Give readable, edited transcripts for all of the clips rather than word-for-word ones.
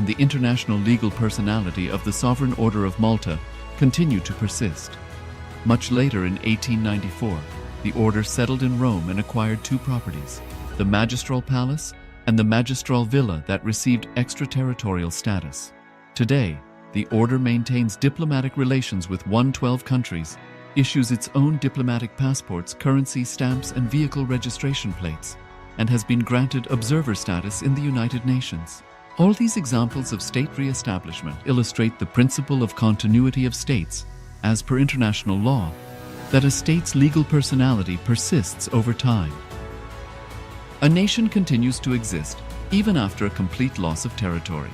and the international legal personality of the Sovereign Order of Malta continue to persist. Much later in 1894, the order settled in Rome and acquired two properties, the Magistral Palace and the Magistral Villa, that received extraterritorial status. Today, the order maintains diplomatic relations with 112 countries, issues its own diplomatic passports, currency, stamps, and vehicle registration plates, and has been granted observer status in the United Nations. All these examples of state re-establishment illustrate the principle of continuity of states, as per international law, that a state's legal personality persists over time. A nation continues to exist even after a complete loss of territory.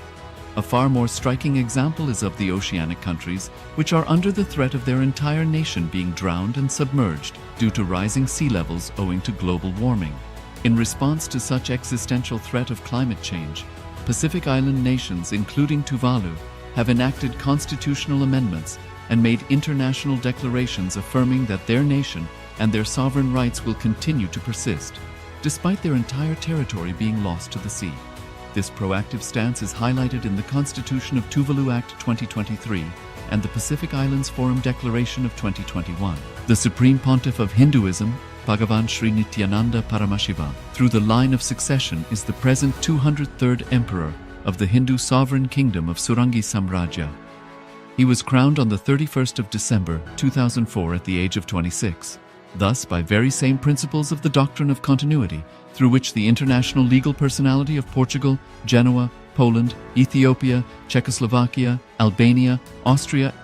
A far more striking example is of the oceanic countries, which are under the threat of their entire nation being drowned and submerged due to rising sea levels owing to global warming. In response to such existential threat of climate change, Pacific Island nations, including Tuvalu, have enacted constitutional amendments and made international declarations affirming that their nation and their sovereign rights will continue to persist, despite their entire territory being lost to the sea. This proactive stance is highlighted in the Constitution of Tuvalu Act 2023 and the Pacific Islands Forum Declaration of 2021. The Supreme Pontiff of Hinduism, Bhagavan Sri Nithyananda Paramashivoham, through the line of succession, is the present 203rd Emperor of the Hindu Sovereign Kingdom of Surangi Samrajya. He was crowned on the 31st of December 2004 at the age of 26. Thus, by very same principles of the doctrine of continuity, through which the international legal personality of Portugal, Genoa, Poland, Ethiopia, Czechoslovakia, Albania, Austria,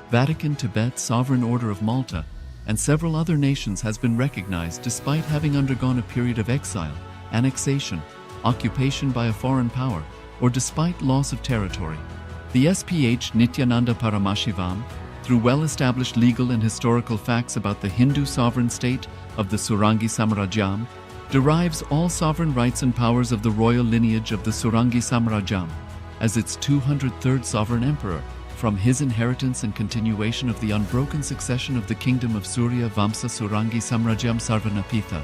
Vatican, Tibet, Sovereign Order of Malta, and several other nations has been recognized despite having undergone a period of exile, annexation, occupation by a foreign power, or despite loss of territory. The SPH Nithyananda Paramashivoham, through well-established legal and historical facts about the Hindu sovereign state of the Surangi Samrajyam, derives all sovereign rights and powers of the royal lineage of the Surangi Samrajyam as its 203rd sovereign emperor, from his inheritance and continuation of the unbroken succession of the kingdom of Surya Vamsa Surangi Samrajyam Sarvanapitha.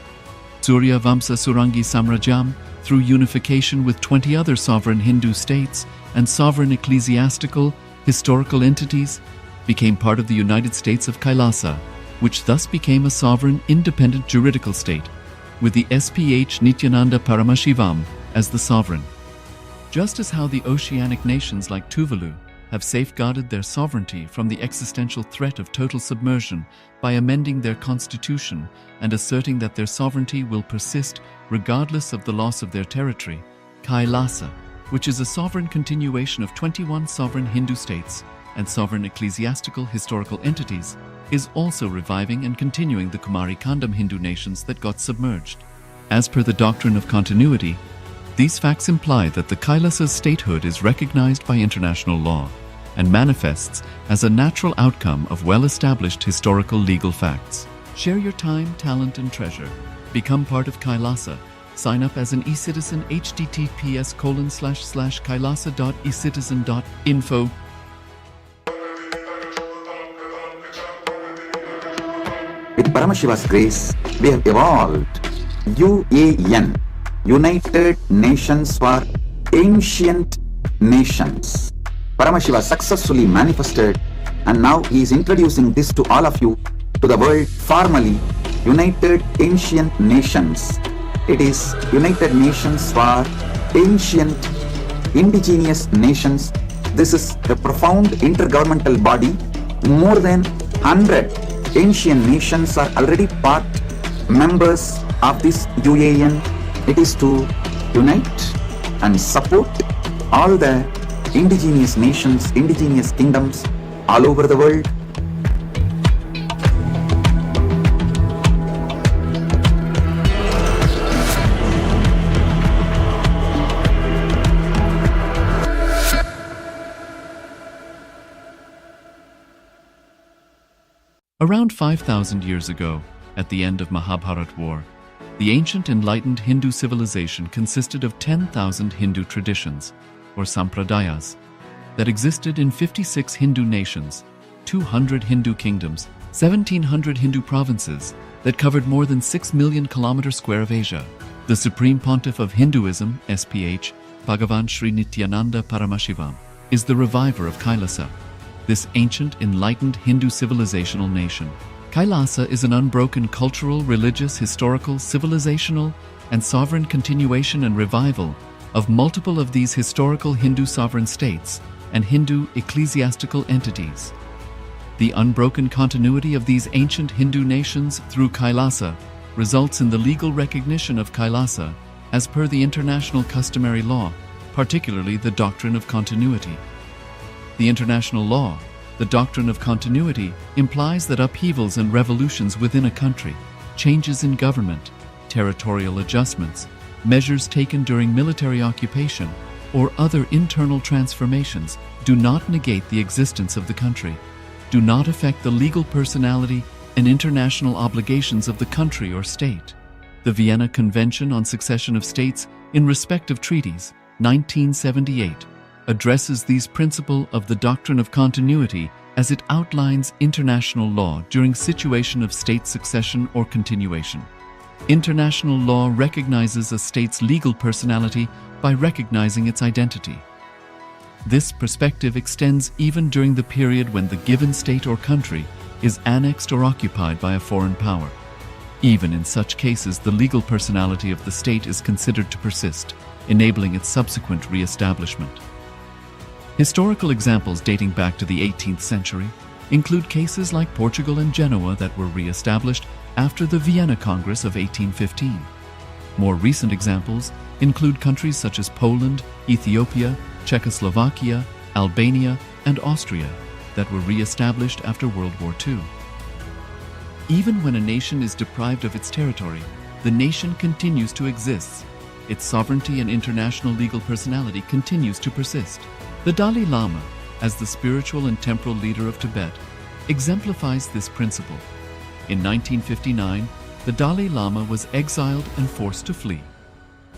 Surya Vamsa Surangi Samrajyam, through unification with 20 other sovereign Hindu states and sovereign ecclesiastical, historical entities, became part of the United States of KAILASA, which thus became a sovereign, independent juridical state, with the SPH Nithyananda Paramashivoham as the sovereign. Just as how the oceanic nations like Tuvalu have safeguarded their sovereignty from the existential threat of total submersion by amending their constitution and asserting that their sovereignty will persist regardless of the loss of their territory, KAILASA, which is a sovereign continuation of 21 sovereign Hindu states and sovereign ecclesiastical historical entities, is also reviving and continuing the Kumari Kandam Hindu nations that got submerged. As per the doctrine of continuity, these facts imply that the Kailasa's statehood is recognized by international law and manifests as a natural outcome of well-established historical legal facts. Share your time, talent, and treasure. Become part of KAILASA. Sign up as an eCitizen https://kailasa.ecitizen.info. With Paramashiva's grace, we have evolved UAN, United Nations for Ancient Nations. Paramashiva successfully manifested, and now he is introducing this to all of you, to the world formally, United Ancient Nations. It is United Nations for Ancient Indigenous Nations. This is a profound intergovernmental body. More than 100 ancient nations are already part members of this UAN. It is to unite and support all the indigenous nations, indigenous kingdoms all over the world. Around 5,000 years ago, at the end of Mahabharat War, the ancient enlightened Hindu civilization consisted of 10,000 Hindu traditions, or sampradayas, that existed in 56 Hindu nations, 200 Hindu kingdoms, 1,700 Hindu provinces that covered more than 6 million kilometers square of Asia. The Supreme Pontiff of Hinduism, SPH, Bhagavan Sri Nithyananda Paramashivoham, is the reviver of KAILASA, this ancient, enlightened Hindu civilizational nation. KAILASA is an unbroken cultural, religious, historical, civilizational, and sovereign continuation and revival of multiple of these historical Hindu sovereign states and Hindu ecclesiastical entities. The unbroken continuity of these ancient Hindu nations through KAILASA results in the legal recognition of KAILASA as per the international customary law, particularly the doctrine of continuity. The international law, the doctrine of continuity, implies that upheavals and revolutions within a country, changes in government, territorial adjustments, measures taken during military occupation, or other internal transformations do not negate the existence of the country, do not affect the legal personality and international obligations of the country or state. The Vienna Convention on Succession of States in Respect of Treaties, 1978, addresses these principles of the doctrine of continuity as it outlines international law during situation of state succession or continuation. International law recognizes a state's legal personality by recognizing its identity. This perspective extends even during the period when the given state or country is annexed or occupied by a foreign power. Even in such cases, the legal personality of the state is considered to persist, enabling its subsequent re-establishment. Historical examples dating back to the 18th century include cases like Portugal and Genoa that were re-established after the Vienna Congress of 1815. More recent examples include countries such as Poland, Ethiopia, Czechoslovakia, Albania, and Austria that were re-established after World War II. Even when a nation is deprived of its territory, the nation continues to exist. Its sovereignty and international legal personality continues to persist. The Dalai Lama, as the spiritual and temporal leader of Tibet, exemplifies this principle. In 1959, the Dalai Lama was exiled and forced to flee.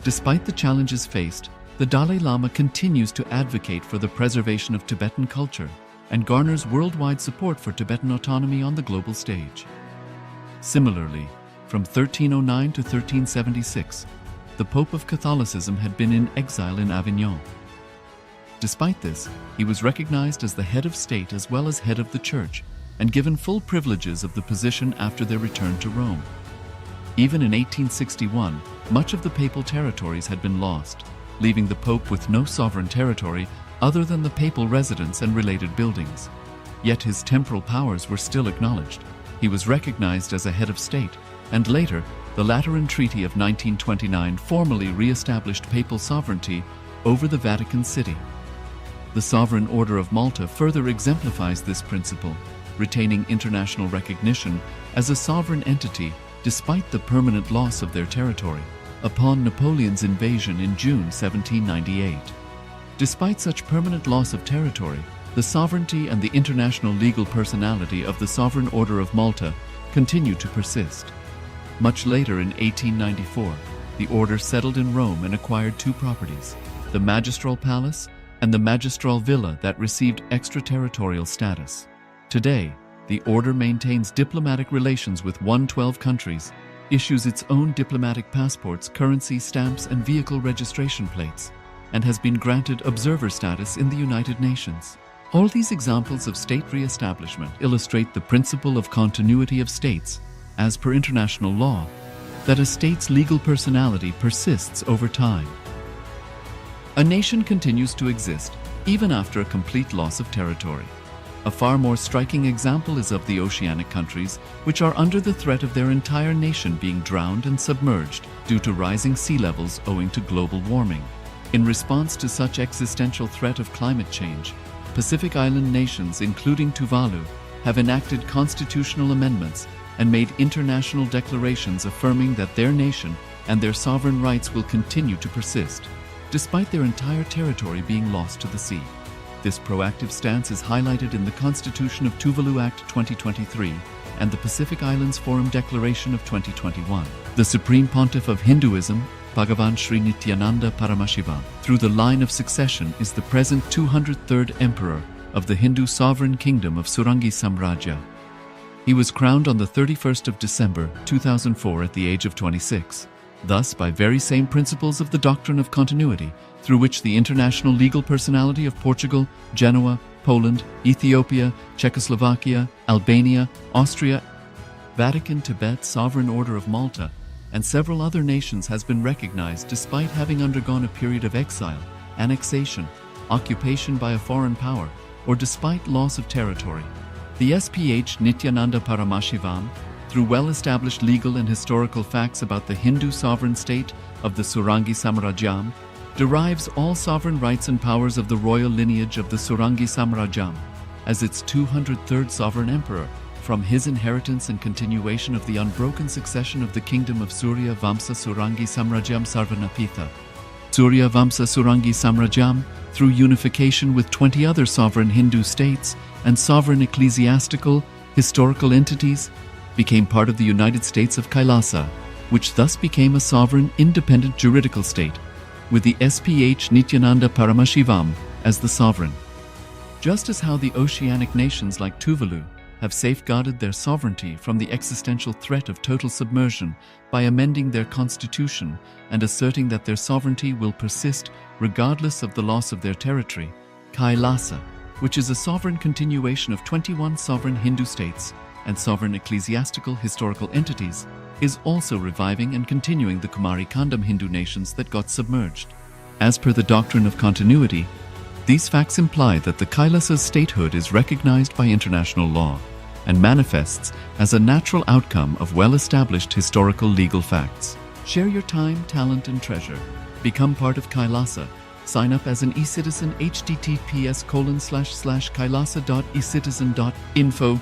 Despite the challenges faced, the Dalai Lama continues to advocate for the preservation of Tibetan culture and garners worldwide support for Tibetan autonomy on the global stage. Similarly, from 1309 to 1376, the Pope of Catholicism had been in exile in Avignon. Despite this, he was recognized as the head of state as well as head of the church and given full privileges of the position after their return to Rome. Even in 1861, much of the papal territories had been lost, leaving the Pope with no sovereign territory other than the papal residence and related buildings. Yet his temporal powers were still acknowledged. He was recognized as a head of state, and later, the Lateran Treaty of 1929 formally re-established papal sovereignty over the Vatican City. The Sovereign Order of Malta further exemplifies this principle, retaining international recognition as a sovereign entity despite the permanent loss of their territory upon Napoleon's invasion in June 1798. Despite such permanent loss of territory, the sovereignty and the international legal personality of the Sovereign Order of Malta continue to persist. Much later in 1894, the order settled in Rome and acquired two properties, the Magistral Palace and the Magistral Villa that received extraterritorial status. Today, the order maintains diplomatic relations with 112 countries, issues its own diplomatic passports, currency, stamps, and vehicle registration plates, and has been granted observer status in the United Nations. All these examples of state re-establishment illustrate the principle of continuity of states, as per international law, that a state's legal personality persists over time. A nation continues to exist even after a complete loss of territory. A far more striking example is of the oceanic countries, which are under the threat of their entire nation being drowned and submerged due to rising sea levels owing to global warming. In response to such existential threat of climate change, Pacific Island nations, including Tuvalu, have enacted constitutional amendments and made international declarations affirming that their nation and their sovereign rights will continue to persist, despite their entire territory being lost to the sea. This proactive stance is highlighted in the Constitution of Tuvalu Act 2023 and the Pacific Islands Forum Declaration of 2021. The Supreme Pontiff of Hinduism, Bhagavan Sri Nithyananda Paramashivoham, through the line of succession, is the present 203rd Emperor of the Hindu Sovereign Kingdom of Surangi Samrajya. He was crowned on the 31st of December 2004 at the age of 26. Thus, by very same principles of the doctrine of continuity, through which the international legal personality of Portugal, Genoa, Poland, Ethiopia, Czechoslovakia, Albania, Austria, Vatican, Tibet, Sovereign Order of Malta, and several other nations has been recognized despite having undergone a period of exile, annexation, occupation by a foreign power, or despite loss of territory. The SPH Nithyananda Paramashivoham, through well-established legal and historical facts about the Hindu sovereign state of the Surangi Samrajyam, derives all sovereign rights and powers of the royal lineage of the Surangi Samrajyam as its 203rd sovereign emperor, from his inheritance and continuation of the unbroken succession of the kingdom of Surya Vamsa Surangi Samrajyam Sarvanapitha. Surya Vamsa Surangi Samrajyam, through unification with 20 other sovereign Hindu states and sovereign ecclesiastical, historical entities, became part of the United States of KAILASA, which thus became a sovereign, independent juridical state, with the SPH Nithyananda Paramashivoham as the sovereign. Just as how the oceanic nations like Tuvalu have safeguarded their sovereignty from the existential threat of total submersion by amending their constitution and asserting that their sovereignty will persist regardless of the loss of their territory, KAILASA, which is a sovereign continuation of 21 sovereign Hindu states and sovereign ecclesiastical historical entities, is also reviving and continuing the Kumari Kandam Hindu nations that got submerged. As per the doctrine of continuity, these facts imply that the Kailasa's statehood is recognized by international law and manifests as a natural outcome of well-established historical legal facts. Share your time, talent, and treasure. Become part of KAILASA. Sign up as an eCitizen https://kailasa.ecitizen.info.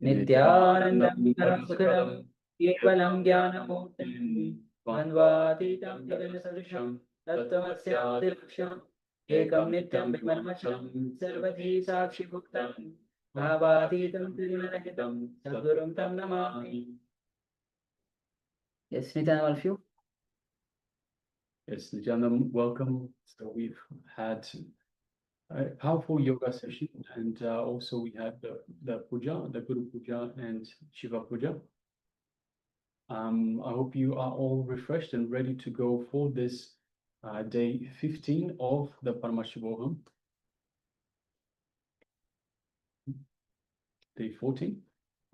Nithyanandam Paramasukhadam Ekvalam Jnanamurtim Manvatītam Jagasadusham Tattvamasyadiruksham Ekam Nityam Vimarmasham Sarvadhi Sakshi Bhuktam Bhavatītam Trigunarahitam Sadgurum Tam Namami. Yes, Nithyananda, all of you. Yes, Nithyananda, welcome. So we've had a powerful yoga session, and also we had the puja, the Guru Puja and Shiva Puja. I hope you are all refreshed and ready to go for this day 15 of the Paramashivoham. Day 14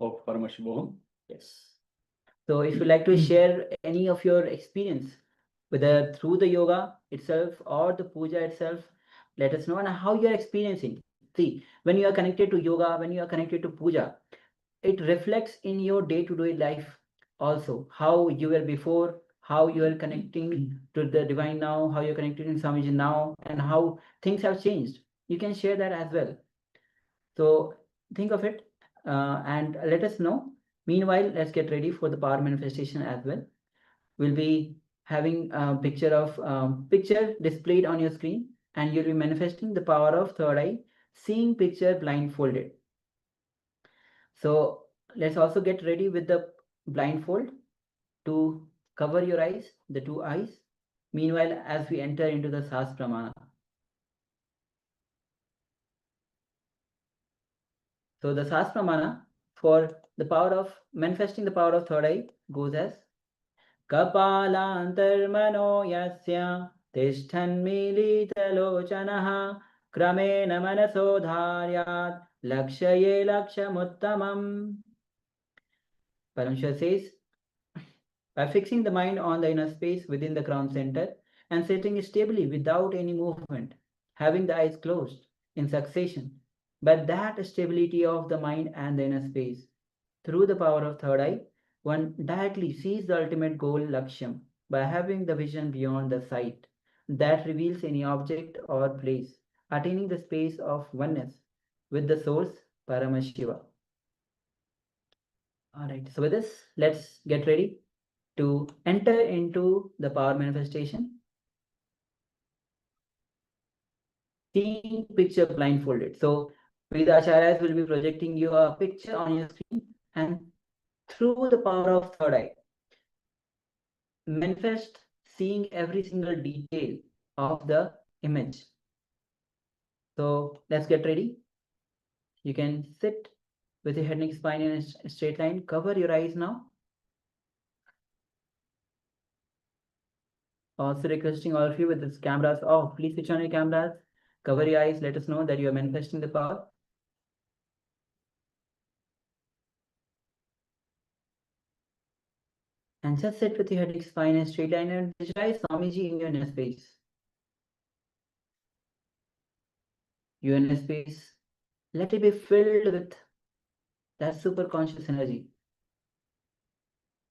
of Paramashivoham. Yes. So if you'd like to share any of your experience, whether through the yoga itself or the puja itself, let us know and how you are experiencing. See, when you are connected to yoga, when you are connected to puja, it reflects in your day-to-day life also. How you were before, how you are connecting to the divine now, how you're connected in Swamiji now, and how things have changed. You can share that as well. So think of it and let us know. Meanwhile, let's get ready for the power manifestation as well. We'll be having a picture displayed on your screen, and you'll be manifesting the power of third eye, seeing picture blindfolded. So let's also get ready with the blindfold to cover your eyes, the two eyes. Meanwhile, as we enter into the Sas Pramana. So the Sas Pramana for the power of manifesting the power of third eye goes as Kapalantarmano yasya tishtan militalochanaha kramena manaso dharyat lakshaye lakshamuttamam. Parameshwar says, by fixing the mind on the inner space within the crown center and sitting stably without any movement, having the eyes closed in succession, but that stability of the mind and the inner space, through the power of third eye, one directly sees the ultimate goal, Lakshyam, by having the vision beyond the sight that reveals any object or place, attaining the space of oneness with the source, Paramashiva. All right, so with this, let's get ready to enter into the power manifestation. Seeing picture blindfolded. So with Acharyas will be projecting you a picture on your screen, and through the power of third eye, manifest seeing every single detail of the image. So let's get ready. You can sit with your head and spine in a straight line. Cover your eyes now. Also requesting all of you with these cameras off, please switch on your cameras. Cover your eyes. Let us know that you are manifesting the power. And just sit with your head, spine, and straight line and visualize Swamiji in your inner space. Your inner space, let it be filled with that super conscious energy.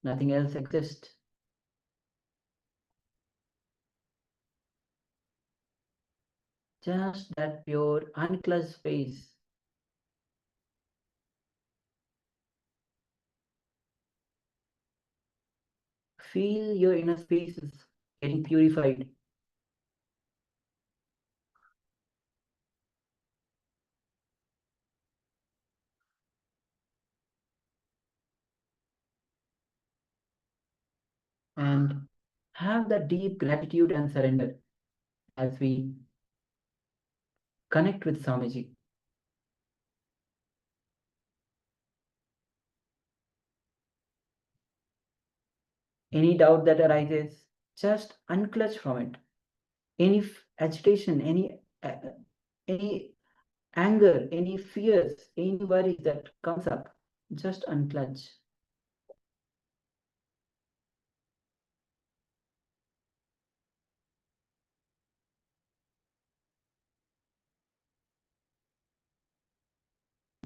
Nothing else exists. Just that pure, unclutched space. Feel your inner spaces getting purified. And have that deep gratitude and surrender as we connect with Swamiji. Any doubt that arises, just unclutch from it. Any agitation, any anger, any fears, any worries that comes up, just unclutch.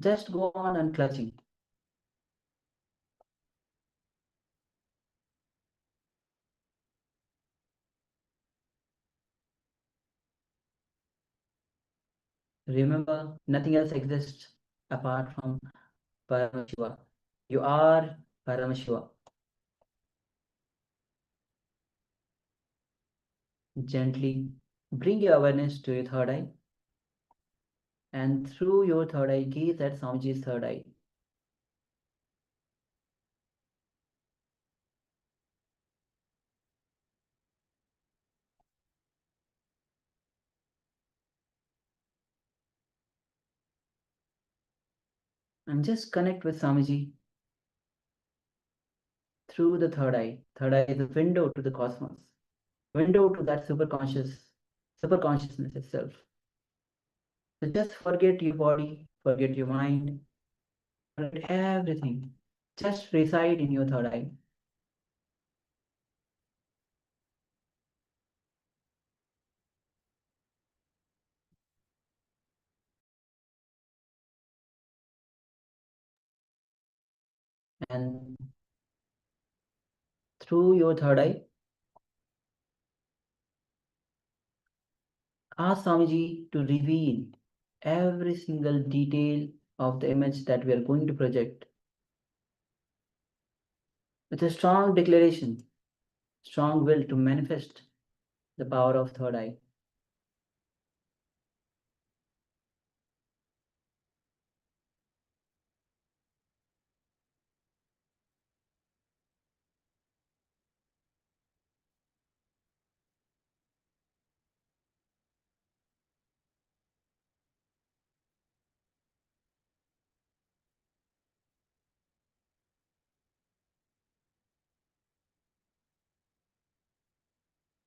Just go on unclutching. Remember, nothing else exists apart from Paramashiva. You are Paramashiva. Gently bring your awareness to your third eye. And through your third eye, gaze at Swamiji's third eye. And just connect with Swamiji through the third eye. Third eye is a window to the cosmos, window to that superconsciousness itself. So just forget your body, forget your mind, forget everything. Just reside in your third eye. And through your third eye, ask Swamiji to reveal every single detail of the image that we are going to project with a strong declaration, strong will to manifest the power of third eye.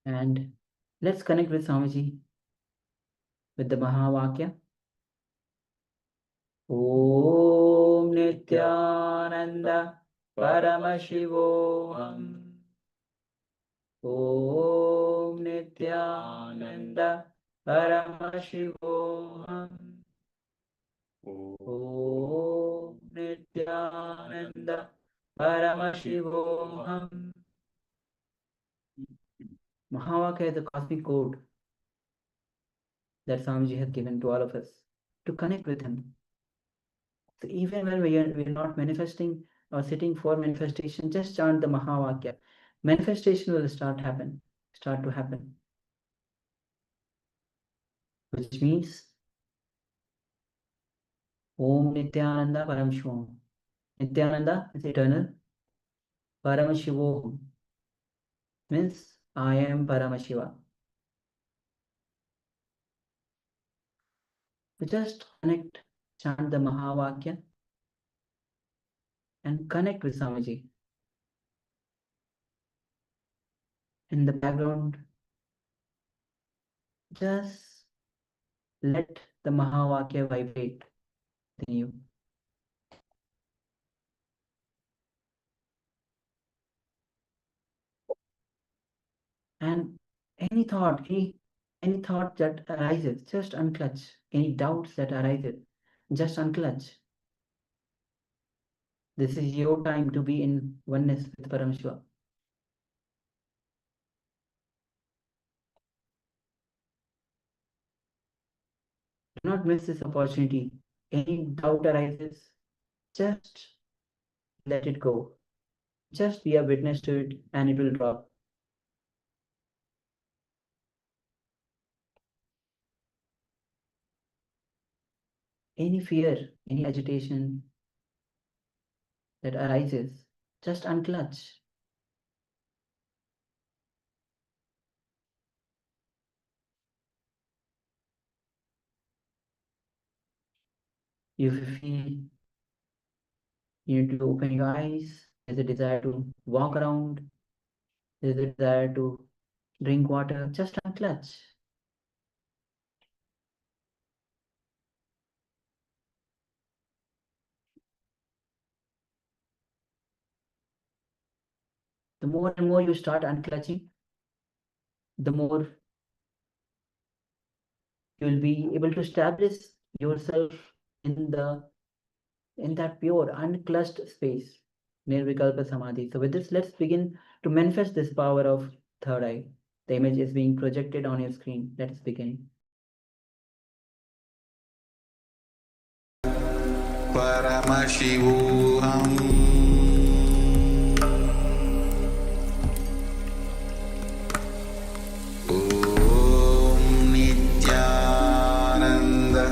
And let's connect with Swamiji with the Mahavakya. Om Nithyananda Paramashivoham. Om Nithyananda Paramashivoham. Om Nithyananda Paramashivoham. Mahavakya is the cosmic code that Swamiji has given to all of us to connect with him. So even when we're not manifesting or sitting for manifestation, just chant the Mahavakya. Manifestation will start to happen. Which means Om Nithyananda Paramashivoham. Nithyananda is eternal. Paramashivoham means I am Paramashiva. So just connect, chant the Mahavakya and connect with Swamiji. In the background, just let the Mahavakya vibrate within you. And any thought that arises, just unclutch. Any doubts that arises, just unclutch. This is your time to be in oneness with Paramashiva. Do not miss this opportunity. Any doubt arises, just let it go. Just be a witness to it and it will drop. Any fear, any agitation that arises, just unclutch. If you feel you need to open your eyes, there's a desire to walk around, there's a desire to drink water, just unclutch. The more and more you start unclutching, the more you will be able to establish yourself in that pure, unclutched space, Nirvikalpa Samadhi. So with this, let's begin to manifest this power of third eye. The image is being projected on your screen. Let's begin. Paramashivoham Nithyananda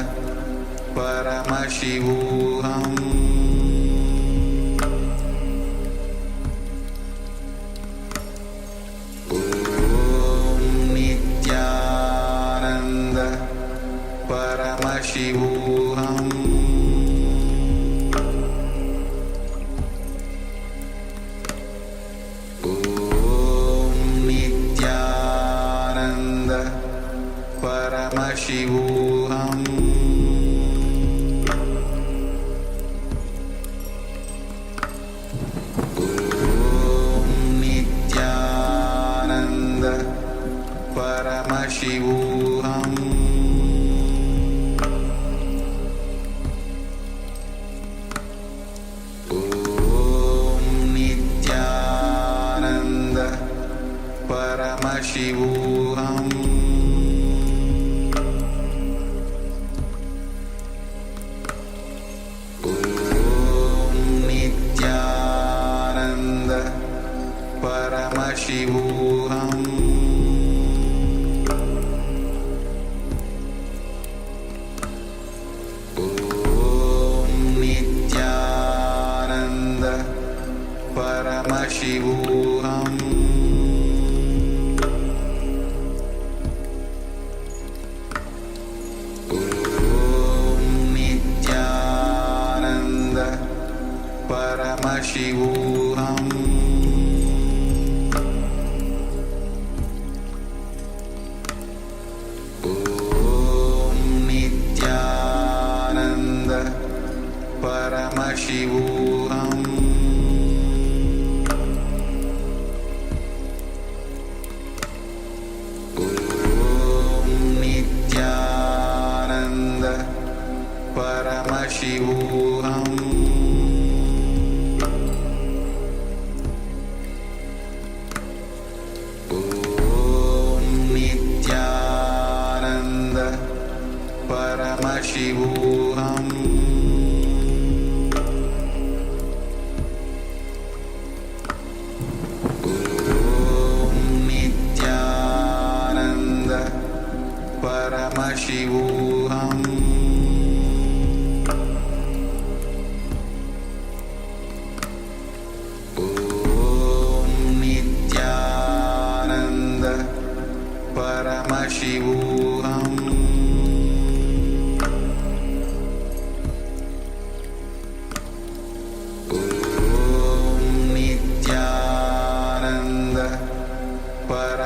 Paramashivoham Nithyananda Paramashivoham Paramashivoham Nithyananda Paramashivoham Nithyananda Paramashivoham Paramashivoham Nithyananda Paramashivoham Nithyananda Paramashivoham Paramashivoham Nithyananda Paramashivoham Nithyananda Paramashivoham Paramashivoham Nithyananda Paramashivoham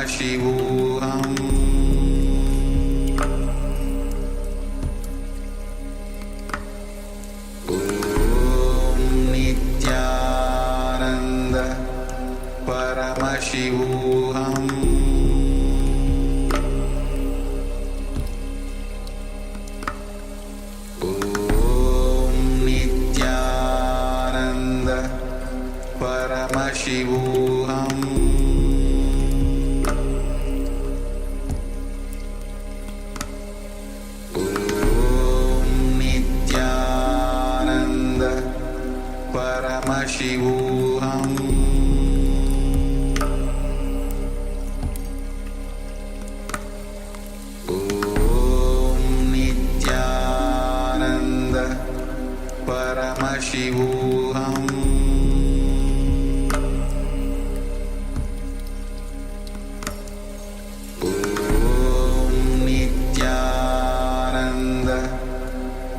Paramashivoham Om Nithyananda Paramashivoham Om Nithyananda Paramashivoham Paramashivoham Om Nithyananda Paramashivoham Om Nithyananda Paramashivoham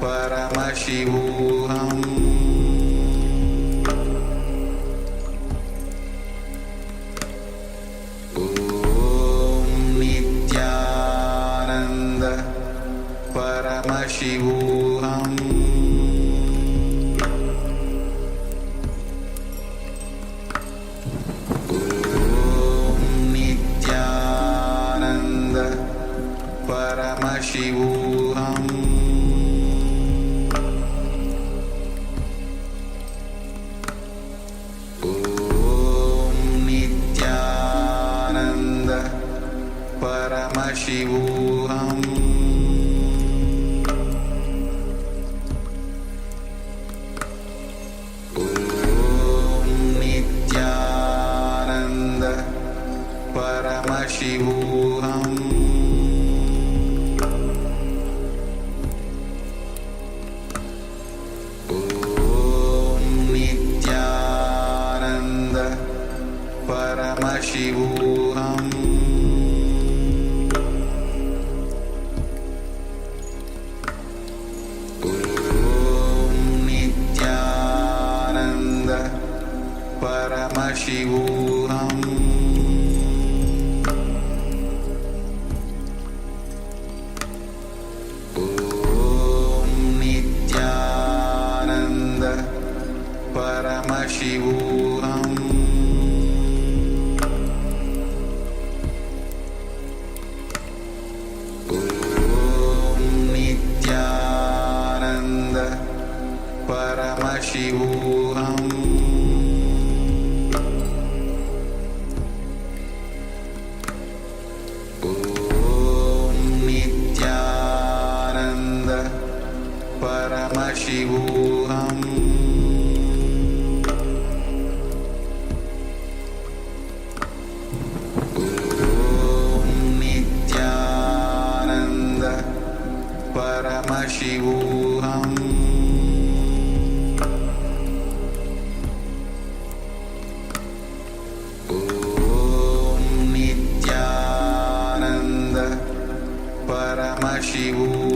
Paramashivoham Om Nithyananda Paramashivoham Om Nithyananda Paramashivoham Paramashivoham Om Nithyananda Paramashivoham Om Nithyananda Paramashivoham Paramashivoham Om Nithyananda Paramashivoham Om Nithyananda Paramashivoham Paramashivoham Om Nithyananda Paramashivoham Om Nithyananda Paramashivoham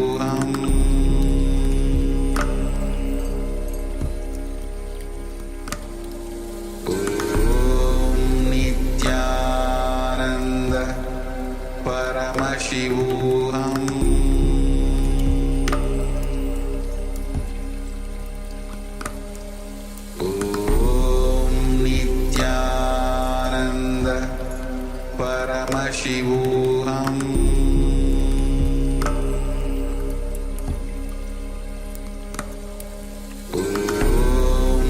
Paramashivoham Om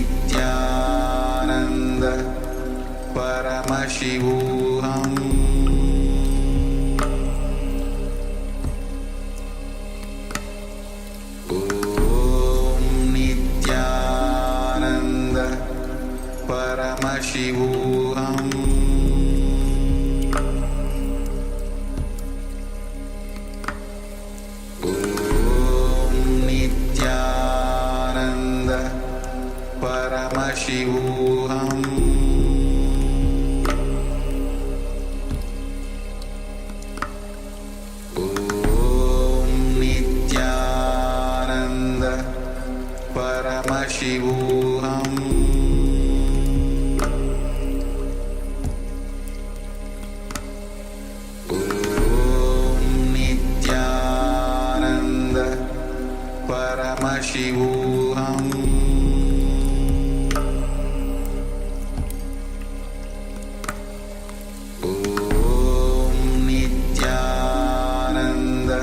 Nithyananda Paramashivoham Om Nithyananda Paramashivoham Paramashivoham Om Nithyananda Paramashivoham Paramashivoham Om Nithyananda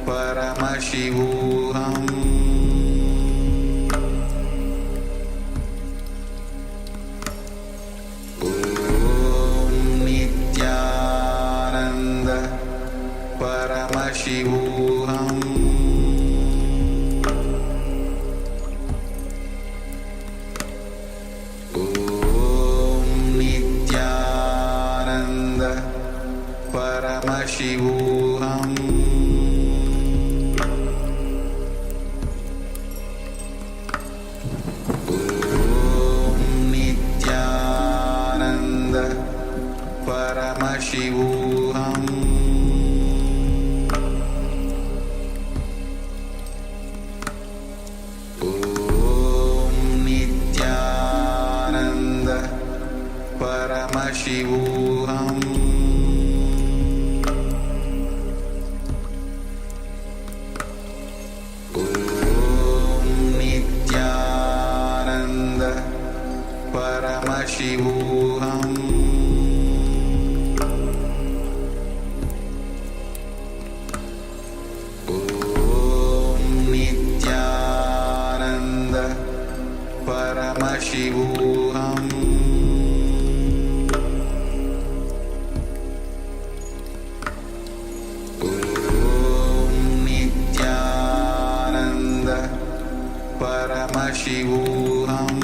Paramashivoham Om Nithyananda Paramashivoham Om Nithyananda Paramashivoham Om Nithyananda Paramashivoham Om Nithyananda Paramashivoham Om Nithyananda Paramashivoham Om Nithyananda Paramashivoham Om Nithyananda Paramashivoham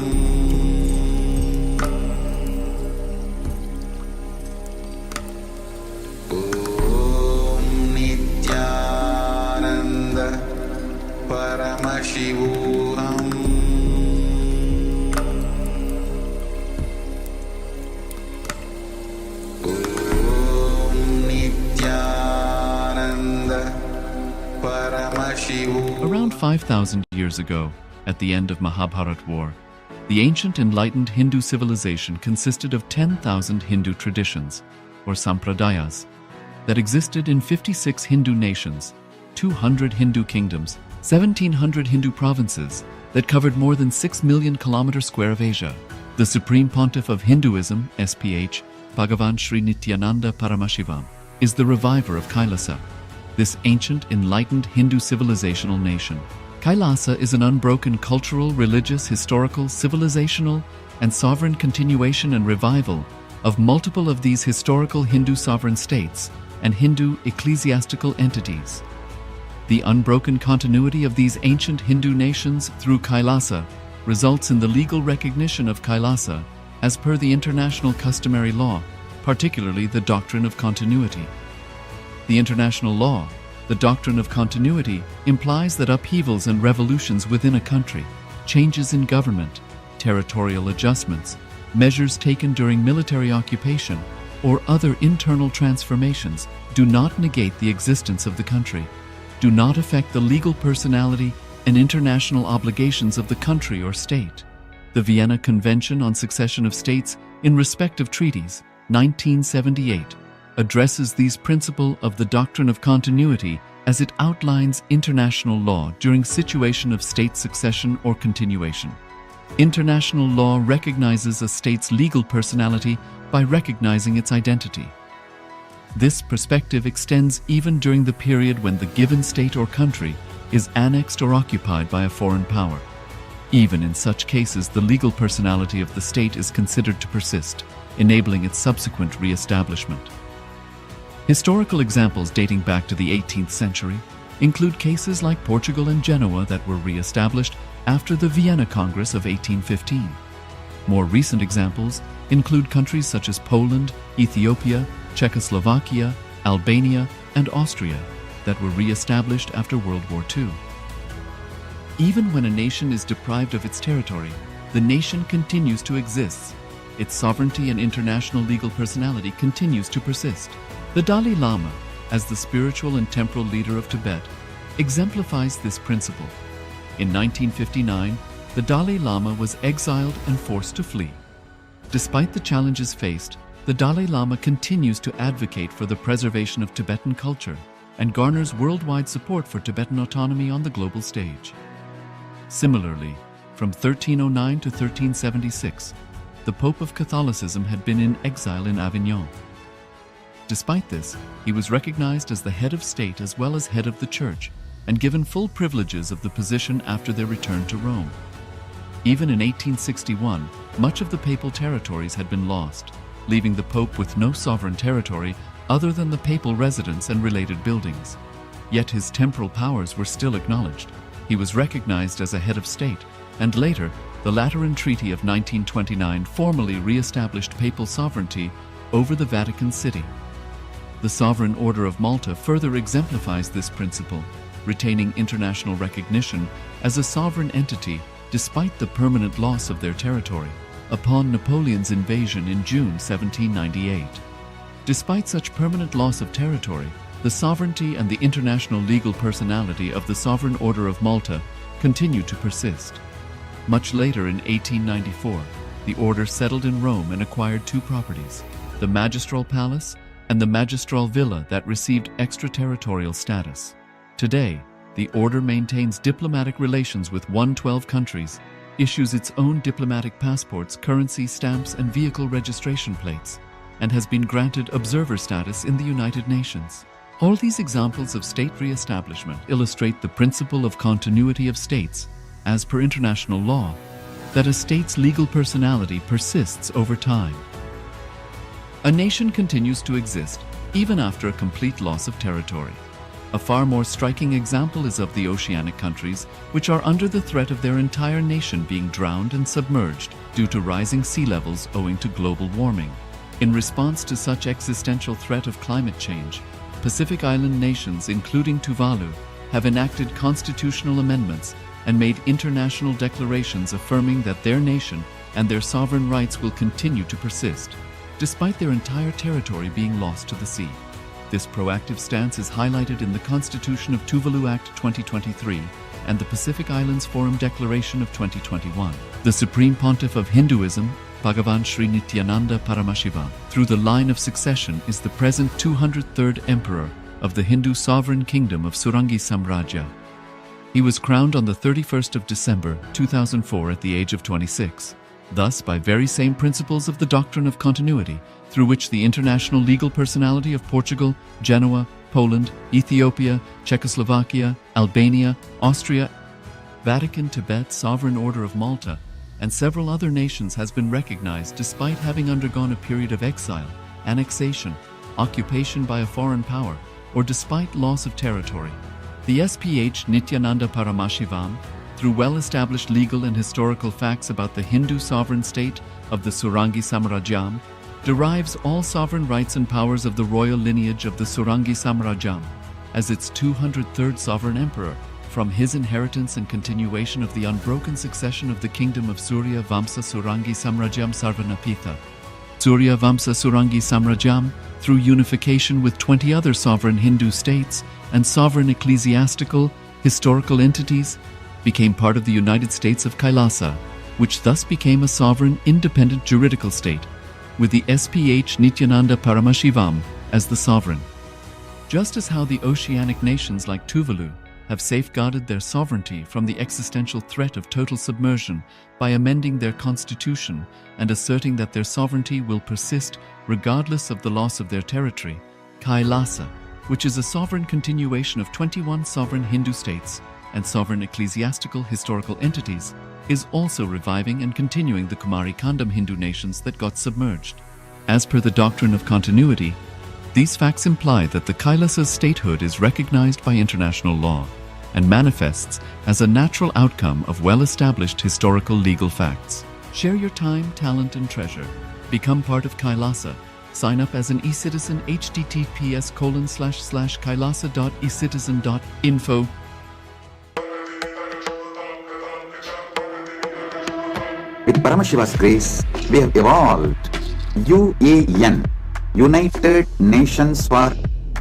Om Nithyananda Paramashivoham Om Nithyananda Paramashivoham. Around 5,000 years ago, at the end of Mahabharat War, the ancient enlightened Hindu civilization consisted of 10,000 Hindu traditions, or sampradayas, that existed in 56 Hindu nations, 200 Hindu kingdoms, 1,700 Hindu provinces that covered more than 6 million kilometers square of Asia. The Supreme Pontiff of Hinduism, SPH, Bhagavan Sri Nithyananda Paramashivoham, is the reviver of KAILASA, this ancient enlightened Hindu civilizational nation. KAILASA is an unbroken cultural, religious, historical, civilizational, and sovereign continuation and revival of multiple of these historical Hindu sovereign states and Hindu ecclesiastical entities. The unbroken continuity of these ancient Hindu nations through KAILASA results in the legal recognition of KAILASA as per the international customary law, particularly the doctrine of continuity. The international law, the doctrine of continuity, implies that upheavals and revolutions within a country, changes in government, territorial adjustments, measures taken during military occupation, or other internal transformations do not negate the existence of the country, do not affect the legal personality and international obligations of the country or state. The Vienna Convention on Succession of States in respect of treaties, 1978, addresses these principles of the doctrine of continuity as it outlines international law during situation of state succession or continuation. International law recognizes a state's legal personality by recognizing its identity. This perspective extends even during the period when the given state or country is annexed or occupied by a foreign power. Even in such cases, the legal personality of the state is considered to persist, enabling its subsequent re-establishment. Historical examples dating back to the 18th century include cases like Portugal and Genoa that were re-established after the Vienna Congress of 1815. More recent examples include countries such as Poland, Ethiopia, Czechoslovakia, Albania, and Austria that were re-established after World War II. Even when a nation is deprived of its territory, the nation continues to exist. Its sovereignty and international legal personality continues to persist. The Dalai Lama, as the spiritual and temporal leader of Tibet, exemplifies this principle. In 1959, the Dalai Lama was exiled and forced to flee. Despite the challenges faced, the Dalai Lama continues to advocate for the preservation of Tibetan culture. and garners worldwide support for Tibetan autonomy on the global stage. Similarly, from 1309 to 1376, the Pope of Catholicism had been in exile in Avignon. Despite this, he was recognized as the head of state as well as head of the Church, and given full privileges of the position after their return to Rome. Even in 1861, much of the papal territories had been lost, leaving the Pope with no sovereign territory other than the papal residence and related buildings. Yet his temporal powers were still acknowledged. He was recognized as a head of state, and later, the Lateran Treaty of 1929 formally re-established papal sovereignty over the Vatican City. The Sovereign Order of Malta further exemplifies this principle, retaining international recognition as a sovereign entity despite the permanent loss of their territory upon Napoleon's invasion in June 1798. Despite such permanent loss of territory, the sovereignty and the international legal personality of the Sovereign Order of Malta continue to persist. Much later in 1894, the order settled in Rome and acquired two properties, the Magistral Palace and the Magistral Villa that received extraterritorial status. Today, the order maintains diplomatic relations with 112 countries, issues its own diplomatic passports, currency, stamps, and vehicle registration plates, and has been granted observer status in the United Nations. All these examples of state re-establishment illustrate the principle of continuity of states, as per international law, that a state's legal personality persists over time. A nation continues to exist even after a complete loss of territory. A far more striking example is of the oceanic countries, which are under the threat of their entire nation being drowned and submerged due to rising sea levels owing to global warming. In response to such existential threat of climate change, Pacific Island nations, including Tuvalu, have enacted constitutional amendments and made international declarations affirming that their nation and their sovereign rights will continue to persist, despite their entire territory being lost to the sea. This proactive stance is highlighted in the Constitution of Tuvalu Act 2023 and the Pacific Islands Forum Declaration of 2021. The Supreme Pontiff of Hinduism, Bhagavan Sri Nithyananda Paramashivoham, through the line of succession is the present 203rd Emperor of the Hindu Sovereign Kingdom of Surangi Samrajya. He was crowned on the 31st of December 2004 at the age of 26. Thus, by very same principles of the doctrine of continuity, through which the international legal personality of Portugal, Genoa, Poland, Ethiopia, Czechoslovakia, Albania, Austria, Vatican, Tibet, Sovereign Order of Malta, and several other nations has been recognized despite having undergone a period of exile, annexation, occupation by a foreign power, or despite loss of territory. The SPH Nithyananda Paramashivoham, through well-established legal and historical facts about the Hindu sovereign state of the Surangi Samrajyam, derives all sovereign rights and powers of the royal lineage of the Surangi Samrajyam as its 203rd sovereign emperor, from his inheritance and continuation of the unbroken succession of the kingdom of Surya Vamsa Surangi Samrajyam Sarvanapitha. Surya Vamsa Surangi Samrajyam, through unification with 20 other sovereign Hindu states and sovereign ecclesiastical, historical entities, became part of the United States of KAILASA, which thus became a sovereign, independent juridical state, with the SPH Nithyananda Paramashivoham as the sovereign. Just as how the oceanic nations like Tuvalu have safeguarded their sovereignty from the existential threat of total submersion by amending their constitution and asserting that their sovereignty will persist regardless of the loss of their territory, KAILASA, which is a sovereign continuation of 21 sovereign Hindu states and sovereign ecclesiastical historical entities, is also reviving and continuing the Kumari Kandam Hindu nations that got submerged. As per the doctrine of continuity, these facts imply that the Kailasa's statehood is recognized by international law and manifests as a natural outcome of well-established historical legal facts. Share your time, talent, and treasure. Become part of KAILASA. Sign up as an e-citizen https://kailasa.ecitizen.info. With Paramashiva's grace, we have evolved UAN, United Nations for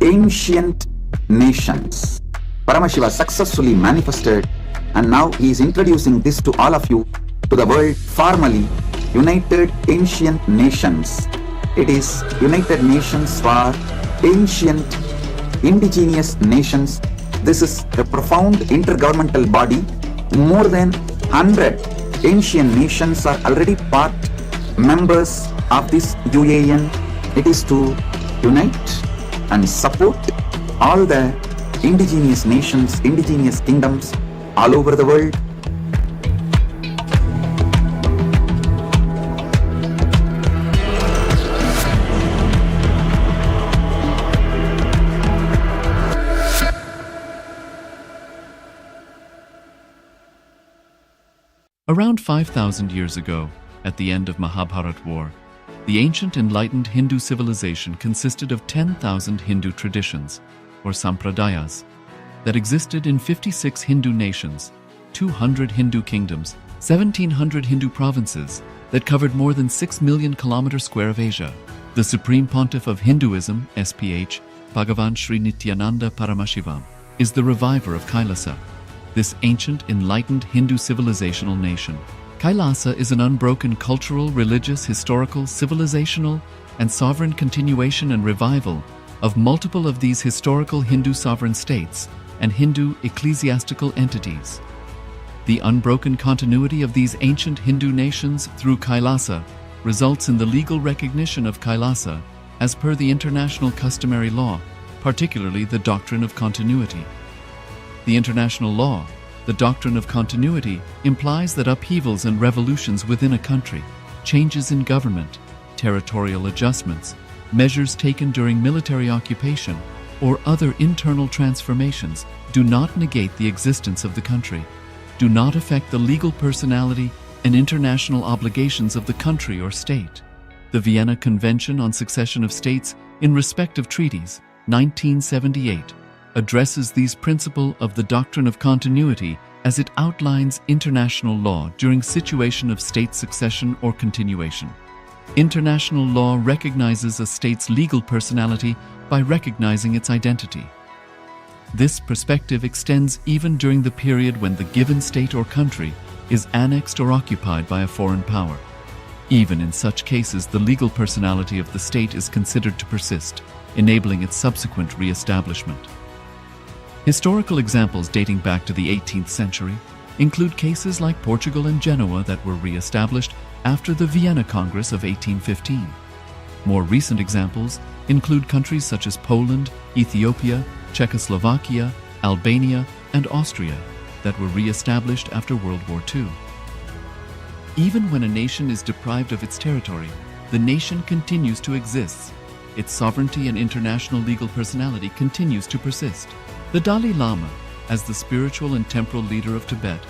Ancient Nations. Paramashiva successfully manifested, and now he is introducing this to all of you, to the world formally United Ancient Nations. It is United Nations for Ancient indigenous nations. This is a profound intergovernmental body. More than 100 ancient nations are already part members of this UAN. It is to unite and support all the indigenous nations, indigenous kingdoms all over the world. Around 5,000 years ago, at the end of Mahabharat War, the ancient enlightened Hindu civilization consisted of 10,000 Hindu traditions, or sampradayas, that existed in 56 Hindu nations, 200 Hindu kingdoms, 1,700 Hindu provinces that covered more than 6 million kilometers square of Asia. The Supreme Pontiff of Hinduism, SPH, Bhagavan Sri Nithyananda Paramashivoham, is the reviver of KAILASA, this ancient enlightened Hindu civilizational nation. KAILASA is an unbroken cultural, religious, historical, civilizational, and sovereign continuation and revival of multiple of these historical Hindu sovereign states and Hindu ecclesiastical entities. The unbroken continuity of these ancient Hindu nations through KAILASA results in the legal recognition of KAILASA as per the international customary law, particularly the doctrine of continuity. The international law, the doctrine of continuity, implies that upheavals and revolutions within a country, changes in government, territorial adjustments, measures taken during military occupation, or other internal transformations do not negate the existence of the country, do not affect the legal personality and international obligations of the country or state. The Vienna Convention on Succession of States in respect of treaties, 1978, addresses these principles of the doctrine of continuity as it outlines international law during situation of state succession or continuation. International law recognizes a state's legal personality by recognizing its identity. This perspective extends even during the period when the given state or country is annexed or occupied by a foreign power. Even in such cases, the legal personality of the state is considered to persist, enabling its subsequent re-establishment. Historical examples dating back to the 18th century include cases like Portugal and Genoa that were re-established after the Vienna Congress of 1815. More recent examples include countries such as Poland, Ethiopia, Czechoslovakia, Albania, and Austria that were re-established after World War II. Even when a nation is deprived of its territory, the nation continues to exist. Its sovereignty and international legal personality continues to persist. The Dalai Lama, as the spiritual and temporal leader of Tibet,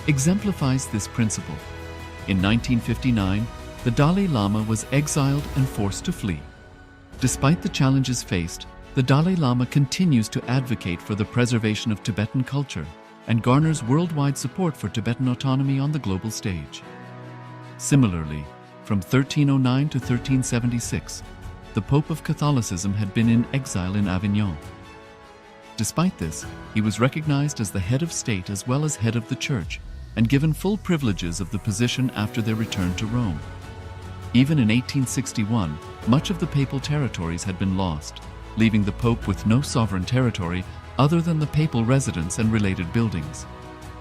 exemplifies this principle. In 1959, the Dalai Lama was exiled and forced to flee. Despite the challenges faced, the Dalai Lama continues to advocate for the preservation of Tibetan culture and garners worldwide support for Tibetan autonomy on the global stage. Similarly, from 1309 to 1376, the Pope of Catholicism had been in exile in Avignon. Despite this, he was recognized as the head of state as well as head of the church and given full privileges of the position after their return to Rome. Even in 1861, much of the papal territories had been lost, leaving the Pope with no sovereign territory other than the papal residence and related buildings.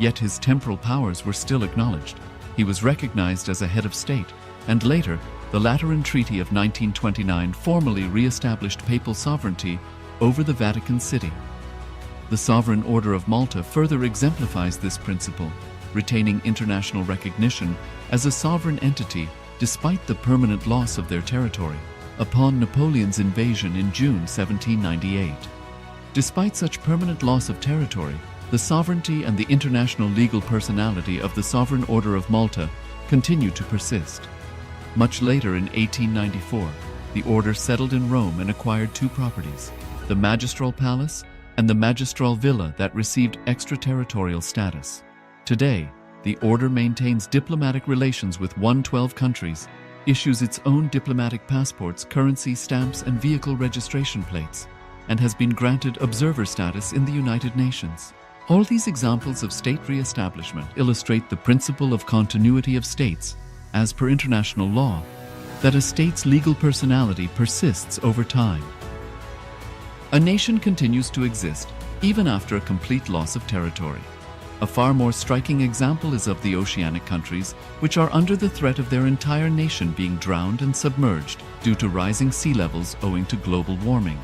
Yet his temporal powers were still acknowledged. He was recognized as a head of state, and later, the Lateran Treaty of 1929 formally re-established papal sovereignty over the Vatican City. The Sovereign Order of Malta further exemplifies this principle, retaining international recognition as a sovereign entity despite the permanent loss of their territory upon Napoleon's invasion in June 1798. Despite such permanent loss of territory, the sovereignty and the international legal personality of the Sovereign Order of Malta continued to persist. Much later in 1894, the order settled in Rome and acquired two properties, the Magistral Palace and the Magistral Villa that received extraterritorial status. Today, the order maintains diplomatic relations with 112 countries, issues its own diplomatic passports, currency, stamps, and vehicle registration plates, and has been granted observer status in the United Nations. All these examples of state re-establishment illustrate the principle of continuity of states, as per international law, that a state's legal personality persists over time. A nation continues to exist even after a complete loss of territory. A far more striking example is of the oceanic countries, which are under the threat of their entire nation being drowned and submerged due to rising sea levels owing to global warming.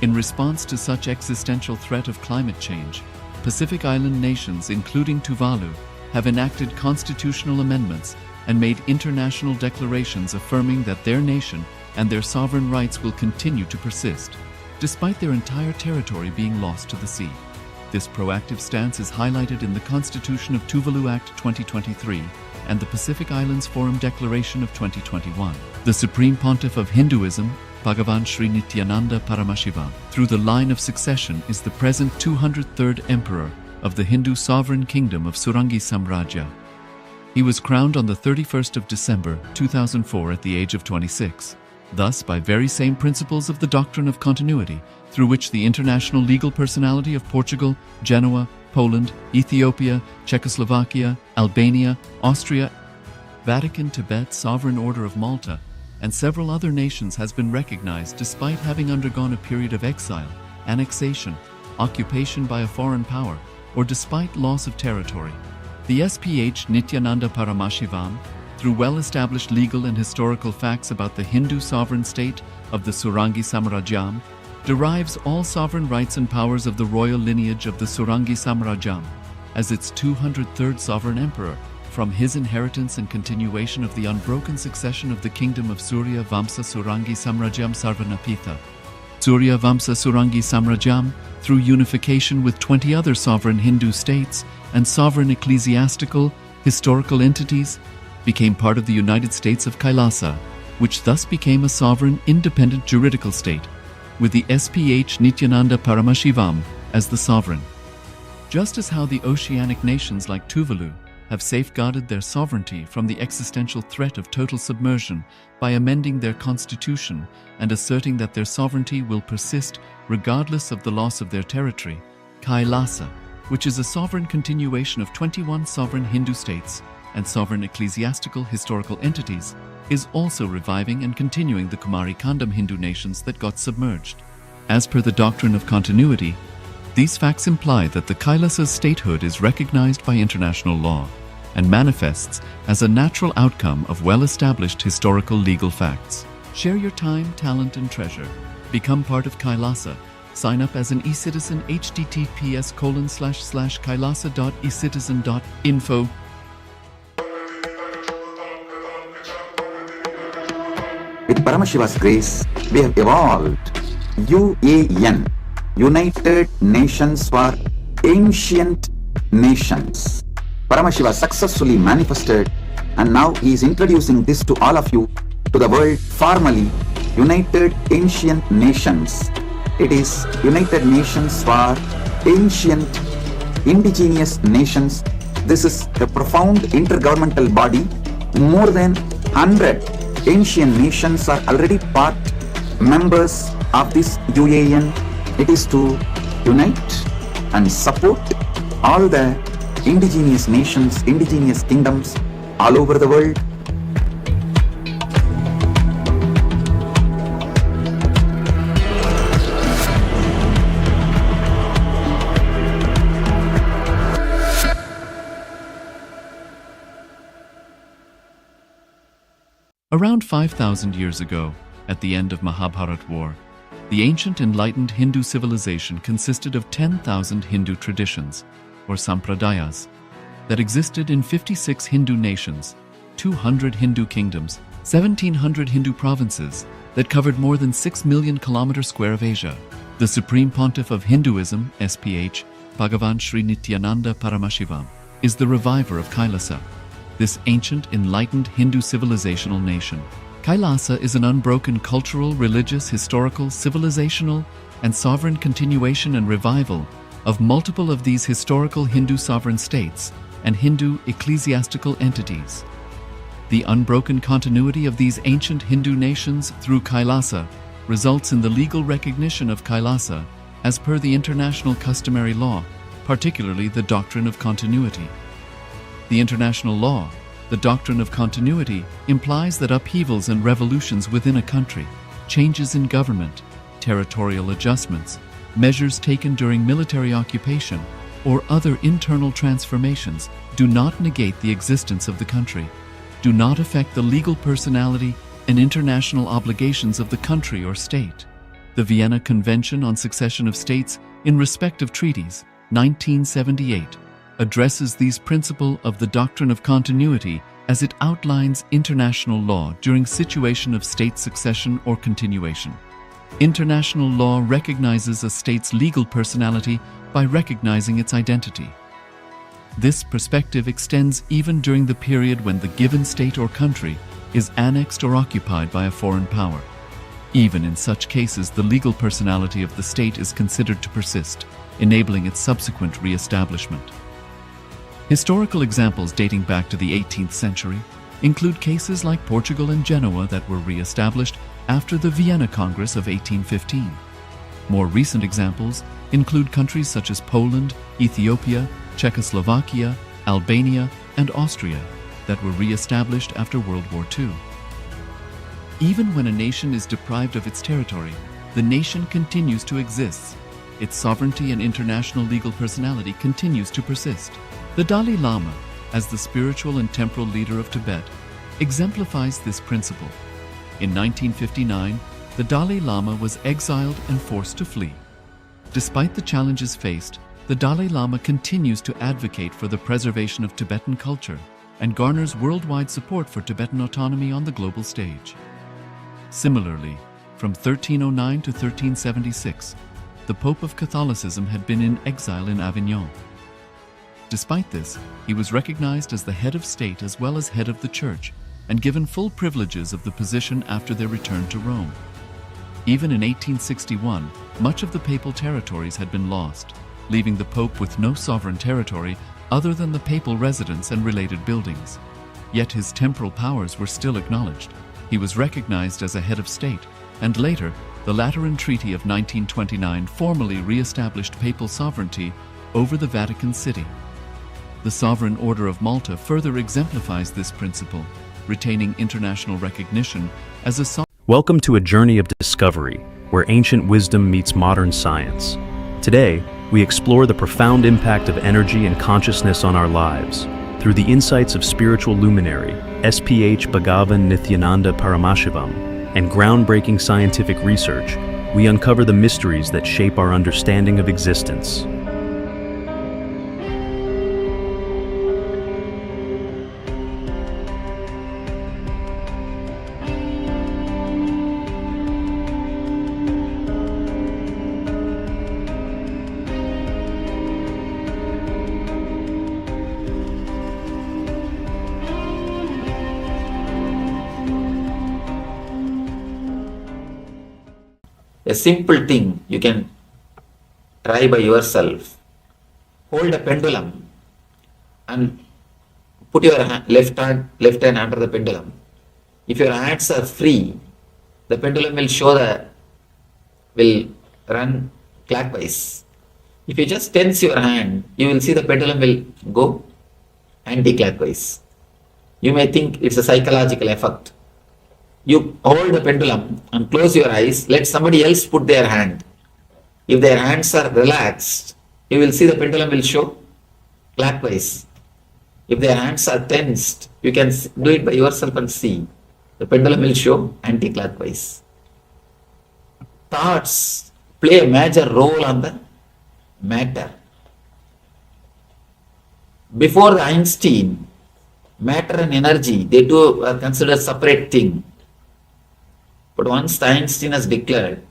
In response to such existential threat of climate change, Pacific Island nations, including Tuvalu, have enacted constitutional amendments and made international declarations affirming that their nation and their sovereign rights will continue to persist, despite their entire territory being lost to the sea. This proactive stance is highlighted in the Constitution of Tuvalu Act 2023 and the Pacific Islands Forum Declaration of 2021. The Supreme Pontiff of Hinduism, Bhagavan Sri Nithyananda Paramashivoham, through the line of succession, is the present 203rd Emperor of the Hindu sovereign kingdom of Surangi Samrajya. He was crowned on the 31st of December 2004 at the age of 26. Thus, by very same principles of the doctrine of continuity, through which the international legal personality of Portugal, Genoa, Poland, Ethiopia, Czechoslovakia, Albania, Austria, Vatican, Tibet, Sovereign Order of Malta, and several other nations has been recognized despite having undergone a period of exile, annexation, occupation by a foreign power, or despite loss of territory. The SPH Nithyananda Paramashivoham, through well-established legal and historical facts about the Hindu sovereign state of the Surangi Samrajyam, derives all sovereign rights and powers of the royal lineage of the Surangi Samrajyam as its 203rd sovereign emperor from his inheritance and continuation of the unbroken succession of the kingdom of Surya Vamsa Surangi Samrajyam Sarvanapitha. Surya Vamsa Surangi Samrajyam, through unification with 20 other sovereign Hindu states and sovereign ecclesiastical, historical entities, became part of the United States of KAILASA, which thus became a sovereign, independent juridical state, with the SPH Nithyananda Paramashivoham as the sovereign. Just as how the oceanic nations like Tuvalu have safeguarded their sovereignty from the existential threat of total submersion by amending their constitution and asserting that their sovereignty will persist regardless of the loss of their territory, KAILASA, which is a sovereign continuation of 21 sovereign Hindu states and sovereign ecclesiastical historical entities, is also reviving and continuing the Kumari Kandam Hindu nations that got submerged. As per the doctrine of continuity, these facts imply that the Kailasa's statehood is recognized by international law and manifests as a natural outcome of well-established historical legal facts. Share your time, talent, and treasure. Become part of KAILASA. Sign up as an eCitizen https://kailasa.ecitizen.info. With Paramashiva's grace, we have evolved UAN, United Nations for Ancient Nations. Paramashiva successfully manifested, and now he is introducing this to all of you, to the world formally United Ancient Nations. It is United Nations for Ancient Indigenous Nations. This is a profound intergovernmental body. More than 100 ancient nations are already part members of this UAN. It is to unite and support all the indigenous nations, indigenous kingdoms all over the world. Around 5,000 years ago, at the end of Mahabharat War, the ancient enlightened Hindu civilization consisted of 10,000 Hindu traditions, or sampradayas, that existed in 56 Hindu nations, 200 Hindu kingdoms, 1,700 Hindu provinces that covered more than 6 million kilometers square of Asia. The Supreme Pontiff of Hinduism, SPH, Bhagavan Sri Nithyananda Paramashivoham, is the reviver of KAILASA, this ancient, enlightened Hindu civilizational nation. KAILASA is an unbroken cultural, religious, historical, civilizational, and sovereign continuation and revival of multiple of these historical Hindu sovereign states and Hindu ecclesiastical entities. The unbroken continuity of these ancient Hindu nations through KAILASA results in the legal recognition of KAILASA as per the international customary law, particularly the doctrine of continuity. The international law, the doctrine of continuity, implies that upheavals and revolutions within a country, changes in government, territorial adjustments, measures taken during military occupation, or other internal transformations do not negate the existence of the country, do not affect the legal personality and international obligations of the country or state. The Vienna Convention on Succession of States in Respect of Treaties, 1978, addresses these principles of the doctrine of continuity as it outlines international law during situation of state succession or continuation. International law recognizes a state's legal personality by recognizing its identity. This perspective extends even during the period when the given state or country is annexed or occupied by a foreign power. Even in such cases, the legal personality of the state is considered to persist, enabling its subsequent re-establishment. Historical examples dating back to the 18th century include cases like Portugal and Genoa that were re-established after the Vienna Congress of 1815. More recent examples include countries such as Poland, Ethiopia, Czechoslovakia, Albania, and Austria that were re-established after World War II. Even when a nation is deprived of its territory, the nation continues to exist. Its sovereignty and international legal personality continues to persist. The Dalai Lama, as the spiritual and temporal leader of Tibet, exemplifies this principle. In 1959, the Dalai Lama was exiled and forced to flee. Despite the challenges faced, the Dalai Lama continues to advocate for the preservation of Tibetan culture and garners worldwide support for Tibetan autonomy on the global stage. Similarly, from 1309 to 1376, the Pope of Catholicism had been in exile in Avignon. Despite this, he was recognized as the head of state as well as head of the church and given full privileges of the position after their return to Rome. Even in 1861, much of the papal territories had been lost, leaving the Pope with no sovereign territory other than the papal residence and related buildings. Yet his temporal powers were still acknowledged. He was recognized as a head of state, and later, the Lateran Treaty of 1929 formally re-established papal sovereignty over the Vatican City. The Sovereign Order of Malta further exemplifies this principle, retaining international recognition as a Welcome to a journey of discovery, where ancient wisdom meets modern science. Today, we explore the profound impact of energy and consciousness on our lives. Through the insights of spiritual luminary, SPH Bhagavan Nithyananda Paramashivoham, and groundbreaking scientific research, we uncover the mysteries that shape our understanding of existence. A simple thing you can try by yourself. Hold a pendulum and put your left hand under the pendulum. If your hands are free, the pendulum will run clockwise. If you just tense your hand, you will see the pendulum will go anti-clockwise. You may think it's a psychological effect. You hold the pendulum and close your eyes, let somebody else put their hand. If their hands are relaxed, you will see the pendulum will show clockwise. If their hands are tensed, you can do it by yourself and see. The pendulum will show anti-clockwise. Thoughts play a major role on the matter. Before the Einstein, matter and energy, they two are considered separate things. But once Einstein has declared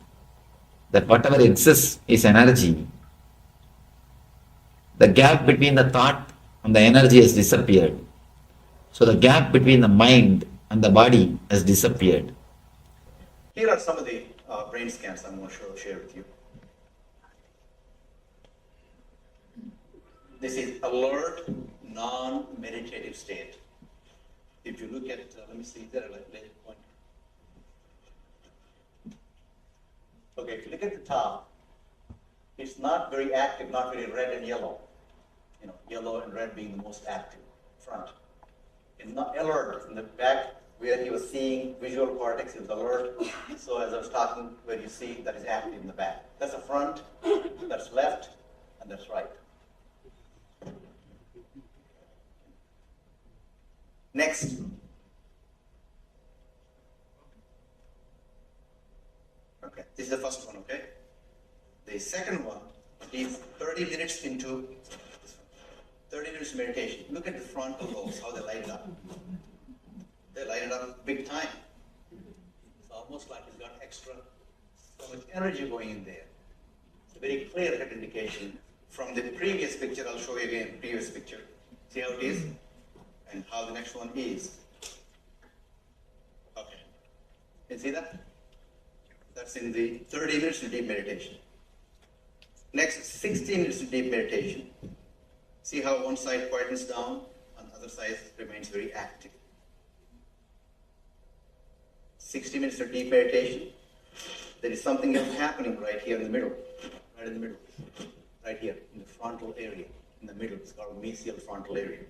that whatever exists is energy, the gap between the thought and the energy has disappeared. So the gap between the mind and the body has disappeared. Here are some of the brain scans I'm going to share with you. This is alert, non-meditative state. If you look at, let me see there, like point. Okay, if you look at the top, it's not very active, not very red and yellow. Yellow and red being the most active front. It's not alert from the back, where he was seeing visual cortex, he was alert. So as I was talking, where you see that is active in the back. That's the front, that's left, and that's right. Next. Okay, this is the first one, okay? The second one is 30 minutes into 30 minutes meditation. Look at the frontal lobes, how they light it up. They light it up big time. It's almost like it's got extra so much energy going in there. It's a very clear-cut indication. From the previous picture, I'll show you again, previous picture. See how it is? And how the next one is. Okay. Can you see that? That's in the 30 minutes of deep meditation. Next, 60 minutes of deep meditation. See how one side quietens down and the other side remains very active. 60 minutes of deep meditation. There is something else happening right here in the middle. Right in the middle. Right here, in the frontal area. In the middle, it's called mesial frontal area.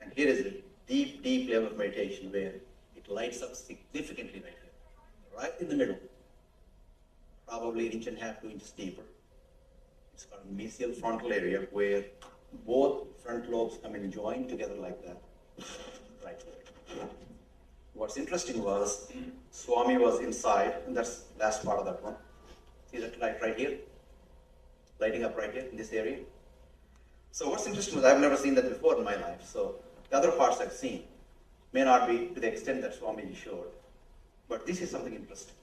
And here is a deep, deep level of meditation where it lights up significantly right here. Right in the middle. Probably 1.5 to 2 inches deeper. It's called mesial frontal area where both front lobes come and join together like that. Right. What's interesting was Swami was inside, and that's the last part of that one. See that light right here? Lighting up right here in this area. So what's interesting was I've never seen that before in my life. So the other parts I've seen may not be to the extent that Swamiji showed. But this is something interesting.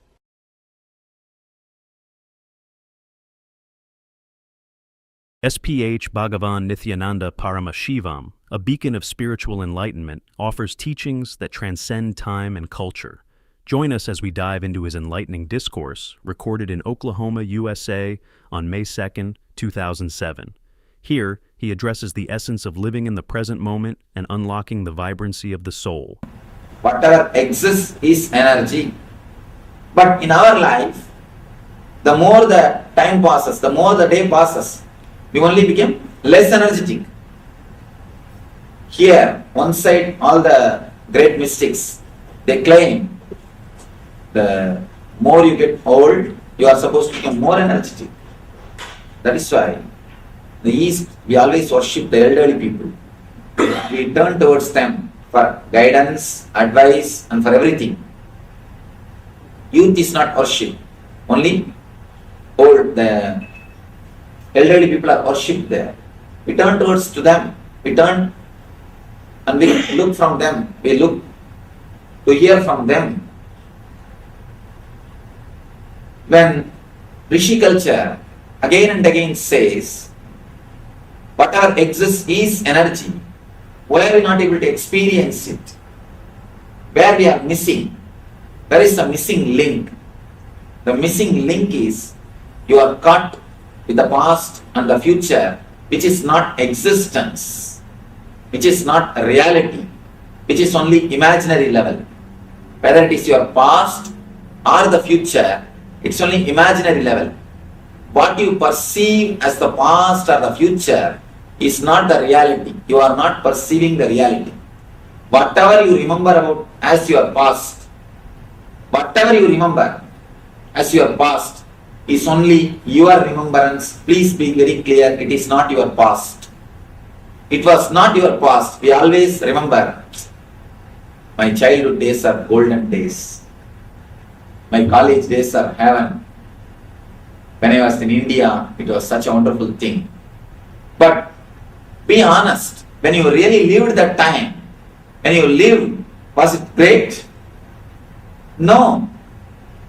SPH Bhagavan Nithyananda Paramashivoham, a beacon of spiritual enlightenment, offers teachings that transcend time and culture. Join us as we dive into his enlightening discourse, recorded in Oklahoma, USA on May 2nd, 2007. Here, he addresses the essence of living in the present moment and unlocking the vibrancy of the soul. Whatever exists is energy. But in our life, the more the time passes, the more the day passes, we only become less energetic. Here, one side, all the great mystics, they claim the more you get old, you are supposed to become more energetic. That is why the East, we always worship the elderly people. We turn towards them for guidance, advice, and for everything. Youth is not worship. Only old, the elderly people are worshipped there. We turn towards to them. We turn and we look from them. We look to hear from them. When Rishi culture again and again says, whatever exists is energy, why are we not able to experience it? Where we are missing? There is a missing link. The missing link is you are caught with the past and the future, which is not existence, which is not reality, which is only imaginary level. Whether it is your past or the future, it's only imaginary level. What you perceive as the past or the future is not the reality. You are not perceiving the reality. Whatever you remember about as your past, whatever you remember as your past is only your remembrance. Please be very clear, it is not your past. It was not your past. We always remember, my childhood days are golden days. My college days are heaven. When I was in India, it was such a wonderful thing. But be honest, when you really lived that time, when you lived, was it great? No.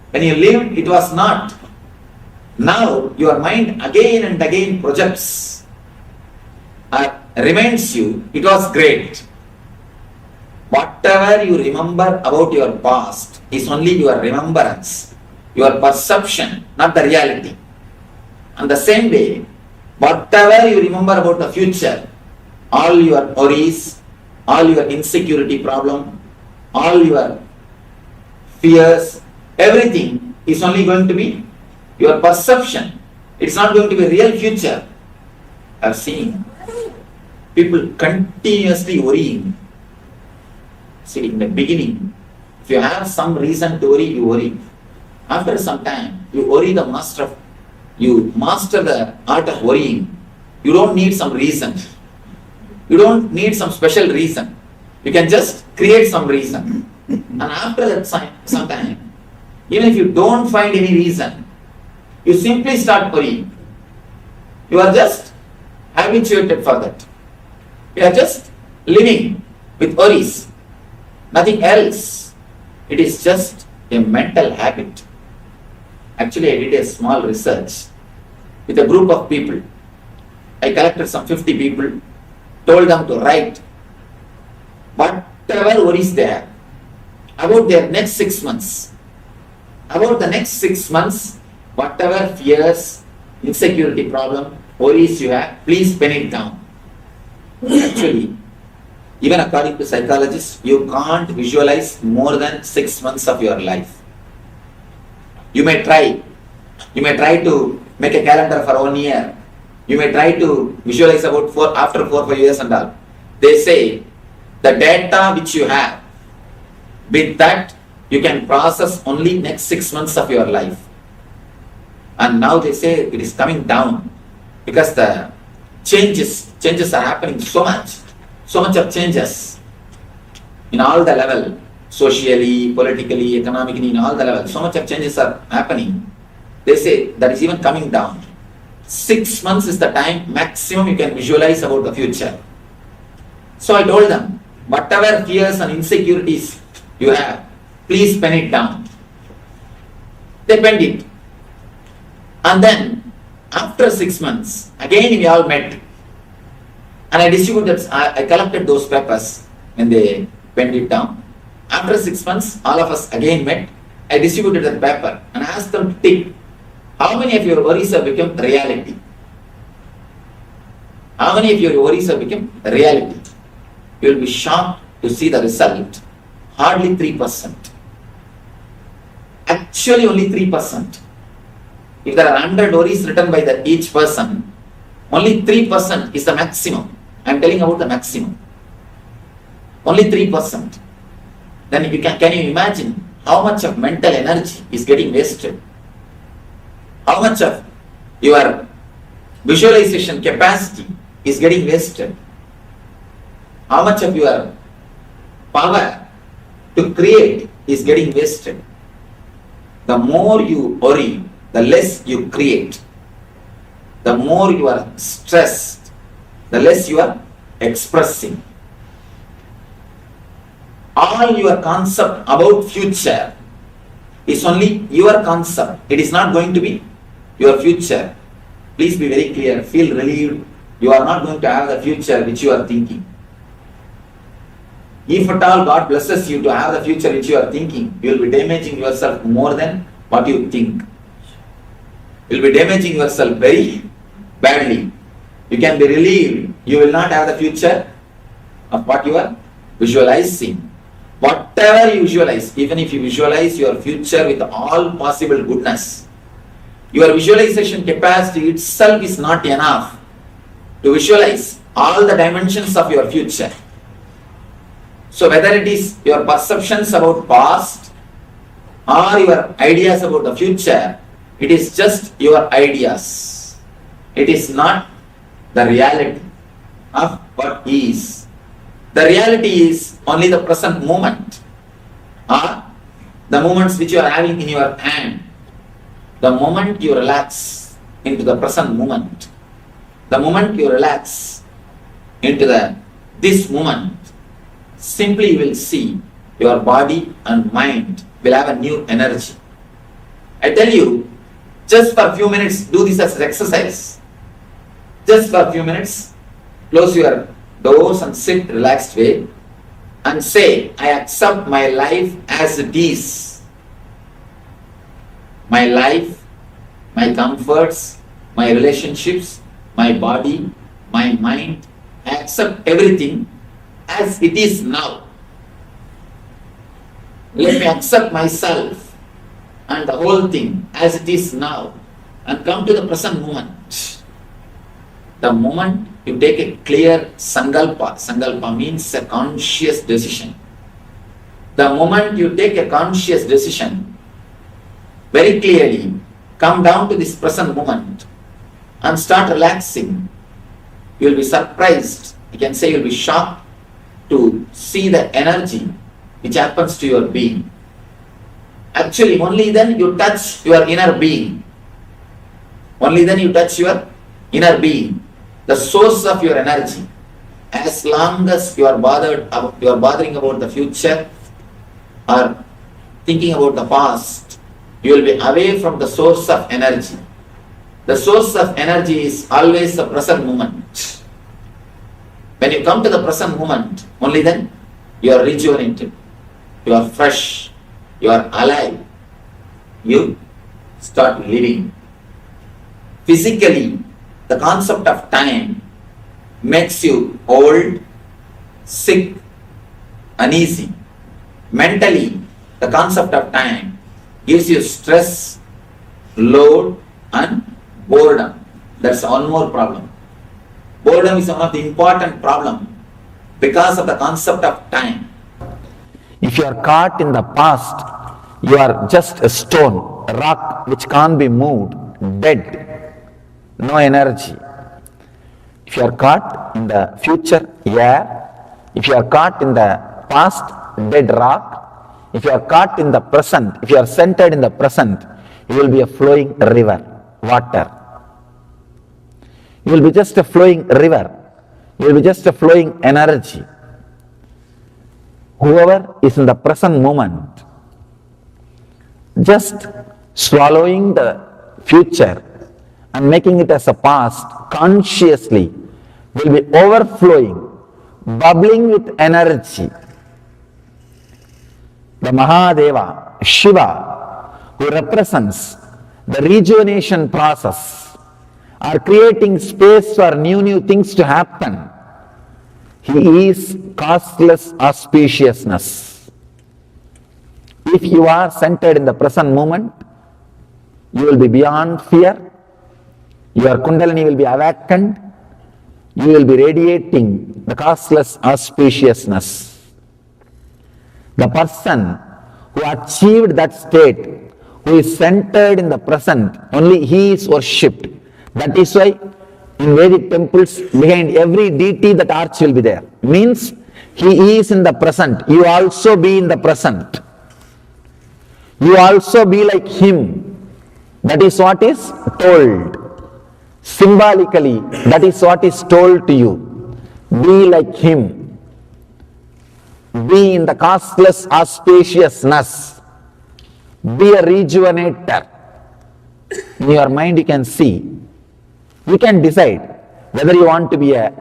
When you lived, it was not. Now, your mind again and again projects, reminds you, it was great. Whatever you remember about your past is only your remembrance, your perception, not the reality. And the same way, whatever you remember about the future, all your worries, all your insecurity problem, all your fears, everything is only going to be your perception. It's not going to be a real future. I've seen people continuously worrying. See, in the beginning, if you have some reason to worry, you worry. After some time, you worry you master the art of worrying. You don't need some reason. You don't need some special reason. You can just create some reason. And after that some time, even if you don't find any reason, you simply start worrying. You are just habituated for that. You are just living with worries. Nothing else. It is just a mental habit. Actually, I did a small research with a group of people. I collected some 50 people, told them to write whatever worries they have about their next 6 months. About the next 6 months, whatever fears, insecurity problem, worries you have, please pen it down. Actually, even according to psychologists, you can't visualize more than 6 months of your life. You may try. You may try to make a calendar for 1 year. You may try to visualize about after 4 or 5 years and all. They say the data which you have, with that you can process only next 6 months of your life. And now they say it is coming down because the changes are happening so much of changes in all the level, socially, politically, economically, in all the levels, so much of changes are happening. They say that is even coming down. 6 months is the time maximum you can visualize about the future. So I told them, whatever fears and insecurities you have, please pen it down. They penned it. And then, after 6 months, again we all met. And I collected those papers when they penned it down. After 6 months, all of us again met. I distributed that paper and asked them to tick. How many of your worries have become reality? How many of your worries have become reality? You will be shocked to see the result. Hardly 3%. Actually only 3%. If there are 100 worries written by each person, only 3% is the maximum. I am telling about the maximum. Only 3%. Then can you imagine how much of mental energy is getting wasted? How much of your visualization capacity is getting wasted? How much of your power to create is getting wasted? The more you worry, the less you create. The more you are stressed, the less you are expressing. All your concept about future is only your concept. It is not going to be your future. Please be very clear. Feel relieved. You are not going to have the future which you are thinking. If at all God blesses you to have the future which you are thinking, you will be damaging yourself more than what you think. You will be damaging yourself very badly. You can be relieved. You will not have the future of what you are visualizing. Whatever you visualize, even if you visualize your future with all possible goodness, your visualization capacity itself is not enough to visualize all the dimensions of your future. So whether it is your perceptions about past or your ideas about the future, it is just your ideas. It is not the reality of what is. The reality is only the present moment or the moments which you are having in your hand. The moment you relax into the present moment, the moment you relax into this moment, simply you will see your body and mind will have a new energy. I tell you, just for a few minutes, do this as an exercise. Just for a few minutes, close your doors and sit relaxed way and say, I accept my life as it is. My life, my comforts, my relationships, my body, my mind, I accept everything as it is now. Let me accept myself and the whole thing as it is now and come to the present moment. The moment you take a clear sankalpa, sankalpa means a conscious decision. the moment you take a conscious decision, very clearly come down to this present moment and start relaxing, you will be surprised, you can say you will be shocked to see the energy which happens to your being. Actually, only then you touch your inner being. Only then you touch your inner being, the source of your energy. As long as you are bothering about the future or thinking about the past, you will be away from the source of energy. The source of energy is always the present moment. When you come to the present moment, only then you are rejuvenated, you are fresh, you are alive, you start living. Physically, the concept of time makes you old, sick, uneasy. Mentally, the concept of time gives you stress, load and boredom. That's one more problem. Boredom is one of the important problems because of the concept of time. If you are caught in the past, you are just a stone, a rock which can't be moved, dead, no energy. If you are caught in the future, if you are caught in the past, dead rock. If you are caught in the present, if you are centered in the present, you will be a flowing river, water. You will be just a flowing river. You will be just a flowing energy. Whoever is in the present moment, just swallowing the future and making it as a past consciously, will be overflowing, bubbling with energy. The Mahadeva, Shiva, who represents the rejuvenation process, are creating space for new things to happen. He is causeless auspiciousness. If you are centered in the present moment, you will be beyond fear, your Kundalini will be awakened, you will be radiating the causeless auspiciousness. The person who achieved that state, who is centered in the present, only he is worshipped. That is why in Vedic temples, behind every deity that arch will be there. Means he is in the present. You also be in the present. You also be like him. That is what is told. Symbolically, that is what is told to you. Be like him. Be in the causeless auspiciousness. Be a rejuvenator. In your mind you can see. You can decide whether you want to be a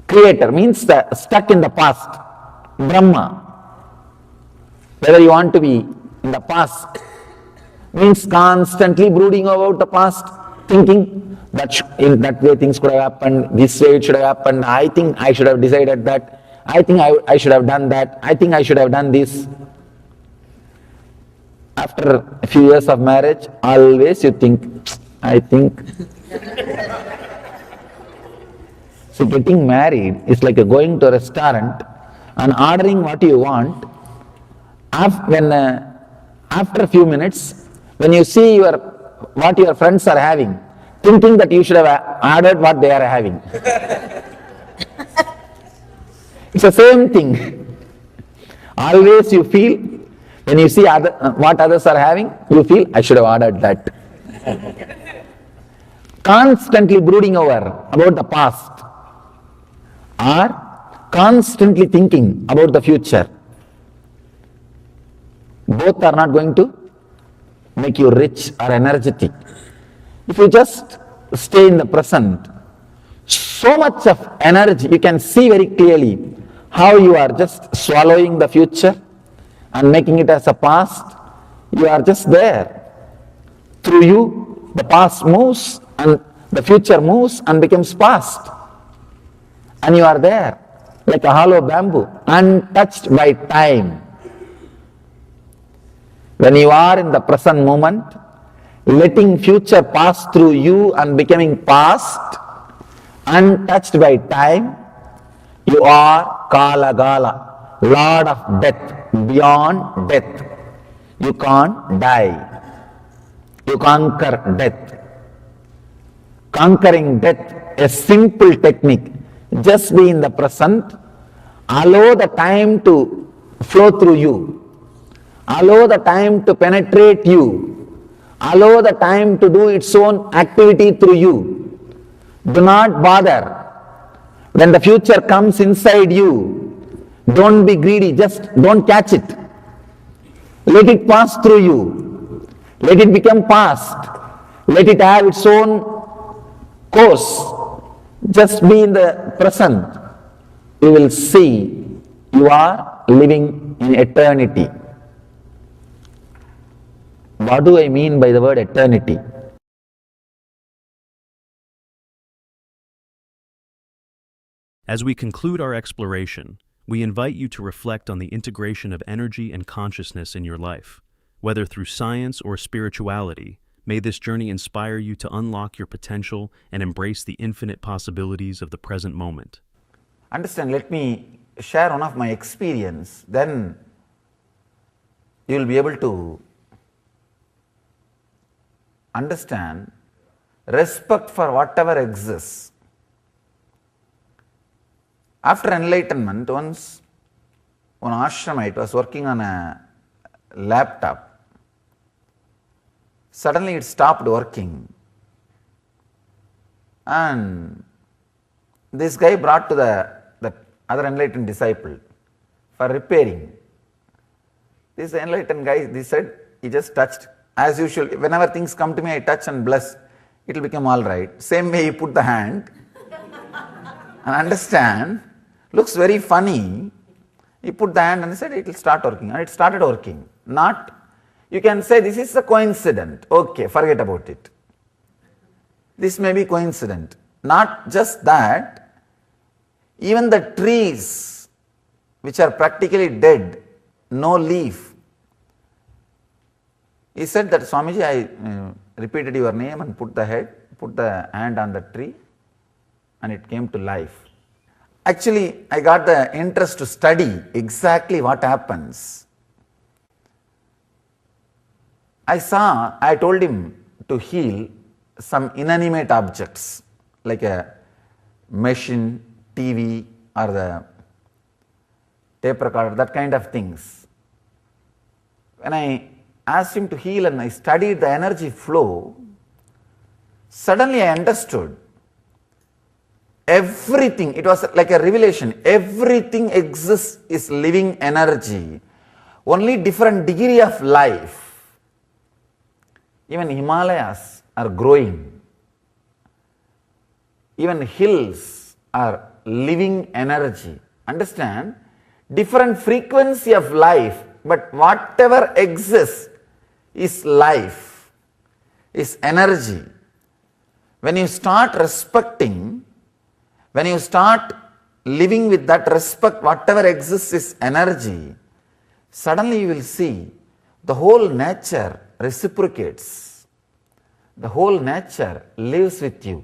creator, means stuck in the past, Brahma. Whether you want to be in the past, means constantly brooding about the past, thinking that in that way things could have happened, this way it should have happened, I think I should have decided that, I think I should have done that, I think I should have done this. After a few years of marriage, always you think, I think. So getting married is like going to a restaurant and ordering what you want. After a few minutes, when you see what your friends are having, thinking that you should have ordered what they are having. It's the same thing. Always you feel, when you see what others are having, you feel, I should have ordered that. Constantly brooding over about the past or constantly thinking about the future. Both are not going to make you rich or energetic. If you just stay in the present, so much of energy, you can see very clearly how you are just swallowing the future and making it as a past. You are just there. Through you, the past moves and the future moves and becomes past. And you are there like a hollow bamboo, untouched by time. When you are in the present moment, letting future pass through you and becoming past, untouched by time, you are Kala Gala. Lord of death, beyond death. You can't die. You conquer death. Conquering death, a simple technique. Just be in the present. Allow the time to flow through you. Allow the time to penetrate you. Allow the time to do its own activity through you. Do not bother. When the future comes inside you, don't be greedy, just don't catch it. Let it pass through you. Let it become past. Let it have its own course. Just be in the present. You will see you are living in eternity. What do I mean by the word eternity? As we conclude our exploration, we invite you to reflect on the integration of energy and consciousness in your life. Whether through science or spirituality, may this journey inspire you to unlock your potential and embrace the infinite possibilities of the present moment. Understand, let me share one of my experience, then you will be able to understand respect for whatever exists. After enlightenment, once one ashramite was working on a laptop. Suddenly it stopped working. And this guy brought to the other enlightened disciple for repairing. This enlightened guy, he said, he just touched. As usual, whenever things come to me, I touch and bless. It will become all right. Same way he put the hand. And understand, looks very funny. He put the hand and said it will start working, and it started working. Not, you can say this is a coincidence. Okay, forget about it. This may be coincident. Not just that, even the trees which are practically dead, no leaf. He said that, Swamiji, I repeated your name and put the hand on the tree, and it came to life. Actually, I got the interest to study exactly what happens. I told him to heal some inanimate objects like a machine, TV, or the tape recorder, that kind of things. When I asked him to heal and I studied the energy flow, suddenly I understood everything. It was like a revelation. Everything exists is living energy, only different degree of life. Even Himalayas are growing. Even hills are living energy. Understand? Different frequency of life, but whatever exists is life, is energy. When you start respecting, when you start living with that respect, whatever exists is energy, suddenly you will see the whole nature reciprocates. The whole nature lives with you.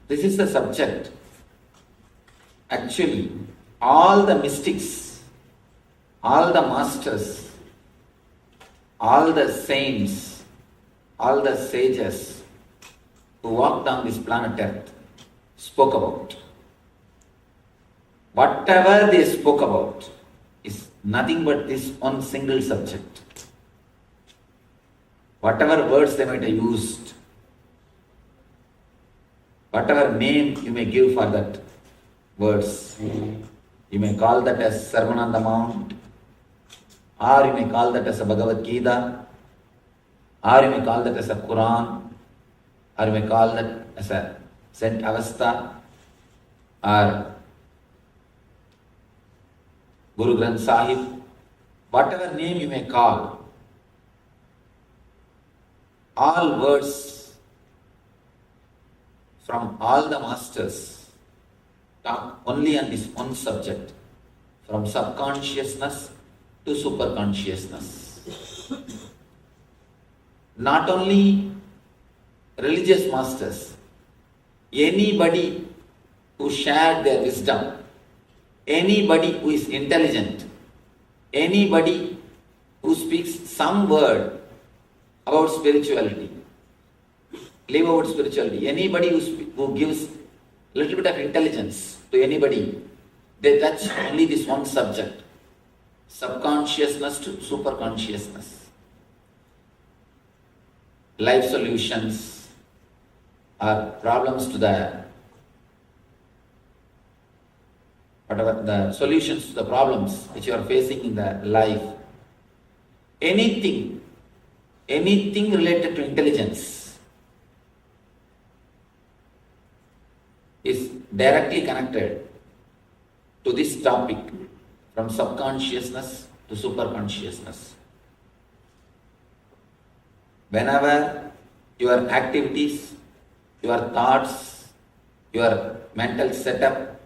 This is the subject. Actually, all the mystics, all the masters, all the saints, all the sages who walked on this planet Earth spoke about. Whatever they spoke about is nothing but this one single subject. Whatever words they might have used, whatever name you may give for that words, you may call that as Sermon on the Mount, or you may call that as a Bhagavad Gita, or you may call that as a Quran, or you may call that as a Saint Avesta, or Guru Granth Sahib, whatever name you may call, all words from all the masters talk only on this one subject, from subconsciousness to superconsciousness. Not only religious masters, anybody who shared their wisdom, anybody who is intelligent, anybody who speaks some word about spirituality, live about spirituality, anybody who gives a little bit of intelligence to anybody, they touch only this one subject, subconsciousness to superconsciousness. Life solutions are problems to whatever the solutions to the problems which you are facing in the life. Anything related to intelligence is directly connected to this topic, from subconsciousness to superconsciousness. Whenever your activities, your thoughts, your mental setup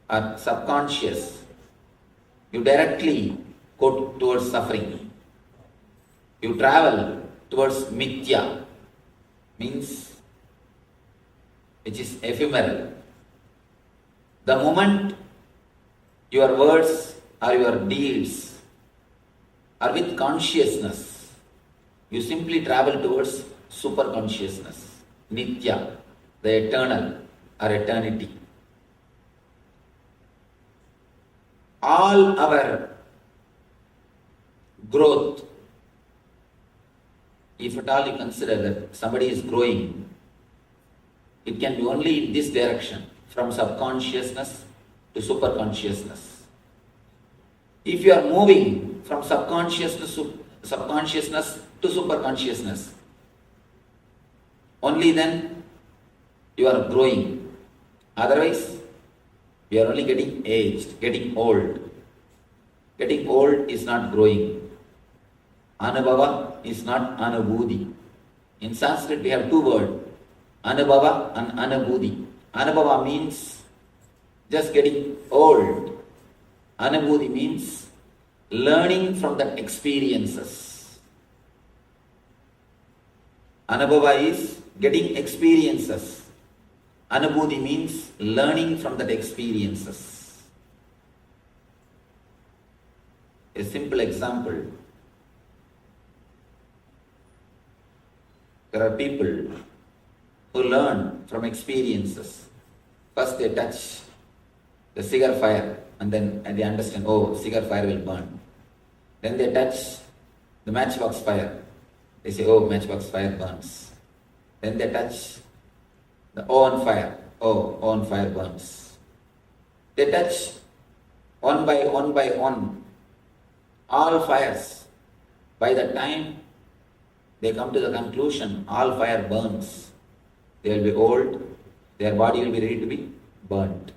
are subconscious, you directly go towards suffering. You travel towards mithya, means which is ephemeral. The moment your words or your deeds are with consciousness, you simply travel towards superconsciousness, nithya, the eternal or eternity. All our growth, if at all you consider that somebody is growing, it can be only in this direction, from subconsciousness to superconsciousness. If you are moving from subconsciousness to superconsciousness, only then you are growing. Otherwise, you are only getting aged, getting old. Getting old is not growing. Anubhava is not anubhudi. In Sanskrit we have two words, anubhava and anubhudi. Anubhava means just getting old. Anubhudi means learning from the experiences. Anubhava is getting experiences. Anubhudi means learning from that experiences. A simple example. There are people who learn from experiences. First they touch the cigar fire and then they understand, oh, cigar fire will burn. Then they touch the matchbox fire. They say, oh, matchbox fire burns. Then they touch the oven fire. Oh, oven fire burns. They touch one by one all fires. By the time they come to the conclusion, all fire burns, they will be old, their body will be ready to be burnt.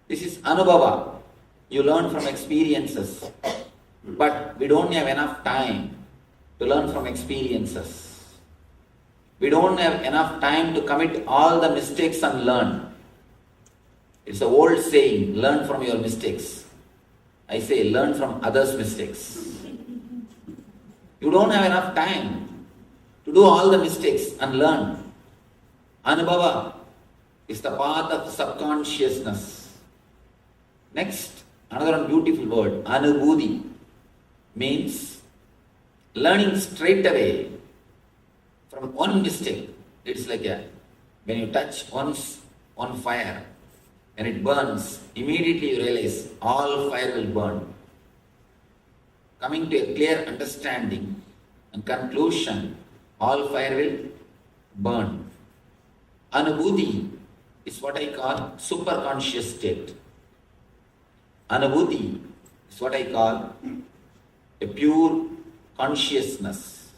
This is anubhava. You learn from experiences. But we don't have enough time to learn from experiences. We don't have enough time to commit all the mistakes and learn. It's an old saying, learn from your mistakes. I say, learn from others' mistakes. You don't have enough time to do all the mistakes and learn. Anubhava, is the path of subconsciousness. Next, another beautiful word, anubhuti, means learning straight away from one mistake. It's like when you touch one fire and it burns, immediately you realize all fire will burn. Coming to a clear understanding and conclusion, all fire will burn. Anubhuti is what I call superconscious state. Anubhuti is what I call a pure consciousness.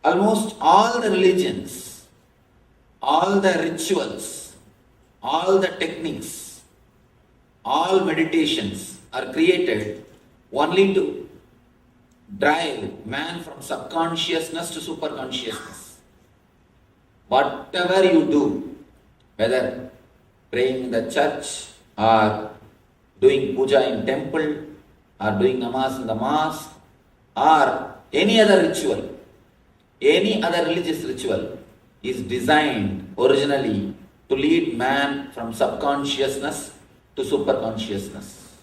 Almost all the religions, all the rituals, all the techniques, all meditations are created only to drive man from subconsciousness to superconsciousness. Whatever you do, whether praying in the church or doing puja in temple or doing namaz in the mosque or any other ritual, any other religious ritual is designed originally to lead man from subconsciousness to superconsciousness.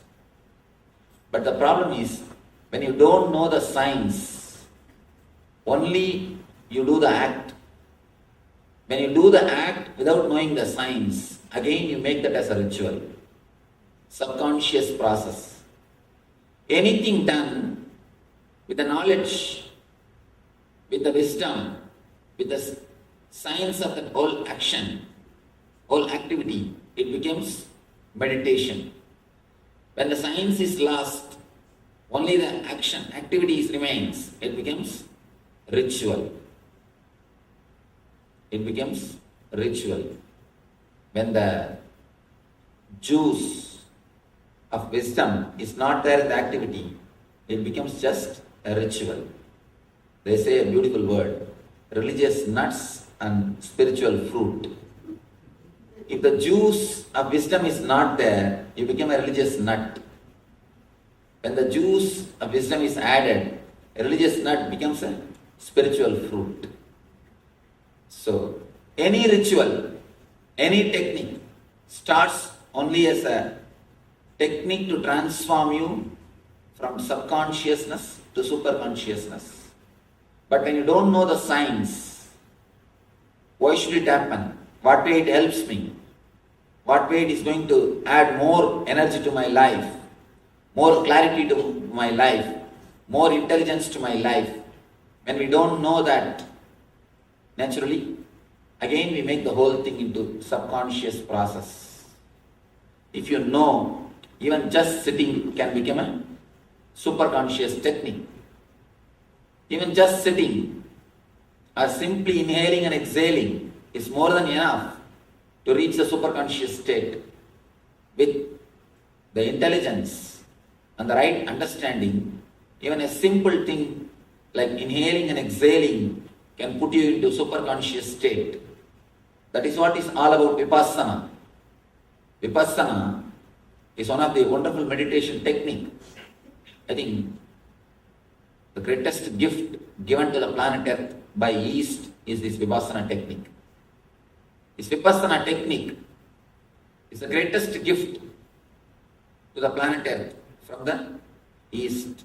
But the problem is, when you don't know the science, only you do the act. When you do the act without knowing the science, again you make that as a ritual. Subconscious process. Anything done with the knowledge, with the wisdom, with the science of that whole action, whole activity, it becomes meditation. When the science is lost, only the action, activities remains, it becomes ritual. It becomes ritual. When the juice of wisdom is not there in the activity, it becomes just a ritual. They say a beautiful word, religious nuts and spiritual fruit. If the juice of wisdom is not there, you become a religious nut. When the juice of wisdom is added, a religious nut becomes a spiritual fruit. So, any ritual, any technique starts only as a technique to transform you from subconsciousness to superconsciousness. But when you don't know the science, why should it happen? What way it helps me? What way it is going to add more energy to my life, more clarity to my life, more intelligence to my life? When we don't know that, naturally, again we make the whole thing into subconscious process. If you know, even just sitting can become a superconscious technique. Even just sitting or simply inhaling and exhaling is more than enough to reach the superconscious state. With the intelligence and the right understanding, even a simple thing like inhaling and exhaling can put you into superconscious state. That is what is all about vipassana. Vipassana is one of the wonderful meditation technique. I think the greatest gift given to the planet Earth by East is this vipassana technique. This vipassana technique is the greatest gift to the planet Earth from the East.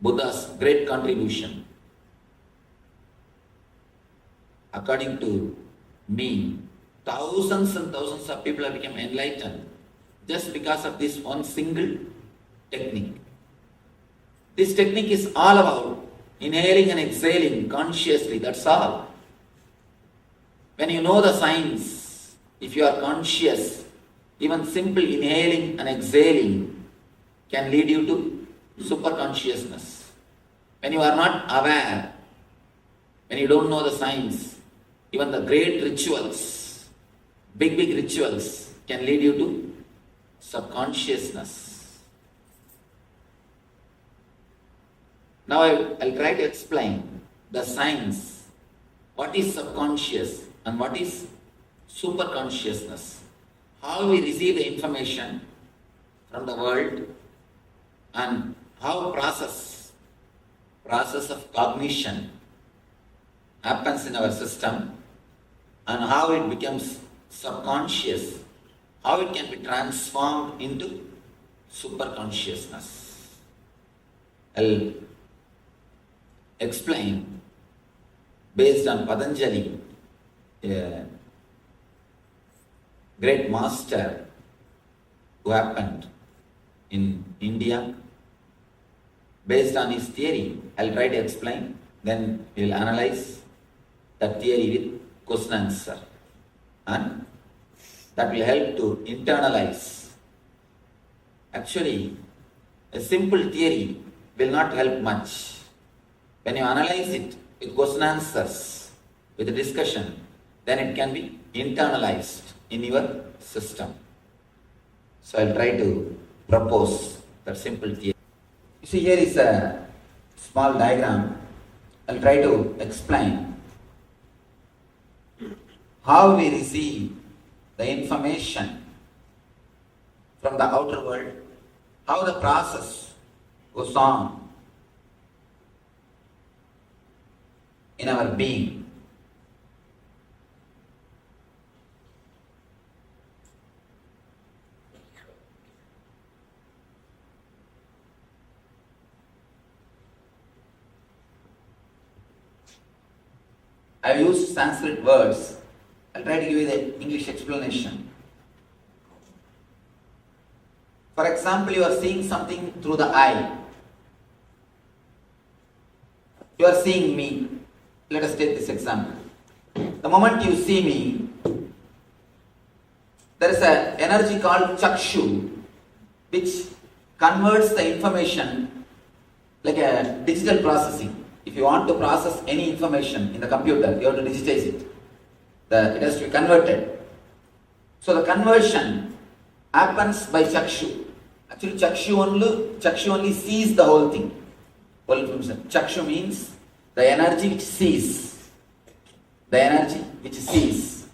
Buddha's great contribution. According to me, thousands and thousands of people have become enlightened just because of this one single technique. This technique is all about inhaling and exhaling consciously, that's all. When you know the science, if you are conscious, even simple inhaling and exhaling can lead you to superconsciousness. When you are not aware, when you don't know the science, even the great rituals, big rituals can lead you to subconsciousness. Now I'll try to explain the science. What is subconscious and what is superconsciousness? How we receive the information from the world and how process of cognition happens in our system and how it becomes subconscious, how it can be transformed into superconsciousness. I'll explain based on Patanjali, a great master who happened in India. Based on his theory, I'll try to explain, then we'll analyze that theory with question answer, and that will help to internalize. Actually, a simple theory will not help much. When you analyze it with question answers, with a discussion, then it can be internalized in your system. So I'll try to propose that simple theory. You see, here is a small diagram. I'll try to explain how we receive the information from the outer world, how the process goes on in our being. I have used Sanskrit words. I'll try to give you the English explanation. For example, you are seeing something through the eye. You are seeing me. Let us take this example. The moment you see me, there is an energy called chakshu, which converts the information like a digital processing. If you want to process any information in the computer, you have to digitize it. It has to be converted. So the conversion happens by chakshu. Actually, chakshu only sees the whole thing. Chakshu means the energy which sees. The energy which sees.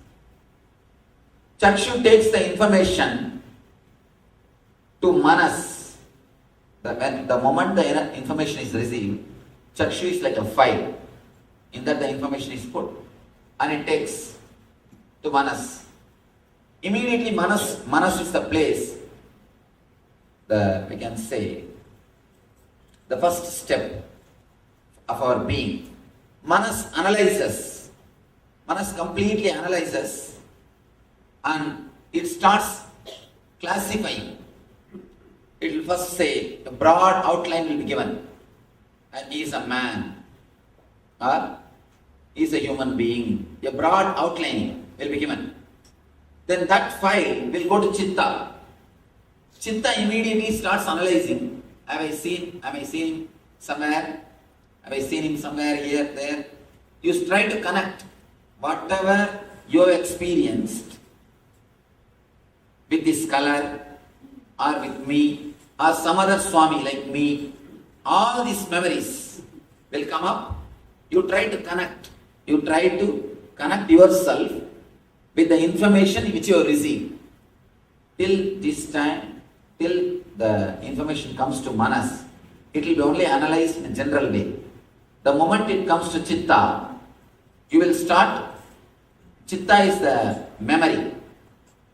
Chakshu takes the information to manas. The moment the information is received, chakshu is like a file. In that the information is put, and it takes to manas. Immediately manas is the place, we can say, the first step of our being. Manas analyzes. Manas completely analyzes, and it starts classifying. It will first say, a broad outline will be given. And he is a man, or he is a human being. A broad outline will be given. Then that file will go to Chitta. Chitta immediately starts analyzing. Have I seen him somewhere? Have I seen him somewhere, here, there? You try to connect whatever you have experienced with this color, or with me, or some other Swami like me. All these memories will come up. You try to connect. You try to connect yourself with the information which you have received. Till this time, till the information comes to manas, it will be only analyzed in a general way. The moment it comes to chitta, you will start. Chitta is the memory.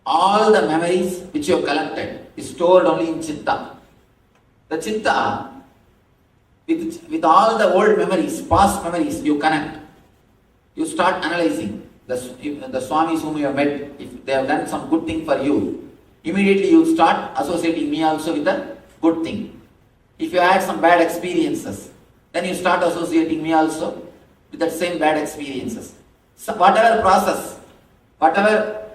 All the memories which you have collected is stored only in chitta. The chitta, with all the old memories, past memories, you connect. You start analyzing. The Swamis whom you have met, if they have done some good thing for you, immediately you start associating me also with a good thing. If you had some bad experiences, then you start associating me also with that same bad experiences. So whatever process, whatever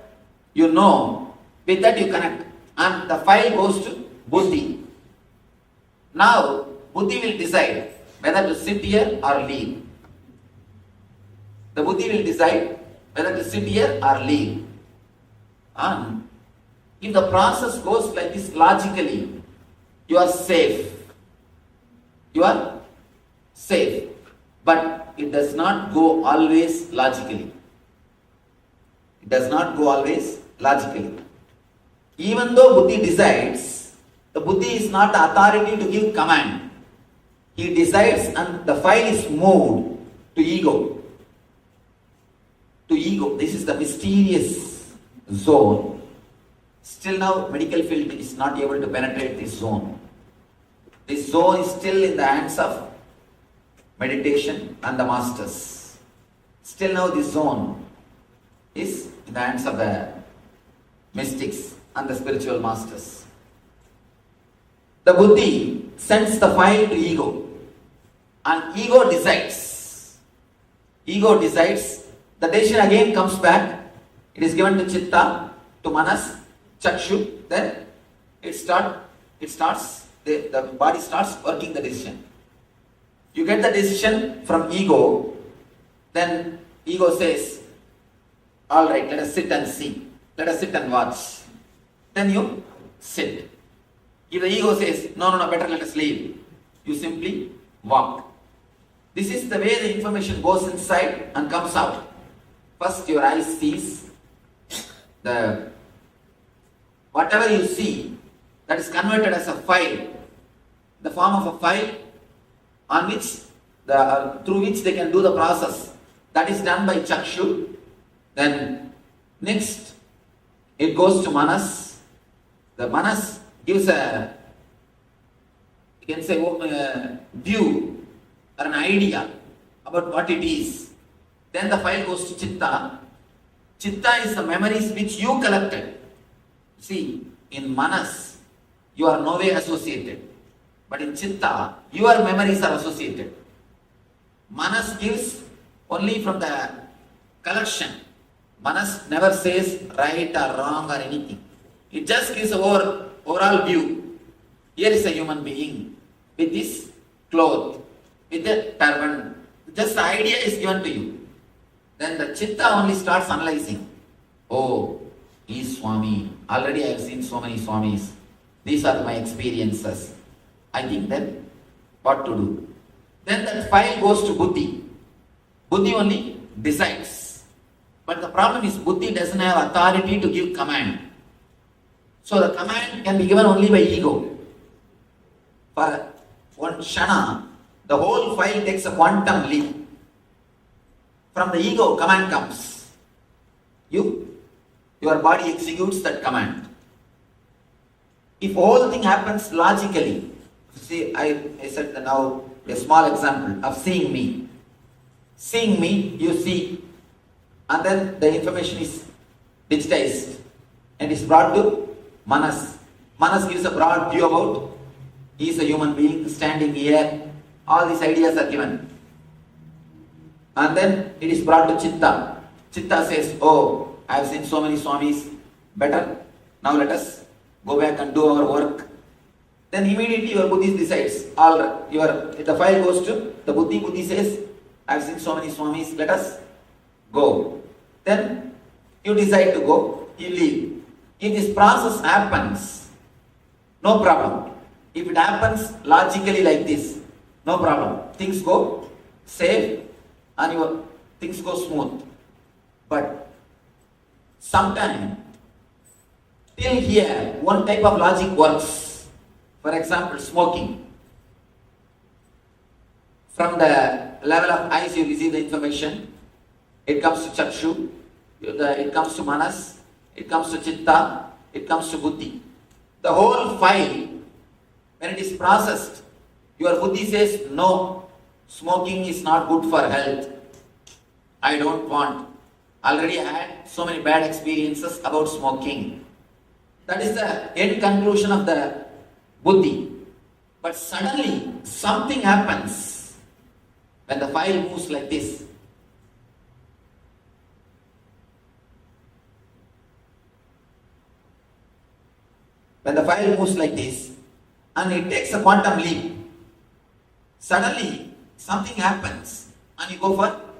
you know, with that you connect. And the file goes to buddhi. Now, buddhi will decide whether to sit here or leave. The buddhi will decide whether to sit here or leave. And if the process goes like this logically, you are safe. You are safe. But it does not go always logically. It does not go always logically. Even though buddhi decides, the buddhi is not the authority to give command. He decides and the file is moved to ego. to ego. This is the mysterious zone. Still now medical field is not able to penetrate this zone. This zone is still in the hands of meditation and the masters. Still now this zone is in the hands of the mystics and the spiritual masters. The buddhi sends the file to ego, and ego decides. Ego decides. The decision again comes back. It is given to chitta, to manas, chakshu. Then the body starts working the decision. You get the decision from ego. Then ego says, all right, let us sit and see. Let us sit and watch. Then you sit. If the ego says, no, better let us leave, you simply walk. This is the way the information goes inside and comes out. First your eyes sees whatever you see, that is converted as a file, the form of a file on which through which they can do the process. That is done by chakshu. Then next it goes to manas. The manas gives a, you can say, view or an idea about what it is. Then the file goes to chitta. Chitta is the memories which you collected. See, in manas, you are no way associated. But in chitta, your memories are associated. Manas gives only from the collection. Manas never says right or wrong or anything. It just gives an overall view. Here is a human being with this cloth, with the turban. Just the idea is given to you. Then the chitta only starts analyzing. Oh, he is Swami. Already I have seen so many Swamis. These are my experiences. I think then what to do. Then that file goes to buddhi. Buddhi only decides. But the problem is buddhi doesn't have authority to give command. So the command can be given only by ego. For one shana, the whole file takes a quantum leap. From the ego, command comes. Your body executes that command. If whole thing happens logically, see, I said now a small example of seeing me. Seeing me, you see, and then the information is digitized and is brought to manas. Manas gives a broad view about he is a human being standing here. All these ideas are given. And then it is brought to chitta. Chitta says, oh, I have seen so many Swamis. Better, now let us go back and do our work. Then immediately your buddhi decides. The file goes to the buddhi. Buddhi says, I have seen so many Swamis. Let us go. Then you decide to go. You leave. If this process happens, no problem. If it happens logically like this, no problem. Things go safe and your things go smooth. But sometimes, till here, one type of logic works. For example, smoking. From the level of eyes, you receive the information. It comes to chakshu, it comes to manas, it comes to chitta, it comes to buddhi. The whole file, when it is processed, your buddhi says, no, smoking is not good for health. I don't want. Already I had so many bad experiences about smoking. That is the end conclusion of the buddhi. But suddenly something happens when the file moves like this. When the file moves like this and it takes a quantum leap, suddenly something happens and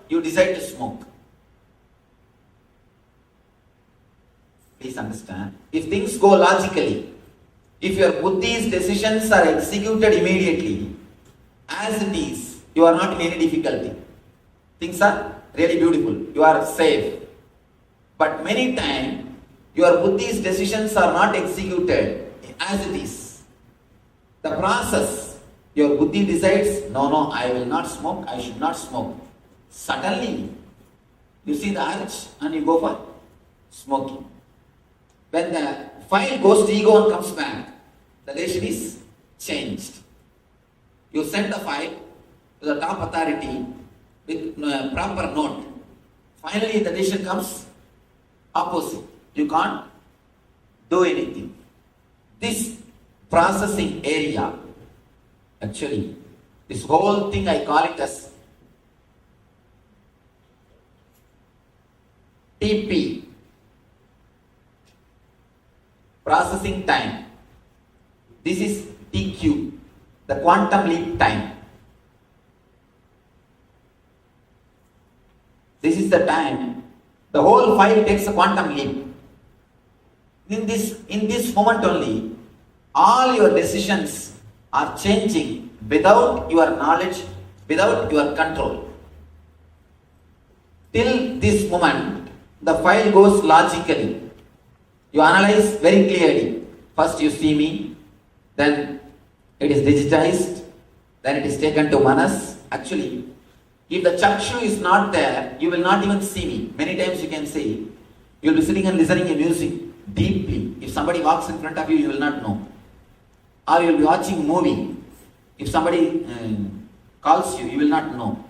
you decide to smoke. Please understand, if things go logically, if your buddhi's decisions are executed immediately, as it is, you are not in any difficulty. Things are really beautiful, you are safe. But many times, your buddhi's decisions are not executed as it is. The process, your buddhi decides, no, I will not smoke, I should not smoke. Suddenly, You see the urge and you go for smoking. When the file goes to ego and comes back, the relation is changed. You send the file to the top authority with proper note. Finally, the decision comes opposite. You can't do anything. This processing area, actually, this whole thing I call it as TP, processing time. This is TQ, the quantum leap time. This is the time the whole file takes a quantum leap. In this moment only, all your decisions are changing without your knowledge, without your control. Till this moment, the file goes logically. You analyze very clearly. First you see me, then it is digitized, then it is taken to Manas. Actually, if the Chakshu is not there, you will not even see me. Many times you can see, you will be sitting and listening to music deeply. If somebody walks in front of you, you will not know. Or you will be watching movie. If somebody calls you, you will not know.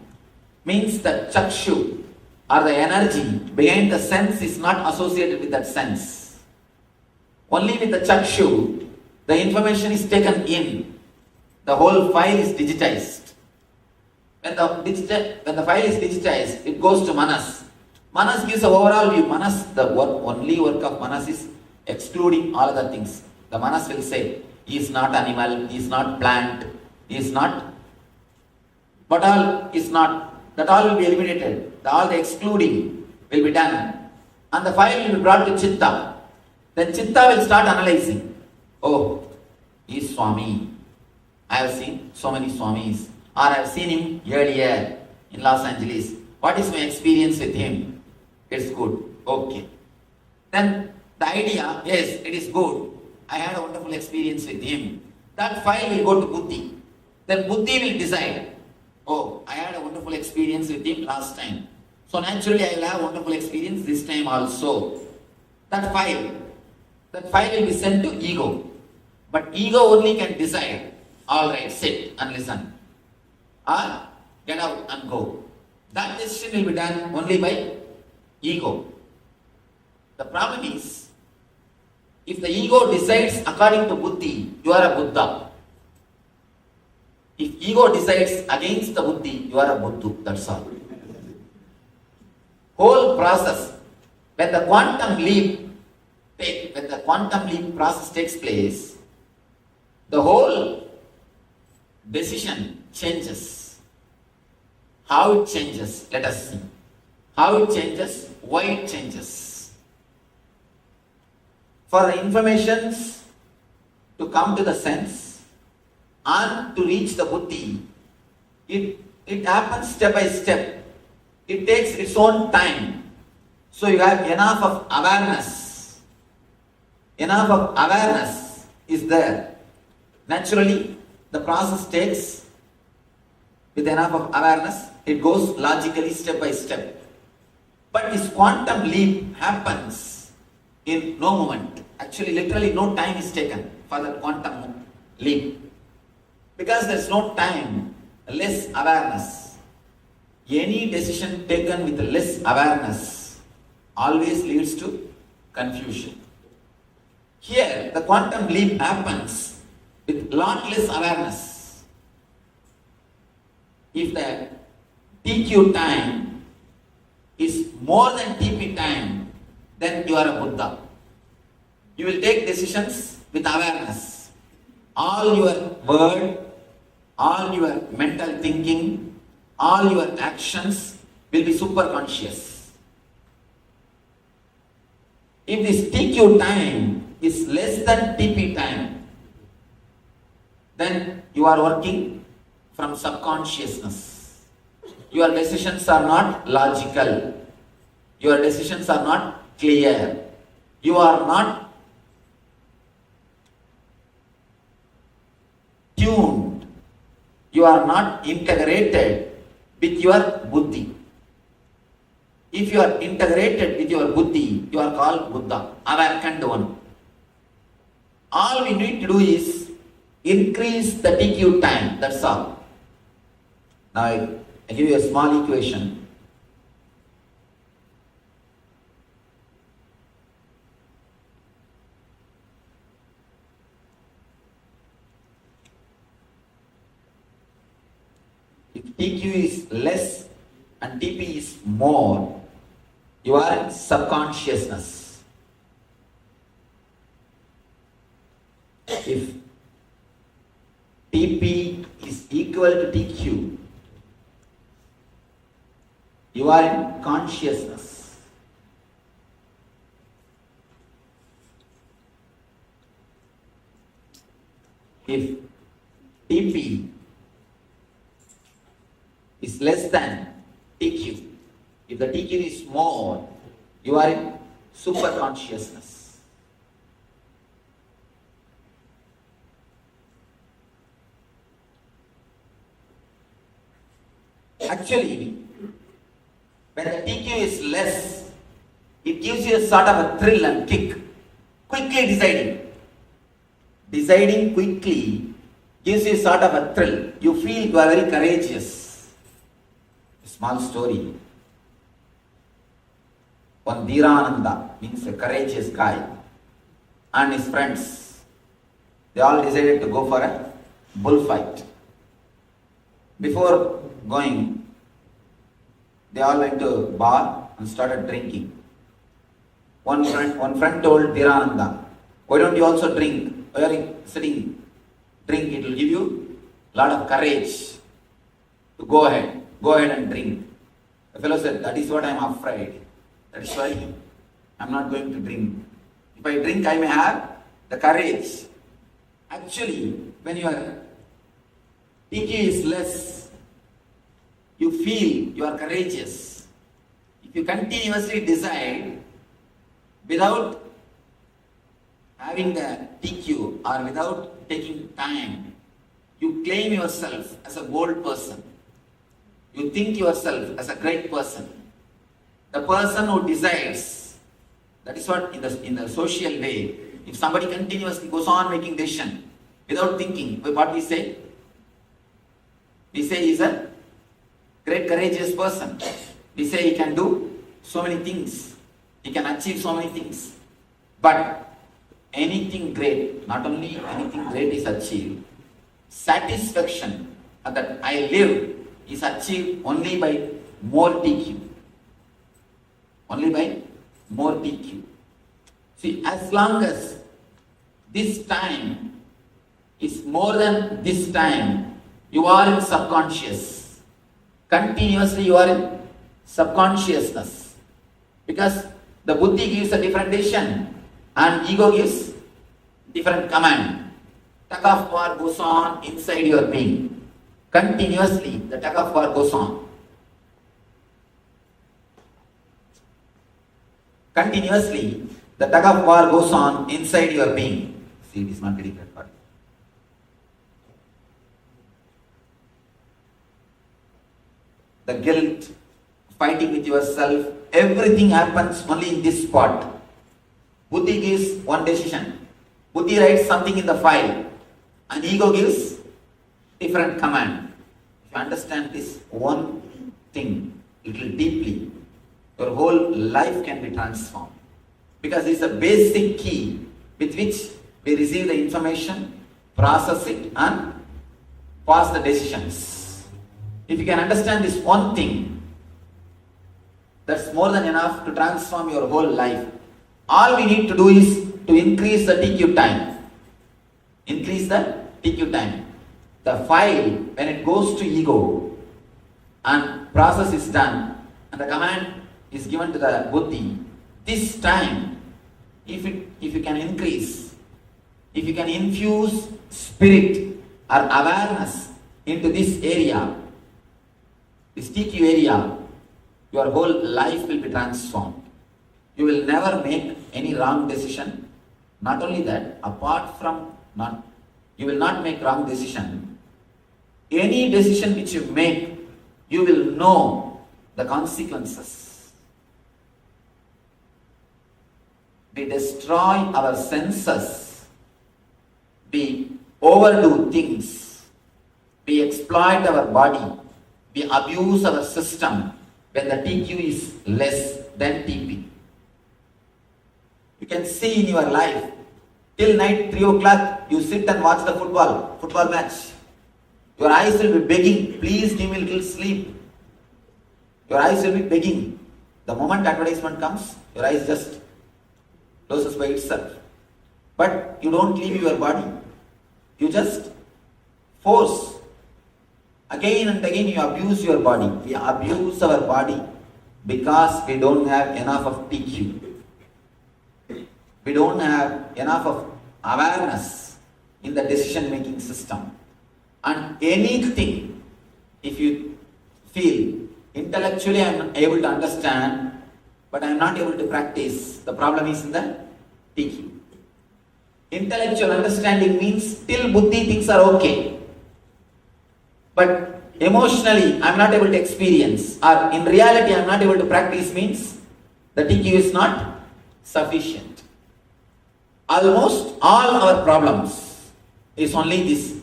Means that Chakshu or the energy behind the sense is not associated with that sense. Only with the Chakshu, the information is taken in. The whole file is digitized. When the file is digitized, it goes to Manas. Manas gives an overall view. Manas, the only work of Manas is excluding all other things. The Manas will say, he is not animal, he is not plant, he is not, but all is not. That all will be eliminated. All the excluding will be done. And the file will be brought to Chitta. Then Chitta will start analyzing. Oh, he is Swami. I have seen so many Swamis. Or I have seen him earlier in Los Angeles. What is my experience with him? It's good. Okay. Then the idea, yes, it is good. I had a wonderful experience with him. That file will go to Buddhi. Then Buddhi will decide. Oh, I had a wonderful experience with him last time. So naturally I will have a wonderful experience this time also. That file will be sent to ego. But ego only can decide. Alright, sit and listen. Or get out and go. That decision will be done only by ego. The problem is, if the ego decides according to Buddhi, you are a Buddha. If ego decides against the Buddhi, you are a Buddha. That's all. Whole process, when the quantum leap process takes place, the whole decision changes. How it changes? Let us see. How it changes? Why it changes? For the informations to come to the sense and to reach the Buddhi, it happens step by step. It takes its own time. So you have enough of awareness. Enough of awareness is there. Naturally, the process takes, with enough of awareness, it goes logically step by step. But this quantum leap happens in no moment. Actually, literally no time is taken for the quantum leap. Because there is no time, less awareness. Any decision taken with less awareness always leads to confusion. Here, the quantum leap happens with lot less awareness. If the TQ time is more than TP time, then you are a Buddha. You will take decisions with awareness. All your word, all your mental thinking, all your actions will be superconscious. If this TQ time is less than TP time, then you are working from subconsciousness. Your decisions are not logical. Your decisions are not clear. You are not tuned. You are not integrated with your Buddhi. If you are integrated with your buddhi, you are called Buddha, awakened one. All we need to do is increase the TQ time, that's all. Now I give you a small equation. If TQ is less and TP is more, you are in subconsciousness. If TP is equal to TQ, you are in consciousness. If TP is less than TQ, if the TQ is more, you are in superconsciousness. Actually, when the TQ is less, it gives you a sort of a thrill and kick. Quickly deciding. Deciding quickly gives you a sort of a thrill. You feel you are very courageous. A small story. One Nithyananda, means a courageous guy, and his friends, they all decided to go for a bullfight. Before going, they all went to a bar and started drinking. One friend told Nithyananda, why don't you also drink? Why are you sitting? Drink, it will give you a lot of courage to go ahead and drink. The fellow said, that is what I am afraid. That is why I am not going to drink. If I drink, I may have the courage. Actually, when your TQ is less, you feel you are courageous. If you continuously decide without having the TQ or without taking time, you claim yourself as a bold person. You think yourself as a great person. The person who decides, that is what in the social way, if somebody continuously goes on making decision without thinking, what we say? We say he is a great courageous person. We say he can do so many things. He can achieve so many things. But anything great, not only anything great is achieved, satisfaction that I live is achieved only by more TQ. Only by more TQ. See, as long as this time is more than this time, you are in subconscious. Continuously you are in subconsciousness. Because the buddhi gives a different decision and ego gives different command. Tug of war goes on inside your being. Continuously the tug of war goes on. Continuously the tug of war goes on inside your being. See, it is not getting that part. The guilt, fighting with yourself, everything happens only in this spot. Buddhi gives one decision. Buddhi writes something in the file and ego gives different command. If you understand this one thing little deeply, your whole life can be transformed. Because it's a basic key with which we receive the information, process it and pass the decisions. If you can understand this one thing, that's more than enough to transform your whole life. All we need to do is to increase the TQ time. Increase the TQ time. The file, when it goes to ego and process is done and the command is given to the buddhi, this time, if you can increase, if you can infuse spirit or awareness into this area, this TQ area, your whole life will be transformed. You will never make any wrong decision. Not only that, apart from you will not make wrong decision. Any decision which you make, you will know the consequences. we destroy our senses, we overdo things, we exploit our body, we abuse our system when the TQ is less than TP. You can see in your life, till night 3 o'clock, you sit and watch the football match. Your eyes will be begging, please give me a little sleep. Your eyes will be begging. The moment advertisement comes, your eyes just closes by itself. But you don't leave your body. You just force. Again and again you abuse your body. We abuse our body because we don't have enough of TQ. We don't have enough of awareness in the decision-making system. And anything, if you feel intellectually I am able to understand, but I am not able to practice, the problem is in the TQ. Intellectual understanding means till buddhi things are okay. But emotionally I am not able to experience, or in reality I am not able to practice means the TQ is not sufficient. Almost all our problems is only this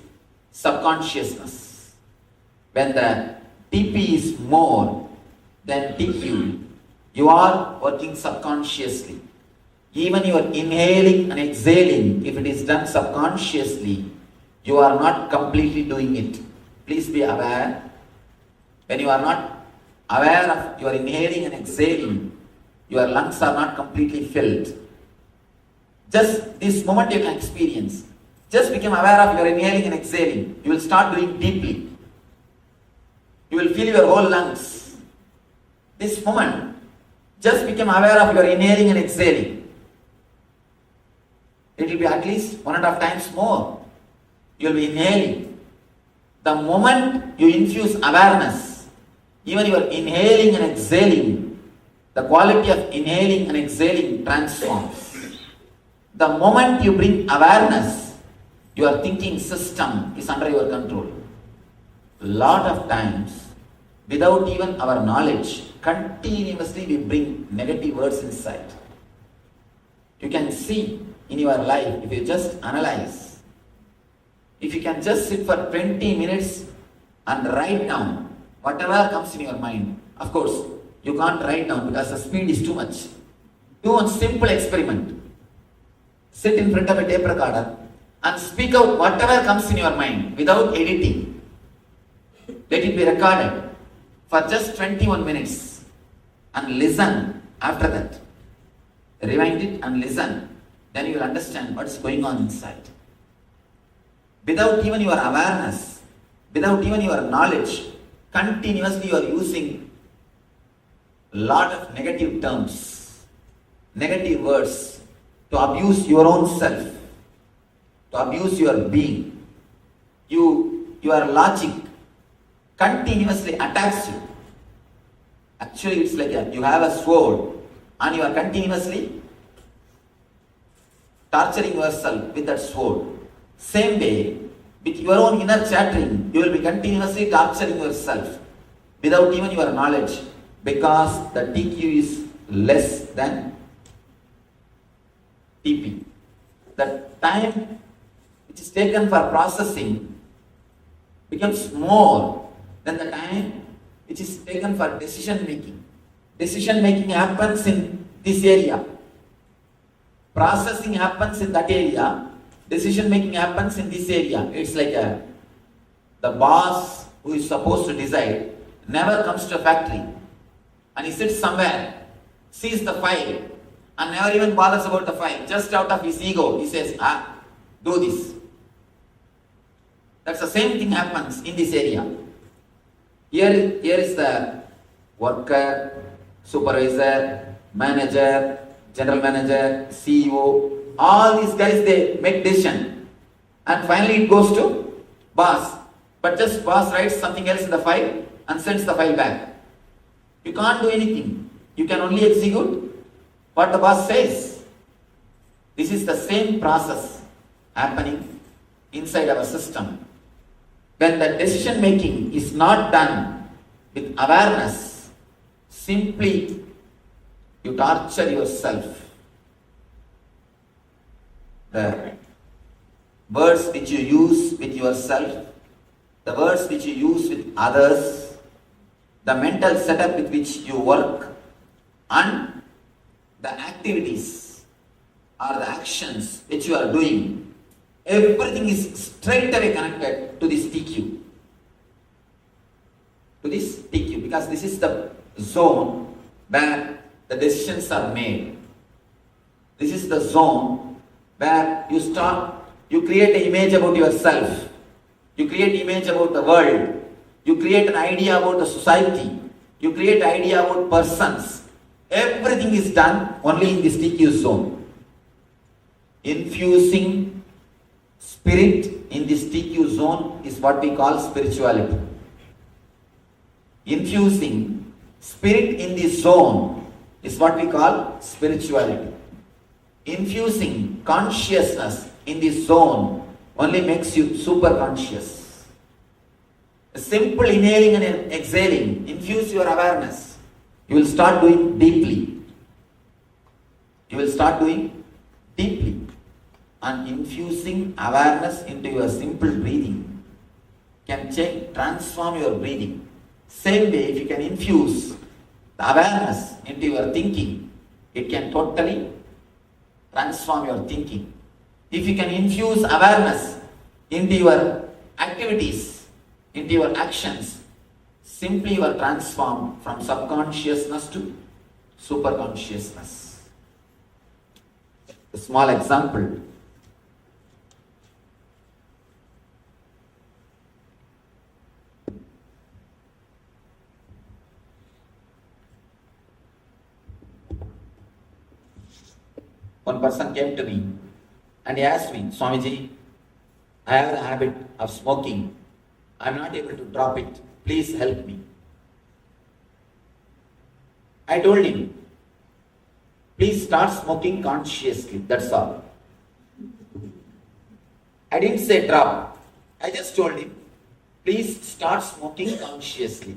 subconsciousness. When the TP is more than TQ, you are working subconsciously. Even your inhaling and exhaling, if it is done subconsciously, you are not completely doing it. Please be aware. When you are not aware of your inhaling and exhaling, your lungs are not completely filled. Just this moment you can experience. Just become aware of your inhaling and exhaling. You will start doing deeply. You will feel your whole lungs. This moment, just become aware of your inhaling and exhaling. It will be at least 1.5 times more. You will be inhaling. The moment you infuse awareness, even your inhaling and exhaling, the quality of inhaling and exhaling transforms. The moment you bring awareness, your thinking system is under your control. Lot of times, without even our knowledge, continuously we bring negative words inside. You can see in your life, if you just analyze, if you can just sit for 20 minutes and write down whatever comes in your mind. Of course, you can't write down because the speed is too much. Do one simple experiment. Sit in front of a tape recorder and speak out whatever comes in your mind without editing. Let it be recorded for just 21 minutes and listen after that. Rewind it and listen. Then you will understand what is going on inside. Without even your awareness, without even your knowledge, continuously you are using a lot of negative terms, negative words to abuse your own self, to abuse your being. Your logic continuously attacks you. Actually, it's like you have a sword and you are continuously torturing yourself with that sword. Same way, with your own inner chattering, you will be continuously torturing yourself without even your knowledge, because the TQ is less than TP. The time which is taken for processing becomes more than the time which is taken for decision making. Decision making happens in this area. Processing happens in that area. Decision making happens in this area. It's like the boss who is supposed to decide never comes to a factory and he sits somewhere, sees the file and never even bothers about the file. Just out of his ego, he says, do this. That's the same thing happens in this area. Here is the worker, supervisor, manager, general manager, CEO. All these guys, they make decision. And finally it goes to boss. But just boss writes something else in the file and sends the file back. You can't do anything. You can only execute what the boss says. This is the same process happening inside our system. When the decision making is not done with awareness, simply you torture yourself. the words which you use with yourself, the words which you use with others, the mental setup with which you work, and the activities or the actions which you are doing, everything is straight away connected to this TQ. To this TQ, because this is the zone where the decisions are made. This is the zone where you create an image about yourself, you create an image about the world, you create an idea about the society, you create an idea about persons. Everything is done only in this TQ zone. Infusing spirit in this TQ zone is what we call spirituality. Infusing spirit in this zone is what we call spirituality. Infusing consciousness in this zone only makes you super conscious. A simple inhaling and exhaling, infuse your awareness. You will start doing deeply. You will start doing deeply. And infusing awareness into your simple breathing can transform your breathing. Same way, if you can infuse the awareness into your thinking, it can totally transform your thinking. If you can infuse awareness into your activities, into your actions, simply you are transformed from subconsciousness to superconsciousness. A small example. One person came to me and he asked me, Swamiji, I have the habit of smoking. I am not able to drop it. Please help me. I told him, please start smoking consciously. That's all. I didn't say drop. I just told him, please start smoking consciously.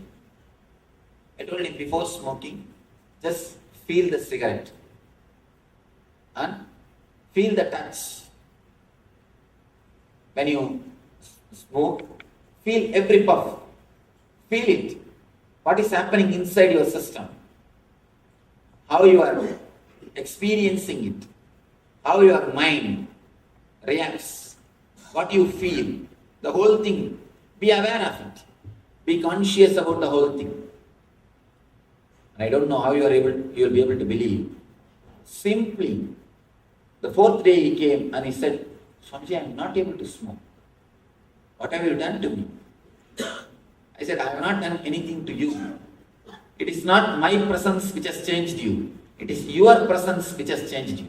I told him, before smoking, just feel the cigarette. And feel the touch. When you smoke, feel every puff. Feel it. What is happening inside your system. How you are experiencing it. How your mind reacts. What you feel. The whole thing. Be aware of it. Be conscious about the whole thing. And I don't know how you will be able to believe. Simply, the fourth day he came and he said, Swamiji, I am not able to smoke. What have you done to me? I said, I have not done anything to you. It is not my presence which has changed you. It is your presence which has changed you.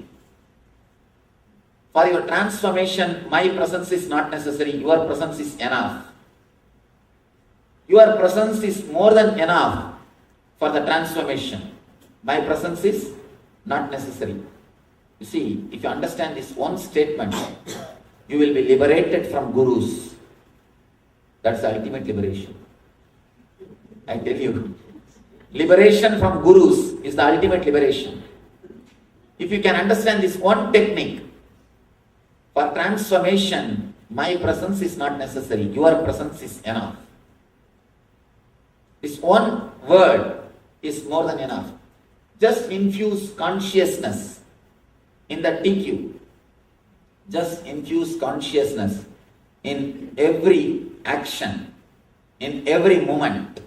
For your transformation, my presence is not necessary. Your presence is enough. Your presence is more than enough for the transformation. My presence is not necessary. You see, if you understand this one statement, you will be liberated from gurus. That's the ultimate liberation. I tell you, liberation from gurus is the ultimate liberation. If you can understand this one technique, for transformation, my presence is not necessary. Your presence is enough. This one word is more than enough. Just infuse consciousness in the TQ. Just infuse consciousness in every action, in every moment.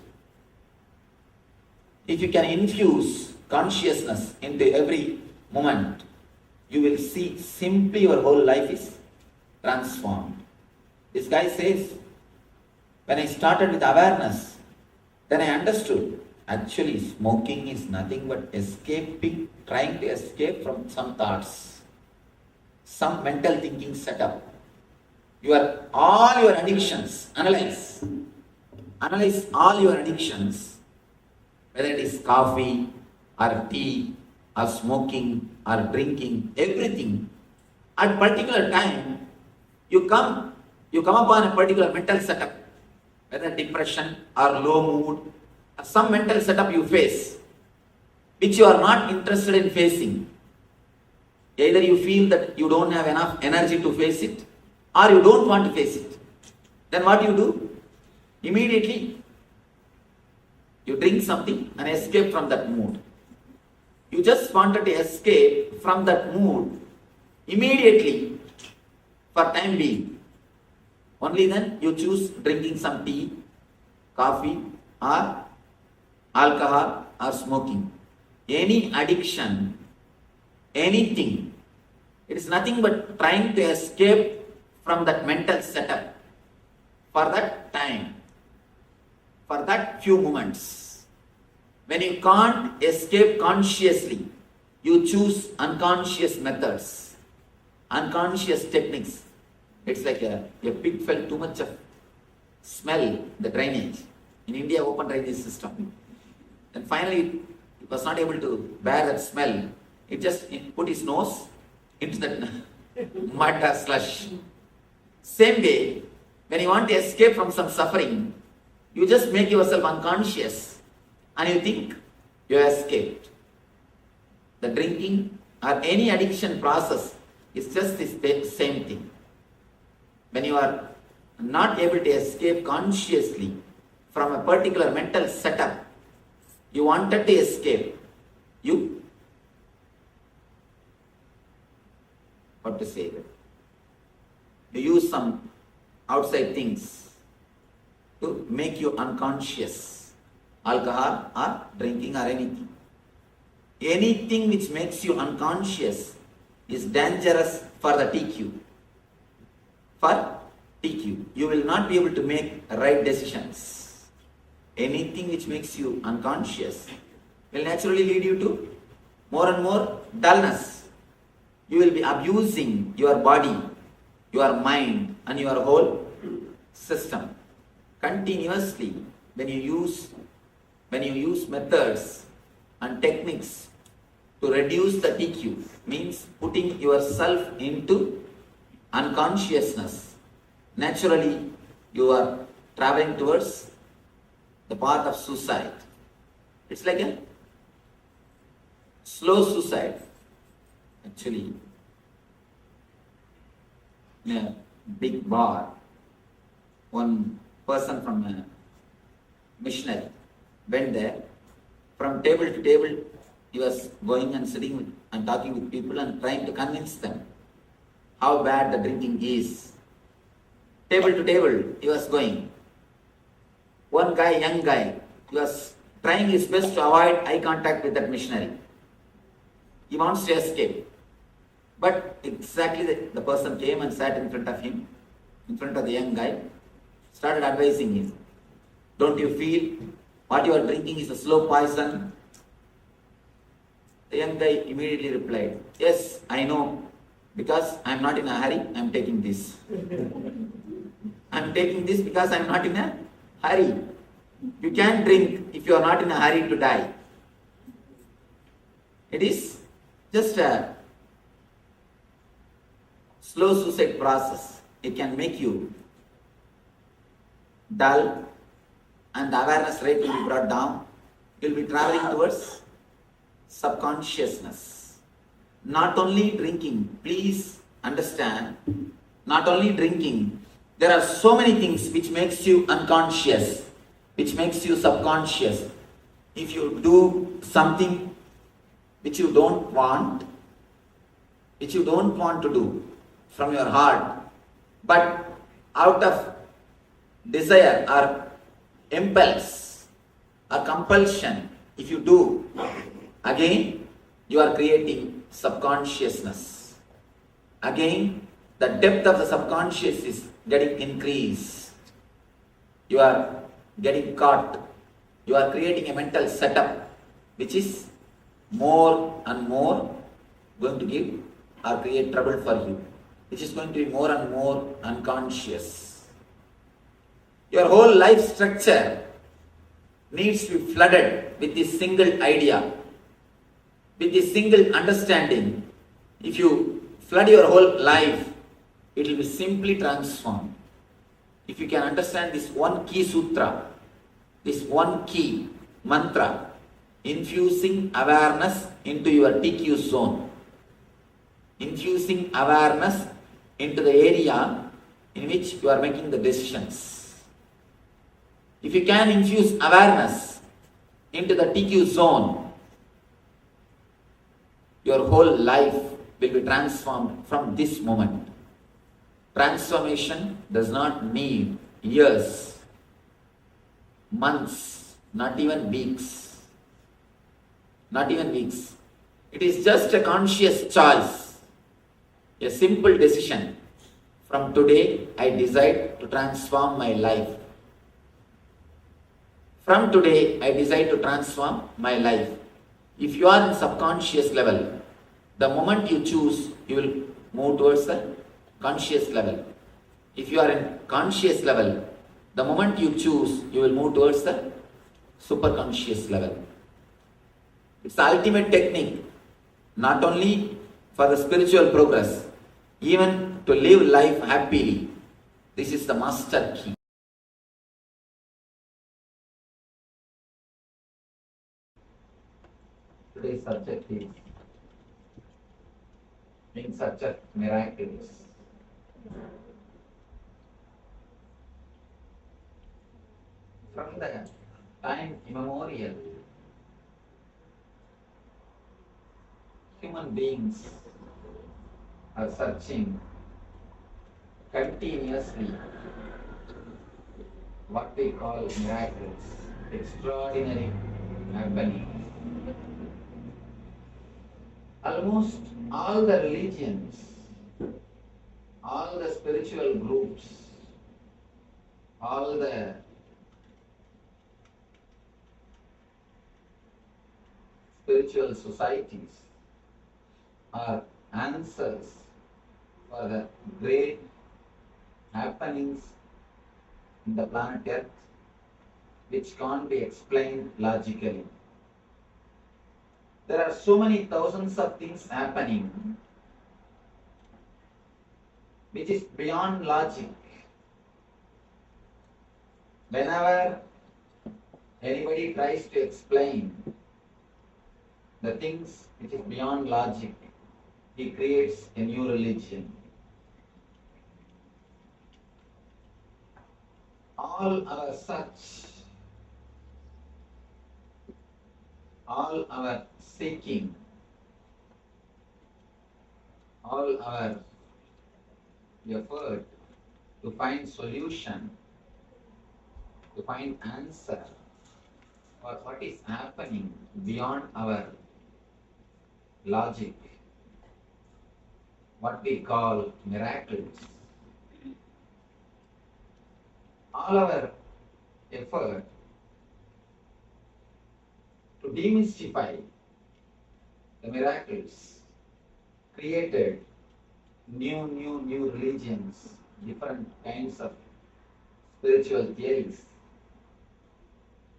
If you can infuse consciousness into every moment, you will see simply your whole life is transformed. This guy says, when I started with awareness, then I understood actually smoking is nothing but trying to escape from some thoughts, some mental thinking setup. All your addictions, analyze all your addictions, whether it is coffee or tea or smoking or drinking, everything. At particular time, you come upon a particular mental setup, whether depression or low mood, or some mental setup you face, which you are not interested in facing. Either you feel that you don't have enough energy to face it, or you don't want to face it. Then what you do? Immediately, you drink something and escape from that mood. You just wanted to escape from that mood immediately for time being. Only then you choose drinking some tea, coffee, or alcohol, or smoking. Any addiction, anything, it is nothing but trying to escape from that mental setup for that time, for that few moments. When you can't escape consciously, you choose unconscious methods, unconscious techniques. It's like a pig felt too much of smell, the drainage. In India, open drainage system. And finally, it was not able to bear that smell. It just put his nose into that mud or slush. Same way, when you want to escape from some suffering, you just make yourself unconscious and you think you escaped. The drinking or any addiction process is just the same thing. When you are not able to escape consciously from a particular mental setup, you wanted to escape, you use some outside things to make you unconscious, alcohol or drinking or anything. Anything which makes you unconscious is dangerous for the TQ. For TQ, you will not be able to make right decisions. Anything which makes you unconscious will naturally lead you to more and more dullness. You will be abusing your body, your mind and your whole system continuously when you use methods and techniques to reduce the TQ, means putting yourself into unconsciousness. Naturally, you are traveling towards the path of suicide. It's like a slow suicide. Actually, in a big bar, one person from a missionary went there. From table to table, he was going and sitting and talking with people and trying to convince them how bad the drinking is. Table to table, he was going. One guy, young guy, he was trying his best to avoid eye contact with that missionary. He wants to escape. But exactly the person came and sat in front of him, in front of the young guy, started advising him. Don't you feel what you are drinking is a slow poison? The young guy immediately replied, yes, I know, because I am not in a hurry, I am taking this. I am taking this because I am not in a hurry. You can't drink if you are not in a hurry to die. It is just a slow suicide process. It can make you dull and the awareness rate will be brought down. You will be traveling towards subconsciousness. Not only drinking, please understand, not only drinking, there are so many things which makes you unconscious, which makes you subconscious. If you do something which you don't want to do from your heart, but out of desire or impulse or compulsion, if you do, again you are creating subconsciousness. Again, the depth of the subconscious is getting increased. You are getting caught. You are creating a mental setup which is more and more going to give or create trouble for you, which is going to be more and more unconscious. Your whole life structure needs to be flooded with this single idea, with this single understanding. If you flood your whole life, it will be simply transformed. If you can understand this one key sutra, this one key mantra, infusing awareness into your TQ zone, infusing awareness into the area in which you are making the decisions. If you can infuse awareness into the TQ zone, your whole life will be transformed from this moment. Transformation does not need years, months, not even weeks. Not even weeks. It is just a conscious choice, a simple decision. From today, I decide to transform my life. From today, I decide to transform my life. If you are in subconscious level, the moment you choose, you will move towards the conscious level. If you are in conscious level, the moment you choose, you will move towards the superconscious level. It's the ultimate technique, not only for the spiritual progress, even to live life happily. This is the master key. Today's subject is being such a miraculous. From the time immemorial, human beings are searching continuously what we call miracles, extraordinary happenings. Almost all the religions, all the spiritual groups, all the spiritual societies are answers for the great happenings in the planet Earth which can't be explained logically. There are so many thousands of things happening which is beyond logic. Whenever anybody tries to explain the things which is beyond logic, he creates a new religion. All our search, all our seeking, all our effort to find solution, to find answer for what is happening beyond our logic, what we call miracles. All our effort to demystify the miracles created new religions, different kinds of spiritual theories,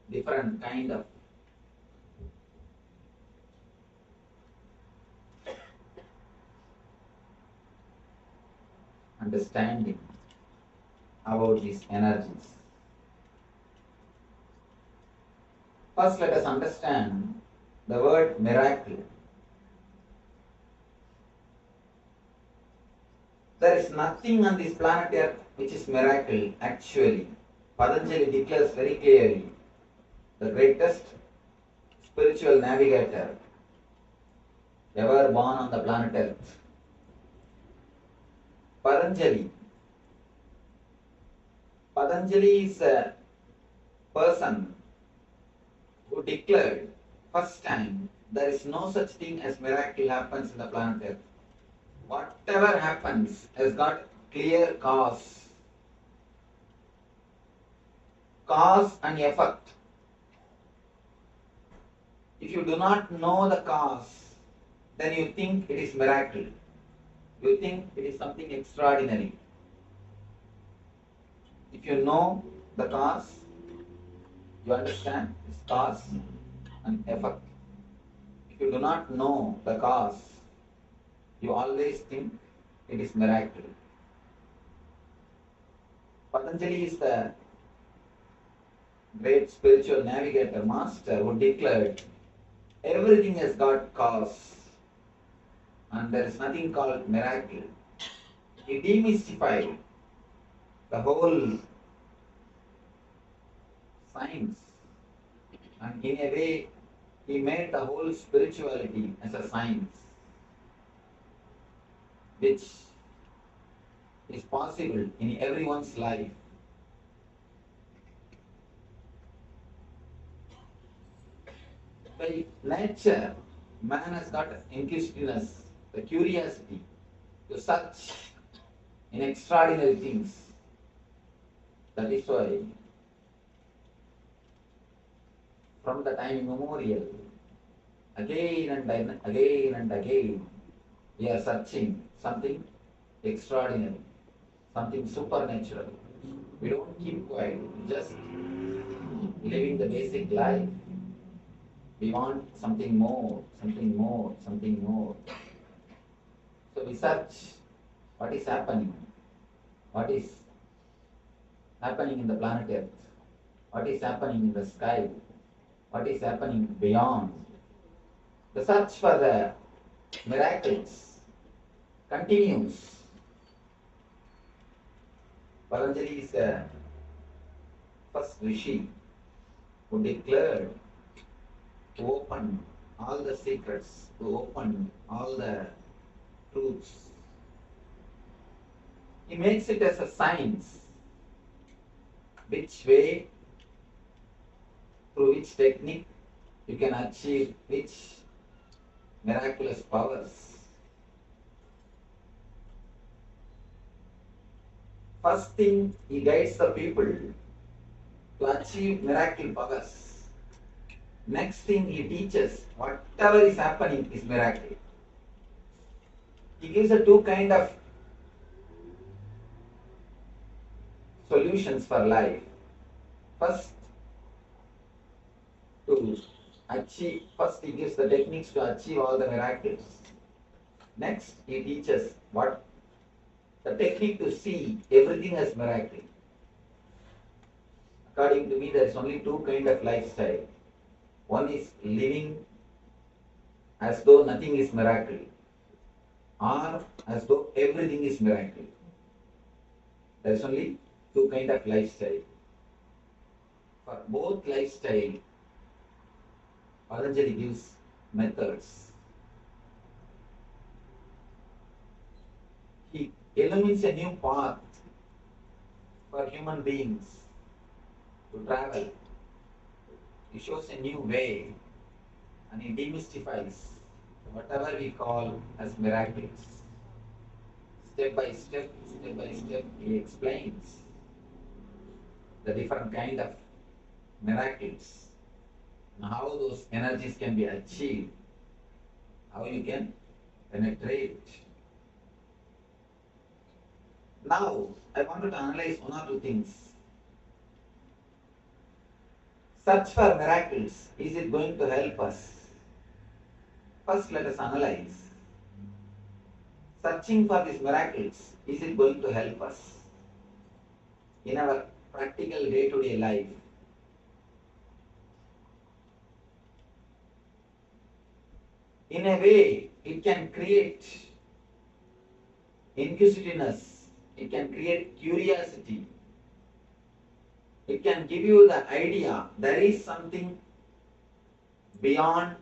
different kind of understanding about these energies. First, let us understand the word miracle. There is nothing on this planet Earth which is miracle actually. Patanjali declares very clearly, the greatest spiritual navigator ever born on the planet Earth. Patanjali is a person who declared first time there is no such thing as miracle happens in the planet Earth. Whatever happens has got clear cause. Cause and effect. If you do not know the cause, then you think it is miracle. You think it is something extraordinary. If you know the cause, you understand its cause and effect. If you do not know the cause, you always think it is miracle. Patanjali is the great spiritual navigator master who declared everything has got cause. and there is nothing called miracle. He demystified the whole science, and in a way he made the whole spirituality as a science, which is possible in everyone's life. By nature, man has got inquisitiveness, the curiosity to search in extraordinary things. That is why, from the time immemorial, again and again, we are searching something extraordinary, something supernatural. We don't keep quiet, just living the basic life. We want something more, something more, something more. So we search what is happening, what is happening in the planet Earth, what is happening in the sky, what is happening beyond. The search for the miracles continues. Patanjali is the first rishi who declared, to open all the secrets, to open all the truths. He makes it as a science. Which way, through which technique you can achieve which miraculous powers. First thing, he guides the people to achieve miracle powers. Next thing, he teaches whatever is happening is miracle. He gives the two kind of solutions for life. First, he gives the techniques to achieve all the miracles. Next, he teaches what the technique to see everything as miracle. According to me, there is only two kind of lifestyle. One is living as though nothing is miracle, or as though everything is miracle. There is only two kind of lifestyle. For both lifestyle, Patanjali gives methods. He illumines a new path for human beings to travel. He shows a new way, and he demystifies whatever we call as miracles. Step by step, he explains the different kind of miracles and how those energies can be achieved, how you can penetrate. Now, I wanted to analyze one or two things. Search for miracles, is it going to help us? First, let us analyze. Searching for these miracles, is it going to help us in our practical day-to-day life? In a way, it can create inquisitiveness, it can create curiosity. It can give you the idea there is something beyond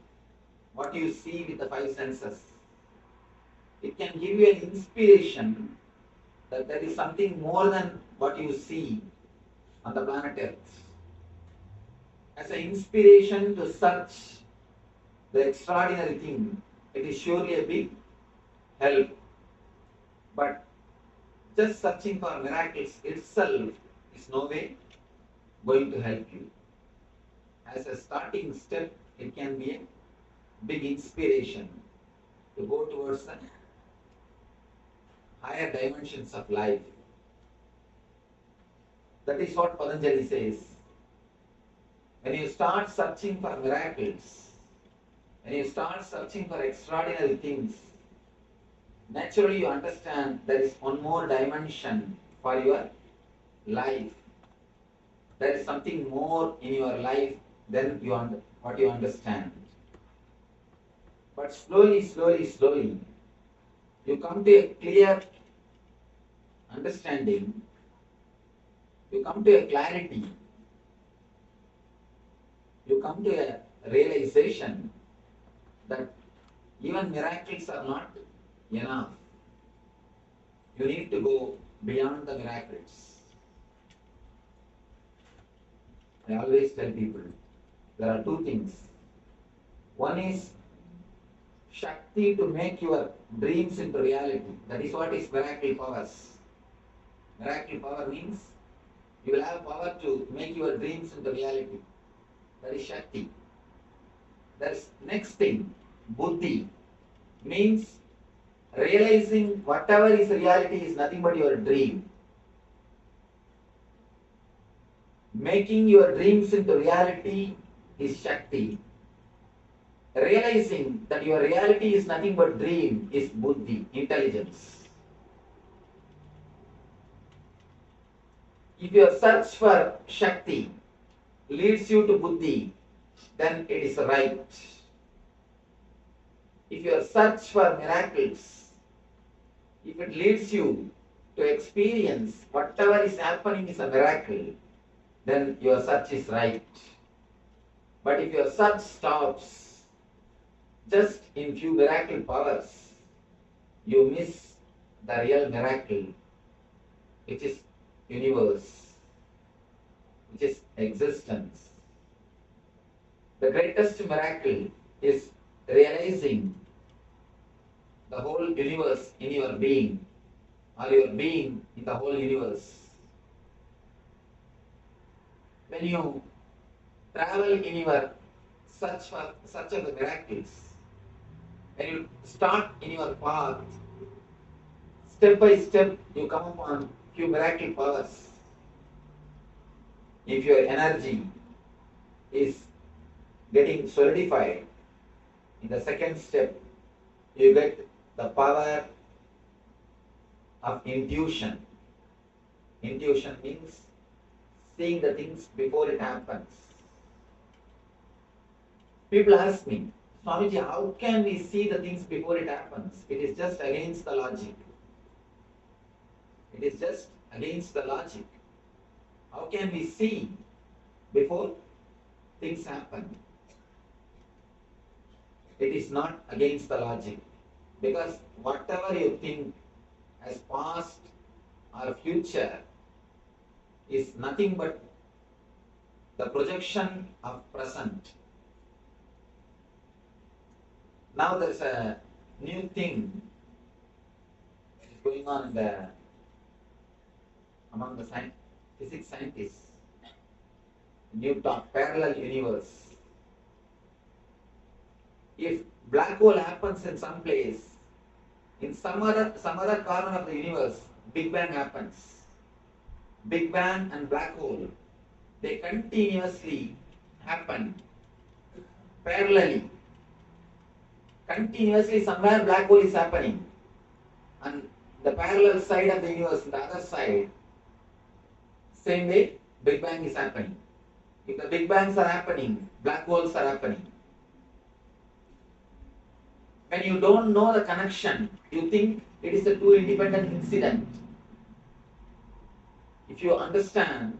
what you see with the five senses. It can give you an inspiration that there is something more than what you see on the planet Earth. As an inspiration to search the extraordinary thing, it is surely a big help. But just searching for miracles itself is no way going to help you. As a starting step, it can be a big inspiration to go towards the higher dimensions of life. That is what Patanjali says. When you start searching for miracles, when you start searching for extraordinary things, naturally you understand there is one more dimension for your life. There is something more in your life than what you understand. But slowly, you come to a clear understanding, you come to a clarity, you come to a realization that even miracles are not enough. You need to go beyond the miracles. I always tell people, there are two things. One is Shakti to make your dreams into reality. That is what is miracle powers. Miracle power means you will have power to make your dreams into reality. That is Shakti. That's next thing. Buddhi means realizing whatever is reality is nothing but your dream. Making your dreams into reality is Shakti. Realizing that your reality is nothing but dream is Buddhi, intelligence. If your search for Shakti leads you to Buddhi, then it is right. If your search for miracles, if it leads you to experience whatever is happening is a miracle, then your search is right. But if your search stops just in few miracle powers, you miss the real miracle, which is universe, which is existence. The greatest miracle is realizing the whole universe in your being, or your being in the whole universe. When you travel in your search of the miracles, when you start in your path, step by step you come upon few miracle powers. If your energy is getting solidified, in the second step you get the power of intuition. Intuition means seeing the things before it happens. People ask me, Swamiji, how can we see the things before it happens? It is just against the logic. It is just against the logic. How can we see before things happen? It is not against the logic. Because whatever you think as past or future is nothing but the projection of present. Now there's a new thing going on among the physics scientists. New talk, parallel universe. If black hole happens in some place, in some other corner of the universe, Big Bang happens. Big Bang and black hole, they continuously happen parallelly. Continuously somewhere black hole is happening, and the parallel side of the universe, the other side, same way Big Bang is happening. If the Big Bangs are happening, black holes are happening. When you don't know the connection, you think it is a two independent incident. If you understand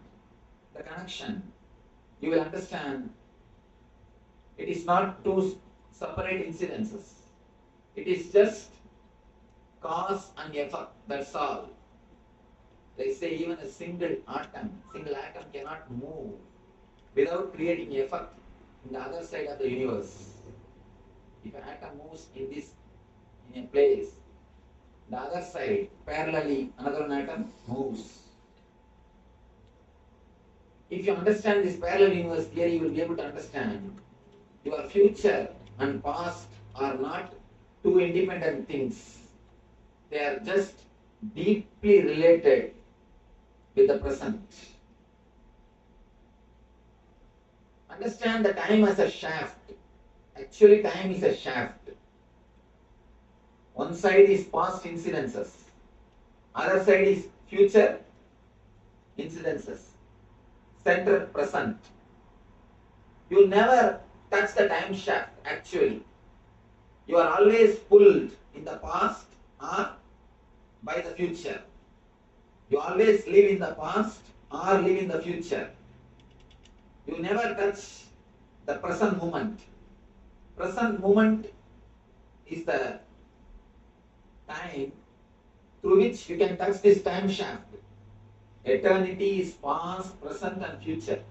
the connection, you will understand it is not two separate incidences. It is just cause and effect, that's all. They say even a single atom cannot move without creating effect in the other side of the universe. If an atom moves in a place, the other side, parallelly, another atom moves. If you understand this parallel universe theory, you will be able to understand your future and past are not two independent things. They are just deeply related with the present. Understand the time as a shaft. Actually, time is a shaft. One side is past incidences, other side is future incidences. Center present. You never touch the time shaft actually. You are always pulled in the past or by the future. You always live in the past or live in the future. You never touch the present moment. Present moment is the time through which you can touch this time shaft. Eternity is past, present and future.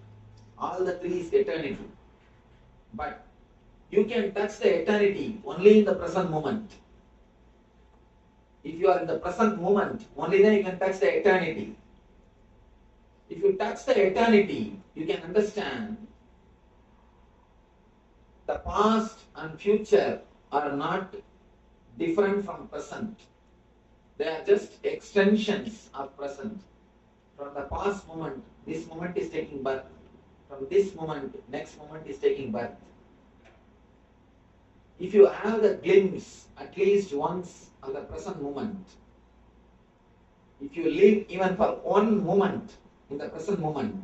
All the three is eternity. But you can touch the eternity only in the present moment. If you are in the present moment, only then you can touch the eternity. If you touch the eternity, you can understand the past and future are not different from present. They are just extensions of present. From the past moment, this moment is taking birth. From this moment, next moment is taking birth. If you have the glimpse at least once of the present moment, if you live even for one moment in the present moment,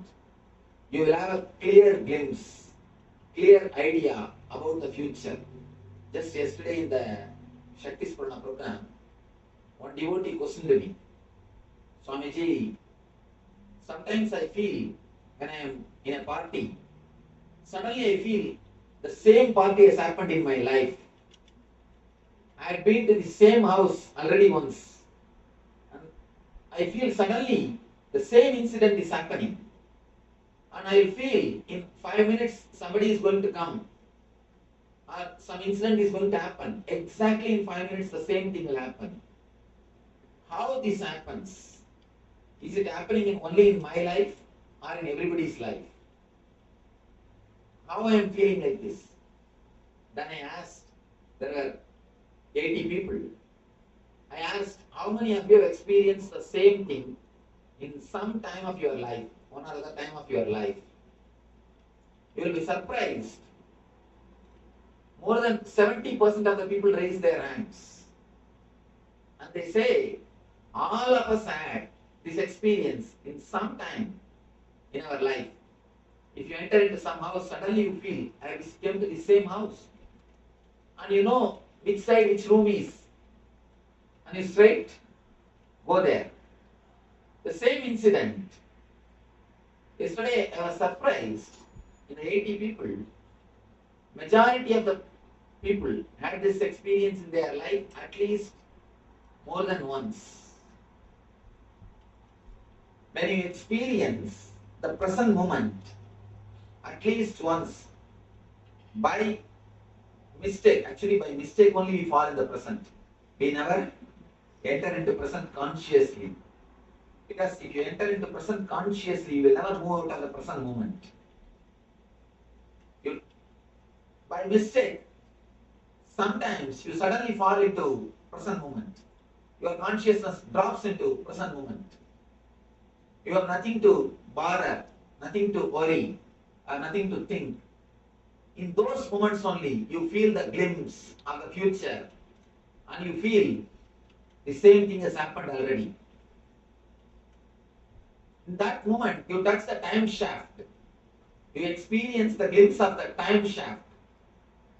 you will have a clear glimpse, clear idea about the future. Just yesterday in the Shakti Spurna program, one devotee questioned me, Swamiji, sometimes I feel when I am in a party, suddenly I feel the same party has happened in my life. I had been to the same house already once. And I feel suddenly the same incident is happening. And I feel in 5 minutes somebody is going to come. Or some incident is going to happen. Exactly in 5 minutes the same thing will happen. How this happens? Is it happening only in my life or in everybody's life? How I am feeling like this? Then I asked, there were 80 people. I asked, how many of you have experienced the same thing in some time of your life, one or other time of your life? You will be surprised. More than 70% of the people raise their hands. And they say, all of us had this experience in some time in our life. If you enter into some house, suddenly you feel, I came to the same house. And you know which side, which room is. And you straight go there. The same incident. Yesterday I was surprised, in the 80 people, majority of the people had this experience in their life at least more than once. When you experience the present moment at least once, by mistake, actually by mistake only we fall in the present. We never enter into present consciously. Because if you enter into present consciously, you will never move out of the present moment. You, by mistake, sometimes you suddenly fall into present moment. Your consciousness drops into present moment. You have nothing to bother, nothing to worry, or nothing to think. In those moments only, you feel the glimpse of the future and you feel the same thing has happened already. In that moment, you touch the time shaft. You experience the glimpse of the time shaft.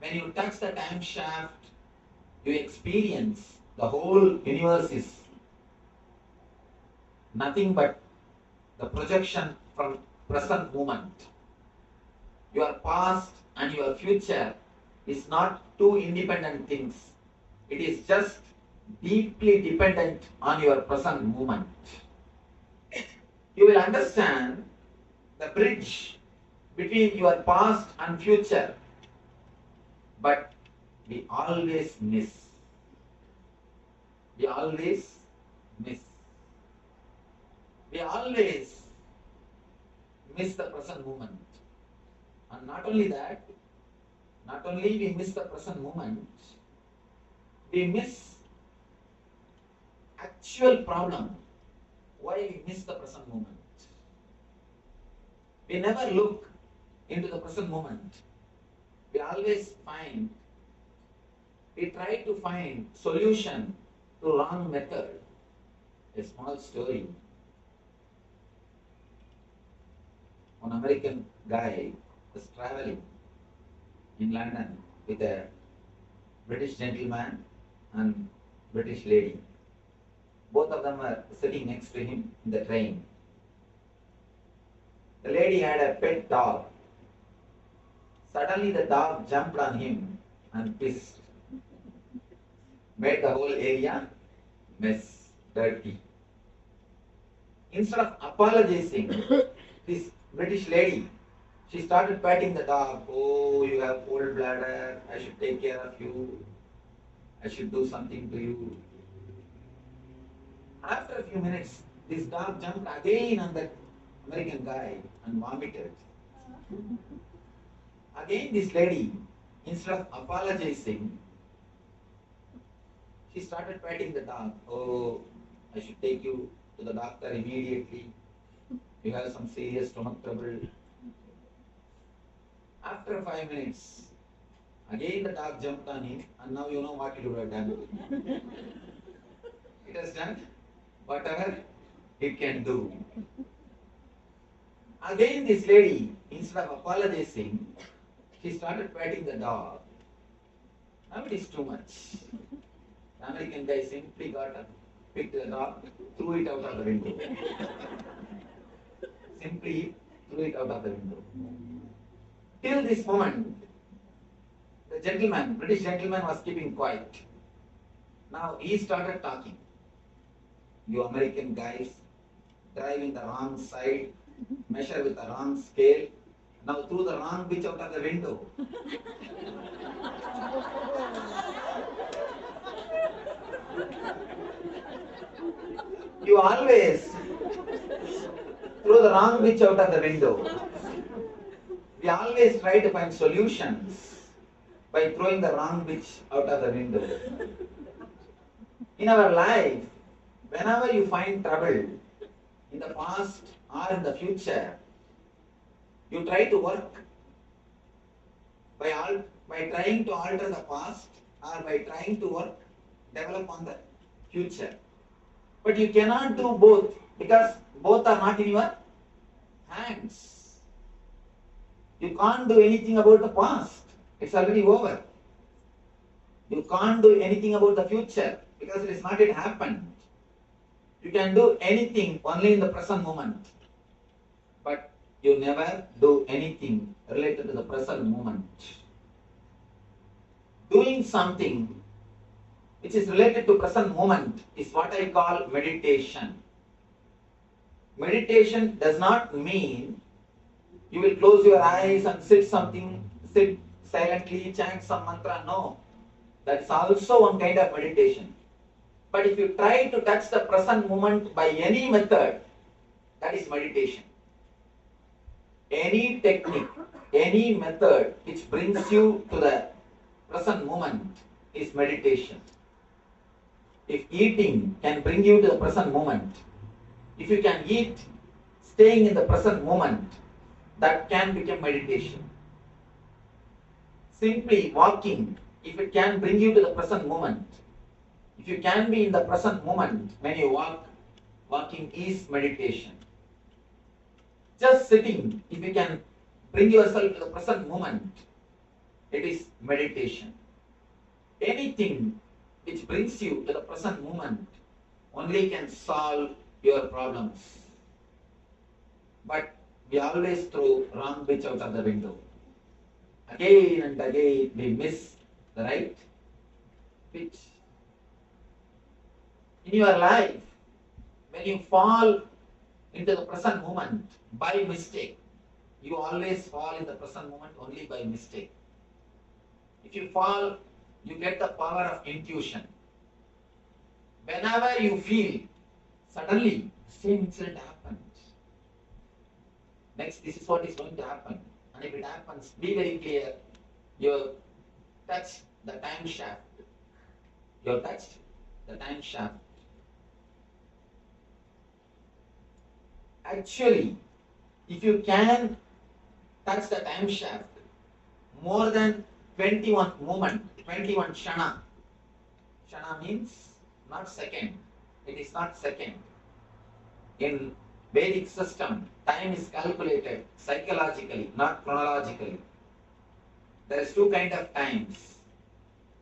When you touch the time shaft, you experience the whole universe is nothing but the projection from present moment. Your past and your future is not two independent things. It is just deeply dependent on your present moment. You will understand the bridge between your past and future, but we always miss. We always miss. We always miss the present moment. And not only that, not only we miss the present moment, we miss actual problem. Why we miss the present moment? We never look into the present moment. We always we try to find solution to wrong method. A small story. One American guy was traveling in London with a British gentleman and British lady. Both of them were sitting next to him in the train. The lady had a pet dog. Suddenly the dog jumped on him and pissed. Made the whole area mess, dirty. Instead of apologizing, this British lady, she started patting the dog. Oh, you have cold bladder. I should take care of you. I should do something to you. After a few minutes, this dog jumped again on that American guy and vomited. Again, this lady, instead of apologizing, she started patting the dog. Oh, I should take you to the doctor immediately. You have some serious stomach trouble. After 5 minutes, again the dog jumped on him, and now you know what it would have done. It has done whatever it can do. Again, this lady, instead of apologizing, she started patting the dog. Now it is too much. The American guy simply got up, picked the dog, threw it out of the window. Simply threw it out of the window. Till this moment, the gentleman, British gentleman, was keeping quiet. Now he started talking. You American guys drive in the wrong side, measure with the wrong scale, now threw the wrong bitch out of the window. You always throw the wrong bitch out of the window. We always try to find solutions by throwing the wrong bitch out of the window. In our life, whenever you find trouble in the past or in the future, you try to work by trying to alter the past or by trying to work, develop on the future. But you cannot do both because both are not in your hands. You can't do anything about the past. It's already over. You can't do anything about the future because it is not yet happened. You can do anything only in the present moment. But you never do anything related to the present moment. Doing something which is related to present moment is what I call meditation. Meditation does not mean you will close your eyes and sit silently, chant some mantra. No. That's also one kind of meditation. But if you try to touch the present moment by any method, that is meditation. Any technique, any method which brings you to the present moment is meditation. If eating can bring you to the present moment, if you can eat staying in the present moment, that can become meditation. Simply walking, if it can bring you to the present moment, if you can be in the present moment when you walk, walking is meditation. Just sitting, if you can bring yourself to the present moment, it is meditation. Anything which brings you to the present moment only can solve your problems. But we always throw wrong bitch out of the window. Again and again we miss the right pitch. In your life, when you fall into the present moment by mistake, you always fall in the present moment only by mistake. If you fall, you get the power of intuition. Whenever you feel, suddenly, same incident happens. Next, this is what is going to happen. And if it happens, be very clear. You touch the time shaft. You touched the time shaft. Actually, if you can touch the time shaft more than 21 moment, 21 shana. Shana means not second. It is not second. In Vedic system, time is calculated psychologically, not chronologically. There is two kinds of times.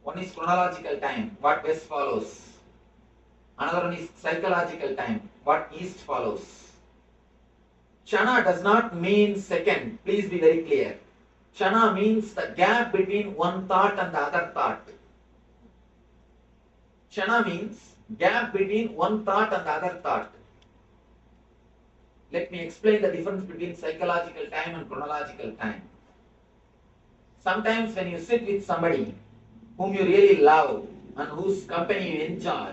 One is chronological time, what best follows. Another one is psychological time, what east follows. Chana does not mean second, please be very clear. Chana means the gap between one thought and the other thought. Chana means gap between one thought and the other thought. Let me explain the difference between psychological time and chronological time. Sometimes when you sit with somebody whom you really love and whose company you enjoy,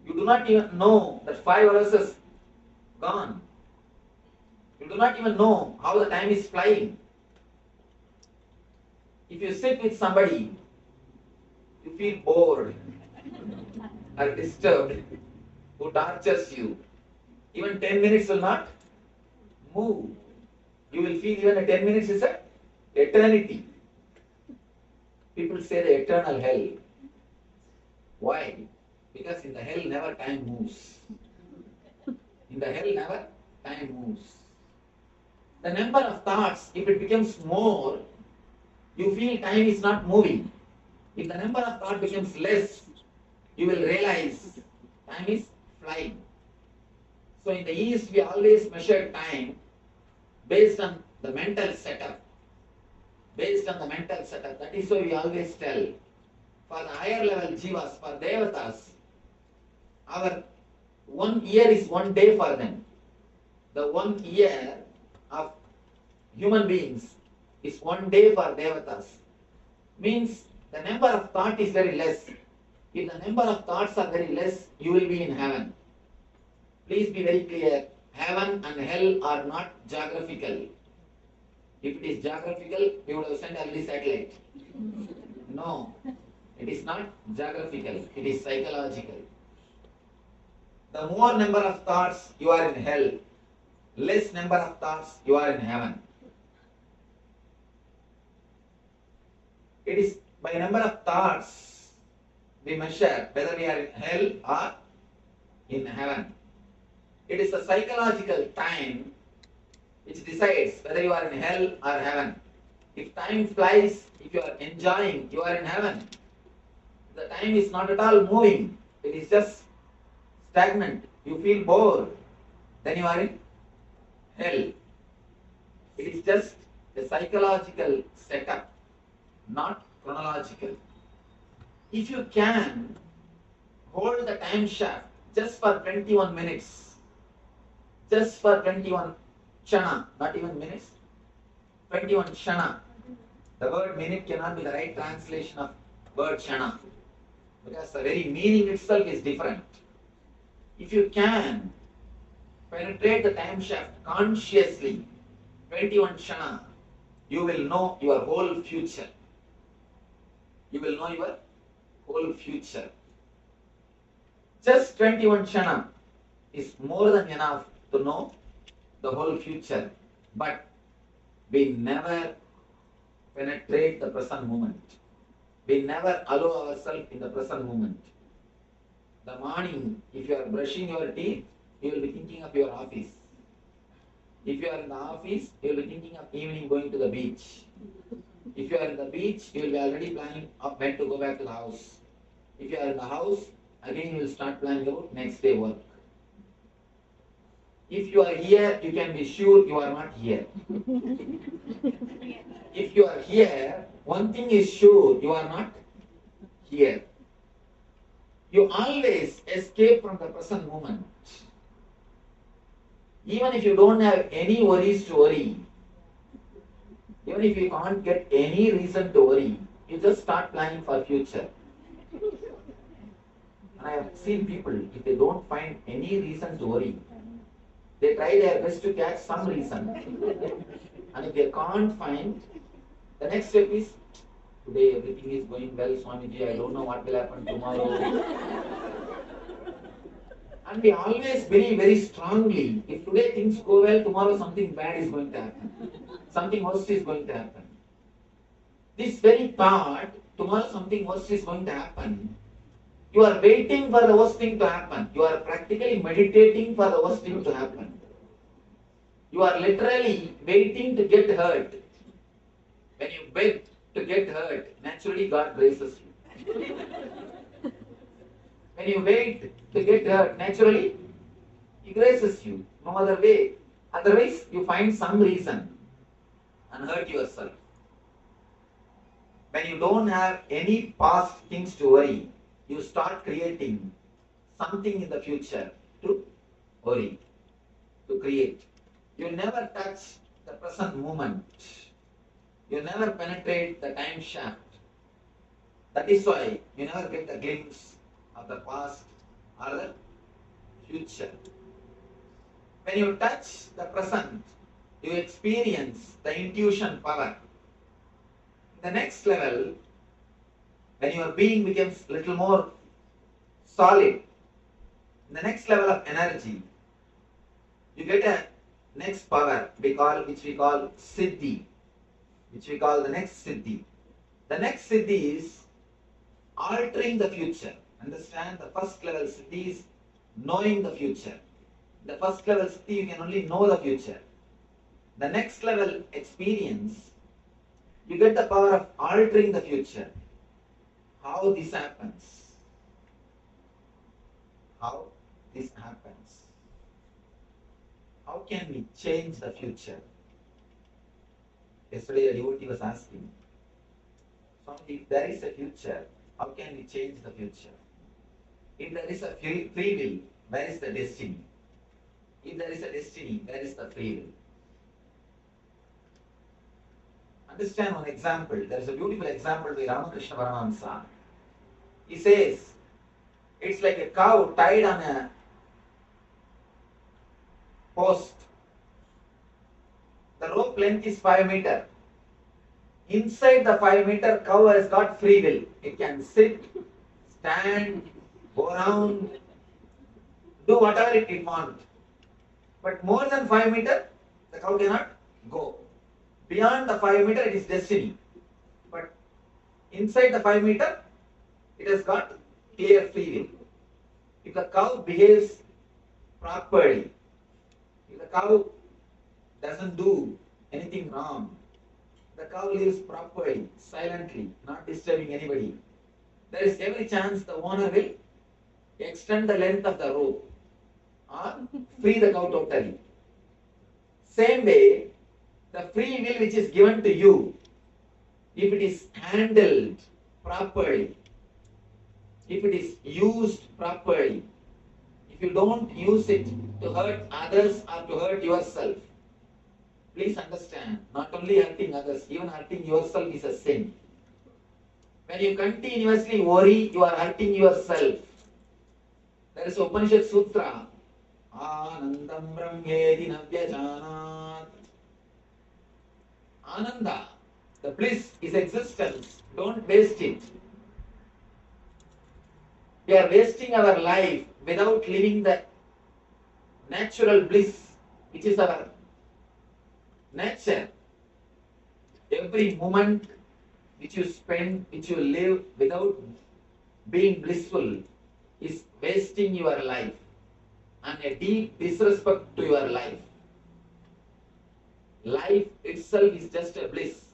you do not even know that 5 hours is gone. You do not even know how the time is flying. If you sit with somebody, you feel bored or disturbed, who tortures you, even 10 minutes will not move. You will feel even 10 minutes is an eternity. People say the eternal hell. Why? Because in the hell never time moves. In the hell never time moves. The number of thoughts, if it becomes more, you feel time is not moving. If the number of thoughts becomes less, you will realize time is flying. So in the East, we always measure time based on the mental setup. Based on the mental setup. That is why we always tell, for the higher level jivas, for devatas, our 1 year is 1 day for them. The 1 year of human beings is 1 day for devatas. Means the number of thought is very less. If the number of thoughts are very less, you will be in heaven. Please be very clear, heaven and hell are not geographical. If it is geographical, we would have sent early satellite. No, it is not geographical, it is psychological. The more number of thoughts, you are in hell. Less number of thoughts, you are in heaven. It is by number of thoughts we measure whether we are in hell or in heaven. It is the psychological time which decides whether you are in hell or heaven. If time flies, if you are enjoying, you are in heaven. The time is not at all moving. It is just stagnant. You feel bored. Then you are in hell. It is just a psychological setup, not chronological. If you can hold the time shaft just for 21 minutes, just for 21 Shana, not even minutes, 21 Shana. The word minute cannot be the right translation of word Shana, because the very meaning itself is different. If you can penetrate the time shaft consciously, 21 Shana, you will know your whole future. You will know your whole future. Just 21 Shana is more than enough to know the whole future, but we never penetrate the present moment. We never allow ourselves in the present moment. The morning, if you are brushing your teeth, you will be thinking of your office. If you are in the office, you will be thinking of evening going to the beach. If you are in the beach, you will be already planning of when to go back to the house. If you are in the house, again you will start planning about next day work. If you are here, you can be sure you are not here. If you are here, one thing is sure, you are not here. You always escape from the present moment. Even if you don't have any worries to worry, even if you can't get any reason to worry, you just start planning for future. And I have seen people, if they don't find any reason to worry, they try their best to catch some reason. And if they can't find, the next step is, today everything is going well, Swamiji, I don't know what will happen tomorrow. And we always believe very strongly, if today things go well, tomorrow something bad is going to happen. Something worse is going to happen. This very thought, tomorrow something worse is going to happen, you are waiting for the worst thing to happen. You are practically meditating for the worst thing to happen. You are literally waiting to get hurt. When you beg to get hurt, naturally God graces you. When you wait to get hurt, naturally, he graces you. No other way. Otherwise, you find some reason and hurt yourself. When you don't have any past things to worry, you start creating something in the future to worry, to create. You never touch the present moment. You never penetrate the time shaft. That is why you never get a glimpse of the past or the future. When you touch the present, you experience the intuition power. The next level, when your being becomes a little more solid, the next level of energy, you get a next power which we call Siddhi, which we call the next Siddhi. The next Siddhi is altering the future. Understand, the first level Siddhi is knowing the future. The first level Siddhi, you can only know the future. The next level experience, you get the power of altering the future. How this happens? How this happens? How can we change the future? Yesterday a devotee was asking, Swami, if there is a future, how can we change the future? If there is a free will, where is the destiny? If there is a destiny, where is the free will? Understand one example. There is a beautiful example by Ramakrishna Paramahamsa. He says, it's like a cow tied on a post. The rope length is 5 meters. Inside the 5 meter, cow has got free will. It can sit, stand, go around, do whatever it wants. But more than 5 meters, the cow cannot go. Beyond the 5 meter, it is destiny. But inside the 5 meter, it has got clear free will. If the cow behaves properly, if the cow doesn't do anything wrong, the cow lives properly, silently, not disturbing anybody, there is every chance the owner will extend the length of the rope or free the cow totally. Same way, the free will which is given to you, if it is handled properly, if it is used properly, if you don't use it to hurt others or to hurt yourself, please understand, not only hurting others, even hurting yourself is a sin. When you continuously worry, you are hurting yourself. There is Upanishad Sutra, Anandam Brahmedi Navyajanat. Ananda, the bliss is existence. Don't waste it. We are wasting our life without living the natural bliss, which is our nature. Every moment which you spend, which you live without being blissful, is wasting your life and a deep disrespect to your life. Life itself is just a bliss.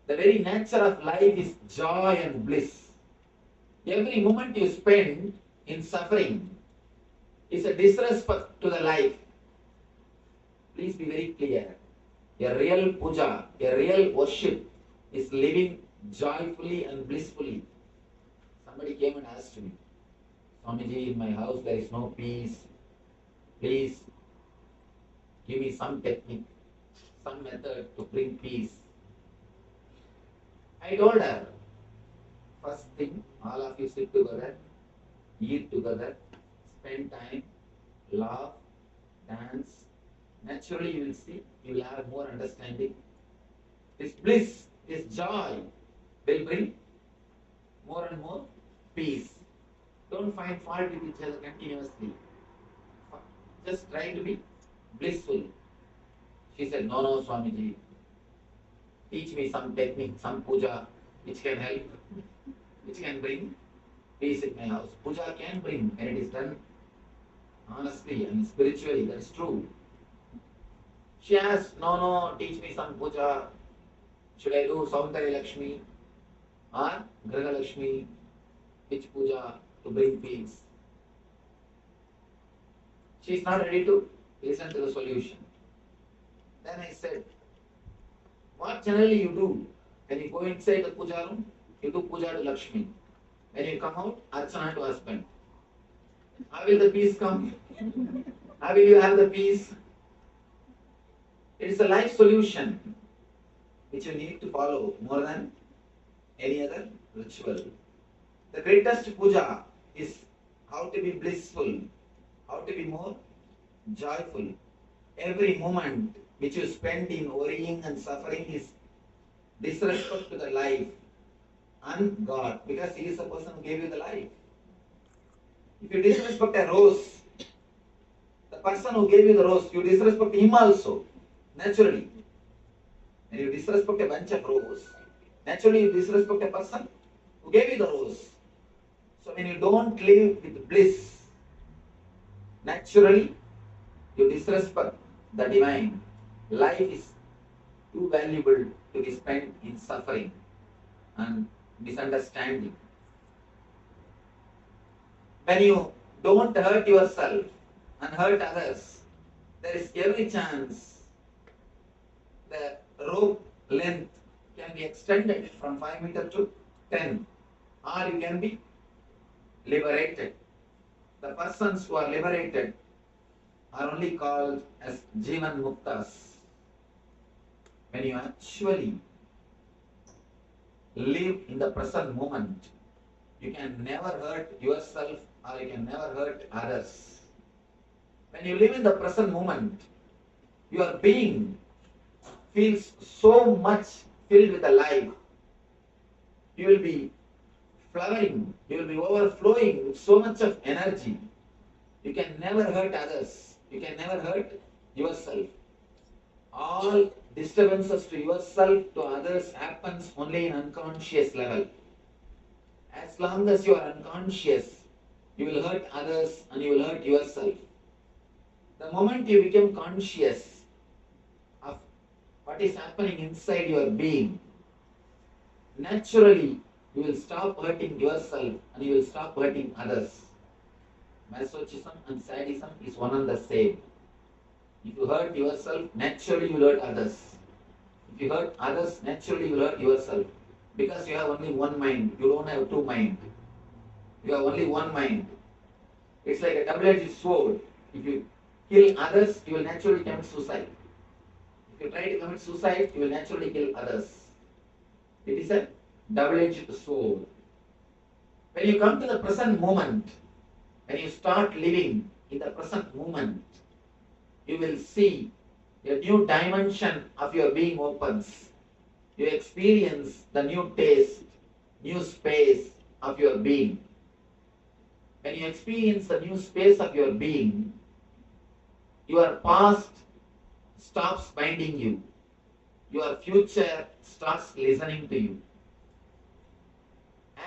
The very nature of life is joy and bliss. Every moment you spend in suffering is a disrespect to the life. Please be very clear. A real puja, a real worship is living joyfully and blissfully. Somebody came and asked me, Swamiji, in my house there is no peace. Please give me some technique, some method to bring peace. I told her, first thing, all of you sit together, eat together, spend time, laugh, dance. Naturally you will see, you will have more understanding. This bliss, this joy will bring more and more peace. Don't find fault with each other continuously. Just try to be blissful. She said, no, Swamiji, teach me some technique, some puja, which can help, which can bring peace in my house. Puja can bring, when it is done honestly and spiritually, that is true. She asked, no, teach me some puja. Should I do Saundari Lakshmi or Griha Lakshmi? Which puja? to bring peace. She is not ready to listen to the solution. Then I said, what generally you do when you go inside the puja room? You do puja to Lakshmi. When you come out, Archana to husband. How will the peace come? How will you have the peace? It is a life solution which you need to follow more than any other ritual. The greatest puja is how to be blissful, how to be more joyful. Every moment which you spend in worrying and suffering is disrespect to the life and God, because He is the person who gave you the life. If you disrespect a rose, the person who gave you the rose, you disrespect him also, naturally. When you disrespect a bunch of rose, naturally you disrespect a person who gave you the rose. So when you don't live with bliss, naturally you disrespect the divine. Life is too valuable to be spent in suffering and misunderstanding. When you don't hurt yourself and hurt others, there is every chance the rope length can be extended from 5 meters to 10, or you can be liberated. The persons who are liberated are only called as Jivan Muktas. When you actually live in the present moment, you can never hurt yourself or you can never hurt others. When you live in the present moment, your being feels so much filled with the life. You will be flowering, you will be overflowing with so much of energy. You can never hurt others. You can never hurt yourself. All disturbances to yourself, to others happens only in unconscious level. As long as you are unconscious, you will hurt others and you will hurt yourself. The moment you become conscious of what is happening inside your being, naturally you will stop hurting yourself and you will stop hurting others. Masochism and sadism is one and the same. If you hurt yourself, naturally you will hurt others. If you hurt others, naturally you will hurt yourself. Because you have only one mind, you don't have two minds. You have only one mind. It's like a double-edged sword. If you kill others, you will naturally commit suicide. If you try to commit suicide, you will naturally kill others. It is a double-edged sword. When you come to the present moment, when you start living in the present moment, you will see a new dimension of your being opens. You experience the new taste, new space of your being. When you experience the new space of your being, your past stops binding you. Your future starts listening to you.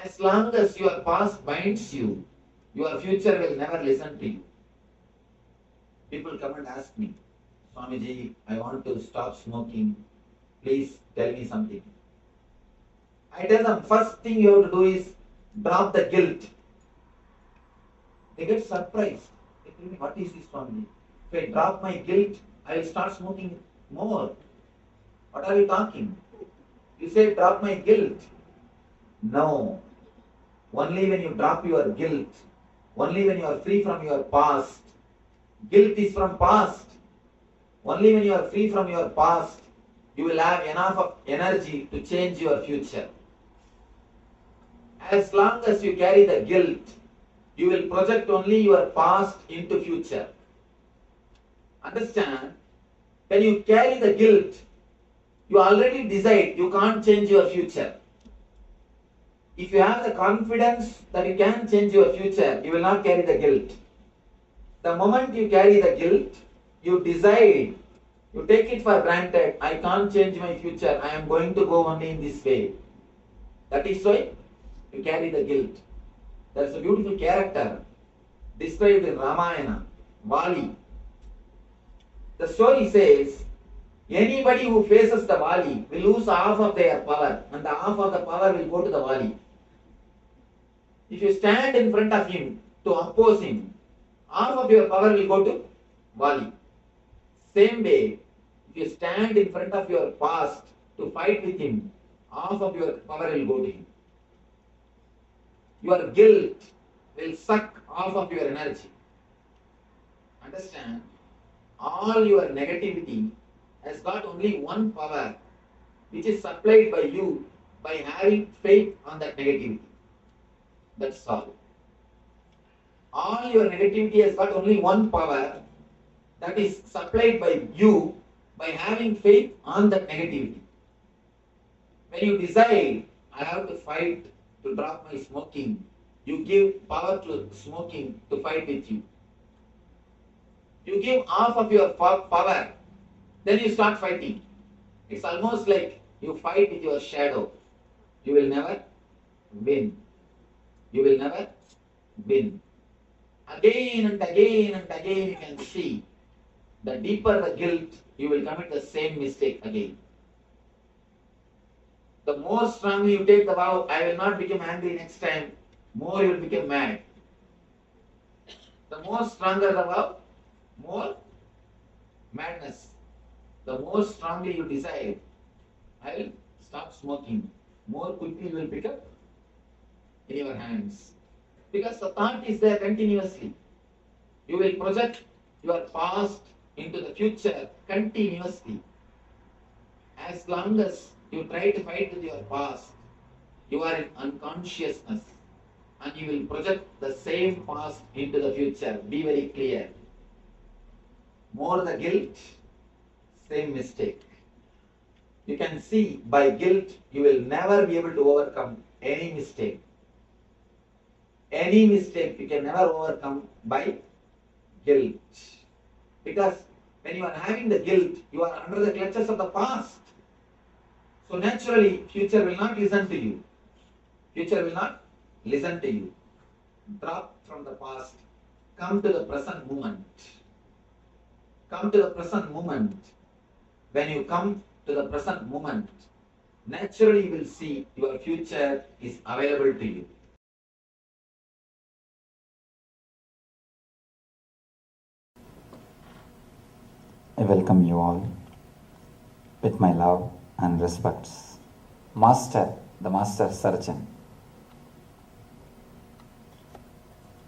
As long as your past binds you, your future will never listen to you. People come and ask me, Swamiji, I want to stop smoking. Please tell me something. I tell them, first thing you have to do is drop the guilt. They get surprised. They tell me, what is this, Swamiji? If I drop my guilt, I will start smoking more. What are you talking? You say, drop my guilt. No. Only when you drop your guilt, only when you are free from your past. Guilt is from past. Only when you are free from your past, you will have enough of energy to change your future. As long as you carry the guilt, you will project only your past into future. Understand? When you carry the guilt, you already decide you can't change your future. If you have the confidence that you can change your future, you will not carry the guilt. The moment you carry the guilt, you decide, you take it for granted, I can't change my future, I am going to go only in this way. That is why you carry the guilt. That's a beautiful character described in Ramayana, Vali. The story says, anybody who faces the Vali will lose half of their power and the half of the power will go to the Vali. If you stand in front of him to oppose him, half of your power will go to Vali. Same way, if you stand in front of your past to fight with him, half of your power will go to him. Your guilt will suck half of your energy. Understand? All your negativity has got only one power, which is supplied by you by having faith on that negativity. That's all. All your negativity has got only one power, that is supplied by you by having faith on that negativity. When you decide, I have to fight to drop my smoking, you give power to smoking to fight with you. You give half of your power, then you start fighting. It's almost like you fight with your shadow. You will never win. You will never win. Again and again and again you can see, the deeper the guilt, you will commit the same mistake again. The more strongly you take the vow, I will not become angry next time, more you will become mad. The more stronger the vow, more madness. The more strongly you decide, I will stop smoking, more quickly you will pick up in your hands. Because the thought is there continuously. You will project your past into the future continuously. As long as you try to fight with your past, you are in unconsciousness and you will project the same past into the future. Be very clear. More the guilt, same mistake. You can see by guilt you will never be able to overcome any mistake. Any mistake you can never overcome by guilt. Because when you are having the guilt, you are under the clutches of the past. So naturally, future will not listen to you. Future will not listen to you. Drop from the past. Come to the present moment. Come to the present moment. When you come to the present moment, naturally you will see your future is available to you. I welcome you all with my love and respects. Master, the Master Surgeon.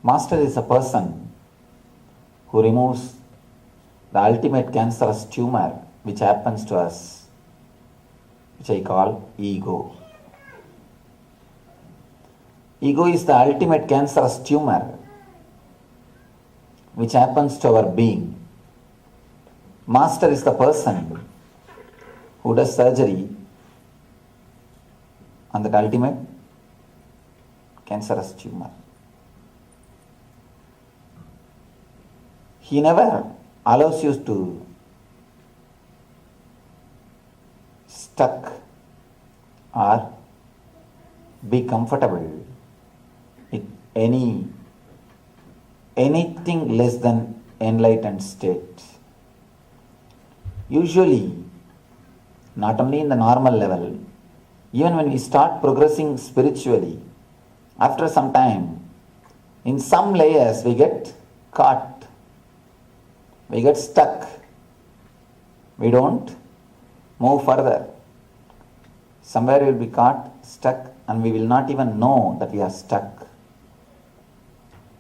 Master is a person who removes the ultimate cancerous tumor which happens to us, which I call ego. Ego is the ultimate cancerous tumor which happens to our being. Master is the person who does surgery on that ultimate cancerous tumor. He never allows you to stuck or be comfortable with anything less than enlightened state. Usually, not only in the normal level, even when we start progressing spiritually, after some time, in some layers we get caught, we get stuck, we don't move further. Somewhere we will be caught, stuck, and we will not even know that we are stuck.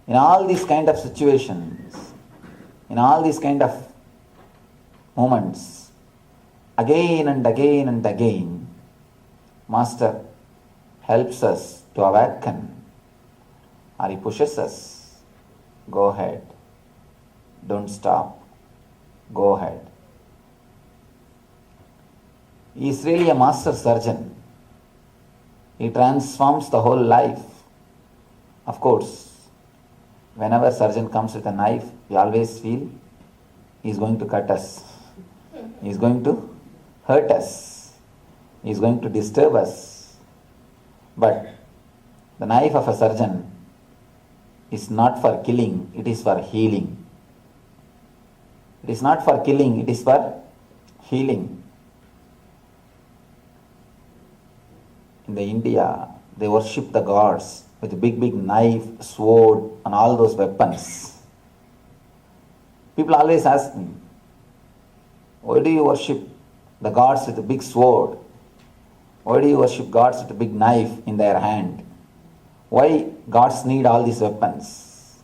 In all these kind of situations, in all these kind of moments, again and again and again, Master helps us to awaken, or he pushes us. Go ahead. Don't stop. Go ahead. He is really a master surgeon. He transforms the whole life. Of course, whenever surgeon comes with a knife, we always feel he is going to cut us. He is going to hurt us. He is going to disturb us. But the knife of a surgeon is not for killing, it is for healing. It is not for killing, it is for healing. In the India, they worship the gods with a big, big knife, sword, and all those weapons. People always ask me, why do you worship the gods with a big sword? Why do you worship gods with a big knife in their hand? Why gods need all these weapons?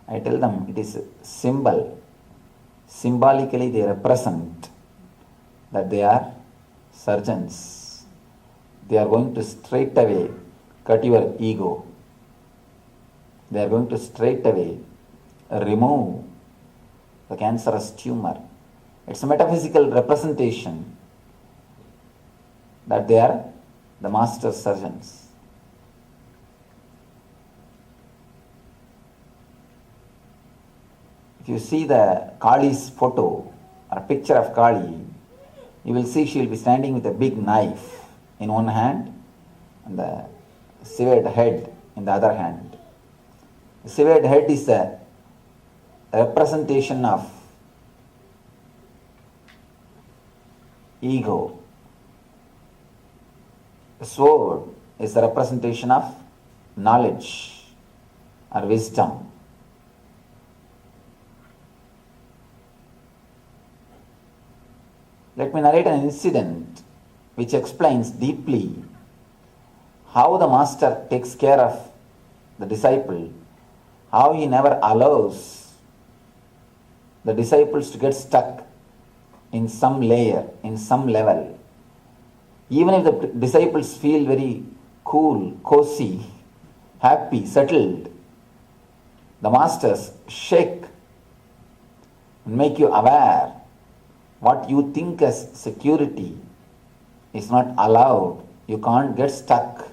I tell them it is a symbol. Symbolically they represent that they are surgeons. They are going to straight away cut your ego. They are going to straight away remove the cancerous tumor. It's a metaphysical representation that they are the master surgeons. If you see the Kali's photo or a picture of Kali, you will see she will be standing with a big knife in one hand and the severed head in the other hand. The severed head is a representation of ego. The sword is a representation of knowledge or wisdom. Let me narrate an incident which explains deeply how the master takes care of the disciple, how he never allows the disciples to get stuck in some layer, in some level. Even if the disciples feel very cool, cozy, happy, settled, the masters shake and make you aware what you think as security is not allowed. You can't get stuck.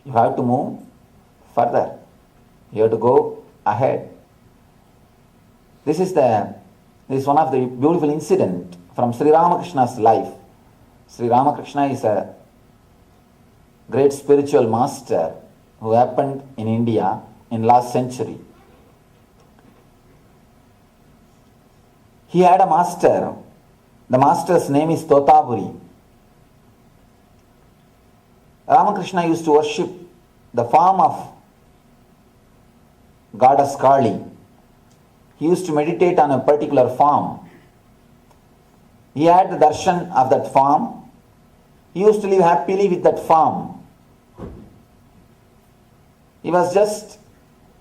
You have to move further. You have to go ahead. This is one of the beautiful incident from Sri Ramakrishna's life. Sri Ramakrishna is a great spiritual master who happened in India in last century. He had a master. The master's name is Totapuri. Ramakrishna used to worship the form of goddess Kali. He used to meditate on a particular form. He had the darshan of that form. He used to live happily with that form. He was just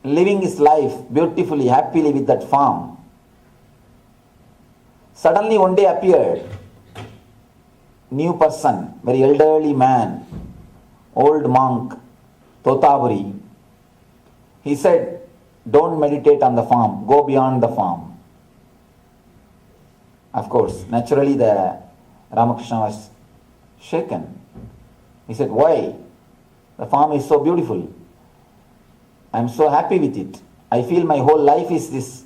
living his life beautifully, happily with that form. Suddenly one day appeared new person, very elderly man, old monk, Totapuri. He said, don't meditate on the form, go beyond the form. Of course, naturally the Ramakrishna was shaken. He said, why? The form is so beautiful. I am so happy with it. I feel my whole life is this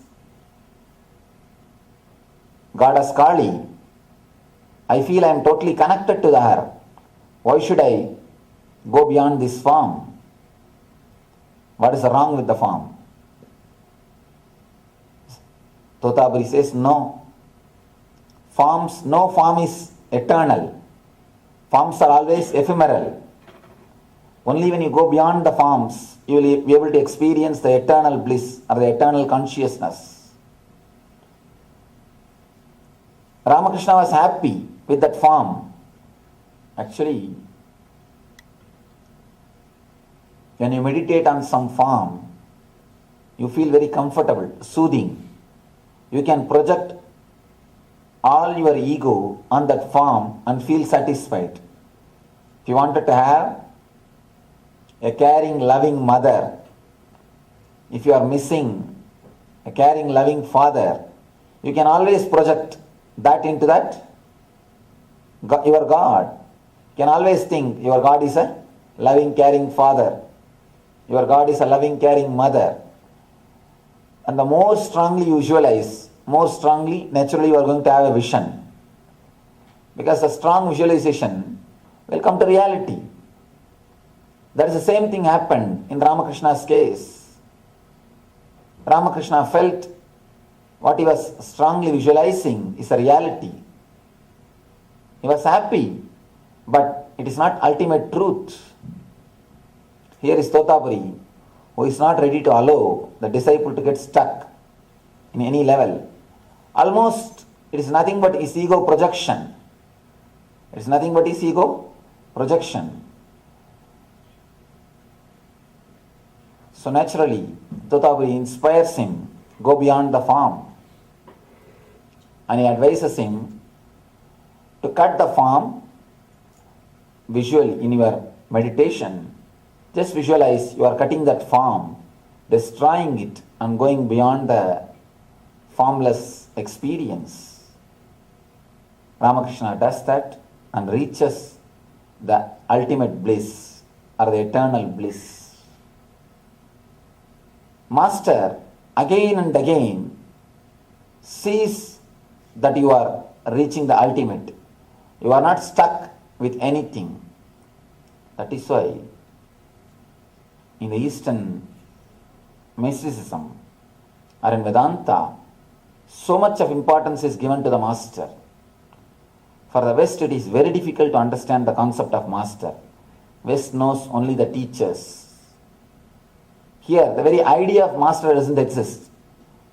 goddess Kali. I feel I am totally connected to her. Why should I go beyond this form? What is wrong with the form? Totapuri says, no. No form is eternal. Forms are always ephemeral. Only when you go beyond the forms, you will be able to experience the eternal bliss or the eternal consciousness. Ramakrishna was happy with that form. Actually, when you meditate on some form, you feel very comfortable, soothing. You can project all your ego on that form and feel satisfied. If you wanted to have a caring, loving mother, if you are missing a caring, loving father, you can always project that into that. Your God. You can always think your God is a loving, caring father. Your God is a loving, caring mother. And the more strongly you visualize, more strongly, naturally you are going to have a vision. Because the strong visualization will come to reality. That is the same thing happened in Ramakrishna's case. Ramakrishna felt what he was strongly visualizing is a reality. He was happy, but it is not ultimate truth. Here is Totapuri, who is not ready to allow the disciple to get stuck in any level. Almost it is nothing but his ego projection. It is nothing but his ego projection. So naturally, Totapuri inspires him, go beyond the form. And he advises him to cut the form visually in your meditation. Just visualize you are cutting that form, destroying it and going beyond the formless experience. Ramakrishna does that and reaches the ultimate bliss or the eternal bliss. Master again and again sees that you are reaching the ultimate. You are not stuck with anything. That is why in the Eastern mysticism or in Vedanta, so much of importance is given to the master. For the West, it is very difficult to understand the concept of master. West knows only the teachers. Here, the very idea of master doesn't exist.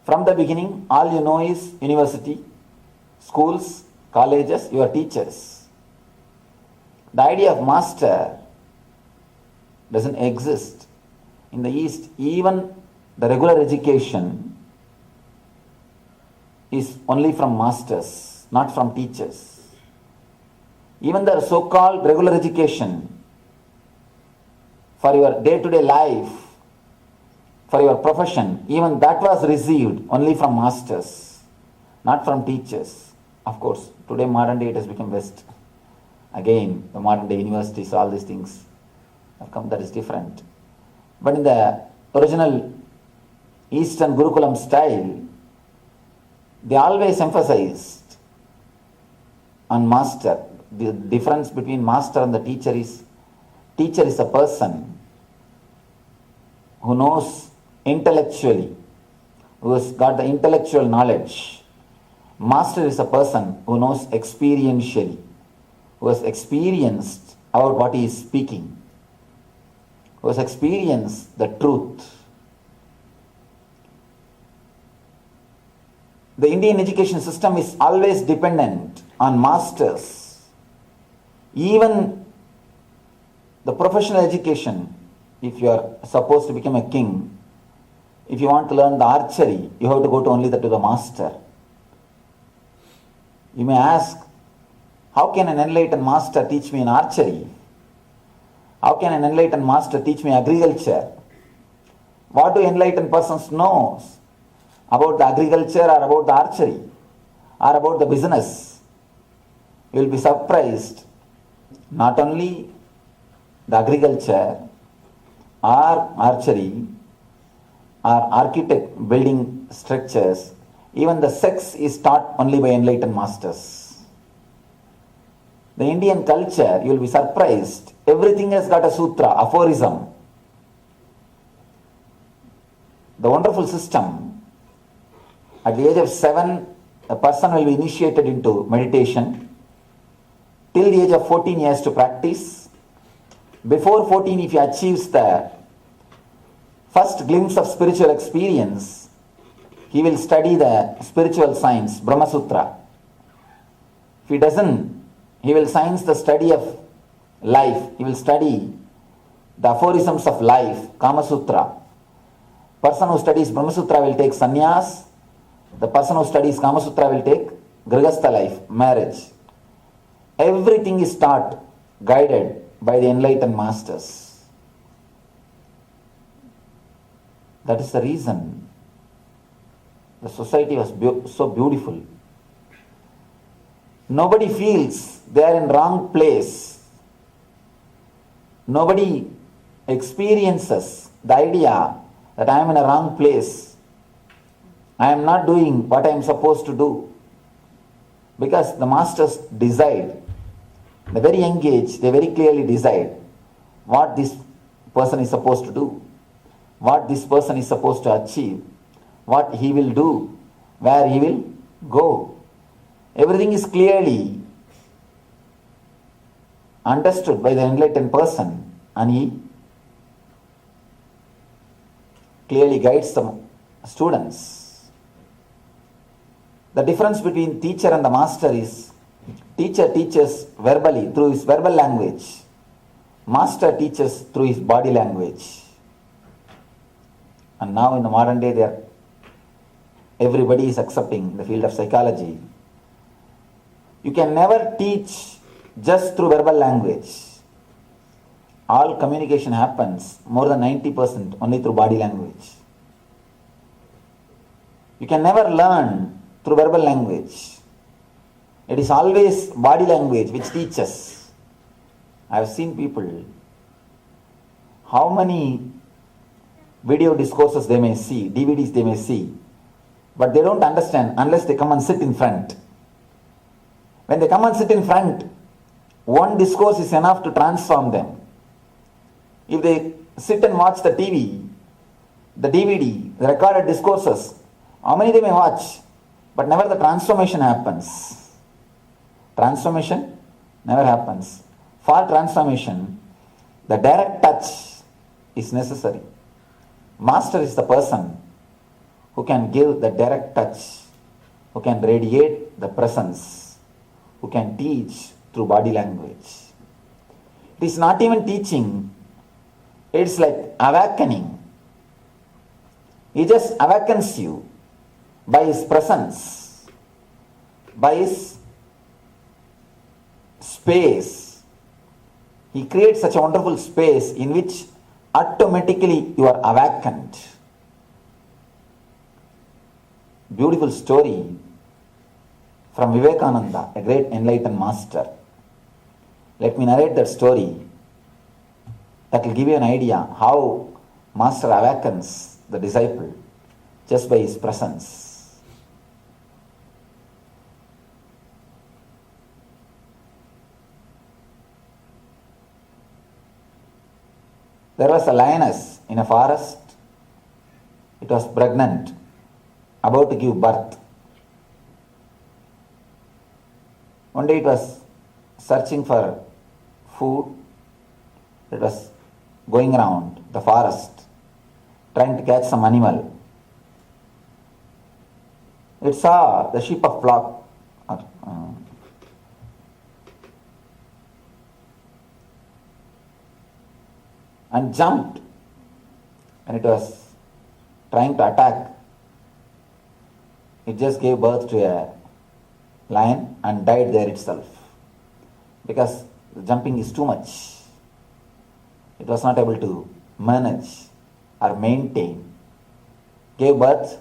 From the beginning, all you know is university, schools, colleges, your teachers. The idea of master doesn't exist. In the East, even the regular education is only from masters, not from teachers. Even the so-called regular education for your day-to-day life, for your profession, even that was received only from masters, not from teachers. Of course, today modern day it has become West. Again, the modern day universities, all these things have come, that is different. But in the original Eastern Gurukulam style, they always emphasized on master. The difference between master and the teacher is a person who knows intellectually, who has got the intellectual knowledge. Master is a person who knows experientially, who has experienced about what he is speaking, who has experienced the truth. The Indian education system is always dependent on masters. Even the professional education, if you are supposed to become a king, if you want to learn the archery, you have to go to only to the master. You may ask, how can an enlightened master teach me in archery? How can an enlightened master teach me agriculture? What do enlightened persons know about the agriculture or about the archery or about the business? You will be surprised. Not only the agriculture or archery or architect building structures, even the sex is taught only by enlightened masters. The Indian culture, you will be surprised, everything has got a sutra, aphorism. The wonderful system, at the age of 7, a person will be initiated into meditation. Till the age of 14, he has to practice. Before 14, if he achieves the first glimpse of spiritual experience, he will study the spiritual science, Brahma Sutra. If he doesn't, he will science the study of life. He will study the aphorisms of life, Kama Sutra. Person who studies Brahma Sutra will take sannyas. The person who studies Kama Sutra will take Grihastha life, marriage. Everything is taught, guided by the enlightened masters. That is the reason the society was so beautiful. Nobody feels they are in wrong place. Nobody experiences the idea that I am in a wrong place. I am not doing what I am supposed to do. Because the masters decide, at a very young age, they very clearly decide what this person is supposed to do, what this person is supposed to achieve, what he will do, where he will go. Everything is clearly understood by the enlightened person, and he clearly guides the students. The difference between teacher and the master is teacher teaches verbally through his verbal language. Master teaches through his body language. And now in the modern day, everybody is accepting in the field of psychology. You can never teach just through verbal language. All communication happens, more than 90%, only through body language. You can never learn through verbal language. It is always body language which teaches. I have seen people, how many video discourses they may see, DVDs they may see, but they don't understand unless they come and sit in front. When they come and sit in front, one discourse is enough to transform them. If they sit and watch the TV, the DVD, the recorded discourses, how many they may watch, but never the transformation happens. Transformation never happens. For transformation, the direct touch is necessary. Master is the person who can give the direct touch, who can radiate the presence, who can teach through body language. It is not even teaching, it's like awakening. He just awakens you by his presence, by his space. He creates such a wonderful space in which automatically you are awakened. Beautiful story from Vivekananda, a great enlightened master. Let me narrate that story. That will give you an idea how Master awakens the disciple just by his presence. There was a lioness in a forest. It was pregnant, about to give birth. One day it was searching for food. It was going around the forest, trying to catch some animal. It saw the sheep of flock and jumped, and it was trying to attack. It just gave birth to a lion and died there itself because the jumping is too much. It was not able to manage or maintain. Gave birth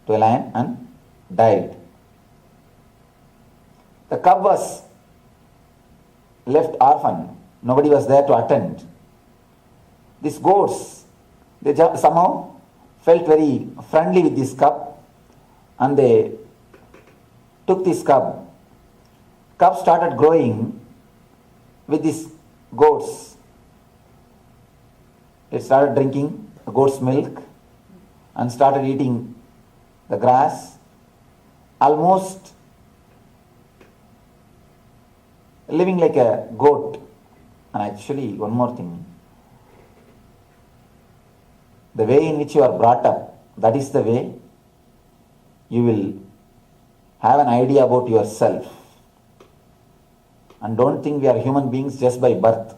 to a lion and died. The cub was left orphan. Nobody was there to attend. These goats, they somehow felt very friendly with this cub, and they took this cub. Cub started growing with these goats. It started drinking the goat's milk and started eating the grass, almost living like a goat. And actually, one more thing, the way in which you are brought up, that is the way you will have an idea about yourself. And don't think we are human beings just by birth.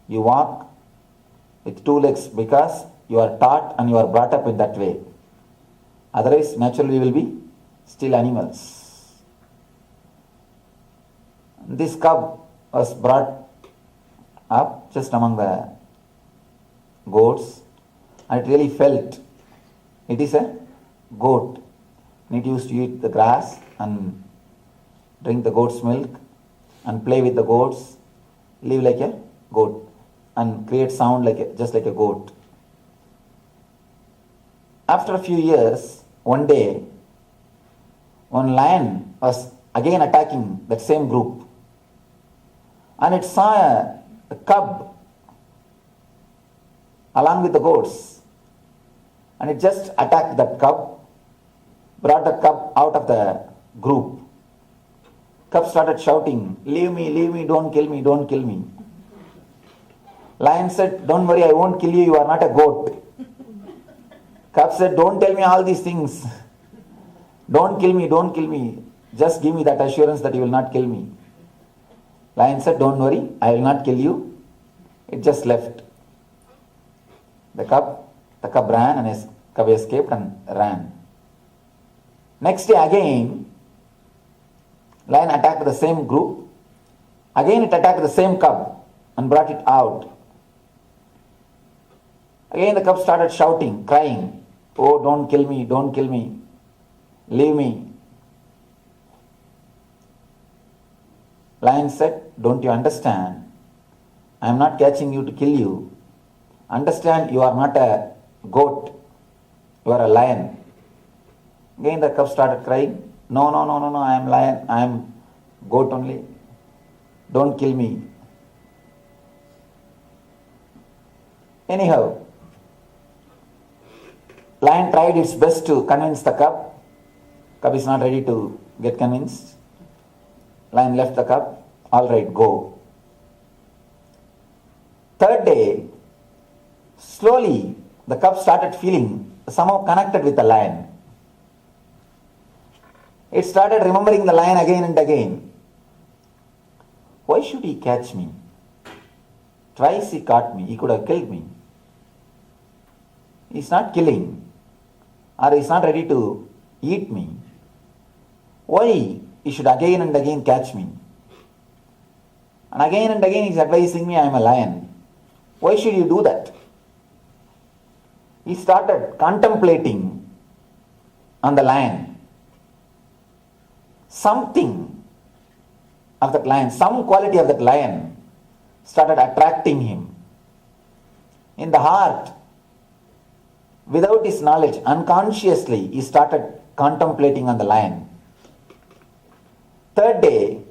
You walk with two legs because you are taught and you are brought up in that way. Otherwise, naturally, we will be still animals. This cub was brought up just among the goats, and it really felt it is a goat. And it used to eat the grass and drink the goat's milk and play with the goats, live like a goat and create sound just like a goat. After a few years, one day, one lion was again attacking that same group, and it saw a cub along with the goats, and it just attacked that cub, brought the cub out of the group. Cub started shouting, leave me, don't kill me, don't kill me. Lion said, don't worry, I won't kill you, you are not a goat. Cub said, don't tell me all these things. Don't kill me, don't kill me. Just give me that assurance that you will not kill me. Lion said, don't worry, I will not kill you. It just left. The cub ran and his cub escaped and ran. Next day again, lion attacked the same group. Again it attacked the same cub and brought it out. Again the cub started shouting, crying, oh, don't kill me, don't kill me, leave me. Lion said, don't you understand? I am not catching you to kill you. Understand, you are not a goat, you are a lion. Again the cub started crying, no, I am lion, I am goat only. Don't kill me. Anyhow, lion tried its best to convince the cub. Cub is not ready to get convinced. Lion left the cub. All right, go. Third day, slowly the cub started feeling somehow connected with the lion. It started remembering the lion again and again. Why should he catch me? Twice he caught me. He could have killed me. He's not killing, or he's not ready to eat me. Why he should again and again catch me? And again he's advising me I am a lion. Why should you do that? He started contemplating on the lion. Something of that lion, some quality of that lion started attracting him. In the heart, without his knowledge, unconsciously, he started contemplating on the lion. Third day,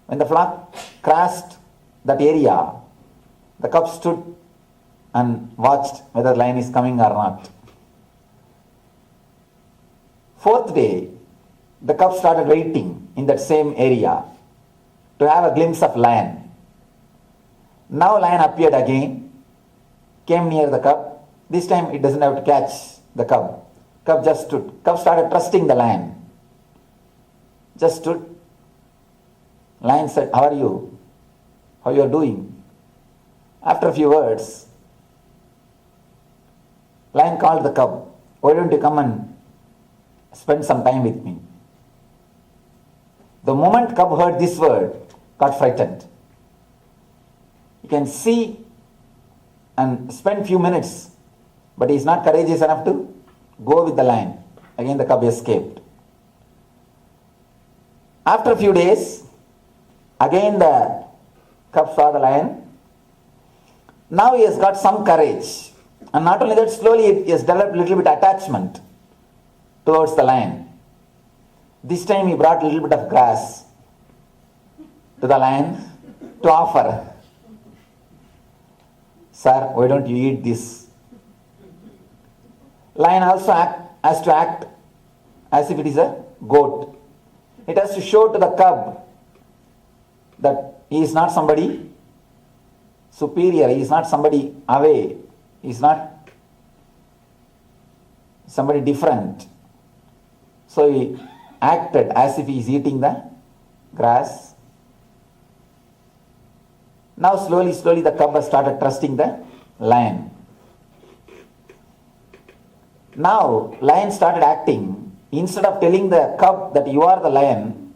when the flock crossed that area, the cub stood and watched whether the lion is coming or not. Fourth day, the cub started waiting in that same area to have a glimpse of lion. Now lion appeared again, came near the cub. This time it doesn't have to catch the cub. Cub just stood. Cub started trusting the lion. Just stood. Lion said, how are you? How you are doing? After a few words, lion called the cub. Why don't you come and spend some time with me? The moment cub heard this word, got frightened. He can see and spend few minutes, but he is not courageous enough to go with the lion. Again the cub escaped. After a few days, again the cub saw the lion. Now he has got some courage. And not only that, slowly he has developed a little bit attachment towards the lion. This time he brought a little bit of grass to the lion to offer. Sir, why don't you eat this? Lion also has to act as if it is a goat. It has to show to the cub that he is not somebody superior, he is not somebody away, he is not somebody different. So he acted as if he is eating the grass. Now slowly the cub has started trusting the lion. Now lion started acting. Instead of telling the cub that you are the lion,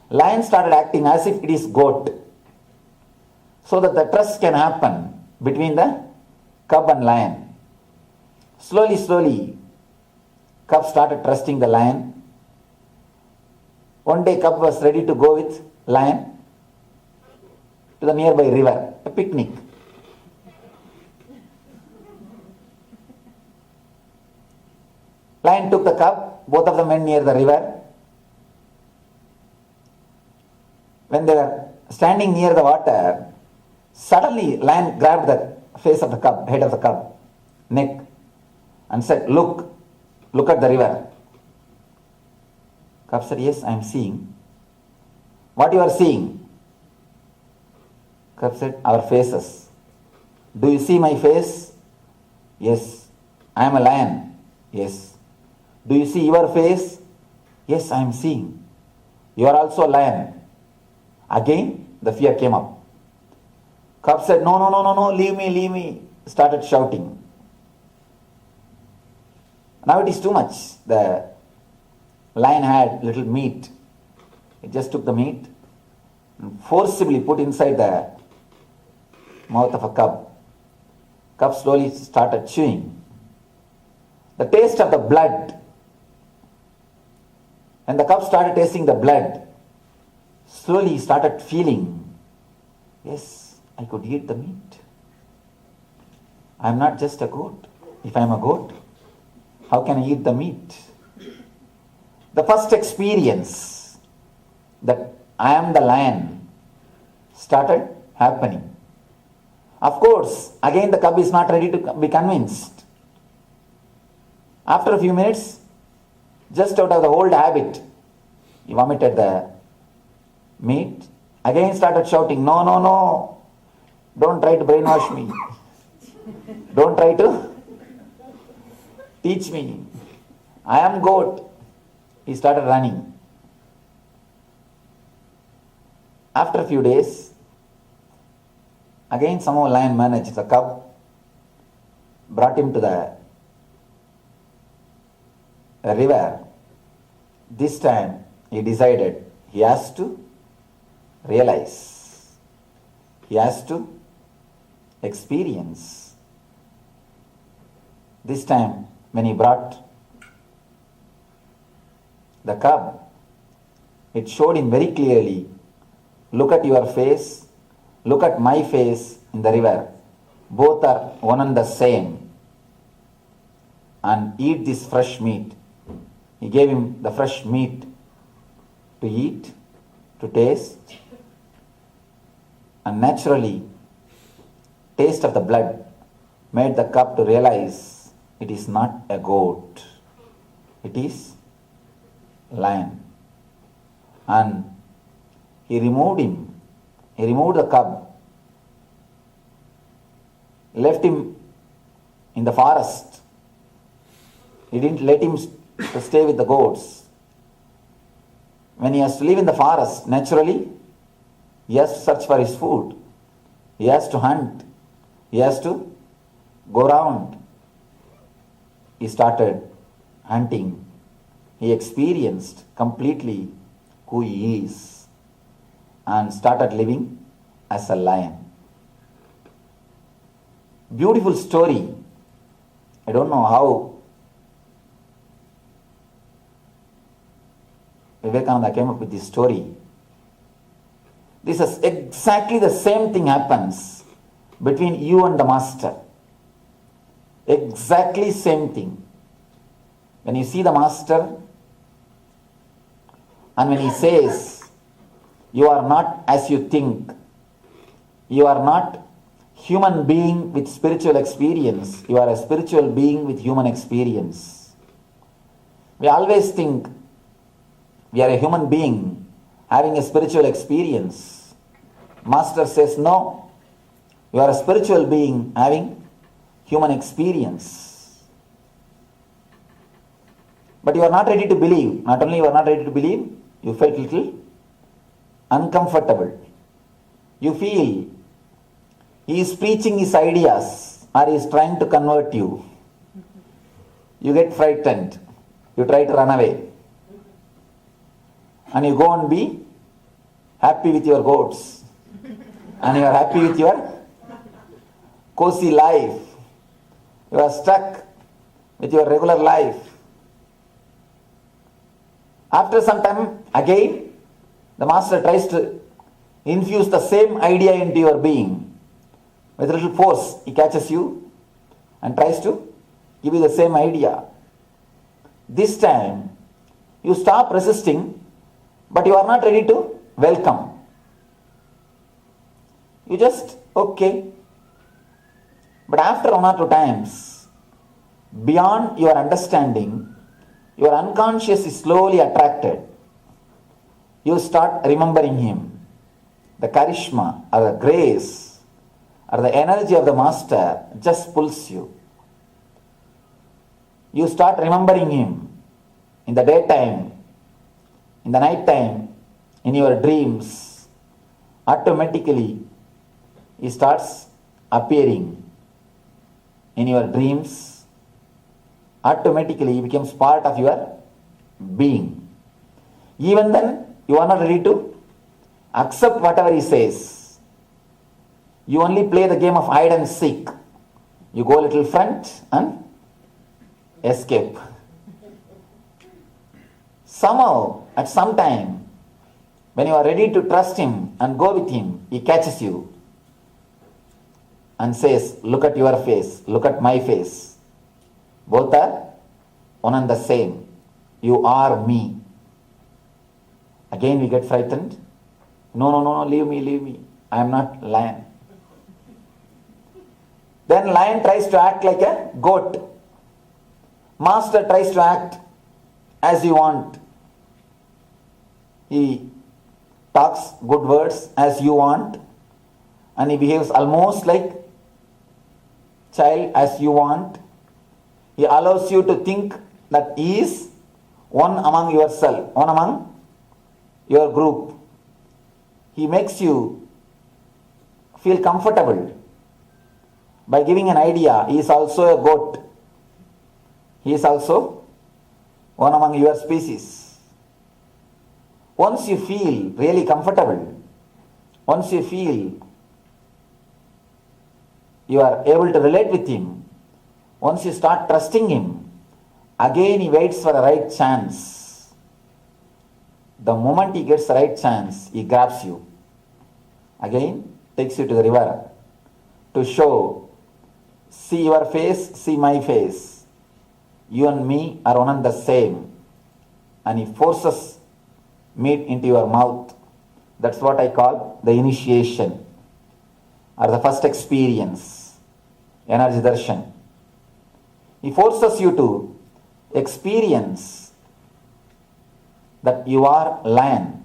lion started acting as if it is goat. So that the trust can happen between the cub and lion. Slowly, cub started trusting the lion. One day cub was ready to go with lion to the nearby river, a picnic. Lion took the cub, both of them went near the river. When they were standing near the water, suddenly lion grabbed the face of the cub, head of the cub, neck, and said, look at the river. Cub said, yes, I am seeing. What you are seeing? Cub said, our faces. Do you see my face? Yes, I am a lion. Yes. Do you see your face? Yes, I am seeing. You are also a lion. Again, the fear came up. Cub said, no, no, no, no, no, leave me, leave me. Started shouting. Now it is too much. The lion had little meat. It just took the meat and forcibly put inside the mouth of a cub. Cub slowly started chewing. The taste of the blood. When the cub started tasting the blood, slowly he started feeling, yes, I could eat the meat. I am not just a goat. If I am a goat, how can I eat the meat? The first experience that I am the lion started happening. Of course, again the cub is not ready to be convinced. After a few minutes, just out of the old habit, he vomited the meat. Again started shouting, no, no, no, don't try to brainwash me. Don't try to teach me. I am goat. He started running. After a few days, again somehow lion managed. The cub brought him to the river. This time he decided he has to realize. He has to experience. This time when he brought the cub, it showed him very clearly, look at your face, look at my face in the river. Both are one and the same. And eat this fresh meat. He gave him the fresh meat to eat, to taste. And naturally, taste of the blood made the cub to realize it is not a goat. It is lion. And he removed him. He removed the cub, left him in the forest. He didn't let him to stay with the goats. When he has to live in the forest, naturally, he has to search for his food. He has to hunt. He has to go around. He started hunting. He experienced completely who he is and started living as a lion. Beautiful story. I don't know how Vivekananda came up with this story. This is exactly the same thing happens between you and the master. Exactly same thing. When you see the master and when he says, you are not as you think, you are not human being with spiritual experience, you are a spiritual being with human experience. We always think we are a human being having a spiritual experience. Master says, no, you are a spiritual being having human experience. But you are not ready to believe. Not only you are not ready to believe, you felt little uncomfortable. You feel he is preaching his ideas or he is trying to convert you. You get frightened. You try to run away. And you go and be happy with your goats. And you are happy with your cozy life. You are stuck with your regular life. After some time, again, the master tries to infuse the same idea into your being. With a little force, he catches you and tries to give you the same idea. This time, you stop resisting, but you are not ready to welcome. You just, okay. But after one or two times, beyond your understanding, your unconscious is slowly attracted. You start remembering him. The charisma or the grace or the energy of the master just pulls you. You start remembering him in the daytime, in the night time, in your dreams. Automatically, he starts appearing in your dreams. Automatically, he becomes part of your being. Even then, you are not ready to accept whatever he says. You only play the game of hide and seek. You go a little front and escape. Somehow, at some time, when you are ready to trust him and go with him, he catches you and says, look at your face, look at my face. Both are one and the same. You are me. Again we get frightened. No, leave me. I am not lion. Then lion tries to act like a goat. Master tries to act as you want. He talks good words as you want, and he behaves almost like child as you want. He allows you to think that he is one among yourself, one among your group. He makes you feel comfortable by giving an idea. He is also a goat. He is also one among your species. Once you feel really comfortable, once you feel you are able to relate with him, once you start trusting him, again he waits for the right chance. The moment he gets the right chance, he grabs you. Again, takes you to the river to show, see your face, see my face. You and me are one and the same. And he forces meat into your mouth. That's what I call the initiation or the first experience, energy darshan. He forces you to experience that you are lion.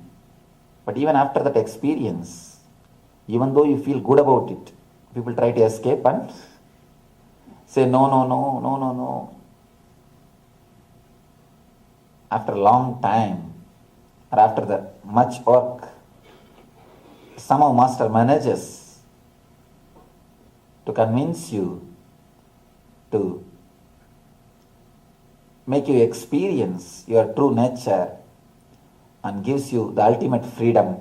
But even after that experience, even though you feel good about it, people try to escape and say no. After a long time, or after the much work, somehow Master manages to convince you to make you experience your true nature and gives you the ultimate freedom.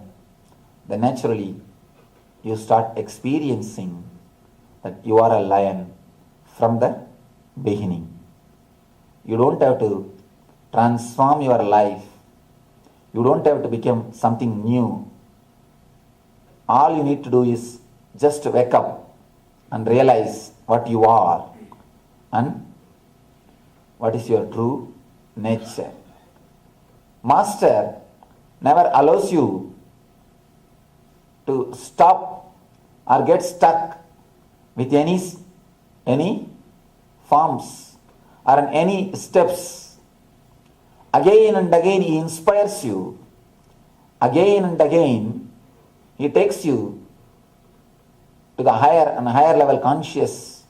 Then naturally you start experiencing that you are a lion from the beginning. You don't have to transform your life. You don't have to become something new. All you need to do is just wake up and realize what you are and what is your true nature. Master never allows you to stop or get stuck with any forms or any steps. Again and again he inspires you. Again and again he takes you to the higher and higher level conscious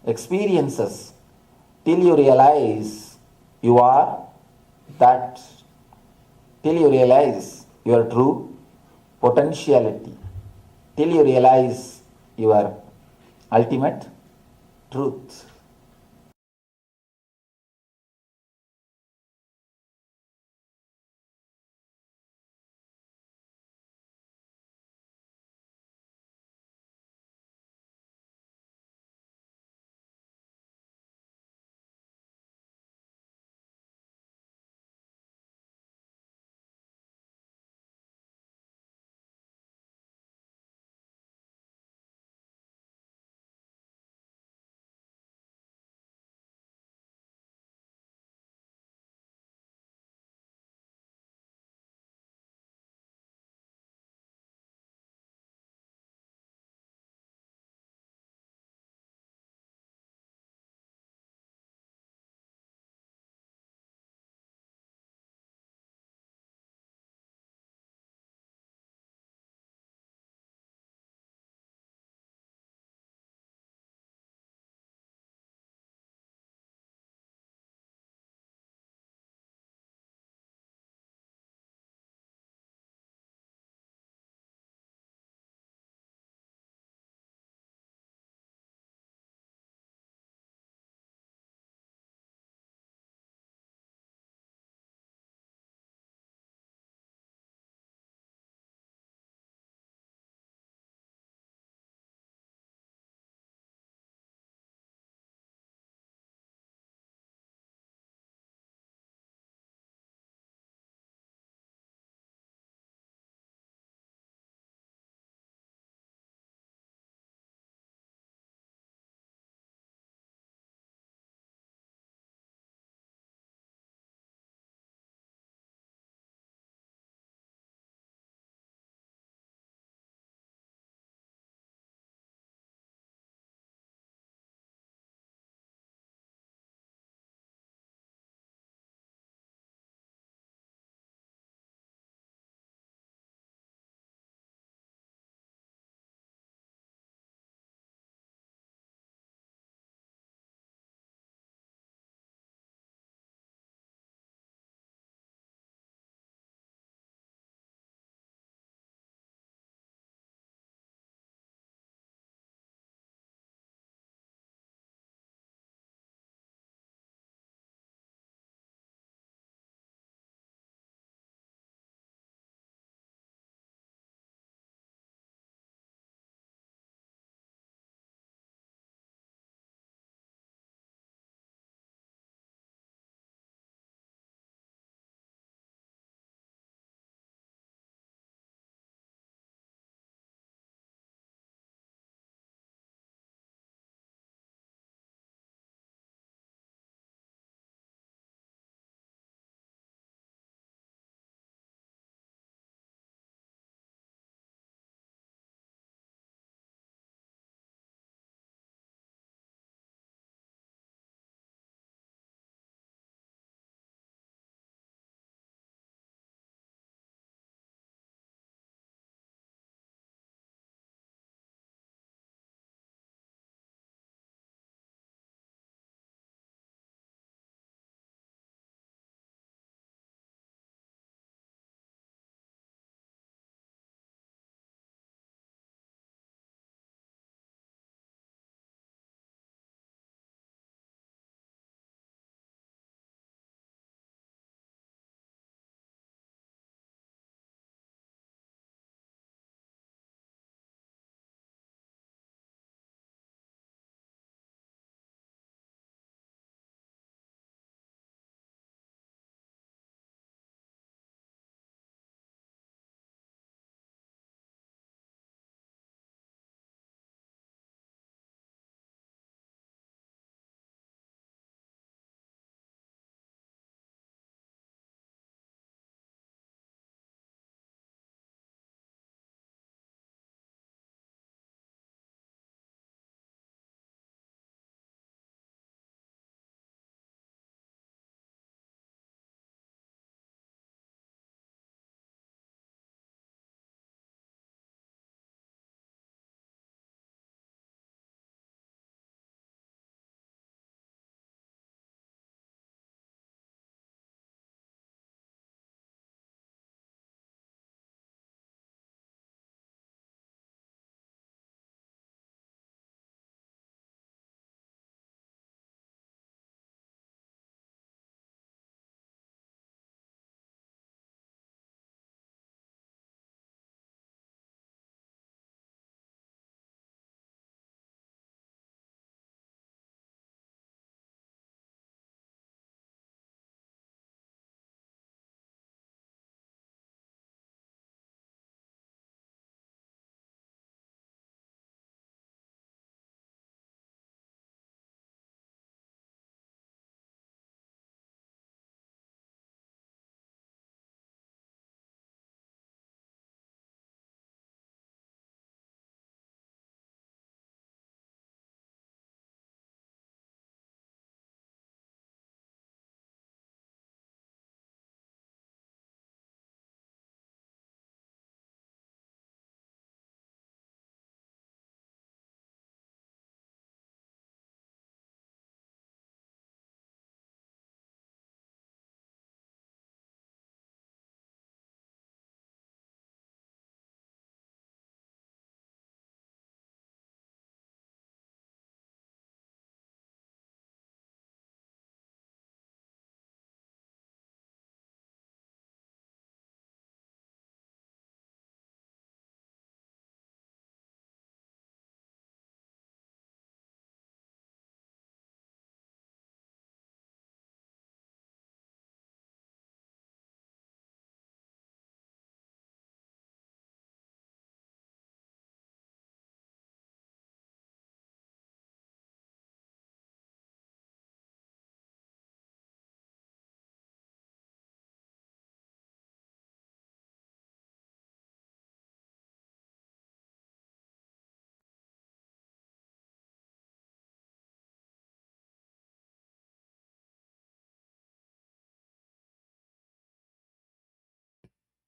experiences till you realize you are that, till you realize your true potentiality, till you realize your ultimate truth.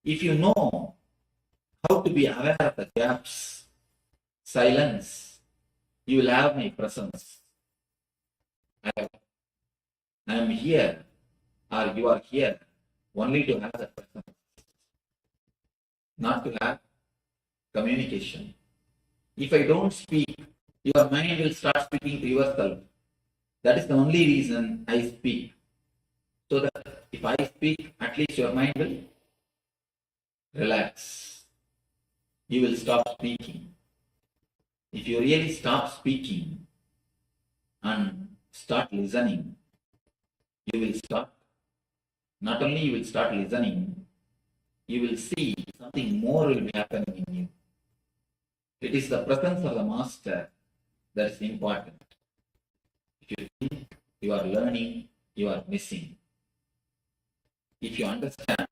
If you know how to be aware of the gaps, silence, you will have my presence. I am here, or you are here, only to have the presence, not to have communication. If I don't speak, your mind will start speaking to yourself. That is the only reason I speak. So that if I speak, at least your mind will relax. You will stop speaking. If you really stop speaking and start listening, you will start. Not only you will start listening, you will see something more will be happening in you. It is the presence of the master that is important. If you think you are learning, you are missing. If you understand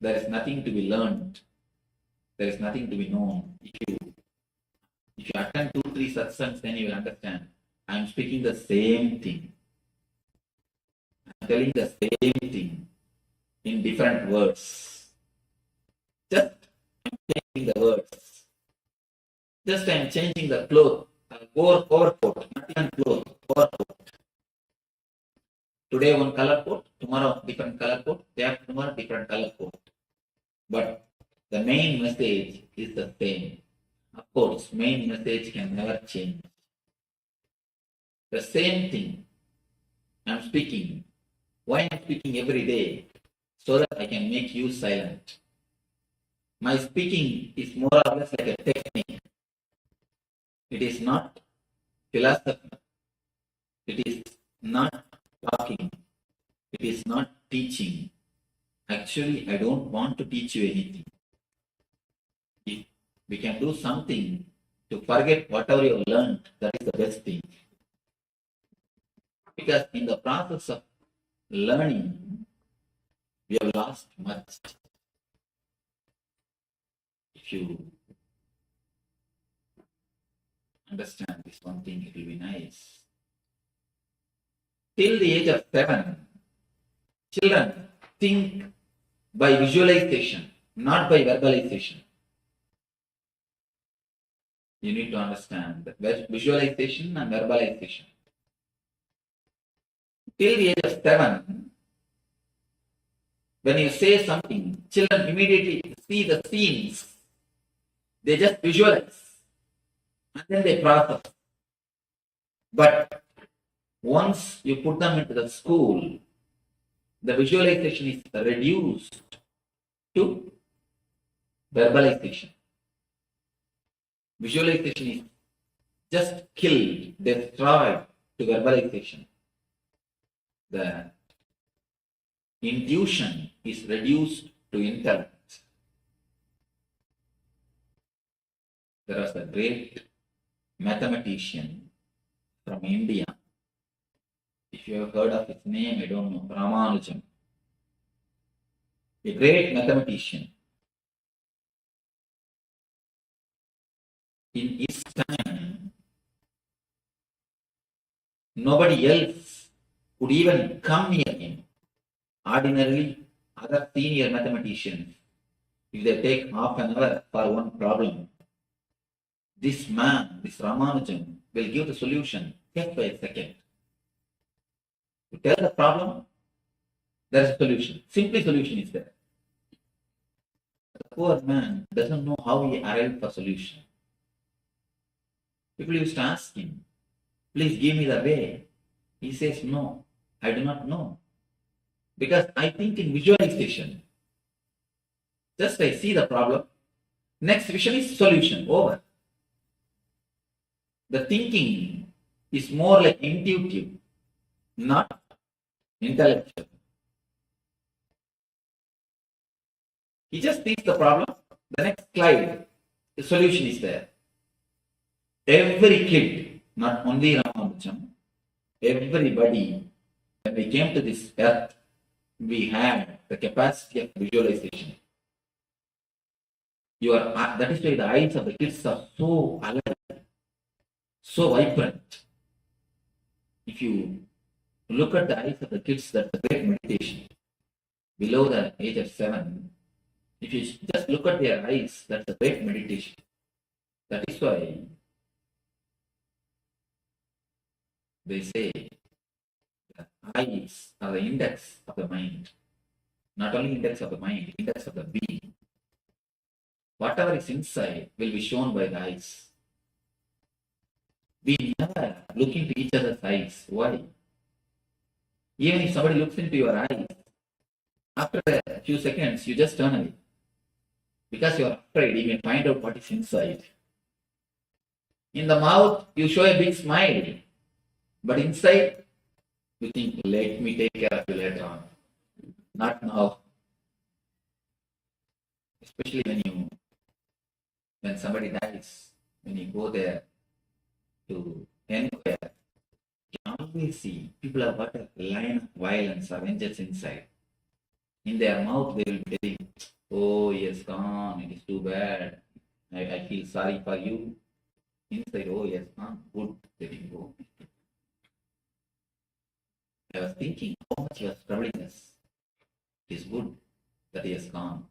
there is nothing to be learned, there is nothing to be known. If you attend 2-3 satsangs, then you will understand. I am speaking the same thing. I am telling the same thing in different words. Just I am changing the words. Just I am changing the cloth, overcoat, not even cloth, overcoat. Today one color coat, tomorrow different color coat, day after tomorrow different color coat. But the main message is the same. Of course, main message can never change. The same thing I am speaking. Why I am speaking every day? So that I can make you silent. My speaking is more or less like a technique. It is not philosophy. It is not talking. It is not teaching. Actually, I don't want to teach you anything. If we can do something to forget whatever you have learned, that is the best thing. Because in the process of learning, we have lost much. If you understand this one thing, it will be nice. Till the age of 7, children think by visualization, not by verbalization. You need to understand that visualization and verbalization. Till the age of 7, when you say something, children immediately see the scenes. They just visualize and then they process. But once you put them into the school, the visualization is reduced to verbalization. Visualization is just killed, destroyed to verbalization. The intuition is reduced to intellect. There was a great mathematician from India. If you have heard of his name, I don't know, Paramashivoham. A great mathematician. In his time, nobody else would even come near him. Ordinarily, other senior mathematicians, if they take half an hour for one problem, this man, this Ramanujan, will give the solution just by a second. You tell the problem, there is a solution. Simply solution is there. The poor man doesn't know how he arrived for solution. People used to ask him, please give me the way. He says, no, I do not know. Because I think in visualization. Just I see the problem. Next vision is solution. Over. The thinking is more like intuitive, not intellectual. He just sees the problem. The next slide, the solution is there. Every kid, not only Ramanujan, everybody, when we came to this earth, we had the capacity of visualization. That is why the eyes of the kids are so alive, so vibrant. If you look at the eyes of the kids, that's a great meditation. below the age of 7, if you just look at their eyes, that's a great meditation. That is why they say that eyes are the index of the mind. Not only index of the mind, index of the being. Whatever is inside will be shown by the eyes. We never look into each other's eyes. Why? Even if somebody looks into your eyes, after a few seconds, you just turn away. Because you are afraid you may find out what is inside. In the mouth, you show a big smile. But inside, you think, let me take care of you later on. Not now. Especially when somebody dies, when you go there to anywhere, you can always see people have got a line of violence or vengeance inside. In their mouth, they will be telling, oh, he has gone, it is too bad. I feel sorry for you. Inside, oh, he has gone, good, let him go. I was thinking how much he was troubling us. It is good that he has gone.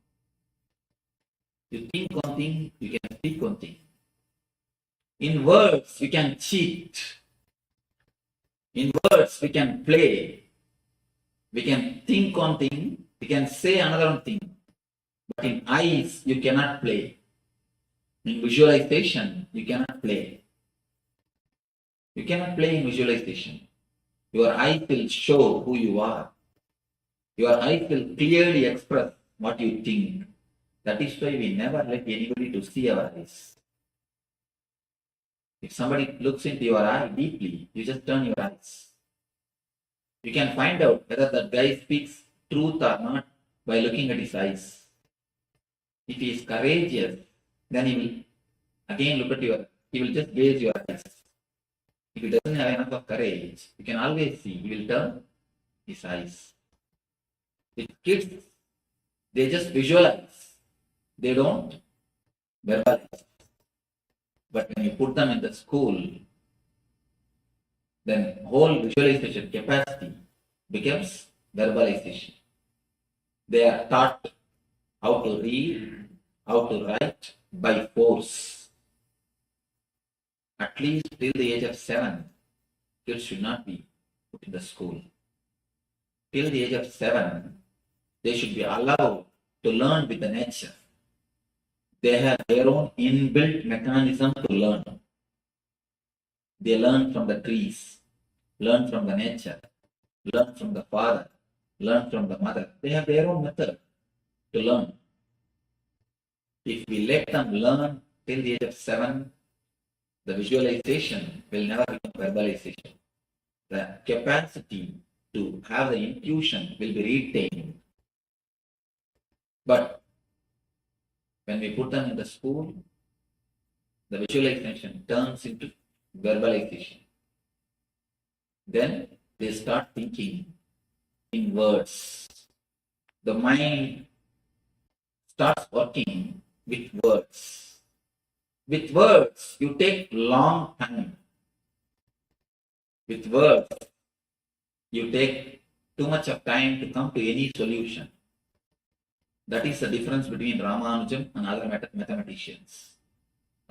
You think one thing, you can speak one thing. In words, you can cheat. In words, we can play. We can think one thing, we can say another one thing. But in eyes, you cannot play. In visualization, you cannot play. You cannot play in visualization. Your eyes will show who you are. Your eyes will clearly express what you think. That is why we never let anybody to see our eyes. If somebody looks into your eye deeply, you just turn your eyes. You can find out whether that guy speaks truth or not by looking at his eyes. If he is courageous, then he will again look at he will just gaze your eyes. If he doesn't have enough of courage, you can always see, he will turn his eyes. With kids, they just visualize. They don't verbalize. But when you put them in the school, then whole visualization capacity becomes verbalization. They are taught how to read, how to write by force. At least till the age of 7, kids should not be put in the school. Till the age of 7, they should be allowed to learn with the nature. They have their own inbuilt mechanism to learn. They learn from the trees, learn from the nature, learn from the father, learn from the mother. They have their own method to learn. If we let them learn till the age of 7, the visualization will never become verbalization. The capacity to have the intuition will be retained. But when we put them in the school, the visualization turns into verbalization. Then they start thinking in words. The mind starts working with words. With words, you take long time. With words, you take too much of time to come to any solution. That is the difference between Ramanujam and other mathematicians.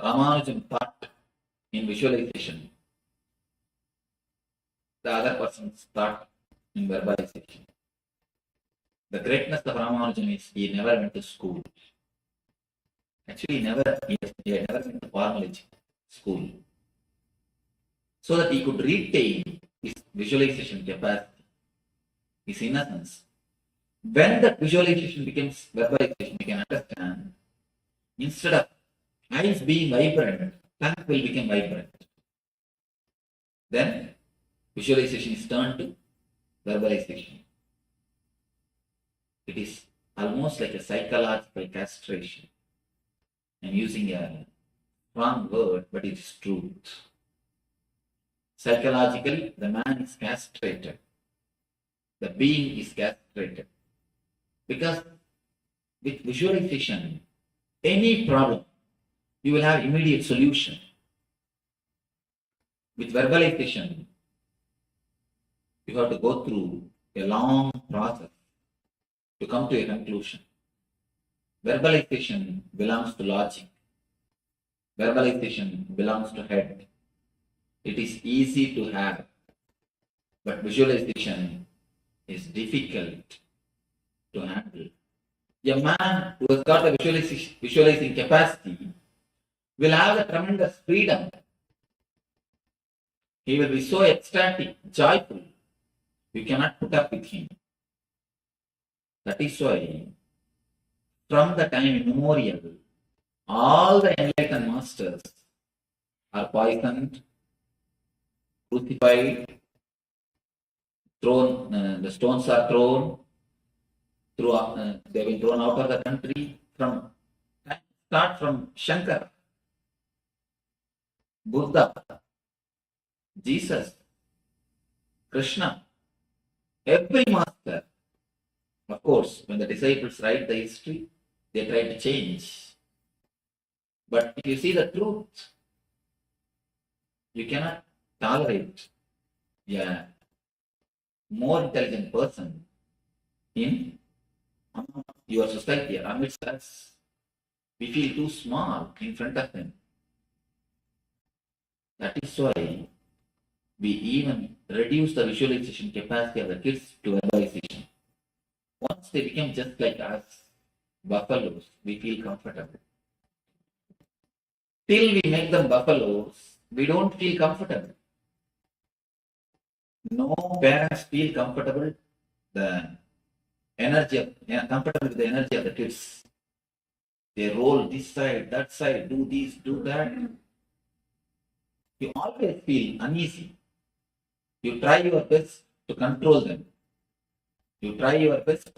Ramanujam thought in visualization. The other persons thought in verbalization. The greatness of Ramanujam is he never went to school. Actually, he never went to formal school. So that he could retain his visualization capacity, his innocence. When that visualization becomes verbalization, you can understand, instead of eyes being vibrant, tongue will become vibrant. Then visualization is turned to verbalization. It is almost like a psychological castration. I'm using a wrong word, but it's truth. Psychologically, the man is castrated. The being is castrated. Because with visualization, any problem, you will have immediate solution. With verbalization, you have to go through a long process. to come to a conclusion. Verbalization belongs to logic. Verbalization belongs to head. It is easy to have, but visualization is difficult to handle. A man who has got a visualizing capacity will have a tremendous freedom. He will be so ecstatic, joyful. You cannot put up with him. That is why, from the time immemorial, all the enlightened masters are poisoned, crucified, thrown, the stones are thrown, they've been thrown out of the country. Start from Shankar, Buddha, Jesus, Krishna, every master. Of course, when the disciples write the history, they try to change. But if you see the truth, you cannot tolerate a more intelligent person in your society, amidst us. We feel too small in front of them. That is why we even reduce the visualization capacity of the kids to verbalization. Once they become just like us, buffaloes, we feel comfortable. Till we make them buffaloes, we don't feel comfortable. No parents feel comfortable comfortable with the energy of the kids. They roll this side, that side, do this, do that. You always feel uneasy. You try your best to control them. You try your best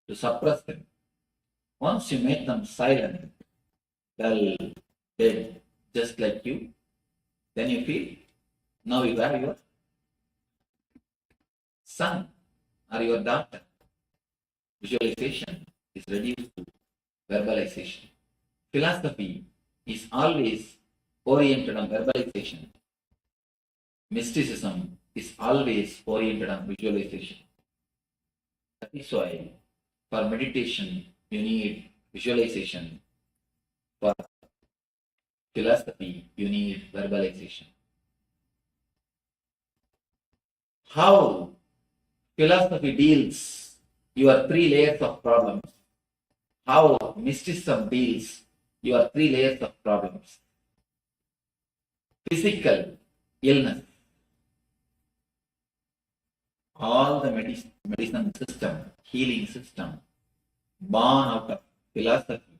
to suppress them. Once you make them silent, dull, dead, just like you, then you feel, now you have your son or your daughter. Visualization is reduced to verbalization. Philosophy is always oriented on verbalization. Mysticism is always oriented on visualization. That is why for meditation you need visualization. For philosophy you need verbalization. How philosophy deals your 3 layers of problems. How mysticism deals your 3 layers of problems. Physical illness. All the medicine system, healing system, born out of philosophy,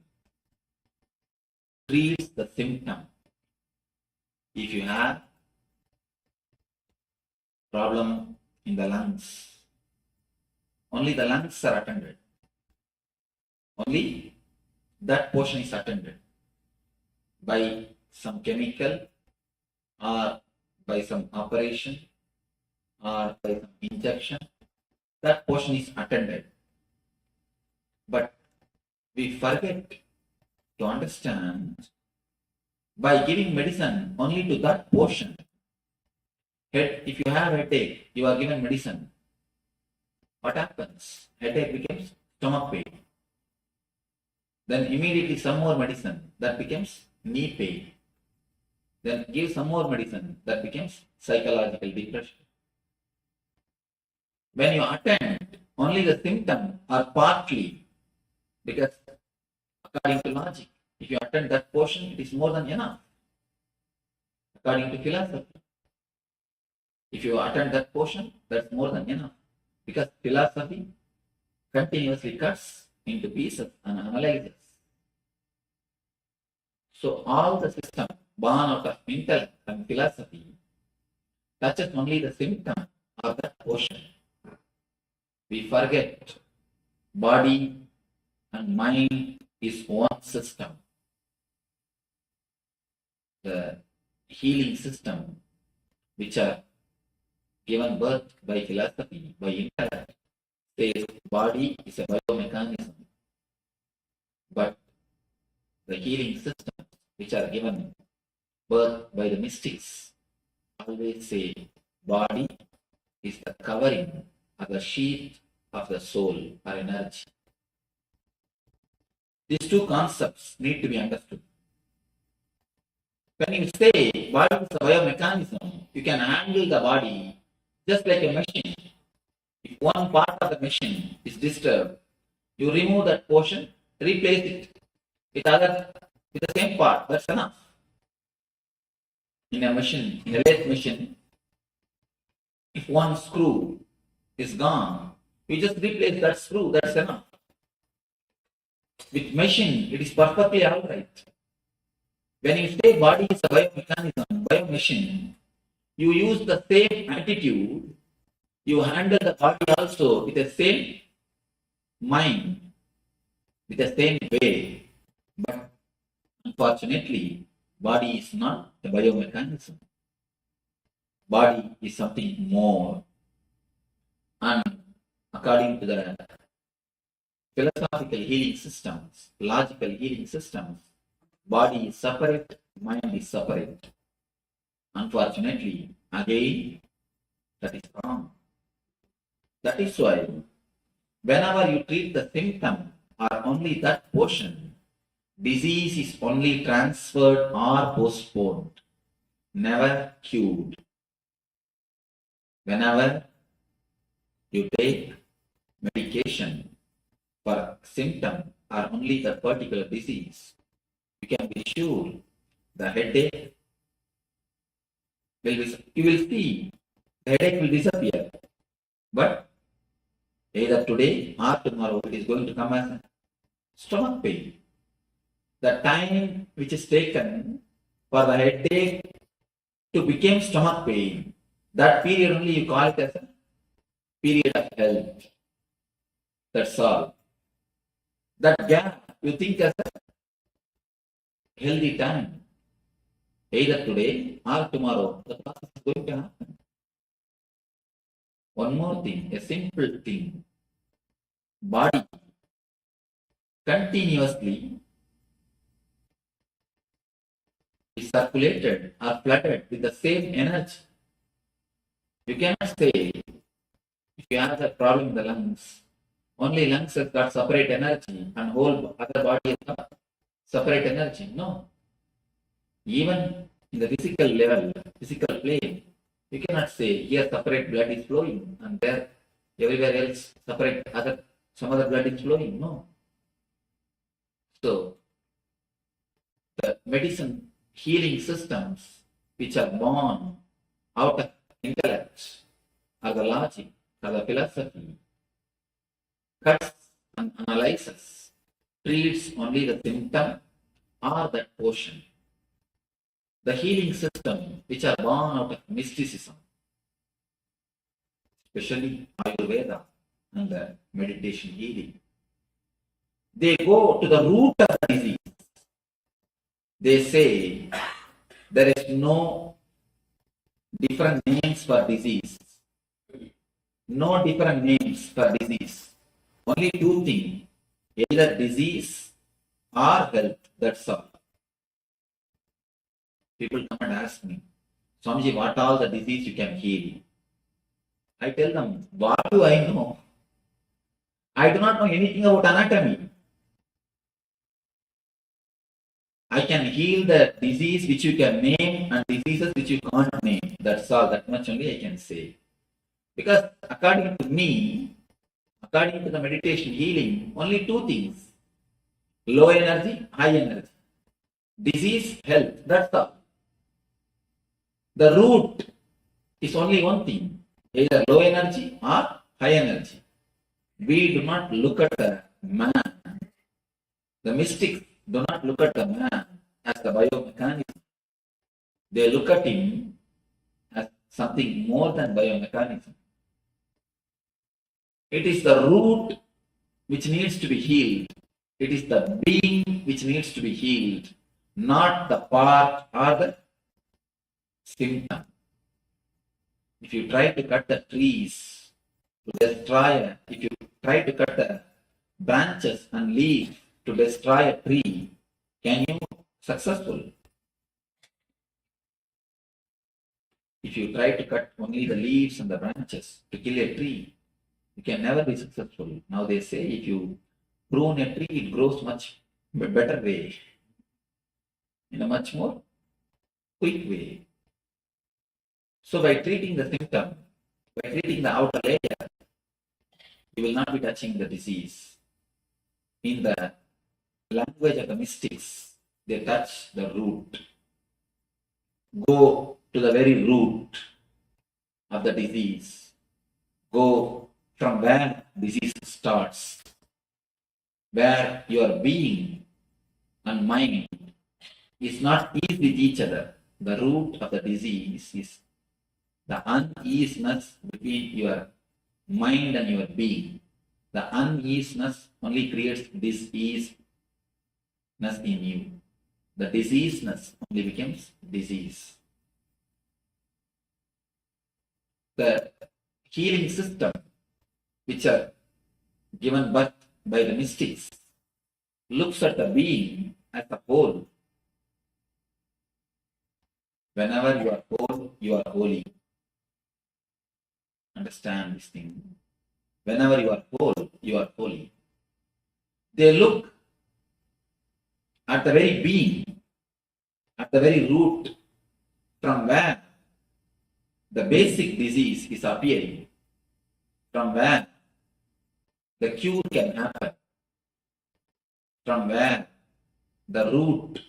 treats the symptom. If you have problem in the lungs, only the lungs are attended. Only that portion is attended by some chemical or by some operation or by some injection. That portion is attended. But we forget to understand, by giving medicine only to that portion. If you have headache, you are given medicine. What happens? Headache becomes stomach pain. Then immediately some more medicine, that becomes knee pain. Then give some more medicine, that becomes psychological depression. When you attend only the symptom or partly, because according to logic, if you attend that portion, it is more than enough. According to philosophy, if you attend that portion, that's more than enough. Because philosophy continuously cuts into pieces and analyzes. So all the system born out of intellect and philosophy touches only the symptom of that portion. We forget body and mind is one system. The healing system, which are given birth by philosophy, by intellect, says body is a biomechanism. But the healing systems, which are given birth by the mystics, always say body is the covering or the sheath of the soul or energy. These two concepts need to be understood. When you say body is a biomechanism, you can handle the body just like a machine. If one part of the machine is disturbed, you remove that portion, replace it with the same part. That's enough. In a machine, in a lathe machine, if one screw is gone, you just replace that screw. That's enough. With machine, it is perfectly all right. When you say body is a biomechanism, biomachine, you use the same attitude. You handle the body also with the same mind, with the same way. But unfortunately, body is not a biomechanism. Body is something more. And according to the philosophical healing systems, logical healing systems, body is separate, mind is separate. Unfortunately, again, that is wrong. That is why, whenever you treat the symptom or only that portion, disease is only transferred or postponed, never cured. Whenever you take medication for symptom or only that particular disease, you can be sure the headache you will see the headache will disappear. But either today or tomorrow it is going to come as stomach pain. The time which is taken for the headache to become stomach pain, that period only you call it as a period of health. That's all. That gap you think as a healthy time. Either today or tomorrow, the process is going to happen. One more thing, a simple thing. Body continuously is circulated or flooded with the same energy. You cannot say, if you have a problem in the lungs, only lungs have got separate energy and whole other body has got separate energy. No. Even in the physical level, physical plane, you cannot say here separate blood is flowing and there everywhere else separate some other blood is flowing. No. So the medicine healing systems which are born out of intellect or the logic or the philosophy cuts and analyzes, treats only the symptom or that portion. The healing system which are born out of mysticism, especially Ayurveda and the meditation healing, they go to the root of the disease. They say there is no different names for disease. No different names for disease. Only two things, either disease or health, that's all. People come and ask me, Swamiji, what all the disease you can heal? I tell them, what do I know? I do not know anything about anatomy. I can heal the disease which you can name and diseases which you can't name. That's all, that much only I can say. Because according to me, according to the meditation healing, only two things. Low energy, high energy. Disease, health, that's all. The root is only one thing, either low energy or high energy. We do not look at the man. The mystics do not look at the man as the biomechanism. They look at him as something more than biomechanism. It is the root which needs to be healed. It is the being which needs to be healed, not the part or the symptom. If you try to cut the trees to destroy, if you try to cut the branches and leaves to destroy a tree, can you successful? If you try to cut only the leaves and the branches to kill a tree, You can never be successful. Now they say if you prune a tree, it grows much better way, in a much more quick way. So by treating the symptom, by treating the outer layer, you will not be touching the disease. In the language of the mystics, they touch the root. Go to the very root of the disease. Go from where disease starts, where your being and mind is not ease with each other. The root of the disease is the uneasiness between your mind and your being. The uneasiness only creates diseaseness in you. The diseaseness only becomes disease. The healing system which are given birth by the mystics looks at the being as a whole. Whenever you are whole, you are holy. Understand this thing. Whenever you are whole, you are holy. They look at the very being, at the very root from where the basic disease is appearing, from where the cure can happen, from where the root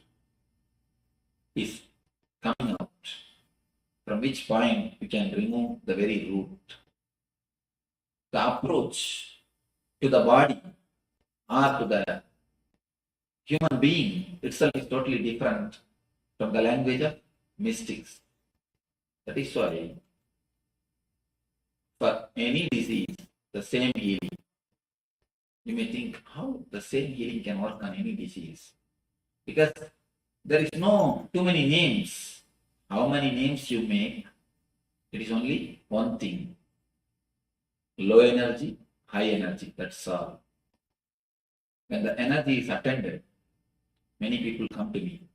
is coming out, from which point you can remove the very root. The approach to the body or to the human being itself is totally different from the language of mystics. That is why for any disease, the same healing. You may think how the same healing can work on any disease. Because there is no too many names. How many names you make, it is only one thing. Low energy, high energy, that's all. When the energy is attended, many people come to me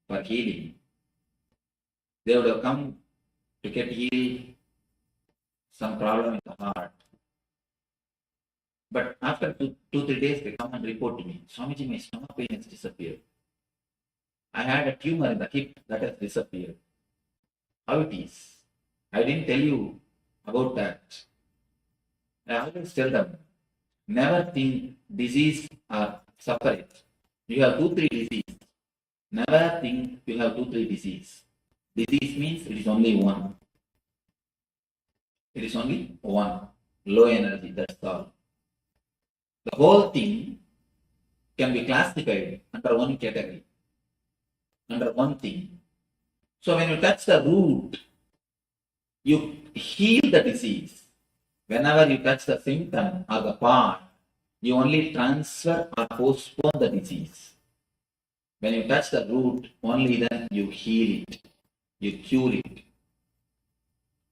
for healing. They would have come to get healed some problem in the heart. But after 2-3 days, they come and report to me, Swamiji, my stomach pain has disappeared. I had a tumor in the hip that has disappeared. How it is? I didn't tell you about that. I always tell them, never think disease are separate. You have 2-3 disease. Never think you have 2-3 disease. Disease means it is only one. It is only one. Low energy, that's all. The whole thing can be classified under one category, under one thing. So when you touch the root, you heal the disease. Whenever you touch the symptom or the part, you only transfer or postpone the disease. When you touch the root, only then you heal it, you cure it.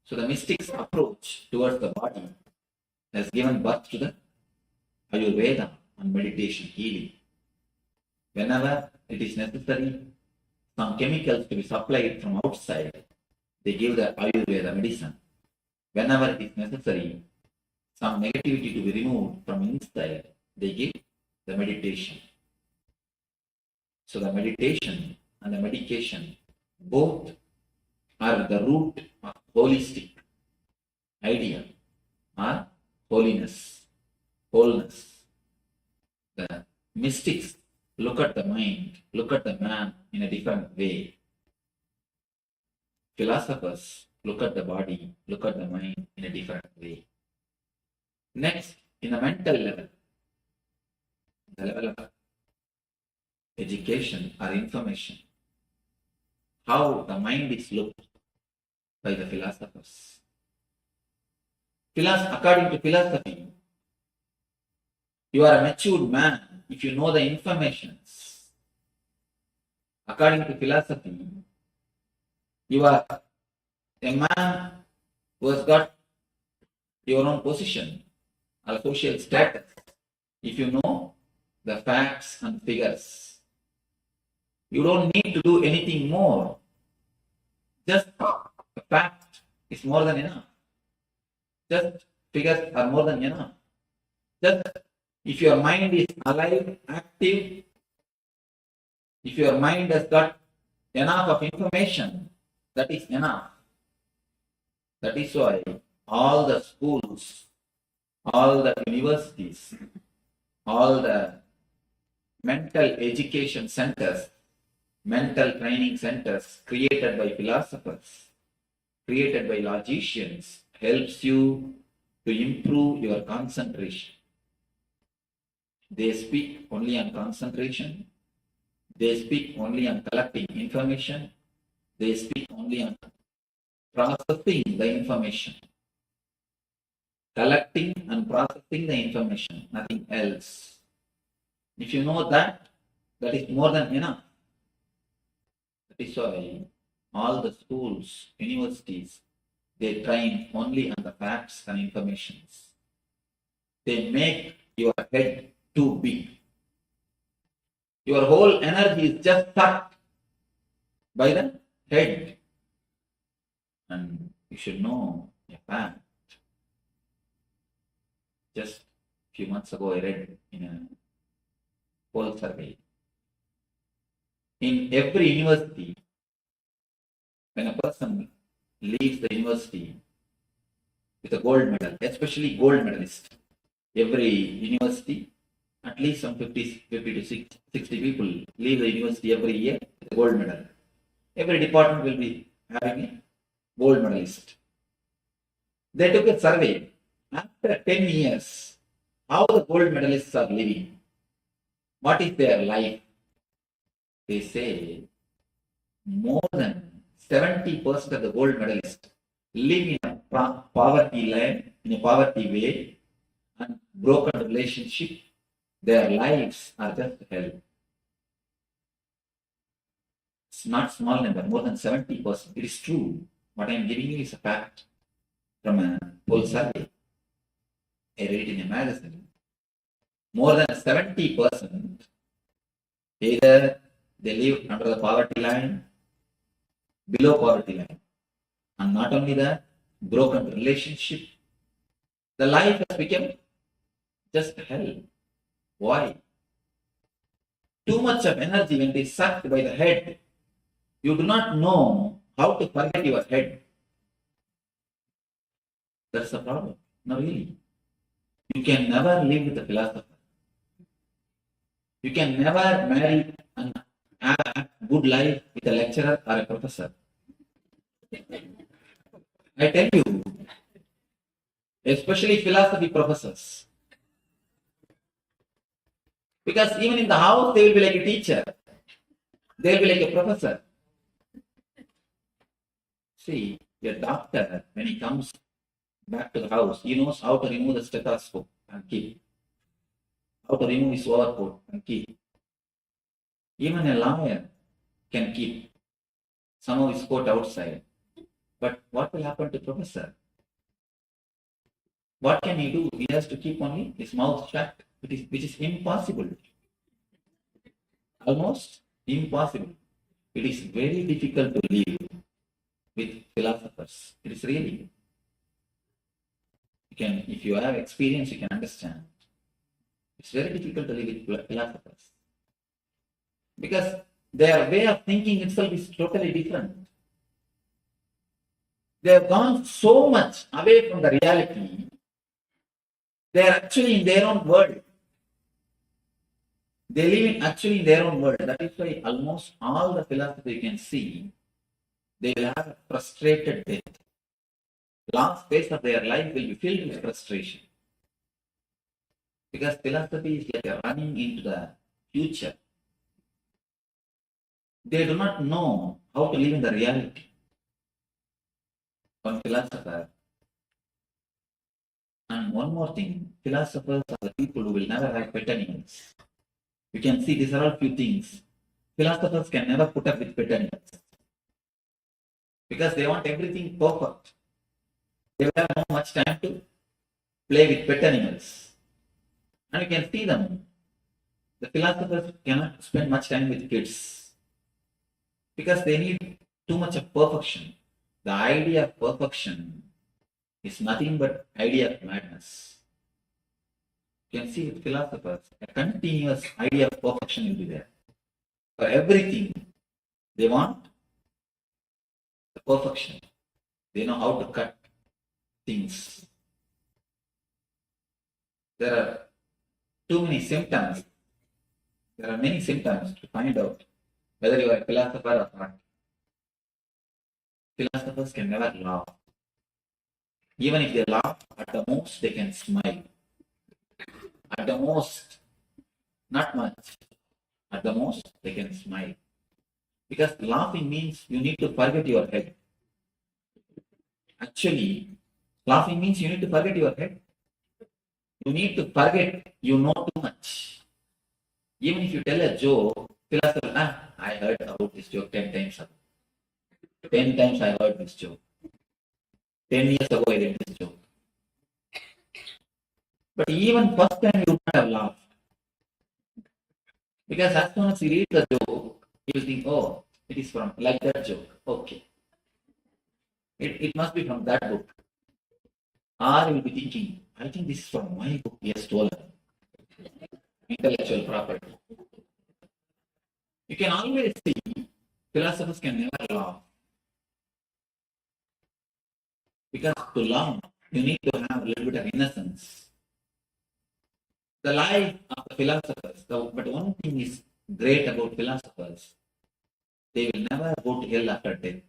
So the mystic's approach towards the body has given birth to the Ayurveda and meditation healing. Whenever it is necessary, some chemicals to be supplied from outside, they give the Ayurveda medicine. Whenever it is necessary, some negativity to be removed from inside, they give the meditation. So the meditation and the medication, both are the root of holistic idea or holiness, wholeness. The mystics look at the mind, look at the man in a different way. Philosophers look at the body, look at the mind in a different way. Next, in a mental level, the level of education or information, how the mind is looked by the philosophers. According to philosophy, you are a matured man if you know the informations. According to philosophy, you are a man who has got your own position or social status if you know the facts and figures. You don't need to do anything more. Just the fact is more than enough. Just figures are more than enough. Just if your mind is alive, active, if your mind has got enough of information, that is enough. That is why all the schools, all the universities, all the mental education centers, mental training centers created by philosophers, created by logicians, helps you to improve your concentration. They speak only on concentration. They speak only on collecting information. They speak only on processing the information. Collecting and processing the information, nothing else. If you know that, that is more than enough. That is why all the schools, universities, they train only on the facts and informations. They make your head too big. Your whole energy is just sucked by the head. And you should know a fact. Just a few months ago, I read in a poll survey. In every university, when a person leaves the university with a gold medal, especially gold medalist, every university, at least some 50 to 60 people leave the university every year with a gold medal. Every department will be having a gold medalist. They took a survey. After 10 years, how the gold medalists are living. What is their life? They say more than 70% of the gold medalists live in a poverty land, in a poverty way, and broken relationship. Their lives are just hell. It's not small number, more than 70%. It is true. What I am giving you is a fact from a poll survey. I read it in a magazine. More than 70%, either they live under the poverty line, below poverty line. And not only that, broken relationship. The life has become just hell. Why? Too much of energy when it is sucked by the head. You do not know how to forget your head. That's the problem. No, really. You can never live with a philosopher. You can never marry and have a good life with a lecturer or a professor. I tell you, especially philosophy professors. Because even in the house, they will be like a teacher. They will be like a professor. See, a doctor, when he comes back to the house, he knows how to remove the stethoscope and keep. How to remove his overcoat and keep. Even a lawyer can keep some of his coat outside. But what will happen to professor? What can he do? He has to keep only his mouth shut, which is impossible. Almost impossible. It is very difficult to live with philosophers. It is really. If you have experience, you can understand. It's very difficult to live with philosophers. Because their way of thinking itself is totally different. They have gone so much away from the reality. They are actually in their own world. They live actually in their own world. That is why almost all the philosophers you can see, they will have a frustrated death. Last phase of their life will be filled with frustration. Because philosophy is like a running into the future. They do not know how to live in the reality. One philosopher. And one more thing, philosophers are the people who will never have pet animals. You can see these are all few things. Philosophers can never put up with pet animals. Because they want everything perfect. They will have not much time to play with pet animals. And you can see them. The philosophers cannot spend much time with kids. Because they need too much of perfection. The idea of perfection is nothing but idea of madness. You can see with philosophers, a continuous idea of perfection will be there. For everything, they want the perfection. They know how to cut things. There are too many symptoms. There are many symptoms to find out whether you are a philosopher or not. Philosophers can never laugh. Even if they laugh, at the most they can smile. At the most, not much. At the most, they can smile. Because laughing means you need to forget your head. Actually, laughing means you need to forget your head. You need to forget you know too much. Even if you tell a joke, philosopher, I heard about this joke 10 times ago. 10 times I heard this joke. 10 years ago I read this joke. But even first time you would not have laughed. Because as soon as you read the joke, you will think, oh, it is from like that joke. Okay. It must be from that book. Or you will be thinking, I think this is from my book he has stolen. Intellectual property. You can always see philosophers can never laugh. Because to laugh, you need to have a little bit of innocence. The life of the philosophers, but one thing is great about philosophers, they will never go to hell after death.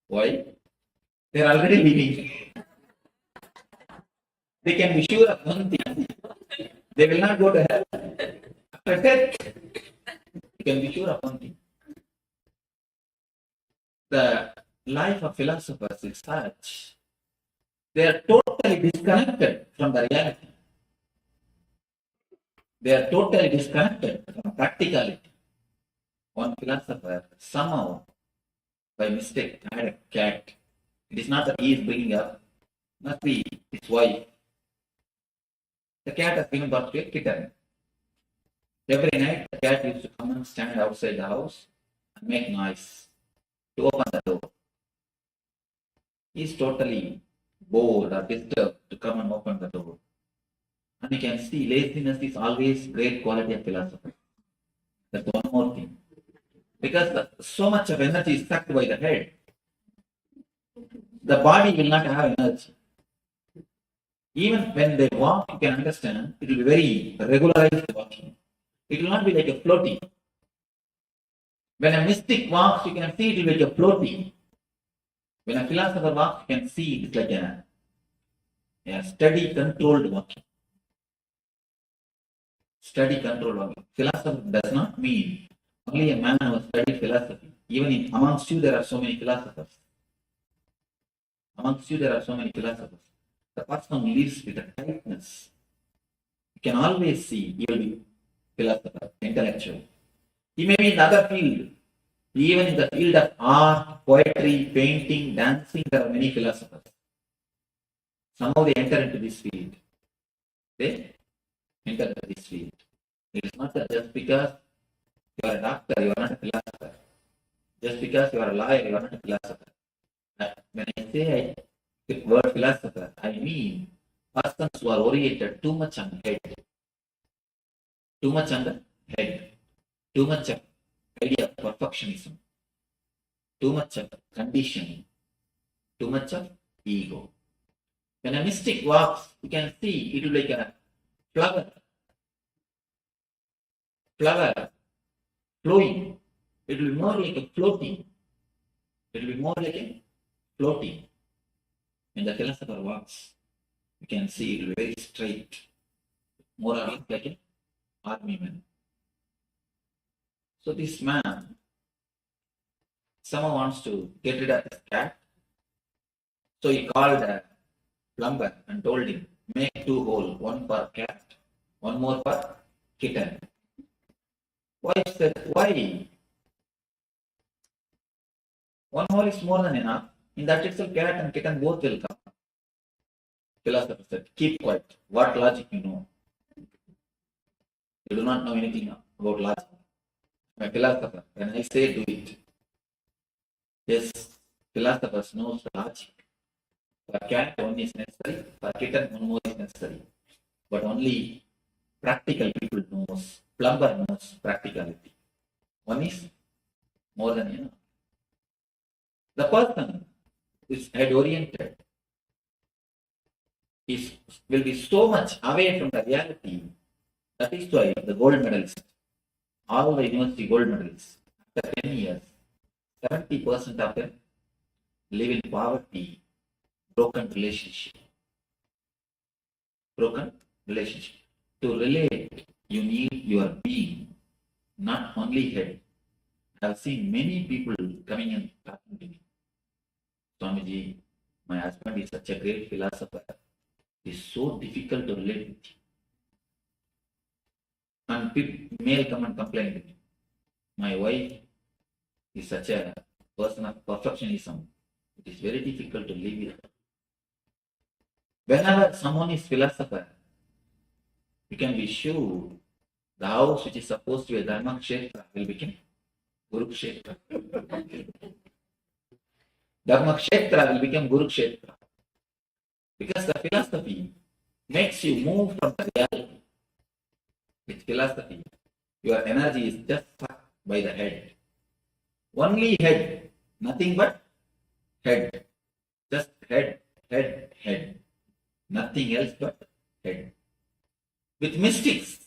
Why? They are already living. They can be sure of one thing. They will not go to hell. After death, you can be sure of one thing. The life of philosophers is such, they are totally disconnected from the reality. They are totally disconnected from practicality. One philosopher somehow, by mistake, had a cat. It is not that he is bringing up, must be his wife. The cat has given birth to a kitten. Every night, the cat used to come and stand outside the house and make noise to open the door. He is totally bored or disturbed to come and open the door. And you can see laziness is always great quality of philosophy. That's one more thing. Because so much of energy is sucked by the head, the body will not have energy. Even when they walk, you can understand, it will be very regularized walking. It will not be like a floating. When a mystic walks, you can see it will be like a floating. When a philosopher walks, you can see it is like a steady, controlled walking. Steady, controlled walking. Philosopher does not mean only a man who has studied philosophy. Even amongst you, there are so many philosophers. Amongst you, there are so many philosophers. The person who lives with a tightness, you can always see he will be philosopher, intellectual. He may be in other field. Even in the field of art, poetry, painting, dancing, there are many philosophers. Somehow they enter into this field. They enter into this field. It is not that just because you are a doctor, you are not a philosopher. Just because you are a lawyer, you are not a philosopher. When I say the word philosopher, I mean persons who are oriented too much on the head. Too much on the head. Too much of idea of perfectionism. Too much of conditioning. Too much of ego. When a mystic walks, you can see it will be like a flower. Flower flowing. It will be more like a floating. It will be more like a floating. When the philosopher walks, you can see it will be very straight. More or less like an army man. So this man, someone wants to get rid of his cat. So he called a plumber and told him, make 2 holes, one for cat, one more for kitten. Wife said, why? One hole is more than enough. In that itself, cat and kitten both will come. Philosopher said, keep quiet. What logic you know? You do not know anything about logic. I'm a philosopher. When I say do it, yes, philosophers know the logic. For cat, one is necessary. For kitten, one more is necessary. But only practical people knows, plumber knows practicality. One is more than enough. The person who is head oriented will be so much away from the reality. That is why the gold medalists, all the university gold medalists, after 10 years, 70% of them live in poverty, broken relationship. Broken relationship. To relate, you need your being, not only head. I have seen many people coming and talking to me. Swamiji, my husband is such a great philosopher. It's so difficult to relate with him. And male come and complain to me. My wife is such a person of perfectionism. It is very difficult to live with her. Whenever someone is philosopher, you can be sure the house which is supposed to be a Dharma Kshetra will become Guru Kshetra. Dharma Kshetra will become Guru Kshetra. Because the philosophy makes you move from the reality. With philosophy, your energy is just sucked by the head. Only head, nothing but head. Just head, head, head. Nothing else but head. With mystics,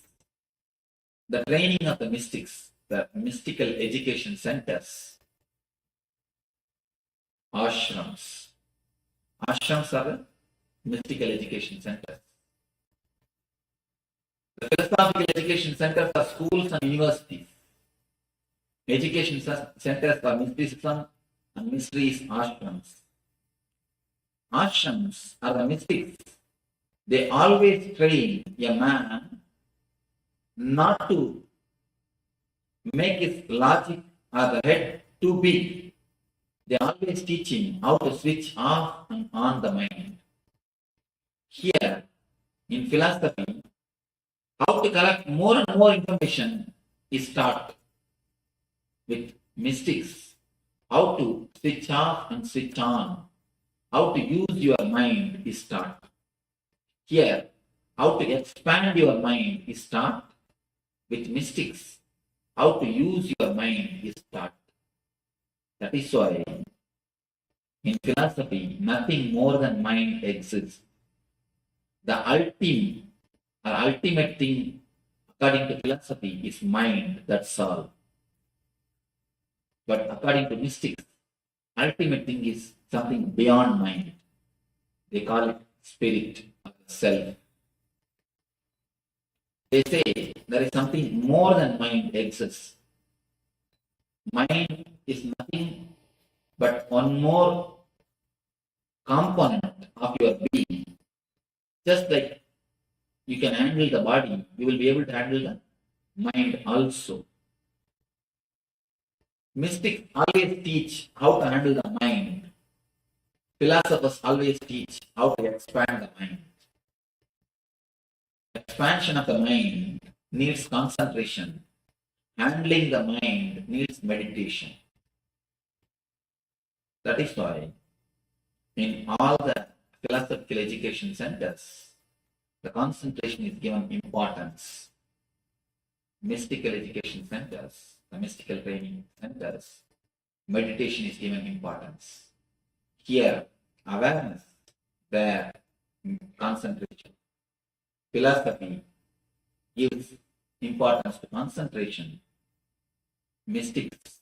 the training of the mystics, the mystical education centers, ashrams. Ashrams are the mystical education centers. The philosophical education centers are schools and universities. Education centers are mysticism and mysteries, ashrams. Ashrams are the mystics. They always train a man not to make his logic or the head too big. They always teach him how to switch off and on the mind. Here, in philosophy, how to collect more and more information is taught. With mystics, how to switch off and switch on, how to use your mind is taught. Here, how to expand your mind is taught. With mystics, how to use your mind is taught. That is why in philosophy, nothing more than mind exists. The ultimate thing, according to philosophy, is mind, that's all. But according to mystics, ultimate thing is something beyond mind. They call it spirit or self. They say there is something more than mind exists. Mind is nothing but one more component of your being. Just like you can handle the body, you will be able to handle the mind also. Mystics always teach how to handle the mind. Philosophers always teach how to expand the mind. Expansion of the mind needs concentration. Handling the mind needs meditation. That is why in all the philosophical education centers, the concentration is given importance. Mystical education centers, the mystical training centers, meditation is given importance. Here, awareness, there, concentration. Philosophy gives importance to concentration. Mystics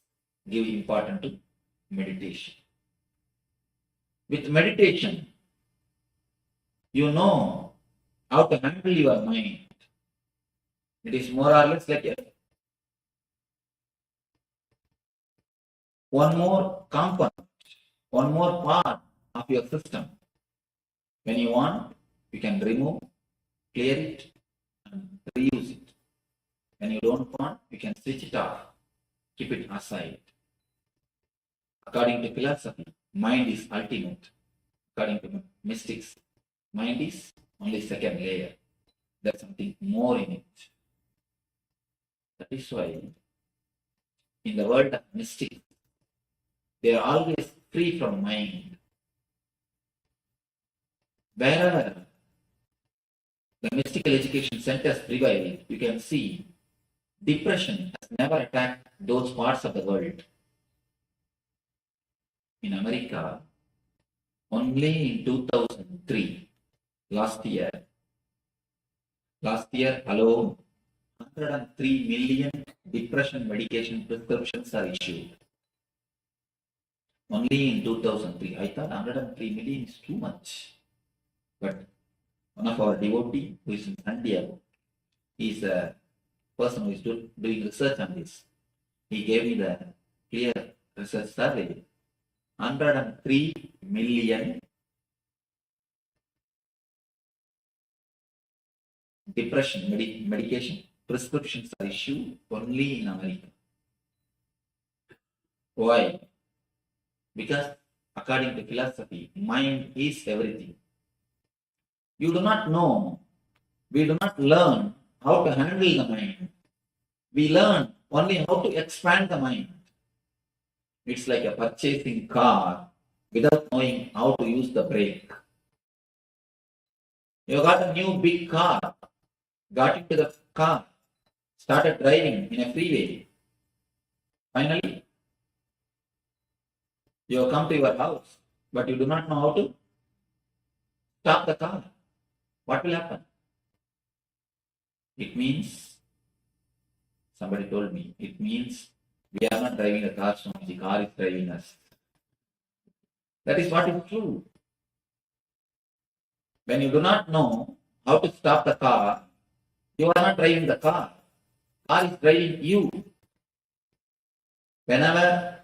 give importance to meditation. With meditation, you know how to handle your mind. It is more or less like one more component, one more part of your system. When you want, you can remove, clear it, and reuse it. When you don't want, you can switch it off, keep it aside. According to philosophy, mind is ultimate. According to mystics, mind is only second layer. There's something more in it. That is why in the world of mystics, they are always free from mind. wherever the mystical education centers prevail, you can see depression has never attacked those parts of the world. In America, only in 2003, last year alone, 103 million depression medication prescriptions are issued. Only in 2003. I thought 103 million is too much. But one of our devotees who is in San Diego, he is a person who is doing research on this. He gave me the clear research survey. 103 million depression medication prescriptions are issued only in America. Why? Because according to philosophy, mind is everything. You do not know, we do not learn how to handle the mind. We learn only how to expand the mind. It's like a purchasing car without knowing how to use the brake. You got a new big car, got into the car, started driving in a freeway. Finally, you come to your house, but you do not know how to stop the car. What will happen? It means, somebody told me, it means we are not driving the car, so the car is driving us. That is what is true. When you do not know how to stop the car, you are not driving the car. Car is driving you. Whenever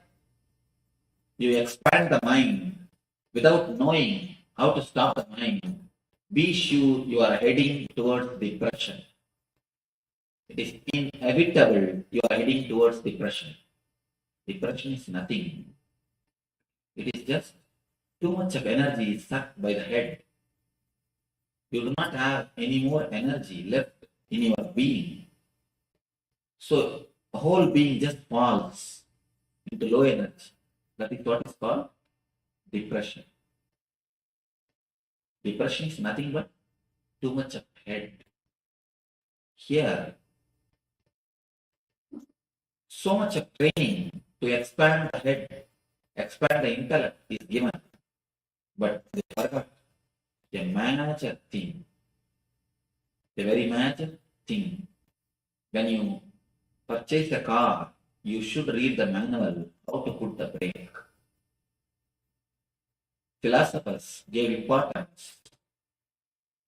you expand the mind without knowing how to stop the mind, be sure you are heading towards depression. It is inevitable you are heading towards depression. Depression is nothing. It is just too much of energy sucked by the head. You do not have any more energy left in your being. So the whole being just falls into low energy. That is what is called depression. Depression is nothing but too much of head. Here, so much of training to expand the head, expand the intellect is given. But they forgot a major thing, a very major thing. When you purchase a car, you should read the manual how to put the brake. Philosophers gave importance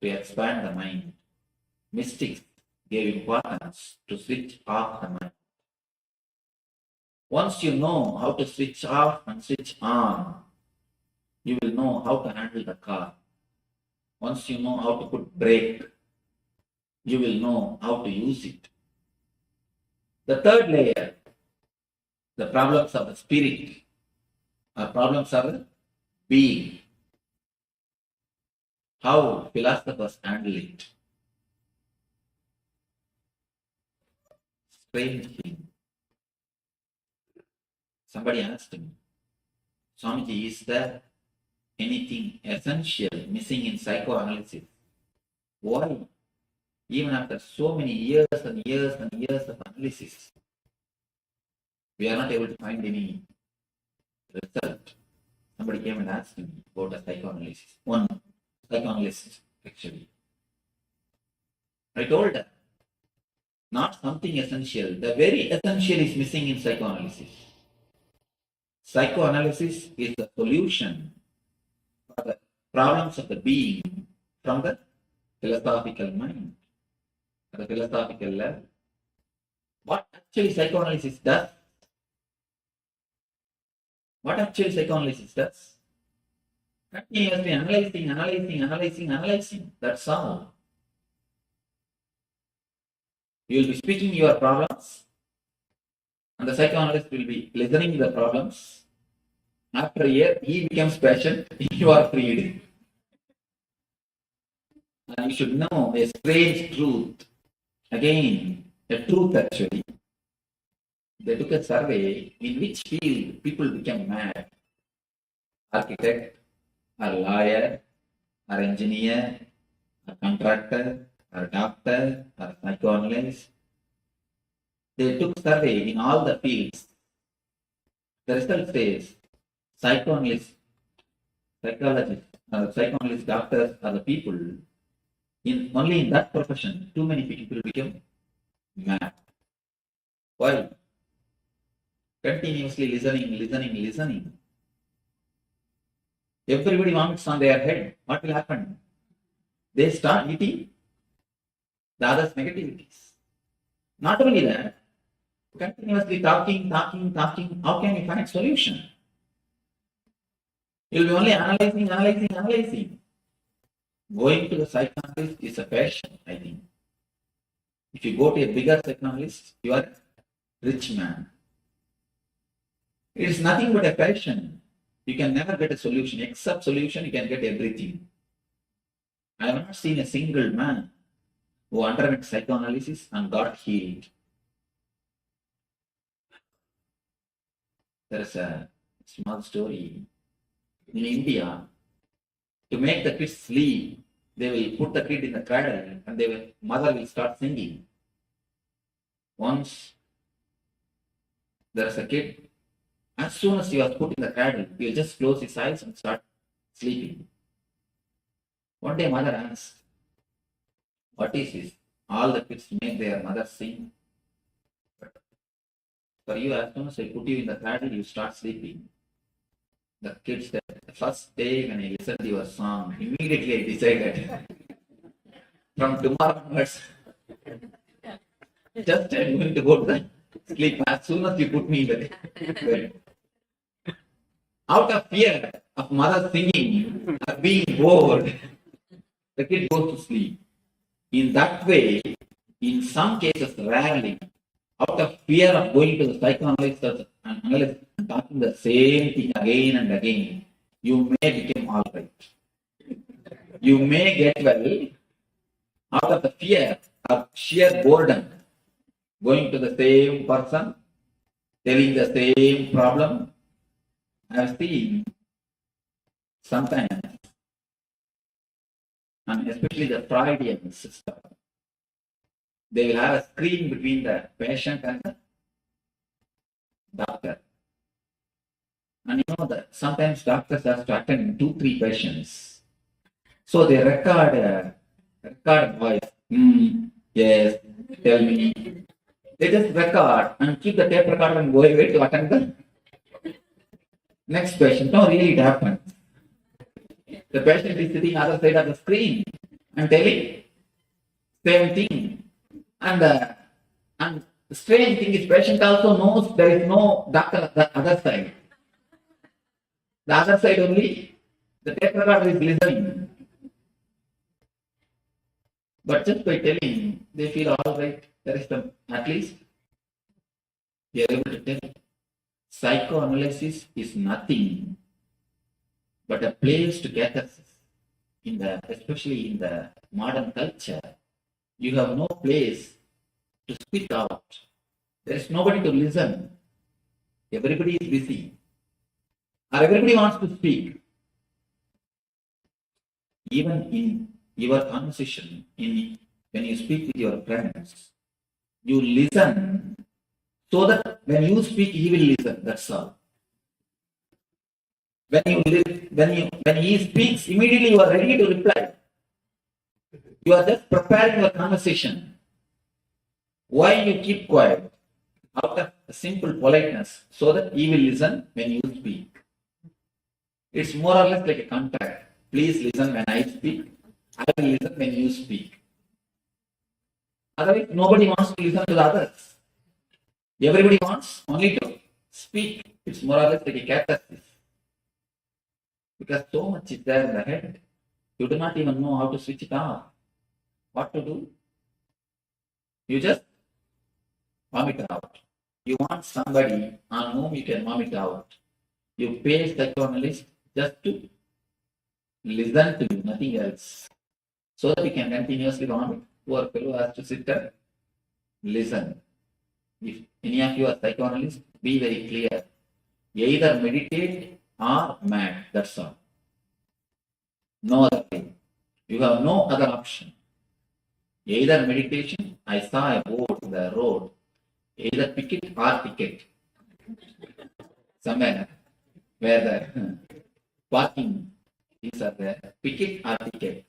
to expand the mind. Mystics gave importance to switch off the mind. Once you know how to switch off and switch on, you will know how to handle the car. Once you know how to put brake, you will know how to use it. The third layer, the problems of the spirit, are problems of the being. How philosophers handle it. Strange thing. Somebody asked me, Swamiji, is there anything essential missing in psychoanalysis? Why? Even after so many years and years and years of analysis, we are not able to find any result. Somebody came and asked me about a psychoanalysis. One psychoanalyst, actually. I told her, not something essential. The very essential is missing in psychoanalysis. Psychoanalysis is the solution for the problems of the being from the philosophical mind, at the philosophical level. What actually psychoanalysis does? What actually psychoanalysis does? Continuously analyzing. That's all. You will be speaking your problems, and the psychoanalyst will be listening to the problems. After a year, he becomes patient, you are freed. And you should know a strange truth. Again, a truth actually. They took a survey in which field people become mad. Architect, a lawyer, or engineer, or contractor, or doctor, or psychoanalyst. They took survey in all the fields. The result says psychoanalysts, psychologists, psychoanalysts, doctors are the people only in that profession. Too many people become mad. Why? Continuously listening. Everybody vomits on their head. What will happen? They start eating the other's negativities. Not only that, continuously talking. How can you find solution? You'll be only analyzing. Going to the psychoanalyst is a passion, I think. If you go to a bigger psychoanalyst, you are a rich man. It is nothing but a passion. You can never get a solution. Except solution, you can get everything. I have not seen a single man who underwent psychoanalysis and got healed. There is a small story. In India, to make the kids sleep, they will put the kid in the cradle and mother will start singing. Once there is a kid, as soon as he was put in the cradle, he will just close his eyes and start sleeping. One day mother asked, "What is this? All the kids make their mother sing. But for you, as soon as I put you in the cradle, you start sleeping." The kid said, "The first day when I listened to your song, immediately I decided from tomorrow onwards, just I'm going to go to the sleep as soon as you put me in the bed." Out of fear of mother singing or being bored, the kid goes to sleep. In that way, in some cases, rarely, out of fear of going to the psychoanalyst and analyst and talking the same thing again and again, you may become all right. You may get well out of the fear of sheer boredom, going to the same person, telling the same problem. I have seen sometimes, and especially the Freudian system, they will have a screen between the patient and the doctor. And you know that sometimes doctors have to attend 2-3 patients. So they record voice. Yes, tell me. They just record and keep the tape recorder and go away to attend the next patient. No, really it happens. The patient is sitting other side of the screen and telling same thing. And the strange thing is patient also knows there is no doctor at the other side. The other side only, the tape recorder is listening. But just by telling, they feel all right. There is at least they are able to tell. Psychoanalysis is nothing but a place to catharsis. Especially in the modern culture, you have no place to speak out. There is nobody to listen. Everybody is busy. Or everybody wants to speak. Even in your conversation, when you speak with your friends, you listen so that when you speak, he will listen. That's all. When he speaks, immediately you are ready to reply. You are just preparing your conversation. Why you keep quiet? Out of simple politeness, so that he will listen when you speak. It's more or less like a contract. Please listen when I speak. I will listen when you speak. Otherwise, nobody wants to listen to the others. Everybody wants only to speak. It's more or less like a catharsis. Because so much is there in the head, you do not even know how to switch it off. What to do? You just vomit out. You want somebody on whom you can vomit out. You pay psychoanalyst just to listen to you, nothing else. So that you can continuously vomit. Poor fellow has to sit and listen. If any of you are psychoanalysts, be very clear. Either meditate or mad, that's all. No other way. You have no other option. Either meditation, I saw a board on the road, either picket or ticket. Somewhere where the parking is at the picket or ticket.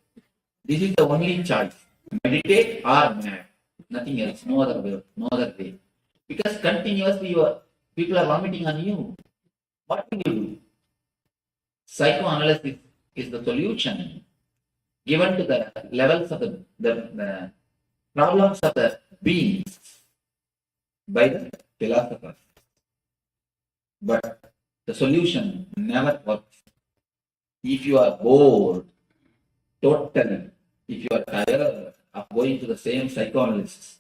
This is the only choice. Meditate or mad. Nothing else. No other way. No other way. Because continuously people are vomiting on you. What will you do? Psychoanalysis is the solution given to the levels of the problems of the beings by the philosophers. But the solution never works. If you are bored, totally, if you are tired of going to the same psychoanalysis,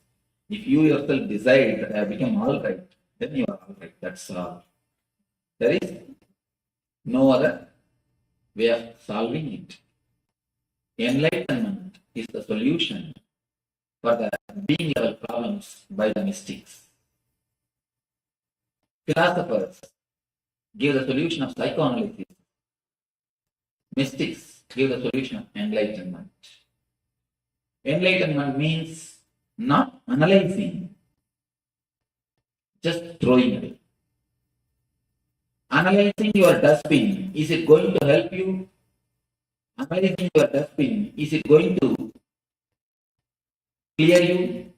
if you yourself decide that I have become all right, then you are all right. That's all. There is no other way of solving it. Enlightenment is the solution for the being level problems by the mystics. Philosophers give the solution of psychoanalysis. Mystics give the solution of enlightenment. Enlightenment means not analyzing, just throwing away. Analyzing your dustbin, is it going to help you? Analyzing your dustbin, is it going to clear you?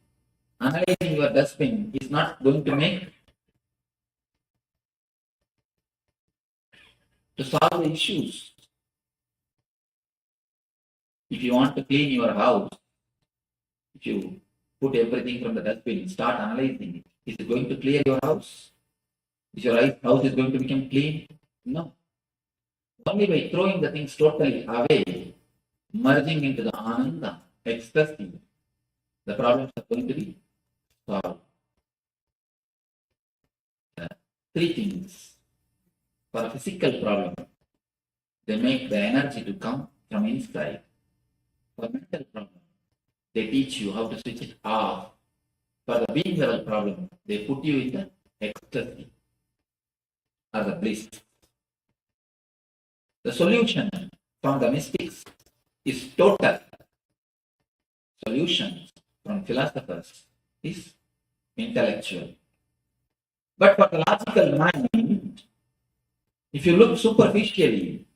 Analyzing your dustbin is not going to make to solve the issues. If you want to clean your house, if you put everything from the dustbin, start analyzing it. Is it going to clear your house? Is your house is going to become clean? No. Only by throwing the things totally away, merging into the ananda, ecstasy, the problems are going to be solved. Three things. For a physical problem, they make the energy to come from inside. For mental problem, they teach you how to switch it off. For the being level problem, they put you in the ecstasy or the bliss. The solution from the mystics is total. Solution from philosophers is intellectual. But for the logical mind, if you look superficially,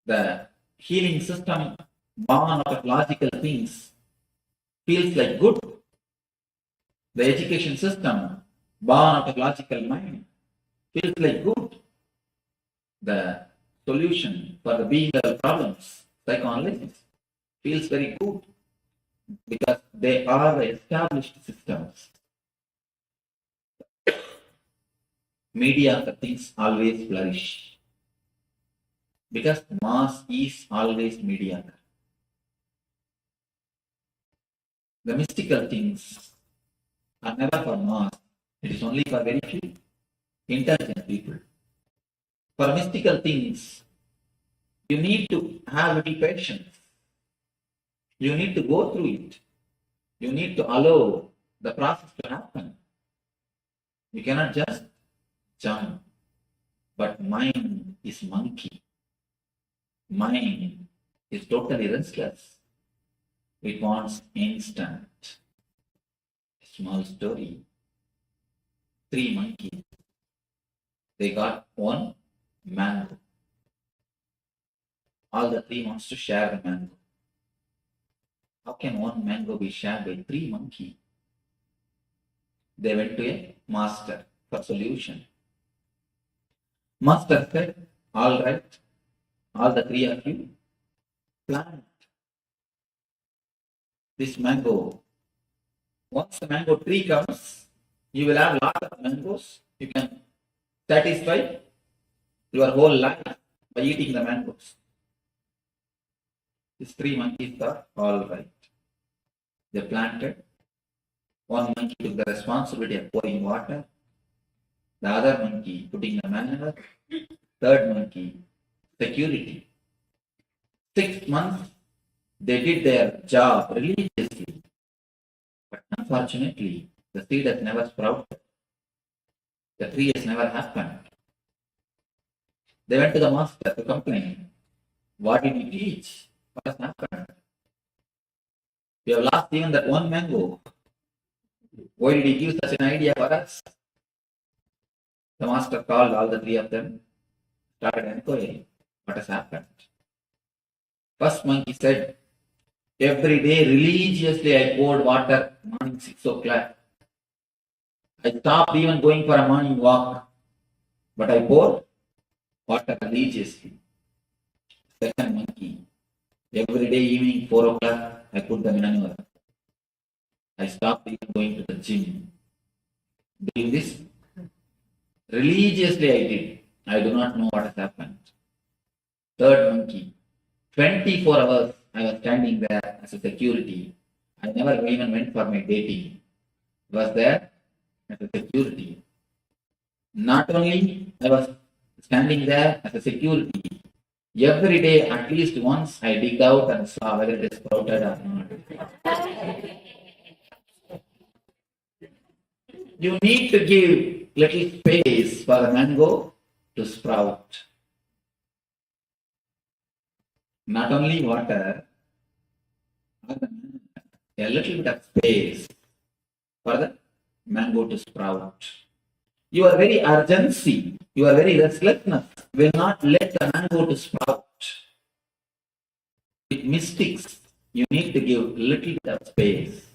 the healing system born out of logical things feels like good. The education system born out of logical mind feels like good. The solution for the being level problems, psychoanalysis, feels very good because they are the established systems. Mediocre things always flourish because mass is always mediocre. The mystical things are never for mass, it is only for very few intelligent people. For mystical things, you need to have a little patience. You need to go through it. You need to allow the process to happen. You cannot just jump. But mind is monkey. Mind is totally restless. It wants instant. A small story. 3 monkeys. They got 1 mango. All the 3 wants to share the mango. How can 1 mango be shared by 3 monkeys? They went to a master for solution. Master said, all right, all the 3 of you, plant this mango. Once the mango tree comes, you will have lot of mangoes. You can satisfy your whole life by eating the mangoes. These 3 monkeys thought, all right. They planted. 1 monkey took the responsibility of pouring water. The other monkey putting the manure. 3rd monkey, security. 6 months, they did their job religiously. But unfortunately, the seed has never sprouted. The tree has never happened. They went to the master to complain. What did you teach? What has happened? We have lost even that one mango. Why did he give such an idea for us? The master called all the three of them, started inquiring what has happened. First monkey said, every day religiously I poured water morning 6 o'clock. I stopped even going for a morning walk, but I poured water religiously. Second monkey, every day evening 4 o'clock I put the manure. I stopped even going to the gym. Doing this religiously I did. I do not know what has happened. Third monkey, 24 hours I was standing there as a security. I never even went for my dating. I was there as a security. Not only I was standing there as a security, every day at least once I digged out and saw whether it is sprouted or not. You need to give little space for the mango to sprout. Not only water, a little bit of space for the mango to sprout. Your very urgency, your very restlessness will not let the mango to sprout. With mystics, you need to give little bit of space,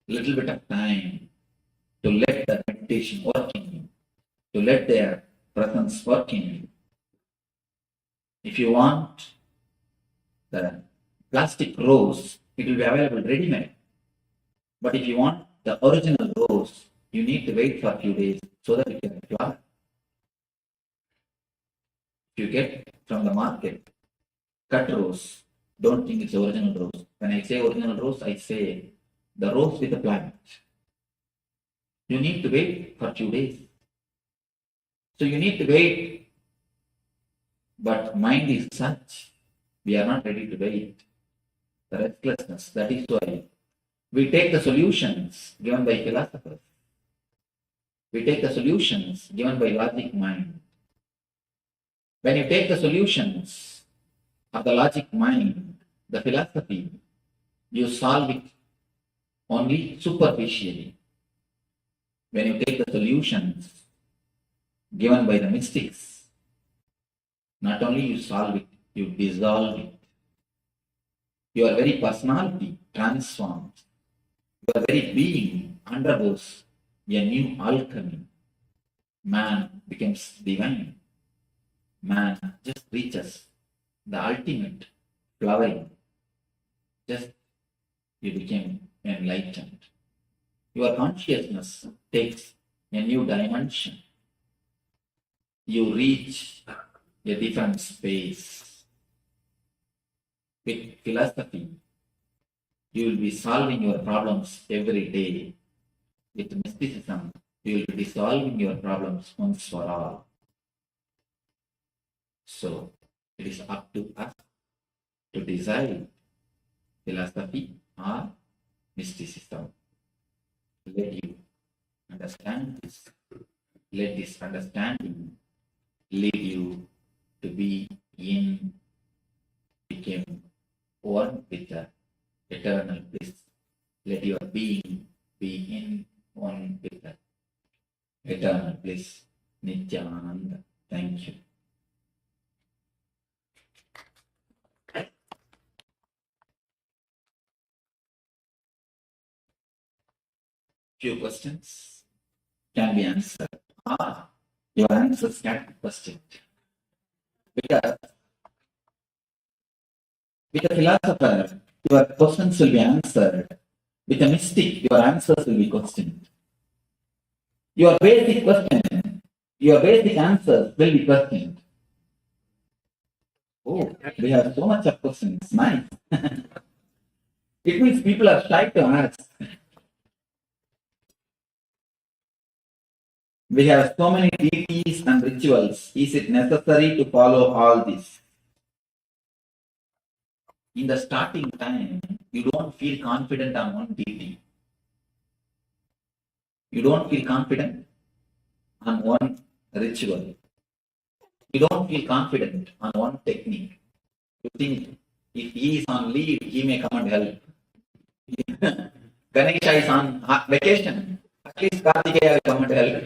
little bit of time to let the meditation work in you, to let their presence work in you. If you want the plastic rose, it will be available ready-made. But if you want the original rose, you need to wait for a few days so that it can flower. If you get from the market cut rose, don't think it's original rose. When I say original rose, I say the rose with the plant. You need to wait for a few days. So you need to wait. But mind is such, we are not ready to wait. The restlessness, that is why we take the solutions given by philosophers. We take the solutions given by logic mind. When you take the solutions of the logic mind, the philosophy, you solve it only superficially. When you take the solutions given by the mystics, not only you solve it, you dissolve it. Your very personality transforms. Your very being undergoes a new alchemy. Man becomes divine. Man just reaches the ultimate flowering. Just you became enlightened. Your consciousness takes a new dimension. You reach a different space. With philosophy, you will be solving your problems every day. With mysticism, you will be dissolving your problems once for all. So, it is up to us to decide philosophy or mysticism. Let you understand this. Let this understanding lead you to be became one with the eternal bliss. Let your being be in one with the eternal bliss. Nithyananda. Thank you. Few questions can be answered. Your answers can be questioned. Because with a philosopher, your questions will be answered. With a mystic, your answers will be questioned. Your basic question, your basic answers will be questioned. Oh, we have so much of questions. Nice. It means people are shy to ask. We have so many deities and rituals. Is it necessary to follow all this? In the starting time, you don't feel confident on one deity. You don't feel confident on one ritual. You don't feel confident on one technique. You think if he is on leave, he may come and help. Ganesha is on vacation, at least Kartikeya will come and help.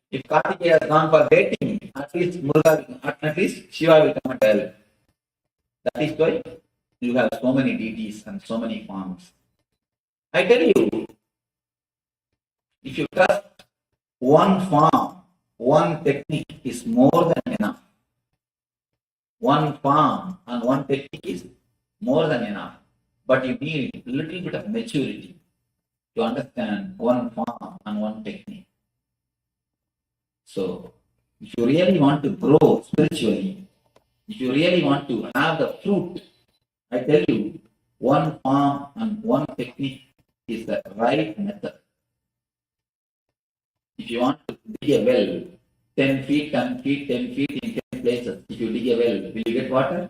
If Kartikeya has gone for dating, at least Muruga, at least Shiva will come and help. That is why you have so many deities and so many forms. I tell you, if you trust one form, one technique is more than enough. One form and one technique is more than enough. But you need a little bit of maturity to understand one form and one technique. So, if you really want to grow spiritually, if you really want to have the fruit, I tell you, one form and one technique is the right method. If you want to dig a well, 10 feet, 10 feet, 10 feet in 10 places, if you dig a well, will you get water?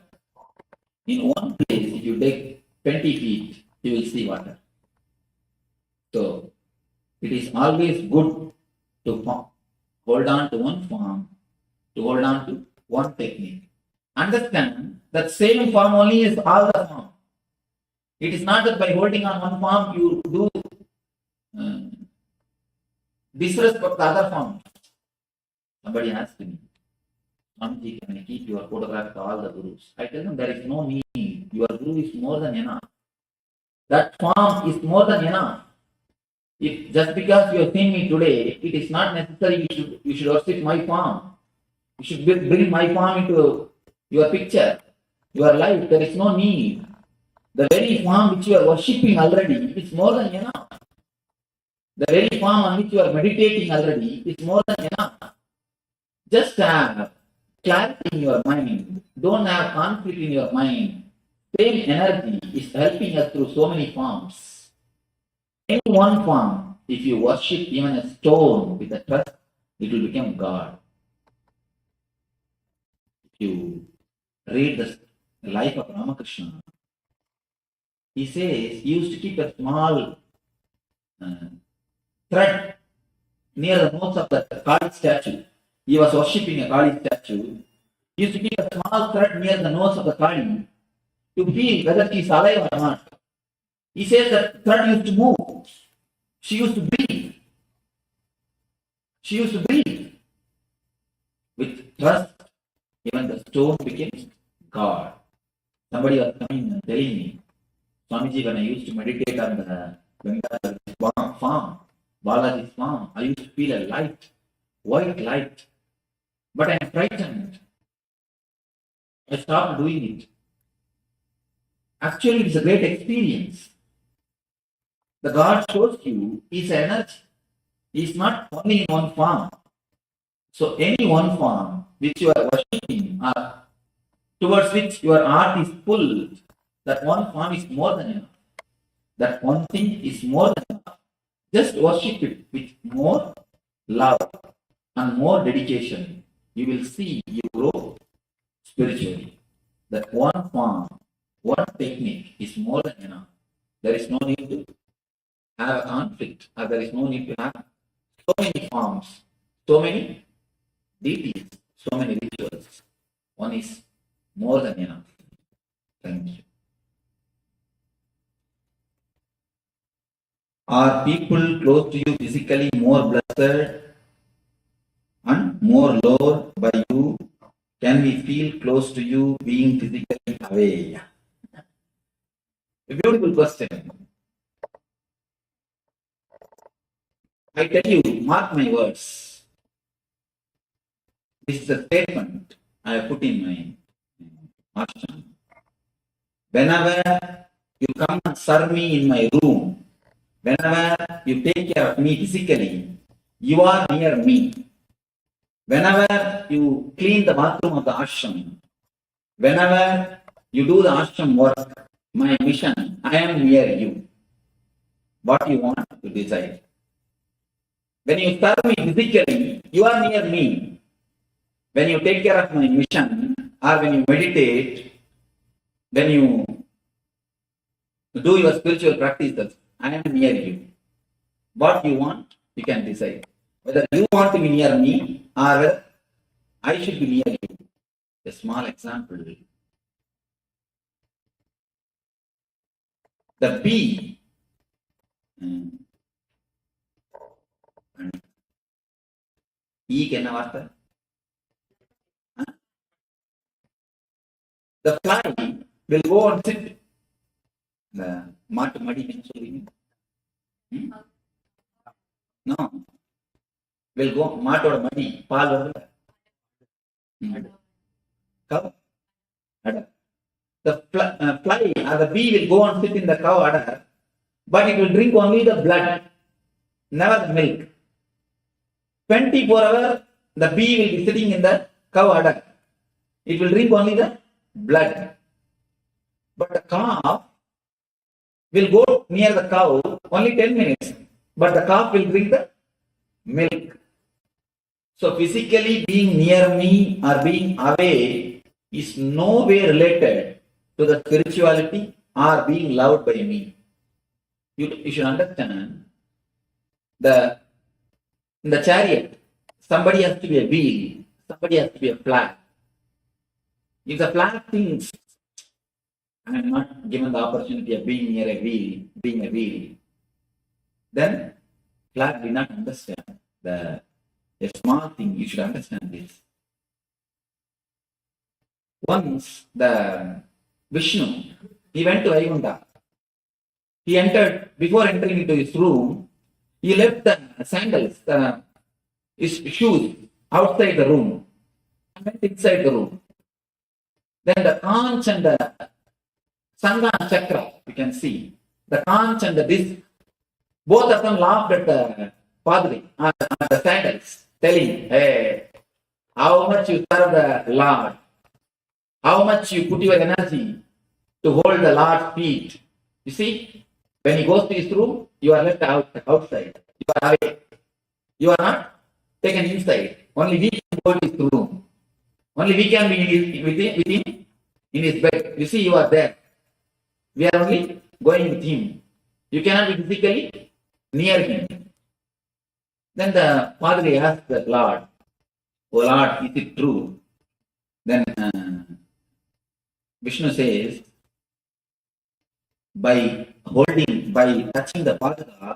In one place, if you dig 20 feet, you will see water. So, it is always good to hold on to one form, to hold on to one technique. Understand that same form only is all the form. It is not that by holding on one form you do disrespect the other form. Somebody asked me, Swamiji, can I keep your photograph to all the gurus? I tell them there is no need. Your guru is more than enough. That form is more than enough. If just because you have seen me today, it is not necessary you should worship my form. You should bring my form into your picture, your life. There is no need. The very form which you are worshipping already is more than enough. The very form on which you are meditating already is more than enough. Just have clarity in your mind. Don't have conflict in your mind. Same energy is helping us through so many forms. In one form, if you worship even a stone with a trust, it will become God. If you read the life of Ramakrishna, he says he used to keep a small thread near the nose of the Kali statue. He was worshipping a Kali statue. He used to keep a small thread near the nose of the Kali to feel whether she is alive or not. He says that thread used to move. She used to breathe. She used to breathe. With trust, even the stone became God. Somebody was coming and telling me, Swamiji, when I used to meditate on the Gangadhara farm, Balaji's farm, I used to feel a light, white light. But I am frightened. I stopped doing it. Actually, it's a great experience. The God shows you is energy. He is not only in one form. So any one form which you are worshipping or towards which your heart is pulled, that one form is more than enough. That one thing is more than enough. Just worship it with more love and more dedication. You will see you grow spiritually. That one form, one technique is more than enough. There is no need to have a conflict, or there is no need to have so many forms, so many deities, so many rituals. One is more than enough. Thank you. Are people close to you physically more blessed and more loved by you? Can we feel close to you being physically away? A beautiful question. I tell you, mark my words. This is a statement I have put in my ashram. Whenever you come and serve me in my room, whenever you take care of me physically, you are near me. Whenever you clean the bathroom of the ashram, whenever you do the ashram work, my mission, I am near you. What you want to decide. When you serve me physically, you are near me. When you take care of my mission, or when you meditate, when you do your spiritual practices, I am near you. What you want, you can decide. Whether you want to be near me or whether I should be near you. A small example. the bee, ஈக்கு என்ன வார்த்தை? The fly will go and sit. The மாட்டு மடி என்ன சொல்றீங்க? No. Will go, மாட்டோட மடி பால் வருது. Cow. The fly or the bee will go and sit in the cow udder, but it will drink only the blood, never the milk. 24 hours the bee will be sitting in the cow udder. It will drink only the blood. But the calf will go near the cow only 10 minutes, but the calf will drink the milk. So physically being near me or being away is no way related to the spirituality or being loved by me. You should understand in the chariot, somebody has to be a wheel, somebody has to be a flag. If the flag thinks, I am not given the opportunity of being near a wheel, being a wheel, then flag will not understand a small thing. You should understand this. Once the Vishnu, he went to Vaikuntha. He entered, before entering into his room, he left the sandals, his shoes outside the room and went inside the room. Then the conch and the Sangha chakra, you can see, the conch and the disc, both of them laughed at the Padri, at the sandals, telling, hey, how much you serve the Lord, how much you put your energy to hold the Lord's feet. You see, when he goes to his room, you are left outside. You are away. You are not taken inside. Only we can go to his room. Only we can be with him in his bed. You see, you are there. We are only going with him. You cannot be physically near him. Then the Padre asked the Lord, "Oh Lord, is it true?" Then Vishnu says, by touching the Padre,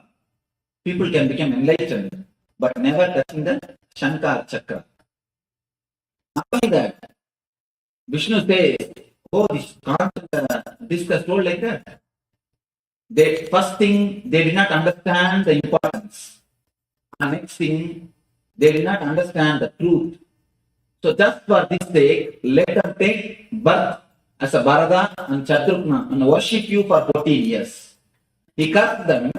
people can become enlightened, but never touching the Shankar chakra. Not only that, Vishnu says, oh, this is told like that. First thing, they did not understand the importance. And next thing, they did not understand the truth. So just for this sake, let them take birth as a Bharata and Chaturghna and worship you for 14 years. He cursed them.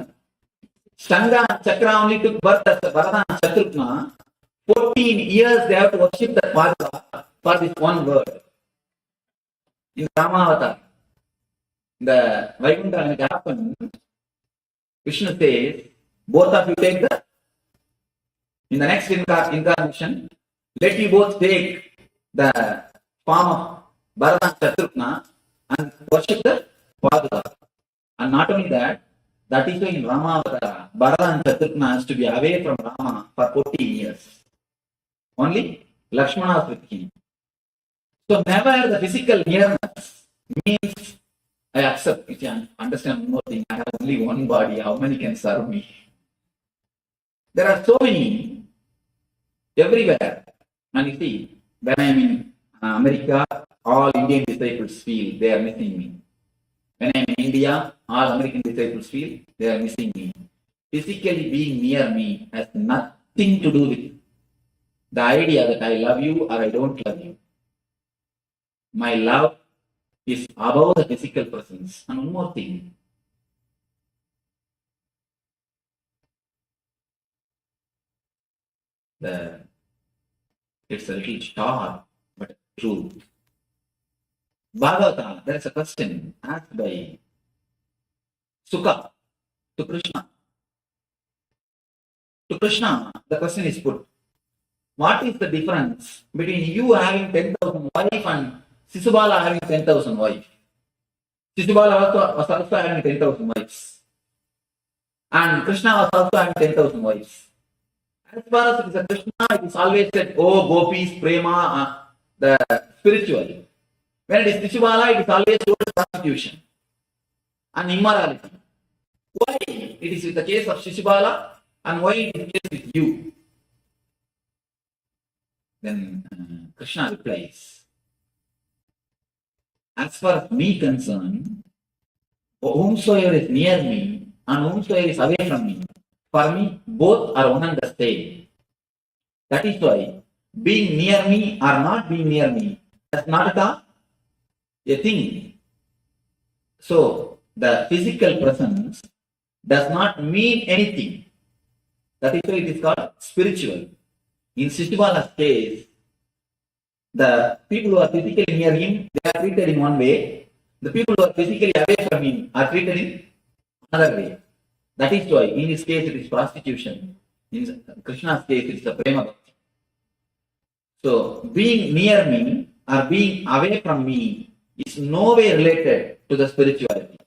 Shanga and Chakra only took birth as a Bharata and Chaturghna. 14 years they have to worship the Bharata for this one word. In Ramavatar, the Vaikuntha, when it happened, Vishnu says, both of you take in the next incarnation, let you both take the form of Bharata and Chaturghna and worship the Padma. And not only that, that is why in Ramavatar, Bharata and Chaturghna has to be away from Rama for 14 years. Only Lakshmana was with him. So never the physical nearness means I accept. If you understand one more thing, I have only one body, how many can serve me? There are so many everywhere. And you see, when I am in America, all Indian disciples feel they are missing me. When I am in India, all American disciples feel they are missing me. Physically being near me has nothing to do with the idea that I love you or I don't love you. My love is above the physical presence. And one more thing. It's a little short, but true. Bhagavata, there is a question asked by Sukha to Krishna. To Krishna, the question is put. What is the difference between you having 10,000 wives and Sisubala having 10,000 wives? Sisubala was also having 10,000 wives. And Krishna was also having 10,000 wives. As far as it is a Krishna, it is always said, oh, gopis, prema, the spiritual. When it is Sisubala, it is always told prostitution. and immorality. Why it is with the case of Shishibala and why it is the case with you? Then Krishna replies, as far as me concerned, whomsoever is near me and whomsoever is away from me, for me, both are one and the same. That is why being near me or not being near me, that's not a thing. So, the physical presence does not mean anything. That is why it is called spiritual. In Shishibala's case, the people who are physically near him, they are treated in one way. The people who are physically away from him are treated in another way. That is why in his case it is prostitution. In Krishna's case it is the prema bhakti. So being near me or being away from me is no way related to the spirituality.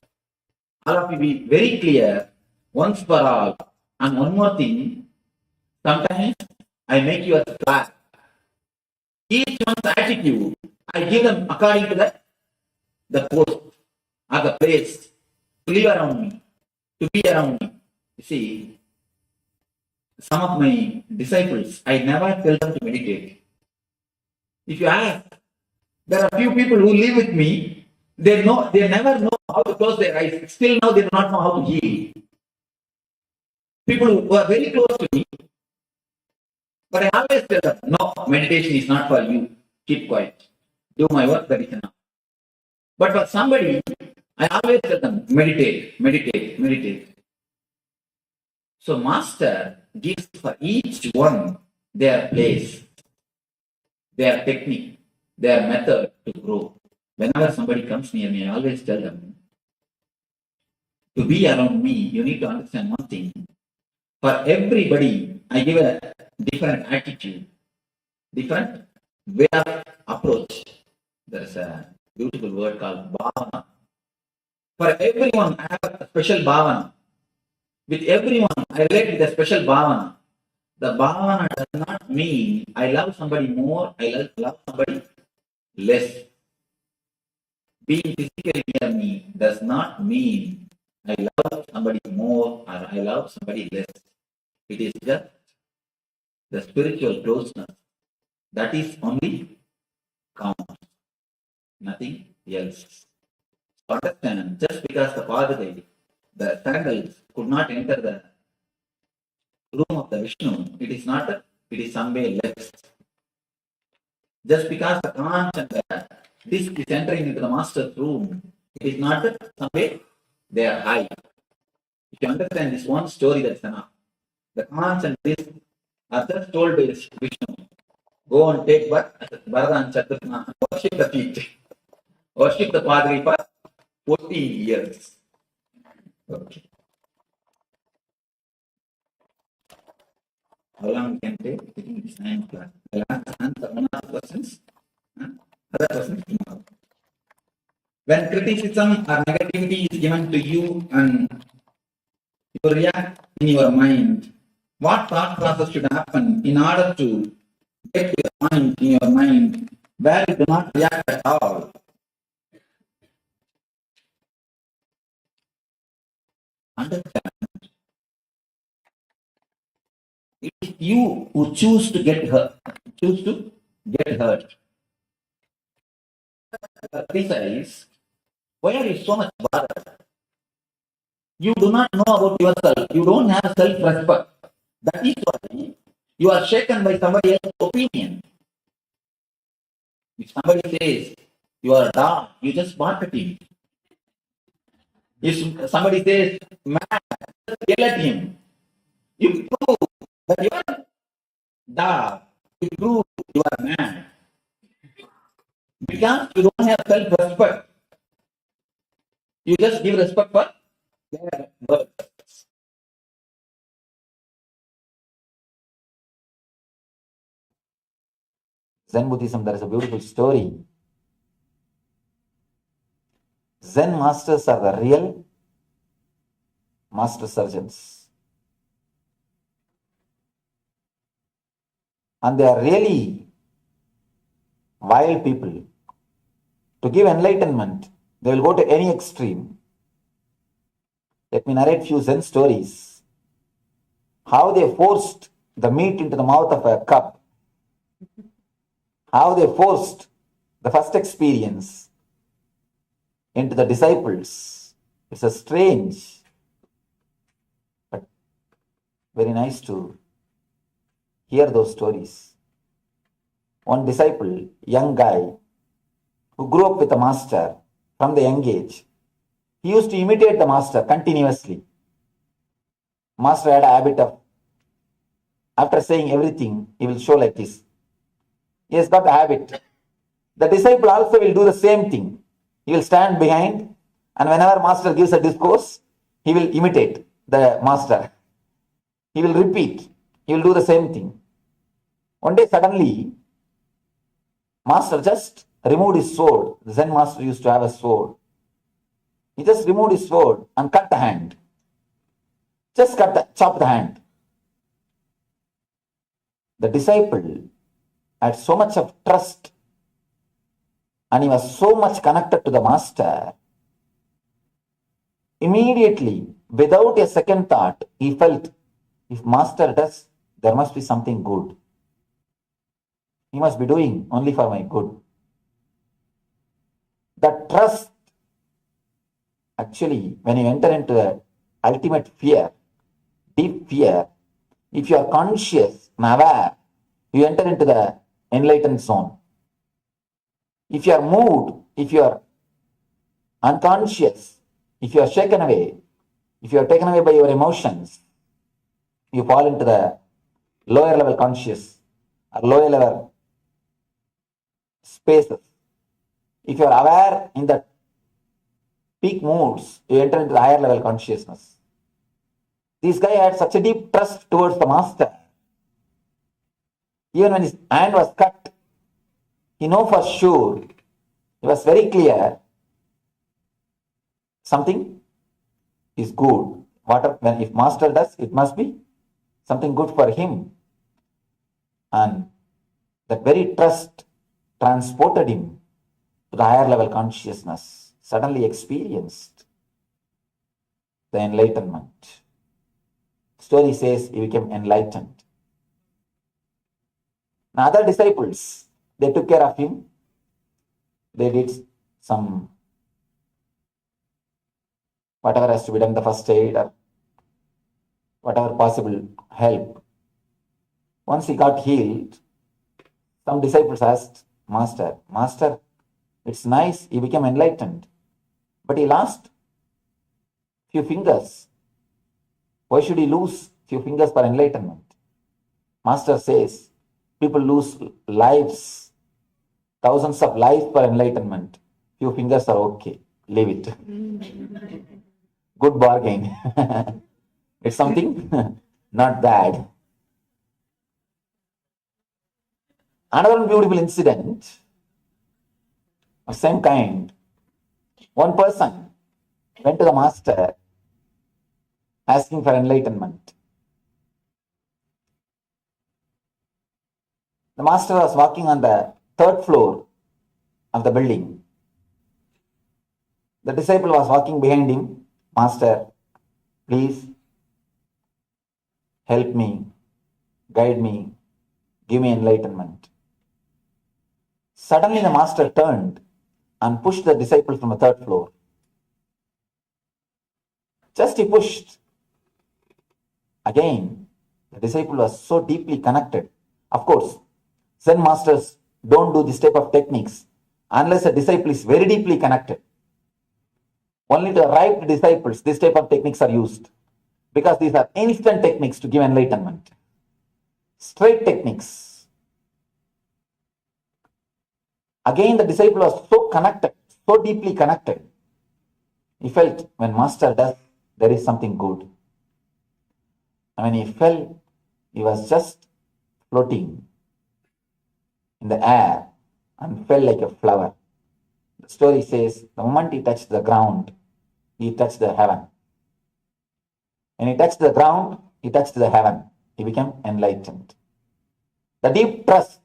All of you be very clear once for all. And one more thing, sometimes I make you a flag. Each one's attitude, I give them according to the post or the place to live around me, to be around me. You see, some of my disciples, I never tell them to meditate. If you ask, there are few people who live with me, they never know how to close their eyes. Still now they do not know how to heal. People who are very close to me, but I always tell them, no, meditation is not for you. Keep quiet. Do my work, that is enough. But for somebody, I always tell them, meditate, meditate, meditate. So Master gives for each one their place, their technique, their method to grow. Whenever somebody comes near me, I always tell them, to be around me, you need to understand one thing. For everybody, I give a different attitude, different way of approach. There is a beautiful word called bhavana. For everyone, I have a special bhavana. With everyone, I relate with a special bhavana. The bhavana does not mean I love somebody more, I love somebody less. Being physically near me does not mean I love somebody more or I love somebody less. It is just the spiritual closeness. That is only count. Nothing else. Understand, just because the sandals could not enter the room of the Vishnu, it is not that it is some way less. Just because the conch and the disc is entering into the master's room, it is not that some way they are high. If you understand this one story, that's enough. The conch and disc are just told by Vishnu, go and take Bharata and Chaturna, worship the feet, worship the Padri for 40 years. Okay. How long can take? I think it's 9 o'clock. I'll answer one of the questions. Other questions tomorrow. When criticism or negativity is given to you and you react in your mind, what thought process should happen in order to get to a point in your mind where you do not react at all? Understand. It is you who choose to get hurt. Precise. Why are you so much bothered? You do not know about yourself. You don't have self-respect. That is why you are shaken by somebody else's opinion. If somebody says you are a dog, you just bark at him. If somebody says mad, just yell at him. You prove that you are dog. You prove you are mad. Because you don't have self-respect. You just give respect for their words. Zen Buddhism, there is a beautiful story. Zen masters are the real master surgeons. And they are really wild people. To give enlightenment, they will go to any extreme. Let me narrate few Zen stories. How they forced the meat into the mouth of a cup. How they forced the first experience into the disciples. It's a strange, but very nice to hear those stories. One disciple, young guy, who grew up with the master from the young age, he used to imitate the master continuously. Master had a habit of, after saying everything, he will show like this. He has got a habit. The disciple also will do the same thing. He will stand behind, and whenever master gives a discourse, he will imitate the master. He will repeat. He will do the same thing. One day suddenly, master just removed his sword. The Zen master used to have a sword. He just removed his sword and cut the hand. Just chop the hand. The disciple had so much of trust and he was so much connected to the master. Immediately, without a second thought, he felt, if master does, there must be something good. He must be doing only for my good. That trust, actually, when you enter into the ultimate fear, deep fear, if you are conscious and aware, you enter into the enlightened zone. If you are moved, if you are unconscious, if you are shaken away, if you are taken away by your emotions, you fall into the lower level conscious or lower level spaces. If you are aware in the peak moods, you enter into the higher level consciousness. This guy had such a deep trust towards the master. Even when his hand was cut, he knew for sure, he was very clear, something is good. If master does, it must be something good for him. And that very trust transported him to the higher level consciousness, suddenly experienced the enlightenment. Story says he became enlightened. Now other disciples, they took care of him. They did some, whatever has to be done, the first aid or whatever possible help. Once he got healed, some disciples asked Master, it's nice, he became enlightened, but he lost few fingers. Why should he lose few fingers for enlightenment? Master says, people lose lives, thousands of lives for enlightenment. Few fingers are okay. Leave it. Good bargain. It's something not bad. Another beautiful incident of same kind. One person went to the master asking for enlightenment. The master was walking on the third floor of the building. The disciple was walking behind him. Master, please help me, guide me, give me enlightenment. Suddenly the master turned and pushed the disciple from the third floor. Just he pushed. Again, the disciple was so deeply connected. Of course, Zen masters don't do this type of techniques unless a disciple is very deeply connected. Only to ripe disciples, this type of techniques are used because these are instant techniques to give enlightenment. Straight techniques. Again, the disciple was so connected, so deeply connected. He felt when master does, there is something good. And when he fell, he was just floating in the air and fell like a flower. The story says the moment he touched the ground, he touched the heaven. When he touched the ground, he touched the heaven. He became enlightened. The deep trust,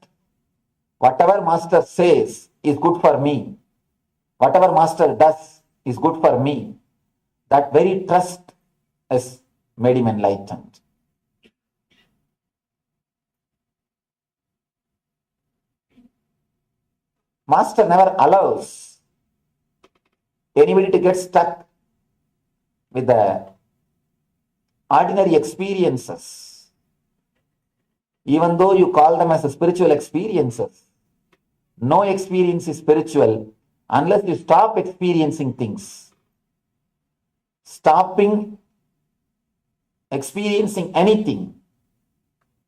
whatever master says is good for me, whatever master does is good for me, that very trust has made him enlightened. Master never allows anybody to get stuck with the ordinary experiences, even though you call them as spiritual experiences. No experience is spiritual unless you stop experiencing things. Stopping experiencing anything,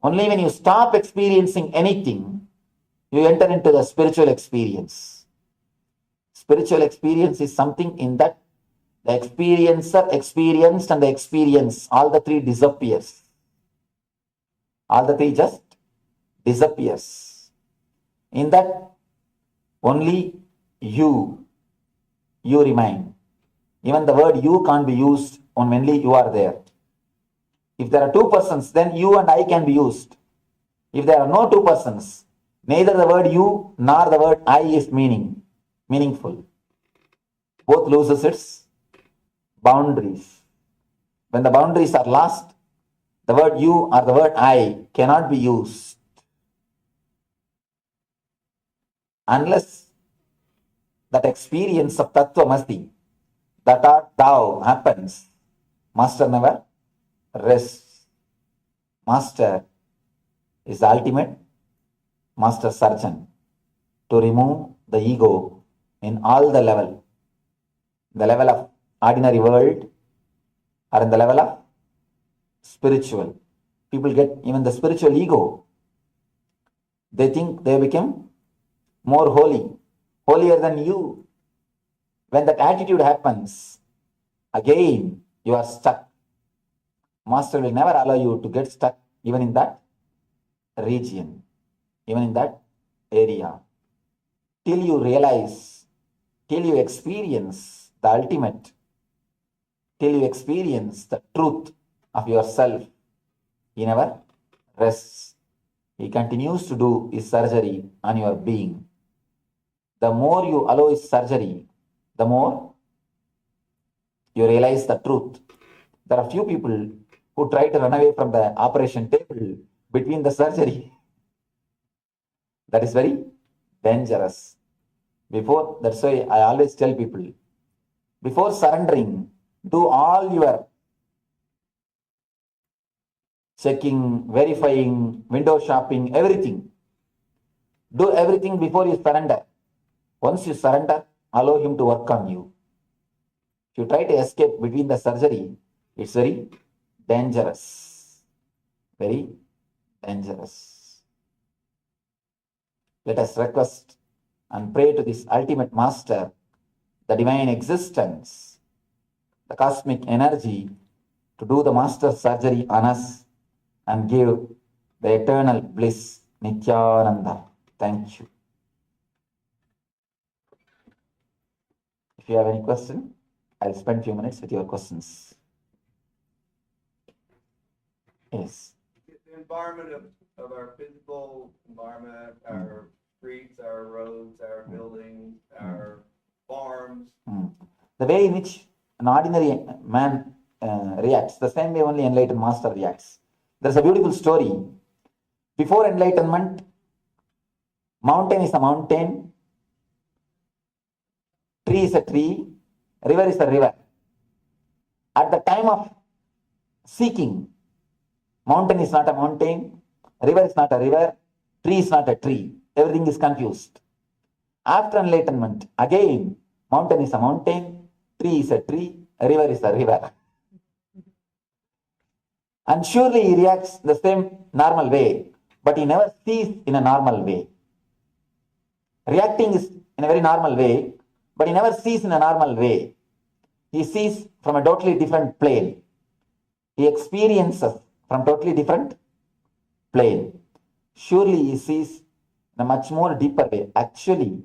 only when you stop experiencing anything, you enter into the spiritual experience. Spiritual experience is something in that the experiencer experienced and the experience, all the three disappears. All the three just disappears. In that only you remain. Even the word you can't be used when only you are there. If there are two persons, then you and I can be used. If there are no two persons, neither the word you nor the word I is meaningful. Both loses its boundaries. When the boundaries are lost, the word you or the word I cannot be used. Unless that experience of Tattvamasi, that art thou happens, Master never rests. Master is the ultimate master surgeon to remove the ego in all the level of ordinary world or in the level of spiritual. People get even the spiritual ego. They think they become more holy, holier than you. When that attitude happens, again you are stuck. Master will never allow you to get stuck even in that region, even in that area, till you realize, till you experience the ultimate, till you experience the truth of yourself. He never rests. He continues to do his surgery on your being. The more you allow his surgery, the more you realize the truth. There are few people who try to run away from the operation table between the surgery. That is very dangerous. That's why I always tell people, before surrendering, do all your checking, verifying, window shopping, everything. Do everything before you surrender. Once you surrender, allow him to work on you. If you try to escape between the surgery, it's very dangerous. Very dangerous. Let us request and pray to this ultimate master, the divine existence, the cosmic energy, to do the master surgery on us and give the eternal bliss, Nithyananda. Thank you. If you have any question, I'll spend a few minutes with your questions. Yes. The environment of our physical environment, our streets, our roads, our buildings, our farms. The way in which an ordinary man reacts, the same way only enlightened master reacts. There's a beautiful story. Before enlightenment, mountain is a mountain, tree is a tree, river is a river. At the time of seeking, mountain is not a mountain, river is not a river, tree is not a tree. Everything is confused. After enlightenment, again, mountain is a mountain, tree is a tree, river is a river. And surely he reacts the same normal way, but he never sees in a normal way. Reacting is in a very normal way, but he never sees in a normal way. He sees from a totally different plane. He experiences from totally different plane. Surely he sees in a much more deeper way. Actually,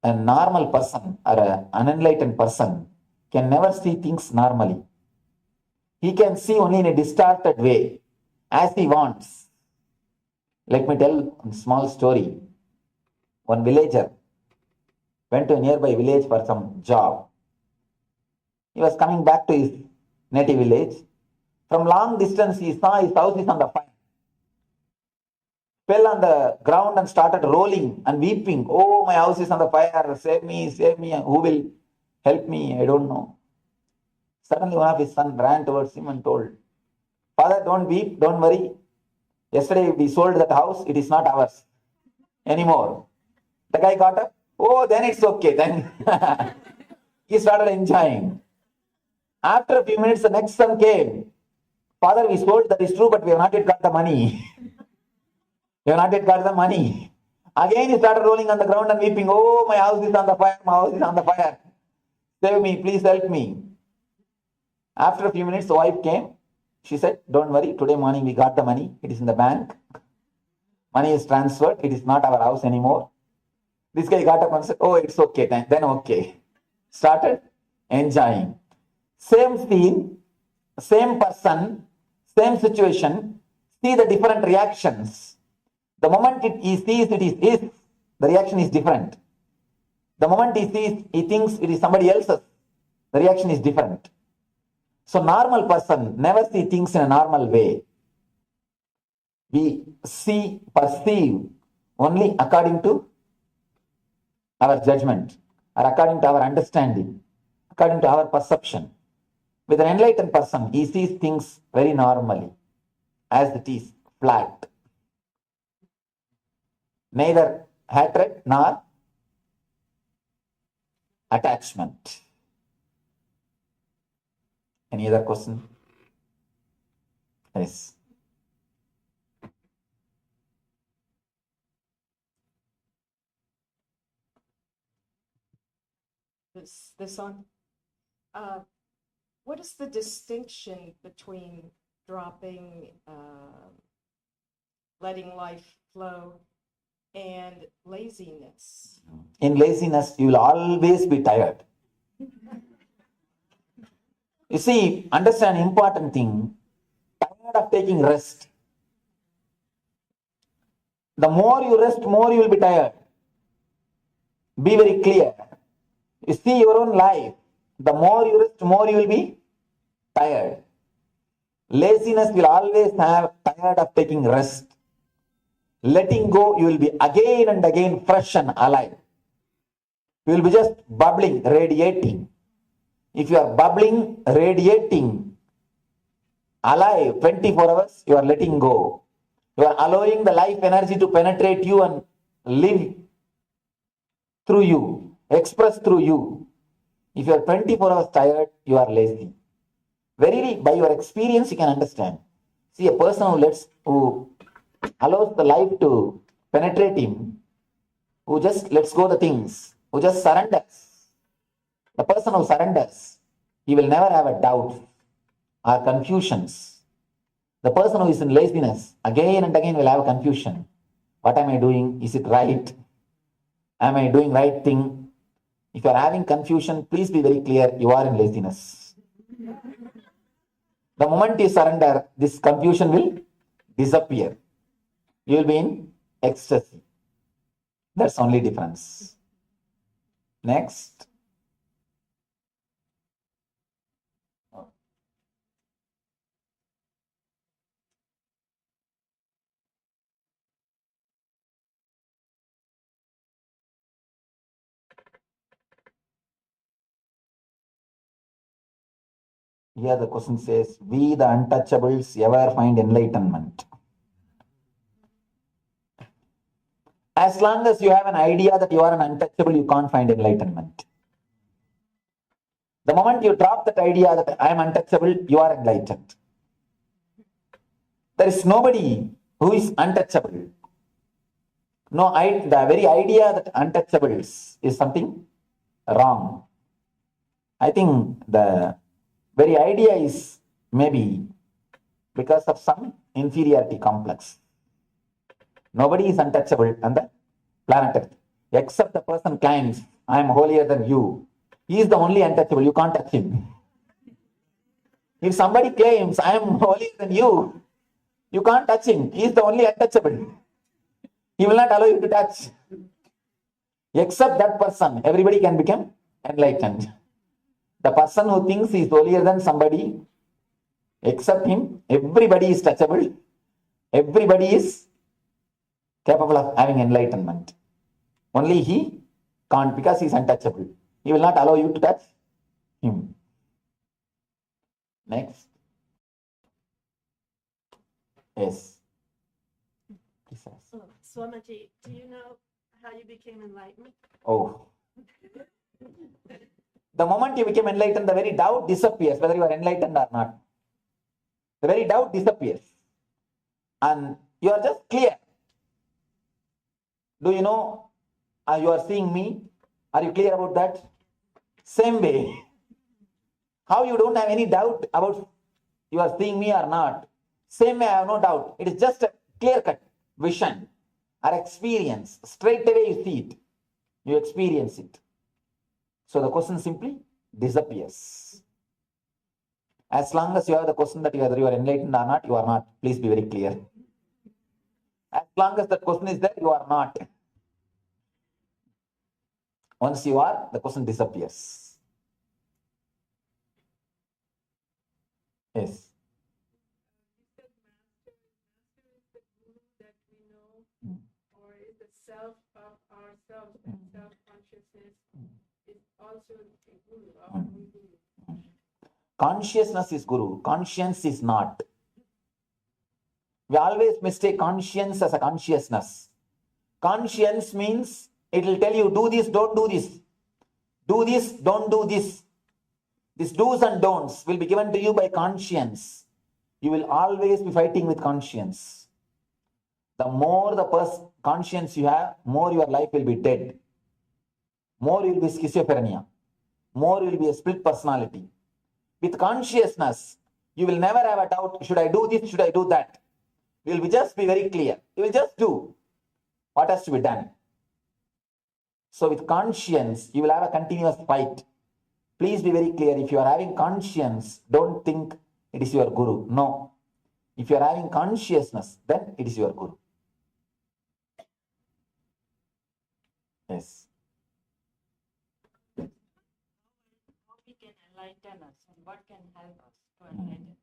a normal person or an unenlightened person can never see things normally. He can see only in a distorted way, as he wants. Let me tell a small story. One villager went to a nearby village for some job. He was coming back to his native village. From long distance, he saw his house is on the fire. Fell on the ground and started rolling and weeping. Oh, my house is on the fire. Save me, save me. Who will help me? I don't know. Suddenly, one of his sons ran towards him and told, Father, don't weep, don't worry. Yesterday, we sold that house. It is not ours anymore. The guy got up. Oh, then it's okay. Then he started enjoying. After a few minutes, the next son came. Father, we sold, that is true, but we have not yet got the money. We have not yet got the money. Again, he started rolling on the ground and weeping. Oh, my house is on the fire. My house is on the fire. Save me, please help me. After a few minutes, the wife came. She said, don't worry, today morning we got the money. It is in the bank. Money is transferred. It is not our house anymore. This guy got up and said, oh, it's okay. Then okay. Started enjoying. Same scene, same person, same situation. See the different reactions. The moment he sees it is his, the reaction is different. The moment he thinks it is somebody else's, the reaction is different. So normal person never see things in a normal way. We perceive only according to our judgment or according to our understanding, according to our perception. With an enlightened person, he sees things very normally, as it is, flat. Neither hatred nor attachment. Any other question? Yes. This on. What is the distinction between dropping, letting life flow, and laziness? In laziness, you will always be tired. You see, understand important thing, tired of taking rest. The more you rest, more you will be tired. Be very clear. You see your own life. The more you rest, more you will be tired. Laziness will always have tired of taking rest. Letting go, you will be again and again fresh and alive. You will be just bubbling, radiating. If you are bubbling, radiating, alive 24 hours, you are letting go. You are allowing the life energy to penetrate you and live through you, express through you. If you are 24 hours tired, you are lazy. Verily, by your experience, you can understand. See, a person who allows the life to penetrate him, who just lets go the things, who just surrenders. The person who surrenders, he will never have a doubt or confusions. The person who is in laziness, again and again will have a confusion. What am I doing? Is it right? Am I doing right thing? If you are having confusion, please be very clear, you are in laziness. The moment you surrender, this confusion will disappear. You will be in ecstasy. That's the only difference. Next. Here the question says, we the untouchables ever find enlightenment? As long as you have an idea that you are an untouchable, you can't find enlightenment. The moment you drop that idea that I am untouchable, you are enlightened. There is nobody who is untouchable. No, the very idea that untouchables is something wrong. I think the very idea is maybe because of some inferiority complex. Nobody is untouchable on the planet Earth, except the person claims, I am holier than you. He is the only untouchable, you can't touch him. If somebody claims, I am holier than you, you can't touch him. He is the only untouchable. He will not allow you to touch. Except that person, everybody can become enlightened. The person who thinks he is holier than somebody, Except him, everybody is touchable. Everybody is capable of having enlightenment. Only he can't because he is untouchable. He will not allow you to touch him. Next. Yes. Please ask. Swamiji, do you know how you became enlightened? Oh. The moment you become enlightened, the very doubt disappears, whether you are enlightened or not. The very doubt disappears. And you are just clear. Do you know you are seeing me? Are you clear about that? Same way. How you don't have any doubt about you are seeing me or not? Same way I have no doubt. It is just a clear-cut vision or experience. Straight away you see it. You experience it. So the question simply disappears. As long as you have the question that whether you are enlightened or not, you are not. Please be very clear. As long as that question is there, you are not. Once you are, the question disappears. Yes. Or is the self of ourselves and self-consciousness is also a guru, our own guru? Consciousness is guru. Conscience is not. We always mistake conscience as a consciousness. Conscience means it will tell you, do this, don't do this. Do this, don't do this. These do's and don'ts will be given to you by conscience. You will always be fighting with conscience. The more the conscience you have, more your life will be dead. More you will be schizophrenia. More you will be a split personality. With consciousness, you will never have a doubt, should I do this, should I do that? You will just be very clear. You will just do what has to be done. So with conscience, you will have a continuous fight. Please be very clear. If you are having conscience, don't think it is your guru. No. If you are having consciousness, then it is your guru. Yes. How we can enlighten us and what can help us to enlighten?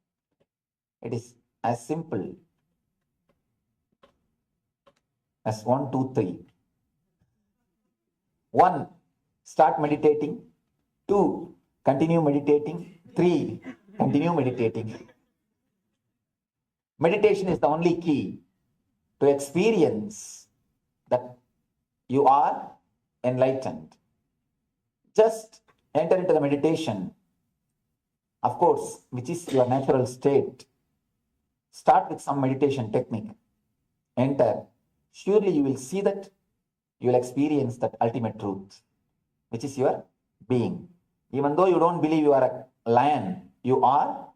It is as simple as 1, 2, 3. 1, start meditating. 2, continue meditating. 3, continue meditating. Meditation is the only key to experience that you are enlightened. Just enter into the meditation, of course, which is your natural state. Start with some meditation technique. Enter. Surely you will see that you will experience that ultimate truth, which is your being. Even though you don't believe you are a lion, you are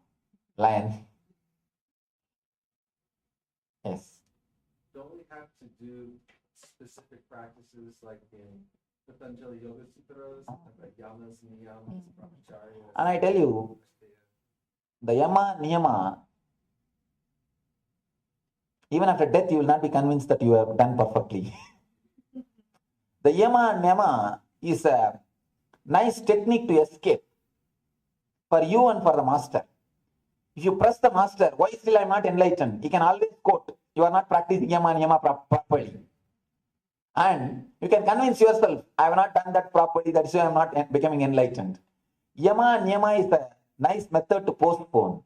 lion. Yes. Don't we have to do specific practices like in Patanjali Yoga Sutras, like yamas, niyamas, brahmacharya? And I tell you, the yama, niyama, even after death, you will not be convinced that you have done perfectly. The yama and niyama is a nice technique to escape for you and for the master. If you press the master, why still I am not enlightened? He can always quote, you are not practicing yama and niyama properly. And you can convince yourself, I have not done that properly, that's why I am not becoming enlightened. Yama and niyama is a nice method to postpone.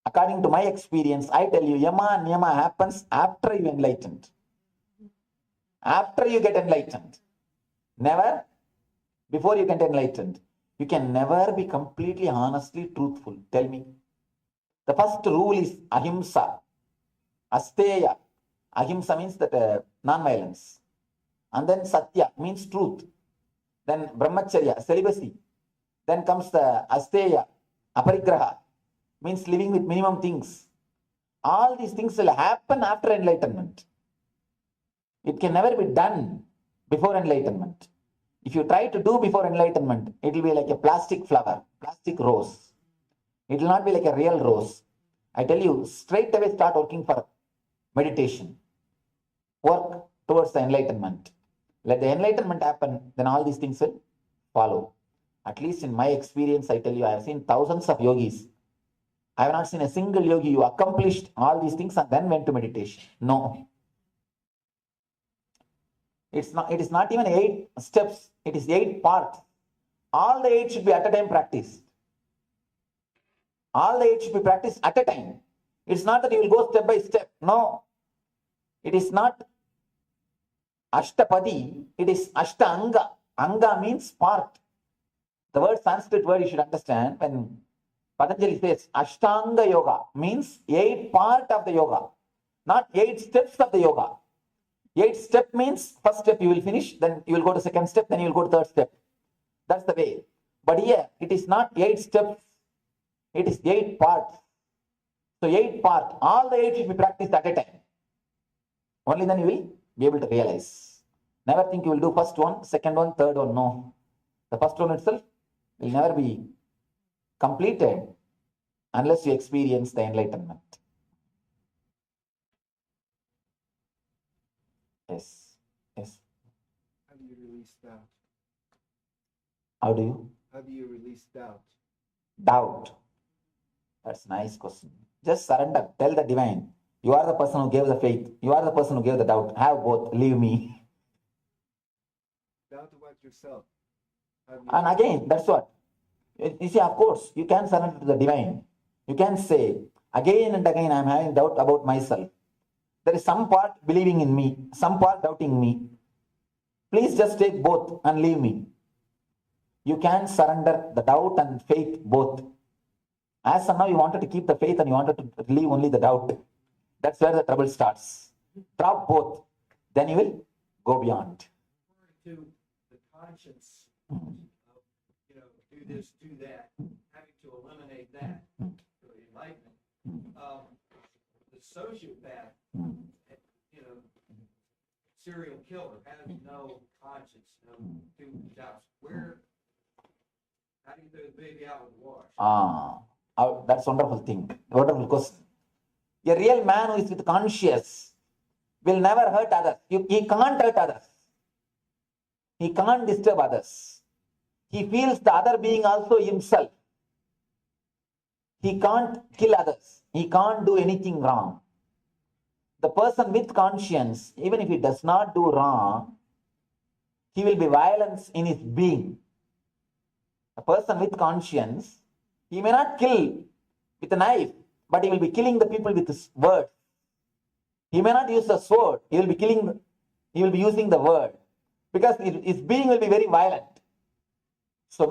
According to my experience, I tell you, yama and niyama happens after you enlightened. After you get enlightened. Never before you get enlightened. You can never be completely, honestly truthful. Tell me. The first rule is ahimsa. Asteya. Ahimsa means that non-violence. And then satya means truth. Then brahmacharya, celibacy. Then comes the asteya, aparigraha, means living with minimum things. All these things will happen after enlightenment. It can never be done before enlightenment. If you try to do before enlightenment, it will be like a plastic flower, plastic rose. It will not be like a real rose. I tell you, straight away start working for meditation. Work towards the enlightenment. Let the enlightenment happen, then all these things will follow. At least in my experience, I tell you, I have seen thousands of yogis. I have not seen a single yogi who accomplished all these things and then went to meditation. No. It is not even 8 steps, it is 8 parts. All the 8 should be at a time practiced. All the 8 should be practiced at a time. It's not that you will go step by step. No. It is not Ashtapadi, it is Ashtanga. Anga means part. The word Sanskrit word you should understand. When Patanjali says Ashtanga Yoga means 8 part of the yoga, not 8 steps of the yoga. 8 step means first step you will finish, then you will go to second step, then you will go to third step. That's the way. But here it is not 8 steps, it is 8 parts. So 8 part, all the 8 should be practiced at a time. Only then you will be able to realize. Never think you will do first one, second one, third one. No. The first one itself will never be completed unless you experience the enlightenment. Yes. Yes. How do you release doubt? How do you? How do you release doubt? Doubt. That's a nice question. Just surrender. Tell the divine. You are the person who gave the faith. You are the person who gave the doubt. Have both. Leave me. Doubt about yourself. And again, that's what. You see, of course, you can surrender to the divine. You can say, again and again, I am having doubt about myself. There is some part believing in me, some part doubting me. Please just take both and leave me. You can surrender the doubt and faith both. As of now, you wanted to keep the faith and you wanted to leave only the doubt. That's where the trouble starts. Drop both. Then you will go beyond. To the conscience of, do this, do that, having to eliminate that, to enlightenment. The sociopath, serial killer has no conscience, no doubts. How do you throw the baby out with the wash? That's a wonderful thing. Wonderful question. A real man who is with conscience will never hurt others. He can't hurt others. He can't disturb others. He feels the other being also himself. He can't kill others. He can't do anything wrong. The person with conscience, even if he does not do wrong, he will be violence in his being. A person with conscience, he may not kill with a knife, but he will be killing the people with his word. He may not use the sword, he will be using the word, because his being will be very violent. So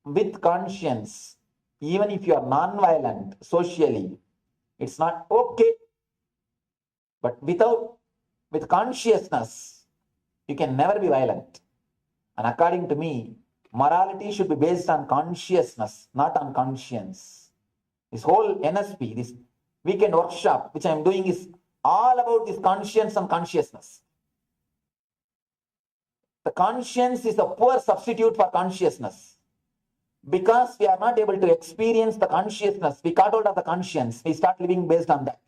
with conscience, even if you are non-violent socially, it's not okay. But with consciousness, you can never be violent. And according to me, morality should be based on consciousness, not on conscience. This whole NSP, this weekend workshop, which I am doing, is all about this conscience and consciousness. The conscience is a poor substitute for consciousness. Because we are not able to experience the consciousness, we cut out of the conscience, we start living based on that.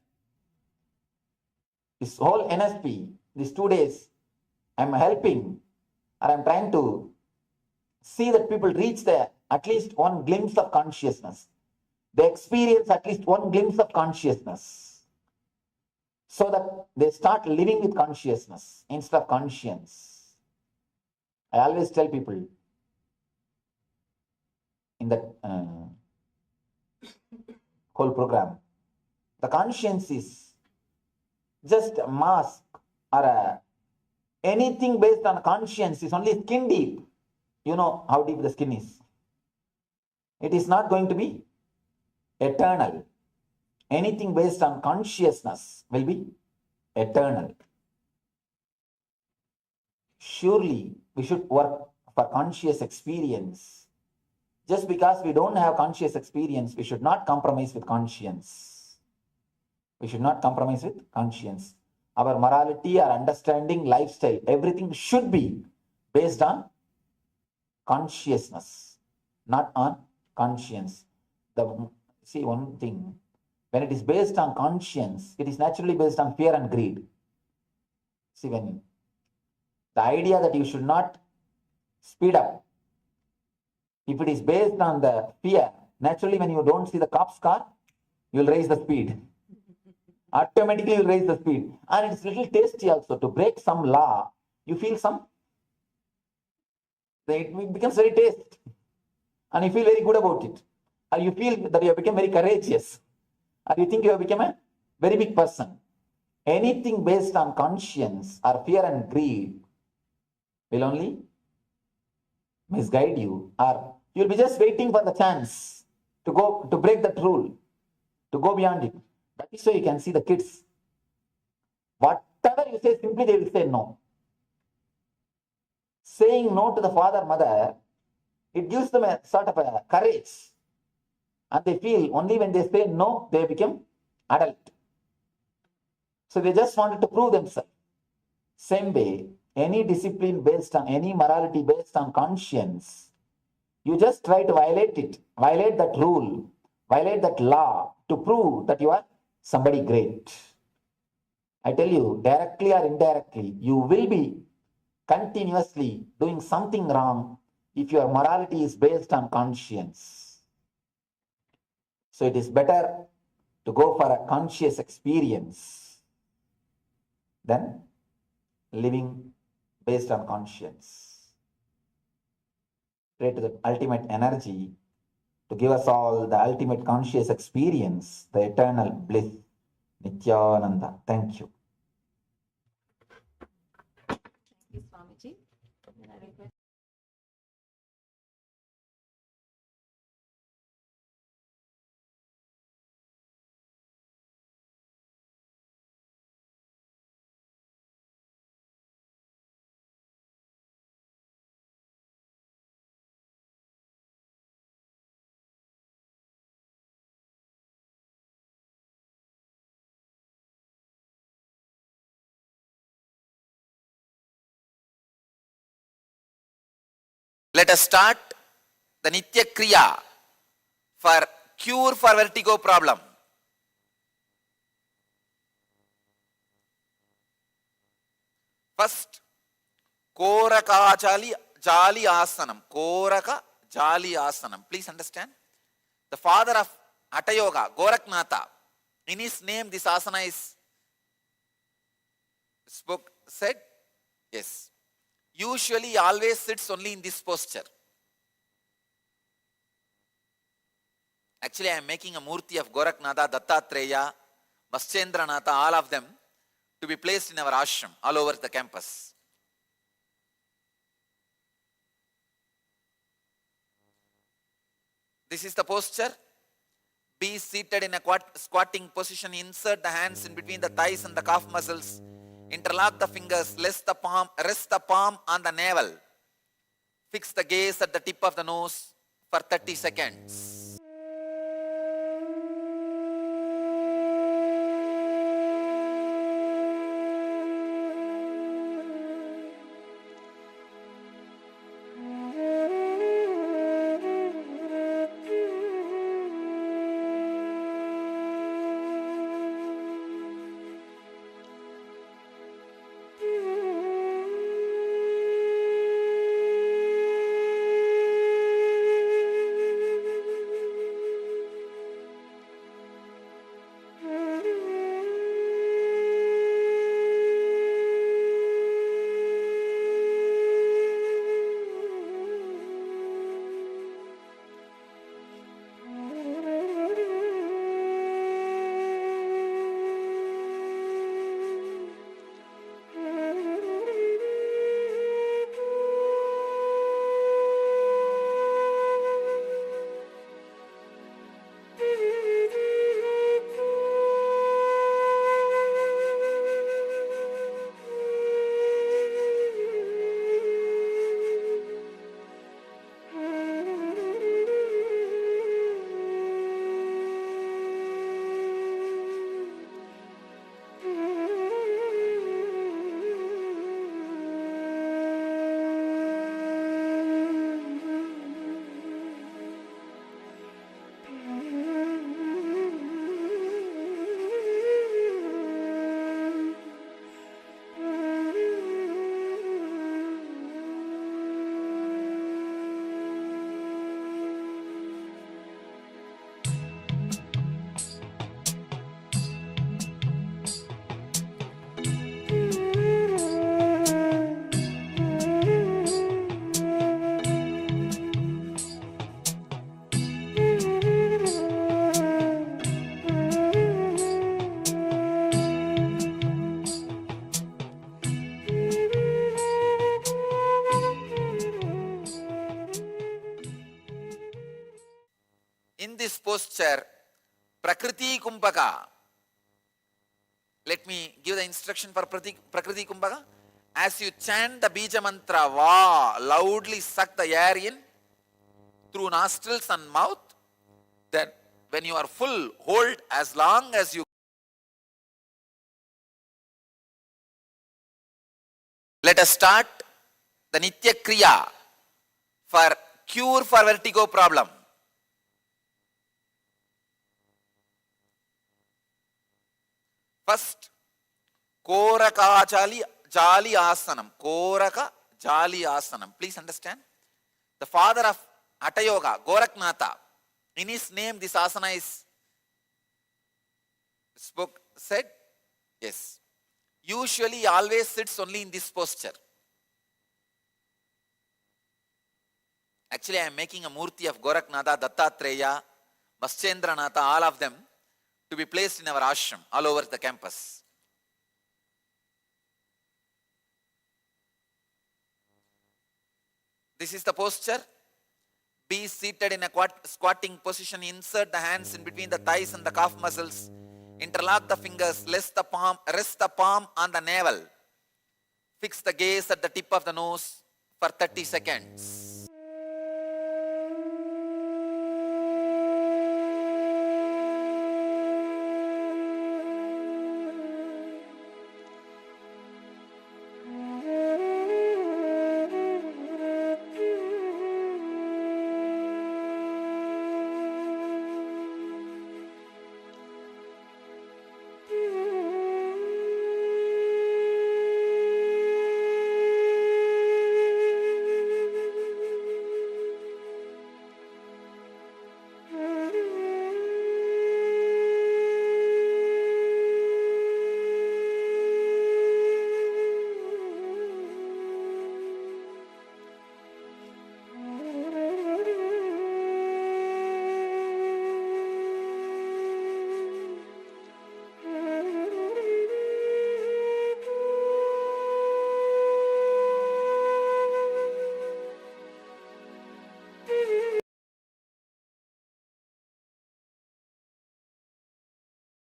This whole NSP, these 2 days, I'm helping, or I'm trying to see that people reach there at least one glimpse of consciousness. They experience at least one glimpse of consciousness, so that they start living with consciousness instead of conscience. I always tell people in that whole program, the conscience is just a mask, or anything based on conscience is only skin deep. You know how deep the skin is. It is not going to be eternal. Anything based on consciousness will be eternal. Surely we should work for conscious experience. Just because we don't have conscious experience, we should not compromise with conscience. We should not compromise with conscience. Our morality, our understanding, lifestyle, everything should be based on consciousness, not on conscience. See one thing, when it is based on conscience, it is naturally based on fear and greed. See, when the idea that you should not speed up, if it is based on the fear, Naturally, when you don't see the cop's car, you'll raise the speed. Automatically, you'll raise the speed. And it's little tasty also. To break some law, you feel it becomes very tasty. And you feel very good about it. Or you feel that you have become very courageous. Or you think you have become a very big person. Anything based on conscience or fear and greed will only misguide you, or you'll be just waiting for the chance to break that rule, to go beyond it. That is why you can see the kids. Whatever you say, simply they will say no. Saying no to the father, mother, it gives them a sort of a courage. And they feel only when they say no, they become adult. So they just wanted to prove themselves. Same way, any discipline based on, any morality based on conscience, you just try to violate it, violate that rule, violate that law to prove that you are somebody great. I tell you, directly or indirectly, you will be continuously doing something wrong if your morality is based on conscience. So it is better to go for a conscious experience than living based on conscience. Pray to the ultimate energy to give us all the ultimate conscious experience, the eternal bliss. Nithyananda. Thank you. Thank you, Swamiji. And I request Let us start the Nitya Kriya for cure for vertigo problem. First, Koraka Jali Asanam. Koraka Jali Asanam. Please understand. The father of Hatha Yoga, Goraknatha, in his name this asana is said. Yes. Usually he always sits only in this posture. Actually, I am making a murti of Goraknatha, Dattatreya, Vaschendranatha, all of them, to be placed in our ashram all over the campus. This is the posture. Be seated in a squatting position. Insert the hands in between the thighs and the calf muscles. Interlock the fingers. Rest the palm on the navel. Fix the gaze at the tip of the nose for 30 seconds. posture Prakriti Kumbhaka. Let me give the instruction for Prakriti Kumbhaka. As you chant the Bija Mantra, Va, loudly suck the air in through nostrils and mouth. Then when you are full, hold as long as you. Let us start the Nitya Kriya for cure for vertigo problem. First, Koraka Jali Asanam. Koraka Jali Asanam. Please understand. The father of Hatha Yoga, Goraknatha, in his name this asana is said. Yes. Usually always sits only in this posture. Actually I am making a murti of Goraknatha, Dattatreya, Vaschendranatha, all of them to be placed in our ashram all over the campus. This is the posture. Be seated in a squatting position. Insert the hands in between the thighs and the calf muscles. Interlock the fingers. Rest the palm on the navel. Fix the gaze at the tip of the nose for 30 seconds.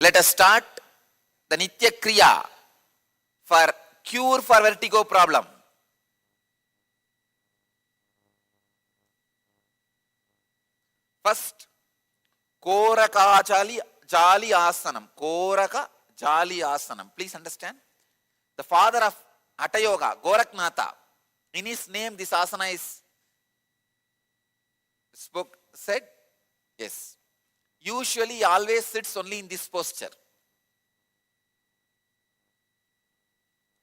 Let us start the Nitya Kriya for cure for vertigo problem. First, Koraka Jali Asanam. Koraka Jali Asanam. Please understand. The father of Hatha Yoga, Goraknatha, in his name this asana is said. Yes. Usually always sits only in this posture.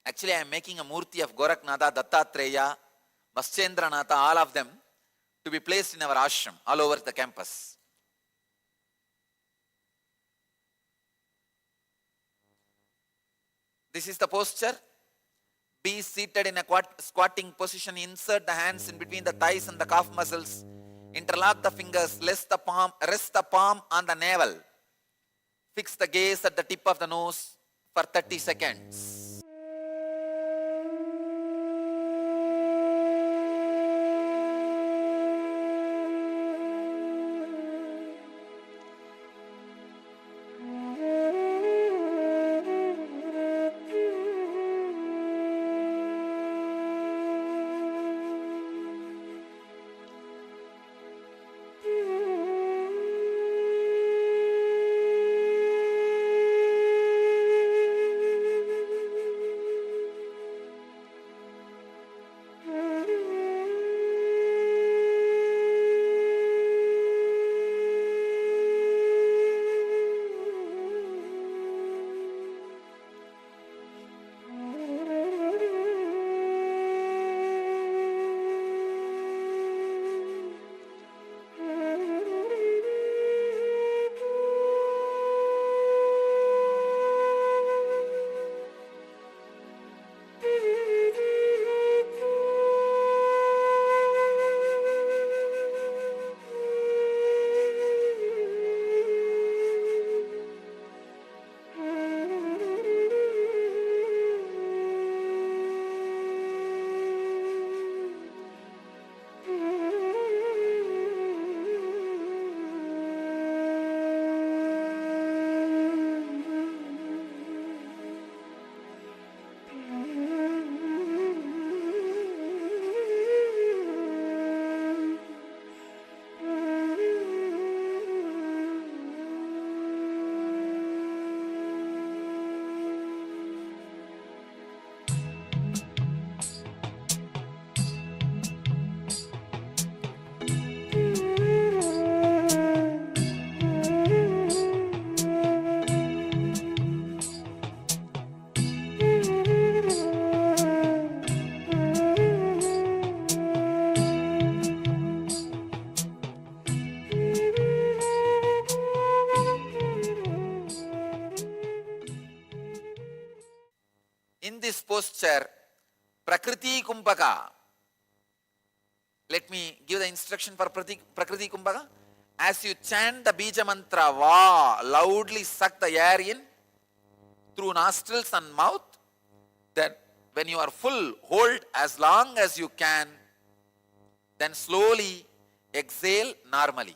Actually I am making a murti of Goraknatha, Dattatreya, Vaschendranatha, all of them to be placed in our ashram all over the campus. This is the posture. Be seated in a squatting position. Insert the hands in between the thighs and the calf muscles. Interlock the fingers. Rest the palm on the navel. Fix the gaze at the tip of the nose for 30 seconds. In this posture, Prakriti Kumbhaka. Let me give the instruction for Prakriti Kumbhaka. As you chant the Bija Mantra, Va, loudly suck the air in through nostrils and mouth. Then when you are full, hold as long as you can. Then slowly exhale normally.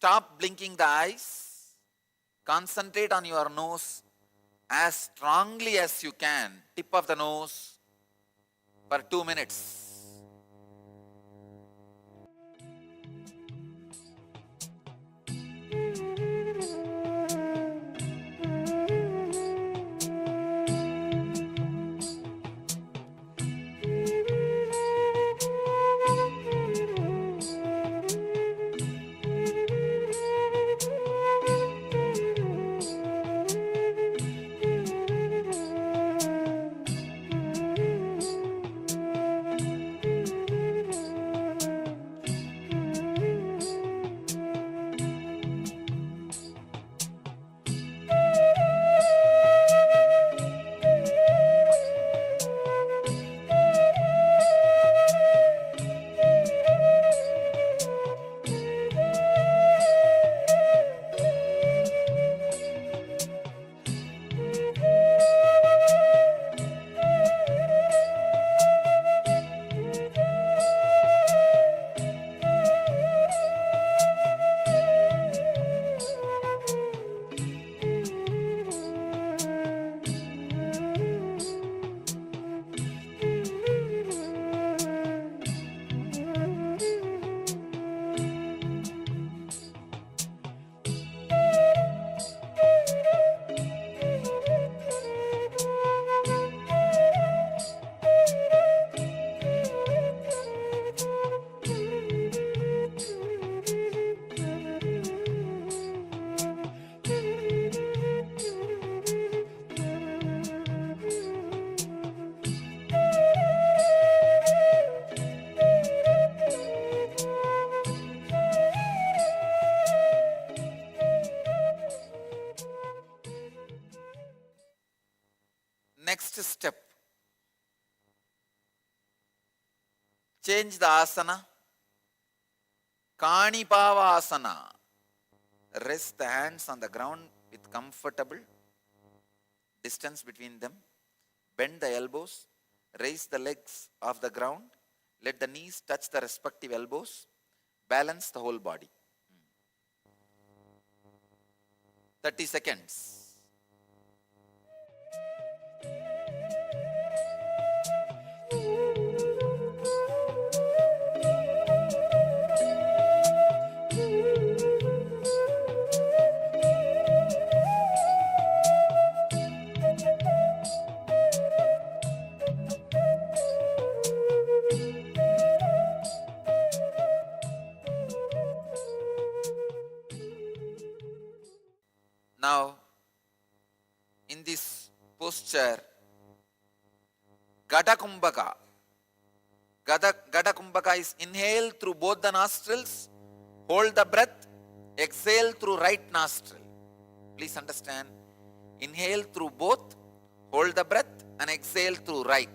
Stop blinking the eyes. Concentrate on your nose as strongly as you can, tip of the nose, for 2 minutes. Next step, change the asana. Kanipava asana. Rest the hands on the ground with comfortable distance between them. Bend the elbows. Raise the legs off the ground. Let the knees touch the respective elbows. Balance the whole body. 30 seconds. Now, in this posture, Gada Kumbhaka. Gada Kumbhaka is inhale through both the nostrils, hold the breath, exhale through right nostril. Please understand, inhale through both, hold the breath and exhale through right.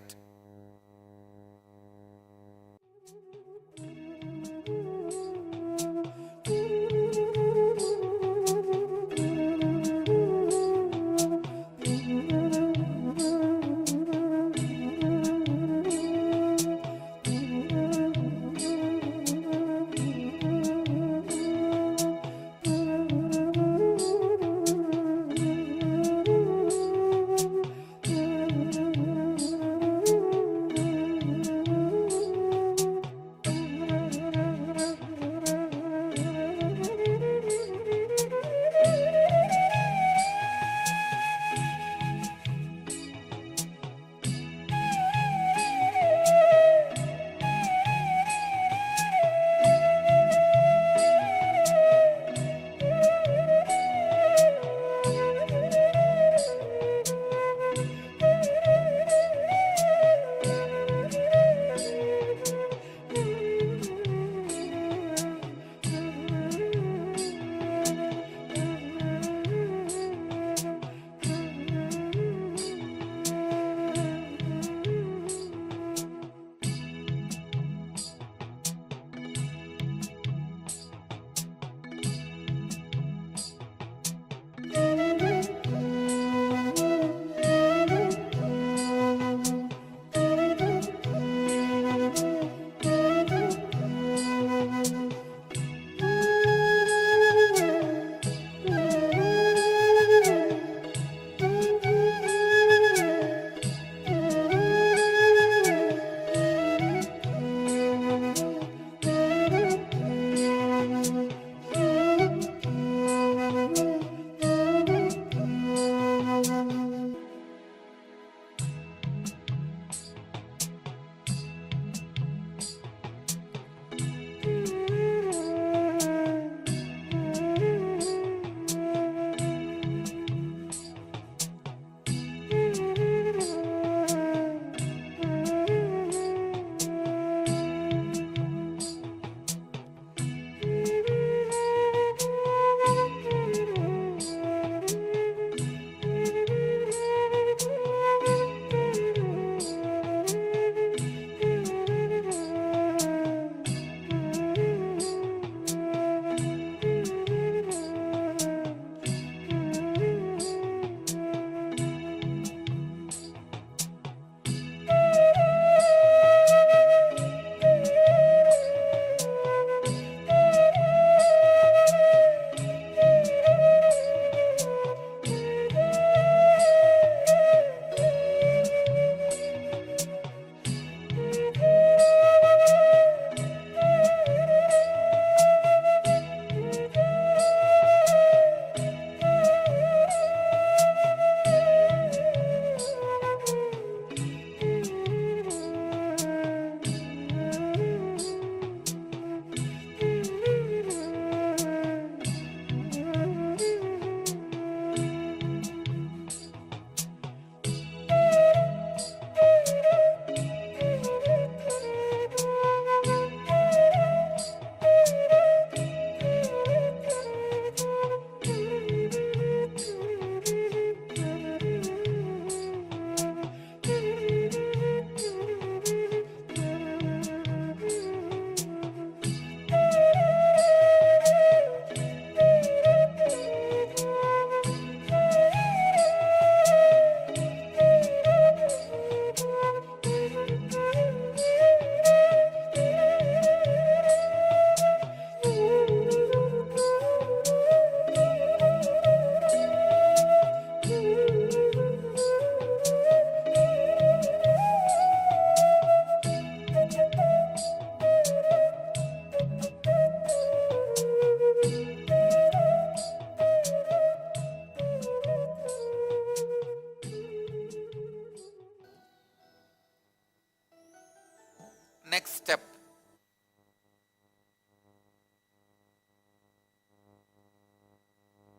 next step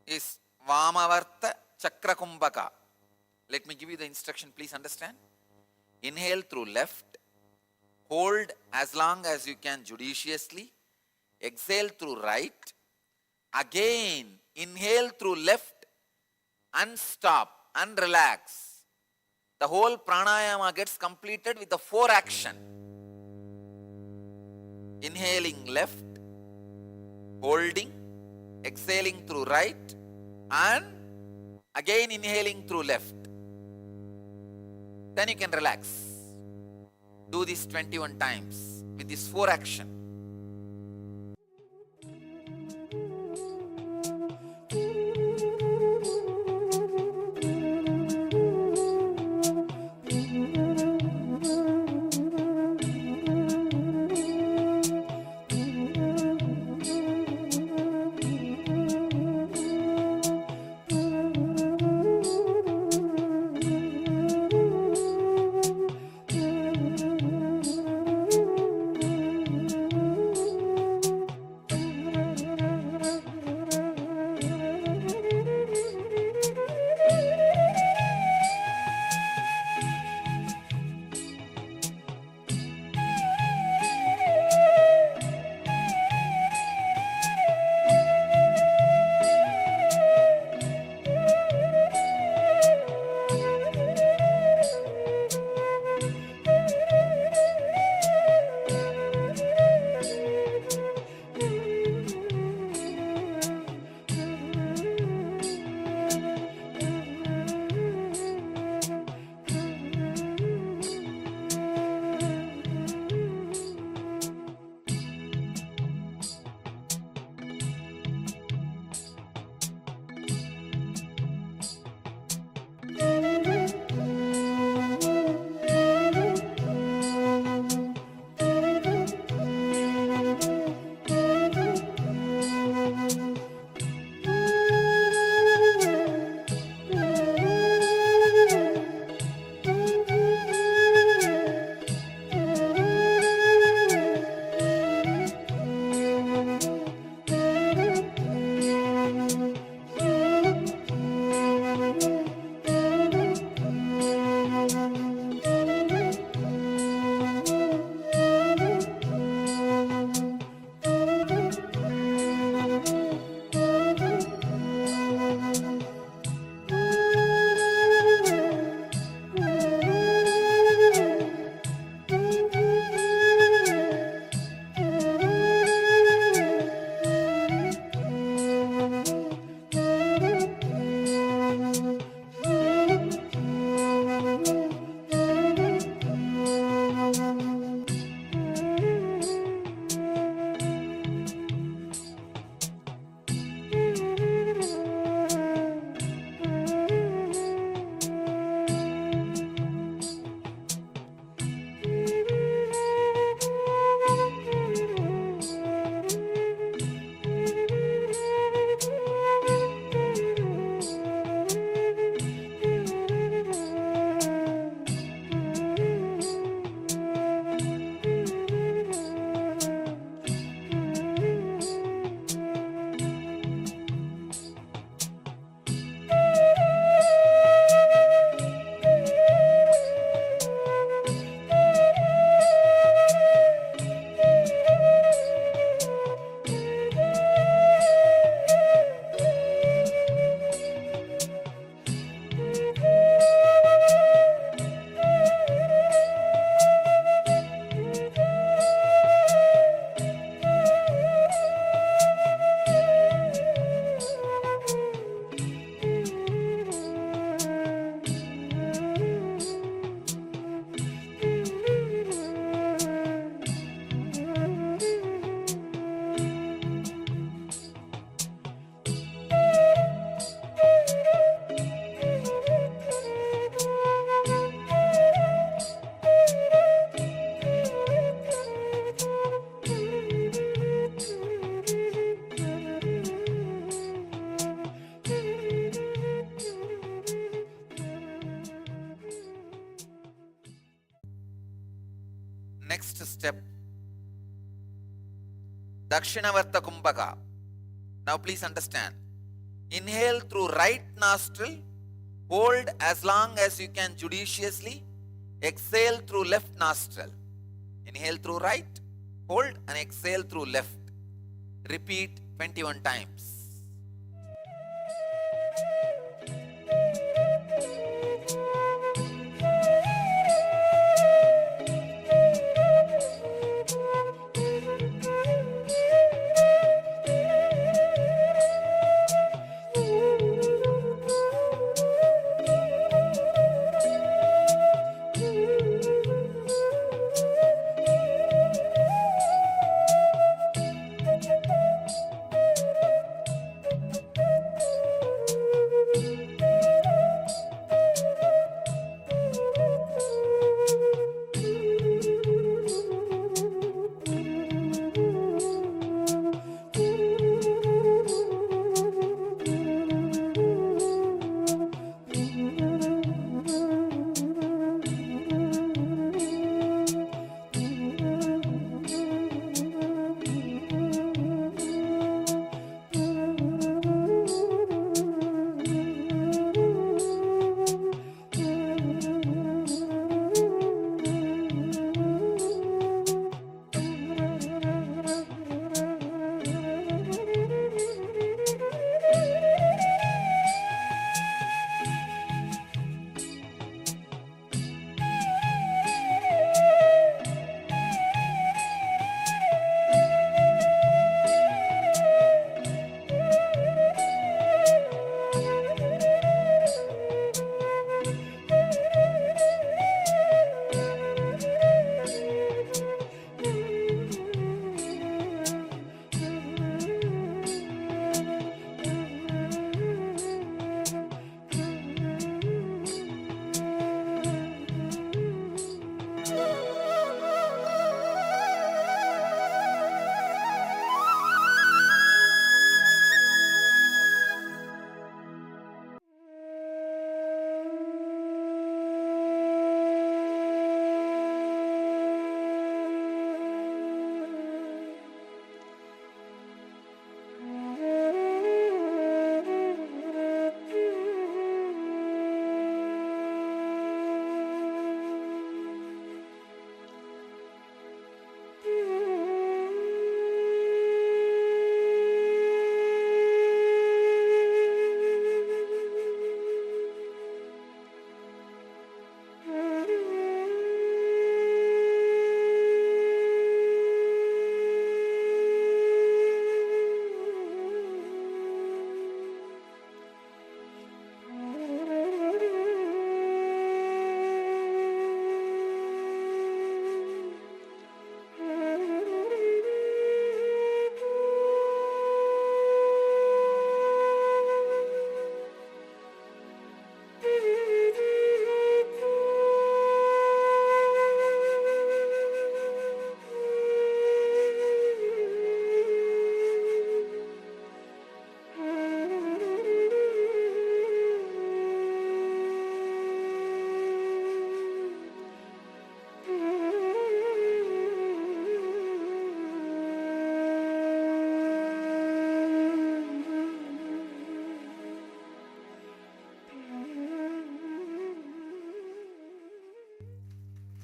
is Vamavarta Chakrakumbhaka. Let me give you the instruction, please understand. Inhale through left, hold as long as you can judiciously, exhale through right, again inhale through left and stop and relax. The whole pranayama gets completed with the 4 action. Inhaling left, holding, exhaling through right, and again inhaling through left. Then you can relax. Do this 21 times with this 4 action. Next step Dakshinavarta Kumbhaka. Now please understand. Inhale through right nostril, hold as long as you can judiciously, exhale through left nostril. Inhale through right, hold and exhale through left. Repeat 21 times.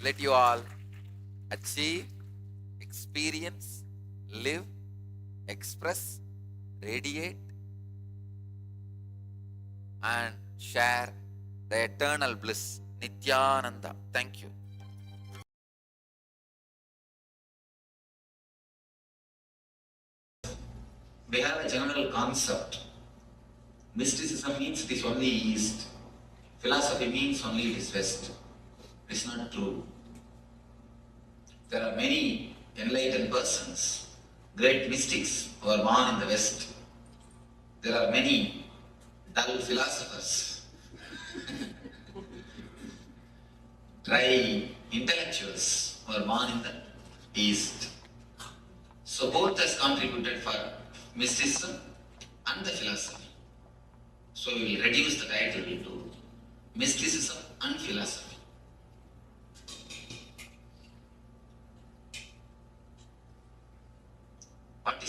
Let you all achieve, experience, live, express, radiate, and share the eternal bliss. Nithyananda. Thank you. We have a general concept. Mysticism means it is only East. Philosophy means only it is West. It is not true. There are many enlightened persons, great mystics who are born in the West. There are many dull philosophers, dry intellectuals who are born in the East. So both has contributed for mysticism and the philosophy. So we will reduce the title to mysticism and philosophy. What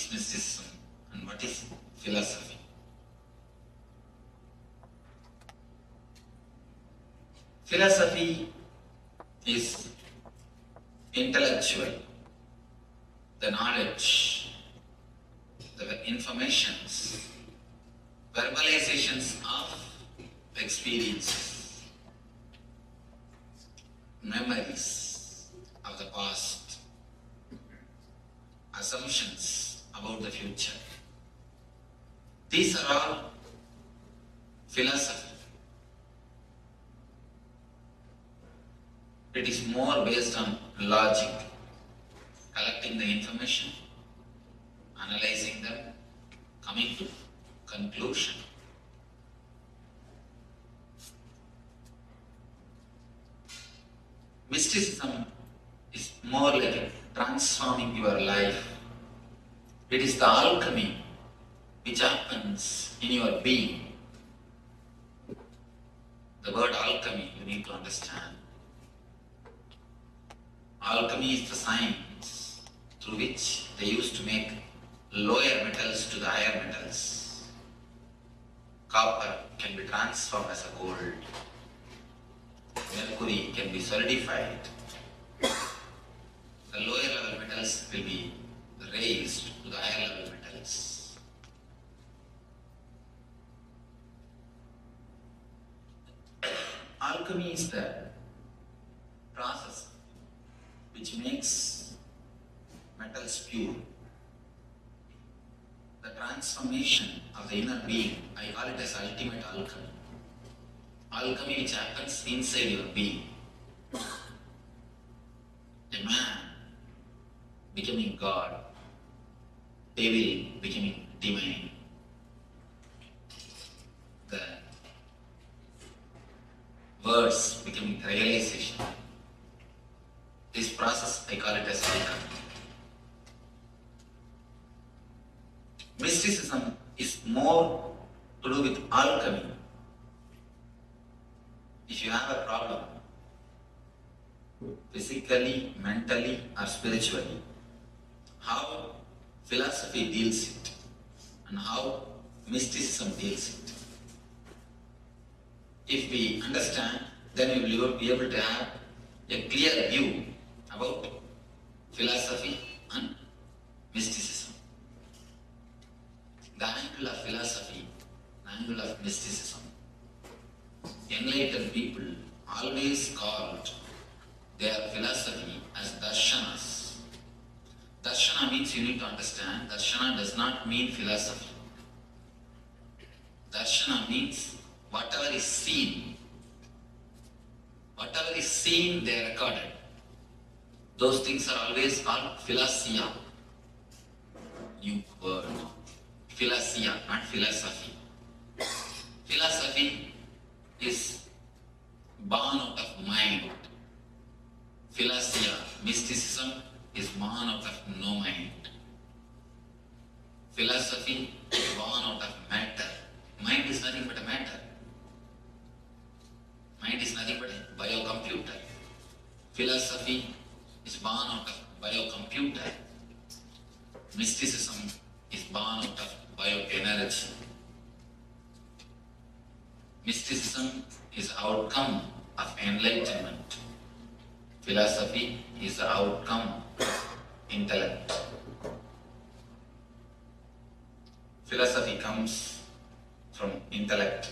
Philosophy is intellectual, the knowledge, the informations, verbalizations of experiences, memories of the past, assumptions about the future. These are all philosophy. It is more based on logic, collecting the information, analyzing them, coming to conclusion. Mysticism is more like transforming your life. It is the alchemy which happens in your being. The word alchemy you need to understand. Alchemy is the science through which they used to make lower metals to the higher metals. Copper can be transformed as a gold. Mercury can be solidified. The lower level metals will be raised to the higher level metals. Alchemy is the process which makes metals pure. The transformation of the inner being, I call it as ultimate alchemy. Alchemy which happens inside your being. A man becoming God, devil becoming divine. The words becoming realization. This process, I call it as alchemy. Mysticism is more to do with alchemy. If you have a problem, physically, mentally, or spiritually, how philosophy deals it and how mysticism deals it. If we understand, then we will be able to have a clear view about philosophy and mysticism. The angle of philosophy, the angle of mysticism. Enlightened people always called their philosophy as darshanas. Darshana means you need to understand, darshana does not mean philosophy. Darshana means whatever is seen. Whatever is seen, they are recorded. Those things are always called philosia. New word. Philosia, not philosophy. Philosophy is born out of mind. Philosia, mysticism, is born out of no mind. Philosophy is born out of matter. Mind is nothing but a matter. Mind is nothing but a biocomputer. Philosophy is born out of biocomputer. Mysticism is born out of bioenergy. Mysticism is outcome of enlightenment. Philosophy is the outcome of intellect. Philosophy comes from intellect.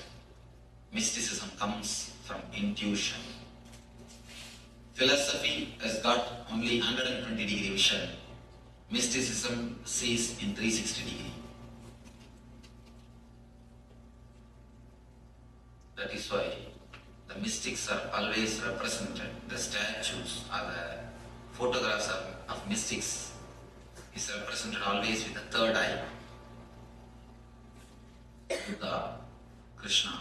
Mysticism comes from intuition. Philosophy has got only 120-degree vision. Mysticism sees in 360 degree. That is why the mystics are always represented. The statues or the photographs of mystics is represented always with the third eye. Buddha, Krishna,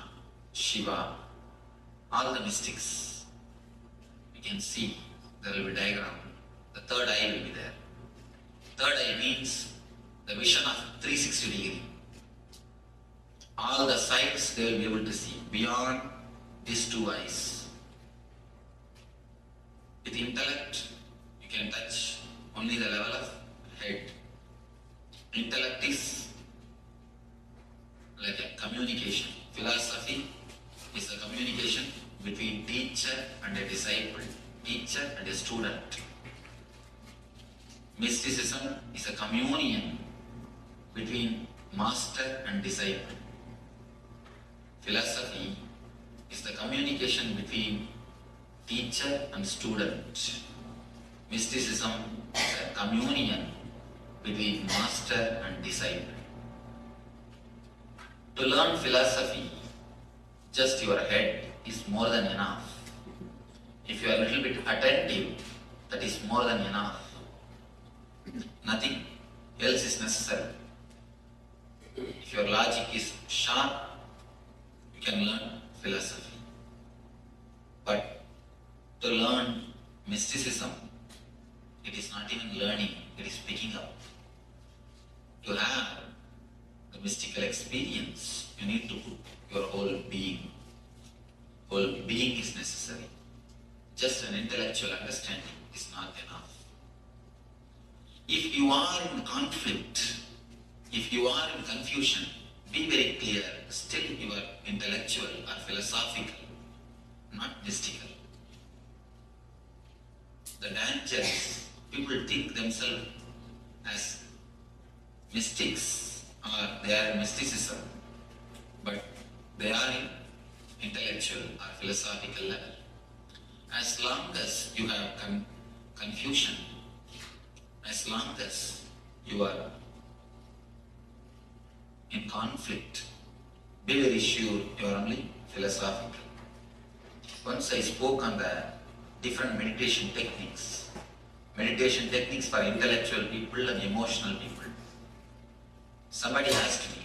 Shiva, all the mystics, you can see there will be diagram. The third eye will be there. Third eye means the vision of 360 degree. All the sides they will be able to see beyond these two eyes. With intellect, you can touch only the level of head. Intellect is like a communication. Philosophy is a communication between teacher and a disciple, teacher and a student. Mysticism is a communion between master and disciple. Philosophy is the communication between teacher and student. Mysticism is a communion between master and disciple. To learn philosophy, just your head is more than enough. If you are a little bit attentive, that is more than enough. Nothing else is necessary. If your logic is sharp, you can learn philosophy. But to learn mysticism, it is not even learning, it is picking up. To have the mystical experience, you need to put your whole being. Whole being is necessary. Just an intellectual understanding is not enough. If you are in conflict, if you are in confusion, be very clear, still you are intellectual or philosophical, not mystical. The danger is people think themselves as mystics or they are mysticism, but they are in intellectual or philosophical level. As long as you have confusion, as long as you are in conflict, be very sure you are only philosophical. Once I spoke on the different meditation techniques for intellectual people and emotional people. Somebody asked me,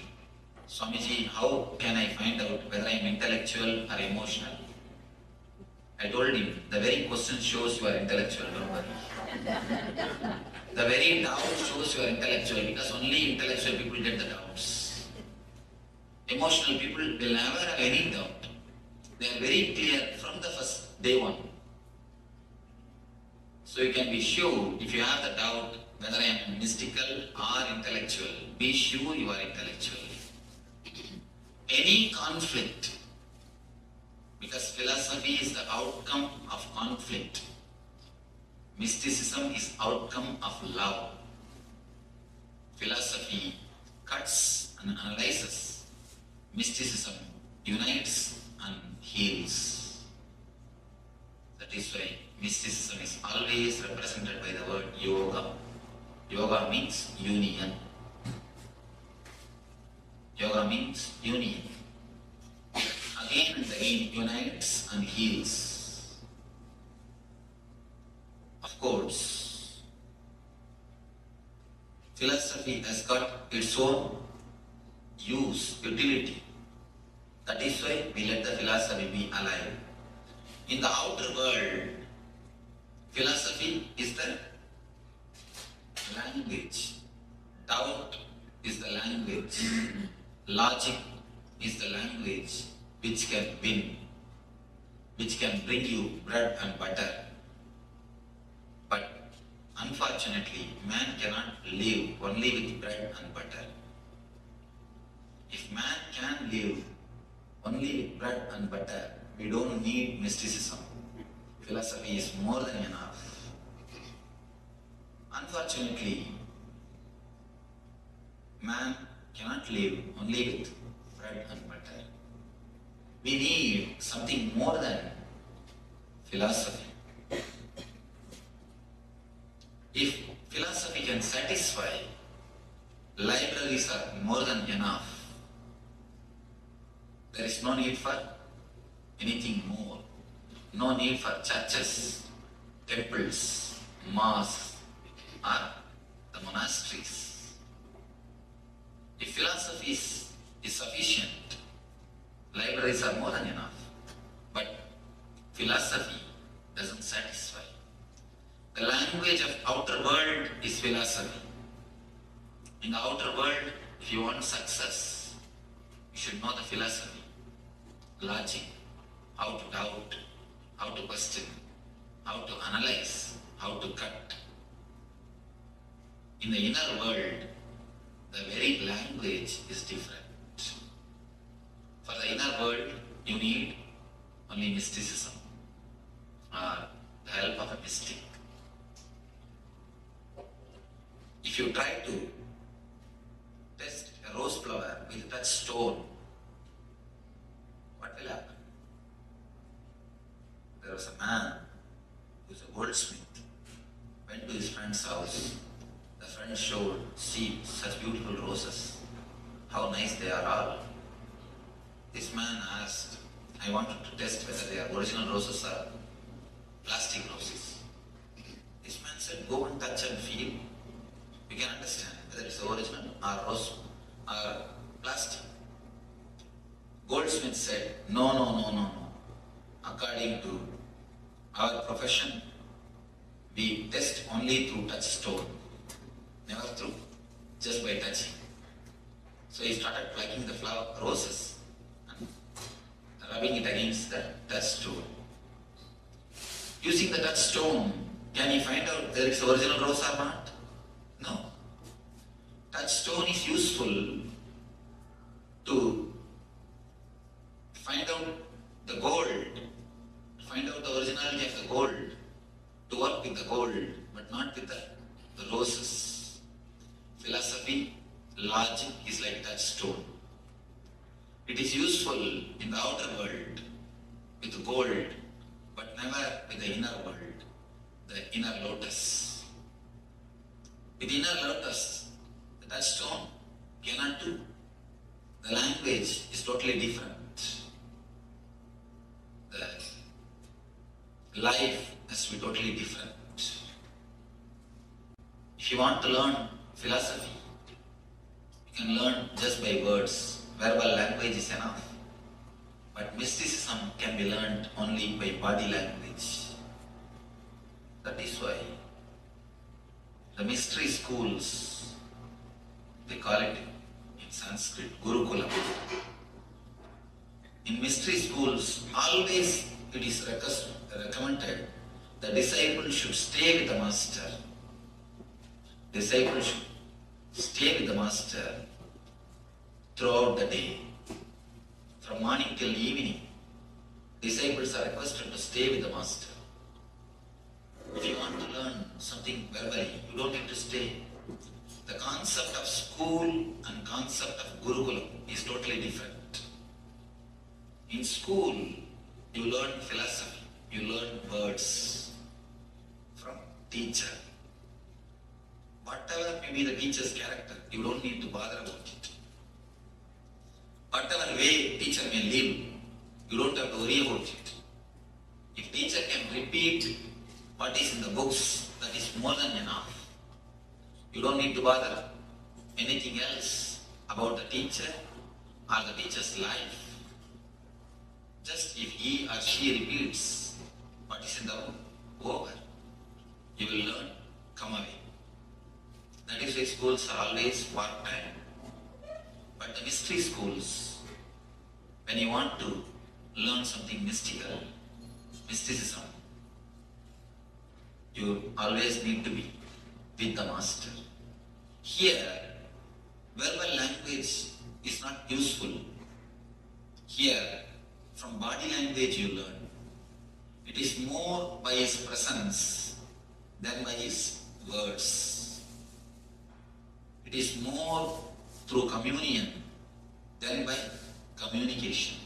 Swamiji, how can I find out whether I am intellectual or emotional? I told him, the very question shows you are intellectual, don't worry. The very doubt shows you are intellectual, because only intellectual people get the doubts. Emotional people will never have any doubt. They are very clear from the first day one. So you can be sure, if you have the doubt whether I am mystical or intellectual, be sure you are intellectual. Any conflict, because philosophy is the outcome of conflict. Mysticism is outcome of love. Philosophy cuts and analyzes. Mysticism unites and heals. That is why mysticism is always represented by the word yoga. Yoga means union. Yoga means union. Again and again unites and heals. Of course, philosophy has got its own use, utility. That is why we let the philosophy be alive. In the outer world, philosophy is the language. Doubt is the language. Logic is the language which can win, which can bring you bread and butter. But unfortunately, man cannot live only with bread and butter. If man can live only with bread and butter, we don't need mysticism. Philosophy is more than enough. Unfortunately, man cannot live only with bread and butter. We need something more than philosophy. If philosophy can satisfy, libraries are more than enough. There is no need for anything more. No need for churches, temples, mosques, or the monasteries. If philosophy is sufficient, libraries are more than enough. But philosophy doesn't satisfy. The language of outer world is philosophy. In the outer world, if you want success, you should know the philosophy, logic, how to doubt, how to question, how to analyze, how to cut. In the inner world, the very language is different. For the inner world, you need only mysticism or the help of a mystic. If you try to test a rose flower with that stone, what will happen? There was a man who was a goldsmith, went to his friend's house. The friend showed, see such beautiful roses, how nice they are all. This man asked, I wanted to test whether they are original roses or plastic roses. This man said, go and touch and feel. You can understand whether it's original or rose or plastic. Goldsmith said, no. According to our profession, we test only through touchstone, never through, just by touching. So he started plucking the roses and rubbing it against the touchstone. Using the touchstone, can he find out whether it's original rose or not? No. Touchstone is useful to find out the gold, find out the originality of the gold, to work with the gold, but not with the roses. Philosophy, logic is like touchstone. It is useful in the outer world with gold, but never with the inner world, the inner lotus. With the inner lotus, the touchstone cannot do. The language is totally different. The life has to be totally different. If you want to learn philosophy, you can learn just by words. Verbal language is enough. But mysticism can be learned only by body language. That is why the mystery schools, they call it in Sanskrit, Gurukulam. In mystery schools, always it is recommended the disciple should stay with the master. Disciple should stay with the master throughout the day. From morning till evening, disciples are requested to stay with the master. If you want to learn something verbally, you don't need to stay. The concept of school and concept of Gurukulam is totally different. In school, you learn philosophy, you learn words from teacher. Whatever may be the teacher's character, you don't need to bother about it. Whatever way teacher may live, you don't have to worry about it. If teacher can repeat what is in the books, that is more than enough. You don't need to bother anything else about the teacher or the teacher's life. Just if he or she repeats what is in the book, you will learn, come away. That is why schools are always part-time. But the mystery schools, when you want to learn something mystical, mysticism, you always need to be with the master. Here, verbal language is not useful. Here, from body language you learn. It is more by his presence than by his words. It is more through communion than by communication.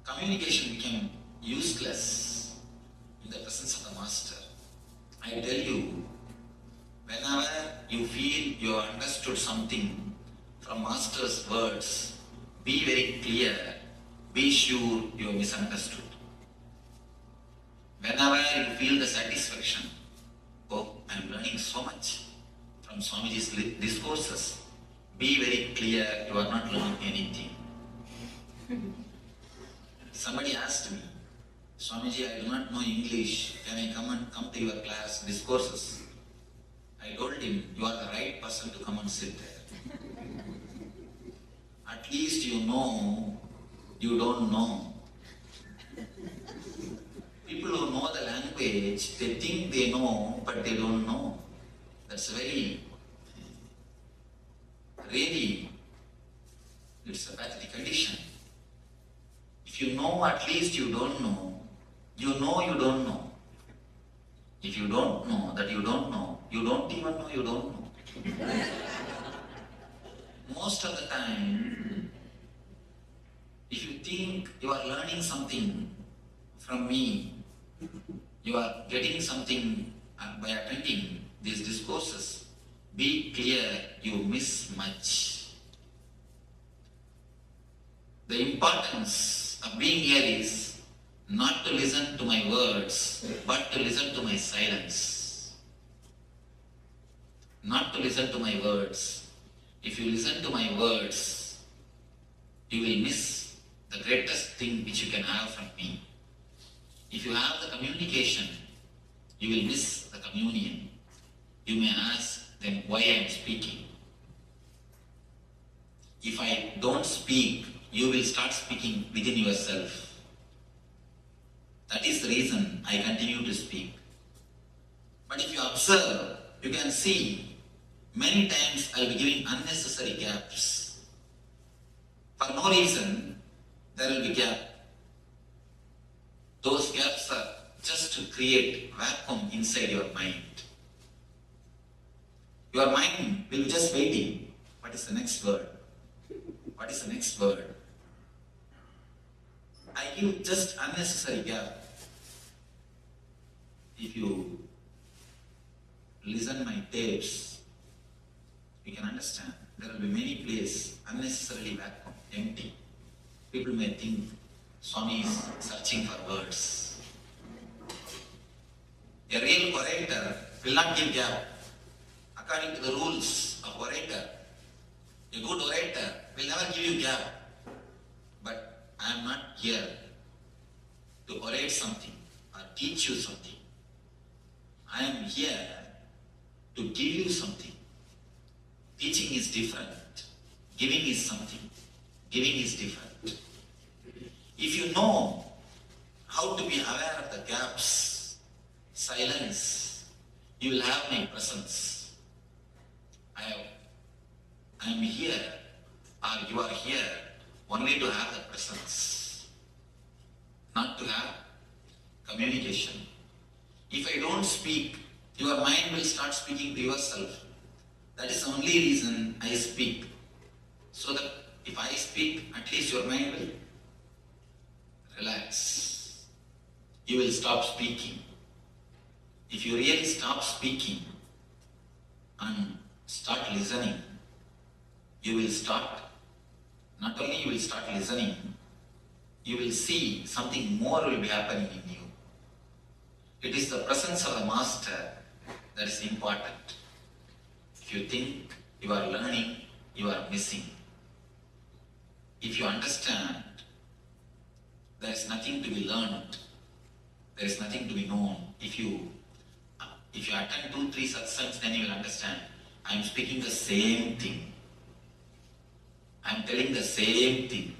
Communication became useless in the presence of the master. I tell you, whenever you feel you have understood something from master's words, be very clear, be sure you have misunderstood. Whenever you feel the satisfaction, oh, I am learning so much from Swamiji's discourses, be very clear you are not learning anything. Somebody asked me, Swamiji, I do not know English, can I come to your class discourses? I told him, you are the right person to come and sit there. At least you know, you don't know. People who know the language, they think they know, but they don't know. That's very, really, it's a pathetic condition. If If you know, at least you don't know. You know you don't know. If you don't know that you don't know, you don't even know you don't know. Most of the time, if you think you are learning something from me, you are getting something by attending these discourses, be clear you miss much. The importance of being here is not to listen to my words, but to listen to my silence. Not to listen to my words. If you listen to my words, you will miss the greatest thing which you can have from me. If you have the communication, you will miss the communion. You may ask, then why I am speaking? If I don't speak, you will start speaking within yourself. That is the reason I continue to speak. But if you observe, you can see many times I will be giving unnecessary gaps. For no reason, there will be gap. Those gaps are just to create vacuum inside your mind. Your mind will be just waiting. What is the next word? What is the next word? I give just unnecessary gap. If you listen my tapes, you can understand. There will be many places unnecessarily vacuum, empty. People may think Swami is searching for words. A real orator will not give gap. According to the rules of orator, a good orator will never give you gap. But I am not here to orate something or teach you something. I am here to give you something. Teaching is different. Giving is something. Giving is different. If you know how to be aware of the gaps, silence, you will have my presence. I am here, or you are here, only to have the presence, not to have communication. If I don't speak, your mind will start speaking to yourself. That is the only reason I speak. So that if I speak, at least your mind will relax. You will stop speaking. If you really stop speaking and start listening, you will start, not only you will start listening, you will see something more will be happening in you. It is the presence of the Master that is important. If you think you are learning, you are missing. If you understand, there is nothing to be learned, there is nothing to be known. If you attend 2-3 satsangs, then you will understand. I am speaking the same thing. I am telling the same thing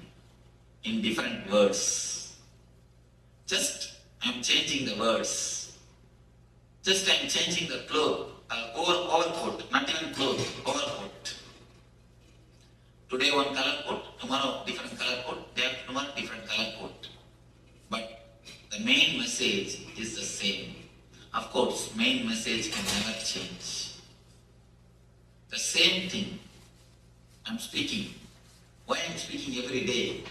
in different words. Just I am changing the words. Just I am changing the cloth, overcoat, not even cloth, overcoat. Today one color coat, tomorrow different color coat, day after tomorrow different color coat. But the main message is the same. Of course, main message can never change. The same thing I am speaking. Why I am speaking every day?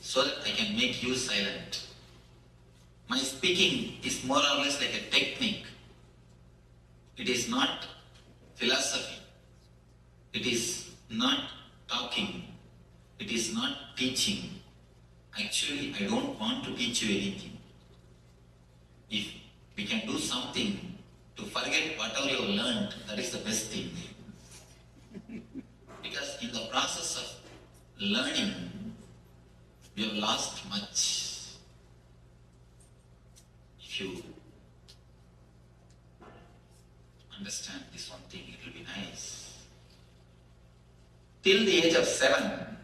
So that I can make you silent. My speaking is more or less like a technique. It is not philosophy. It is not talking. It is not teaching. Actually, I don't want to teach you anything. If we can do something to forget whatever you have learned, that is the best thing. Because in the process of learning, we have lost much. If you understand this one thing, it will be nice. Till the age of 7,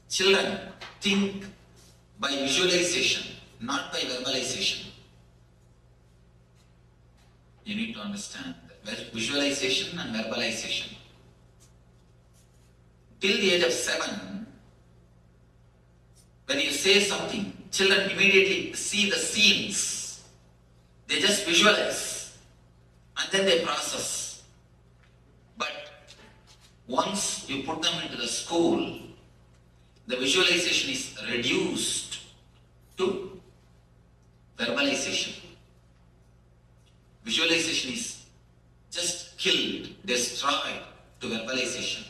children think by visualization, not by verbalization. You need to understand visualization and verbalization. Till the age of 7, When you say something, children immediately see the scenes. They just visualize and then they process. But once you put them into the school, the visualization is reduced to verbalization. Visualization is just killed, destroyed to verbalization.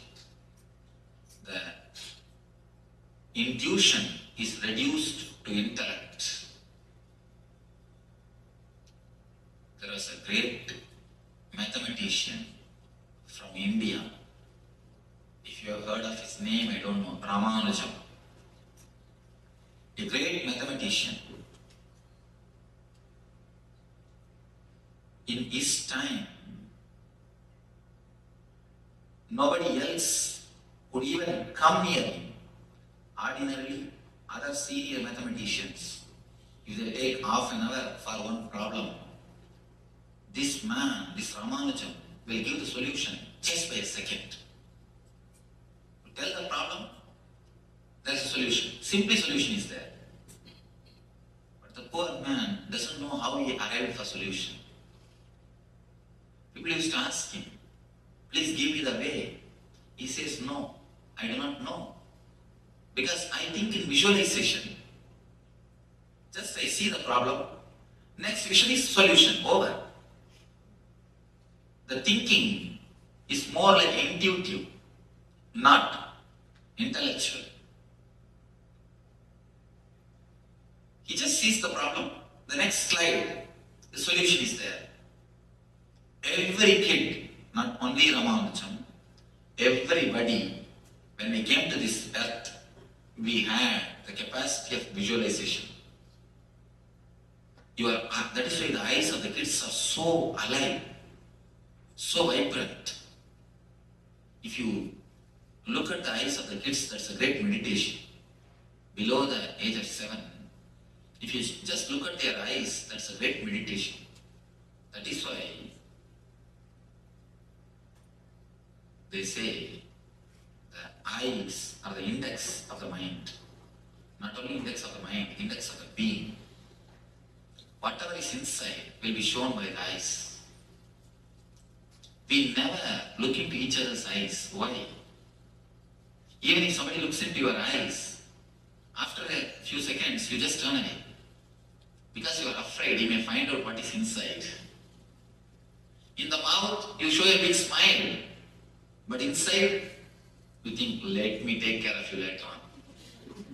The intuition is reduced to intellect. There was a great mathematician from India. If you have heard of his name, I don't know, Ramanujam. A great mathematician. In his time, nobody else could even come near him. Ordinarily, other senior mathematicians, if they take half an hour for one problem, this man, this Ramanujam, will give the solution just by a second. Tell the problem, there's a solution. Simply solution is there. But the poor man doesn't know how he arrived for solution. People used to ask him, please give me the way. He says, no, I do not know. Because I think in visualization. Just I see the problem, next vision is solution, over. The thinking is more like intuitive, not intellectual. He just sees the problem, the next slide, the solution is there. Every kid, not only Ramanujam, everybody, when we came to this earth, we had the capacity of visualization. That is why the eyes of the kids are so alive, so vibrant. If you look at the eyes of the kids, that's a great meditation. Below the age of 7, if you just look at their eyes, that's a great meditation. That is why they say the eyes are the index of the mind. Not only index of the mind, index of the being. Whatever is inside will be shown by the eyes. We never look into each other's eyes. Why? Even if somebody looks into your eyes, after a few seconds you just turn away. Because you are afraid he may find out what is inside. In the mouth, you show a big smile. But inside, you think, let me take care of you later on.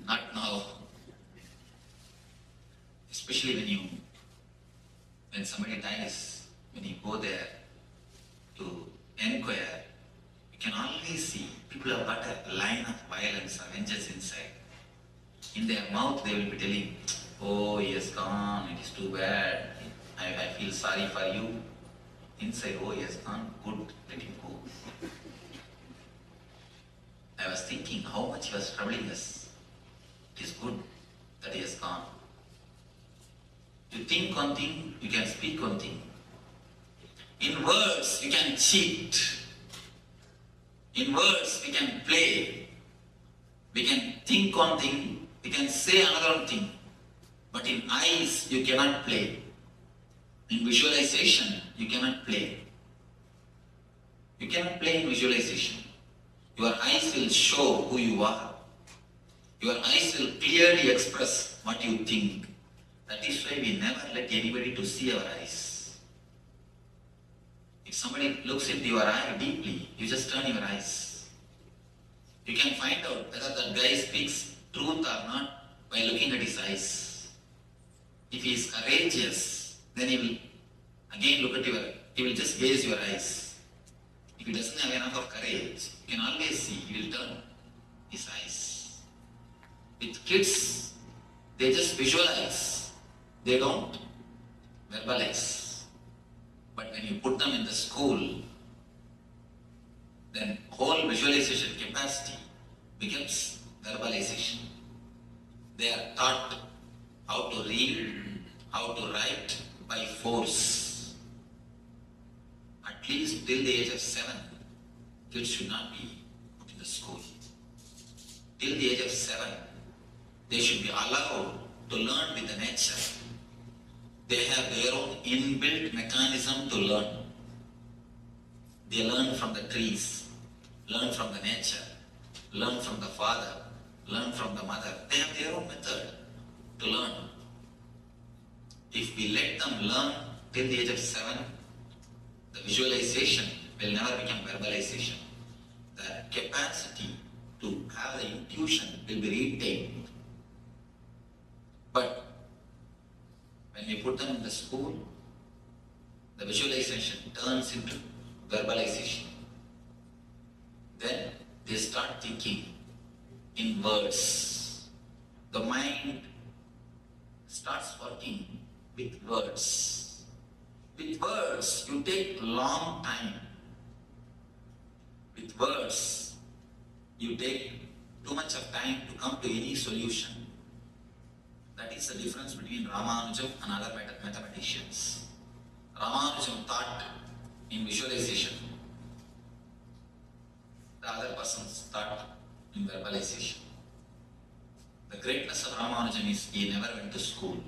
Not now. Especially when somebody dies, when you go there to inquire, you can always see people have got a line of violence, avengers inside. In their mouth, they will be telling, oh, he has gone, it is too bad, I feel sorry for you. Inside, oh, he has gone, good, let him go. I was thinking how much he was troubling us. It is good that he has gone. You think one thing, you can speak one thing. In words, you can cheat. In words, we can play. We can think one thing, we can say another thing. But in eyes, you cannot play. In visualization, you cannot play. You cannot play in visualization. Your eyes will show who you are. Your eyes will clearly express what you think. That is why we never let anybody to see our eyes. If somebody looks into your eye deeply, you just turn your eyes. You can find out whether that guy speaks truth or not by looking at his eyes. If he is courageous, then he will again look at he will just gaze your eyes. If he doesn't have enough of courage, you can always see, he will turn his eyes. With kids, they just visualize, they don't verbalize. But when you put them in the school, then whole visualization capacity becomes verbalization. They are taught how to read, how to write by force. At least till the age of 7, kids should not be put in the school. Till the age of 7, They should be allowed to learn with the nature. They have their own inbuilt mechanism to learn. They learn from the trees, learn from the nature, learn from the father, learn from the mother. They have their own method to learn. If we let them learn till the age of 7, the visualization will never become verbalization. The capacity to have the intuition will be retained. But when we put them in the school, the visualization turns into verbalization. Then they start thinking in words. The mind starts working with words. With words, you take long time. With words, you take too much of time to come to any solution. That is the difference between Ramanujam and other mathematicians. Ramanujam thought in visualization. The other persons thought in verbalization. The greatness of Ramanujam is he never went to school.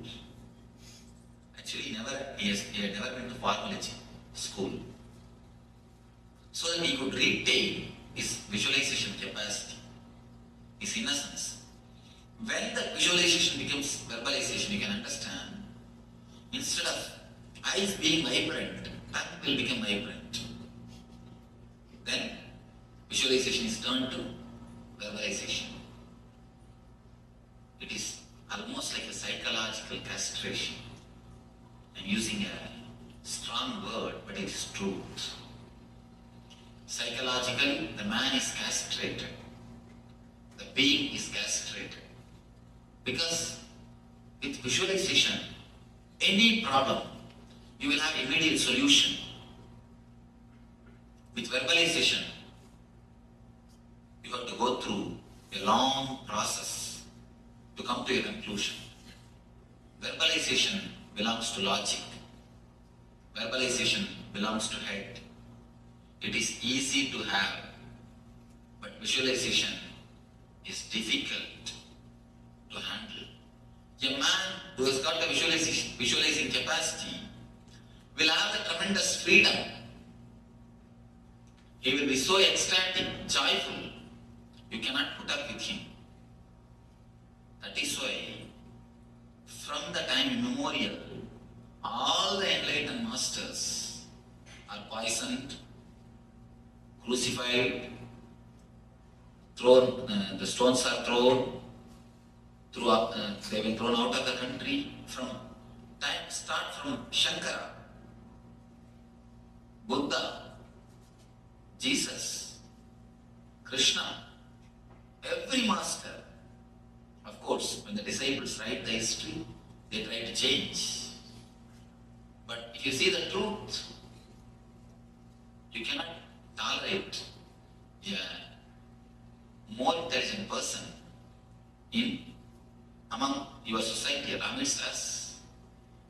Actually, he had never been to pharmacology school. So that he could retain his visualization capacity, his innocence. When that visualization becomes verbalization, you can understand, instead of eyes being vibrant, tongue will become vibrant. Then visualization is turned to verbalization. It is almost like a psychological castration. I'm using a strong word, but it is truth. Psychologically, the man is castrated. The being is castrated. Because with visualization, any problem, you will have immediate solution. With verbalization, you have to go through a long process to come to a conclusion. Verbalization belongs to logic. Verbalization belongs to head. It is easy to have, but visualization is difficult to handle. A man who has got the visualizing capacity will have the tremendous freedom. He will be so ecstatic, joyful, you cannot put up with him. That is why, from the time immemorial, all the enlightened masters are poisoned, crucified, thrown, the stones are thrown, they were thrown out of the country. Start from Shankara, Buddha, Jesus, Krishna, every master. Of course, when the disciples write the history, they try to change. But if you see the truth, you cannot tolerate a more intelligent person among your society or amidst us.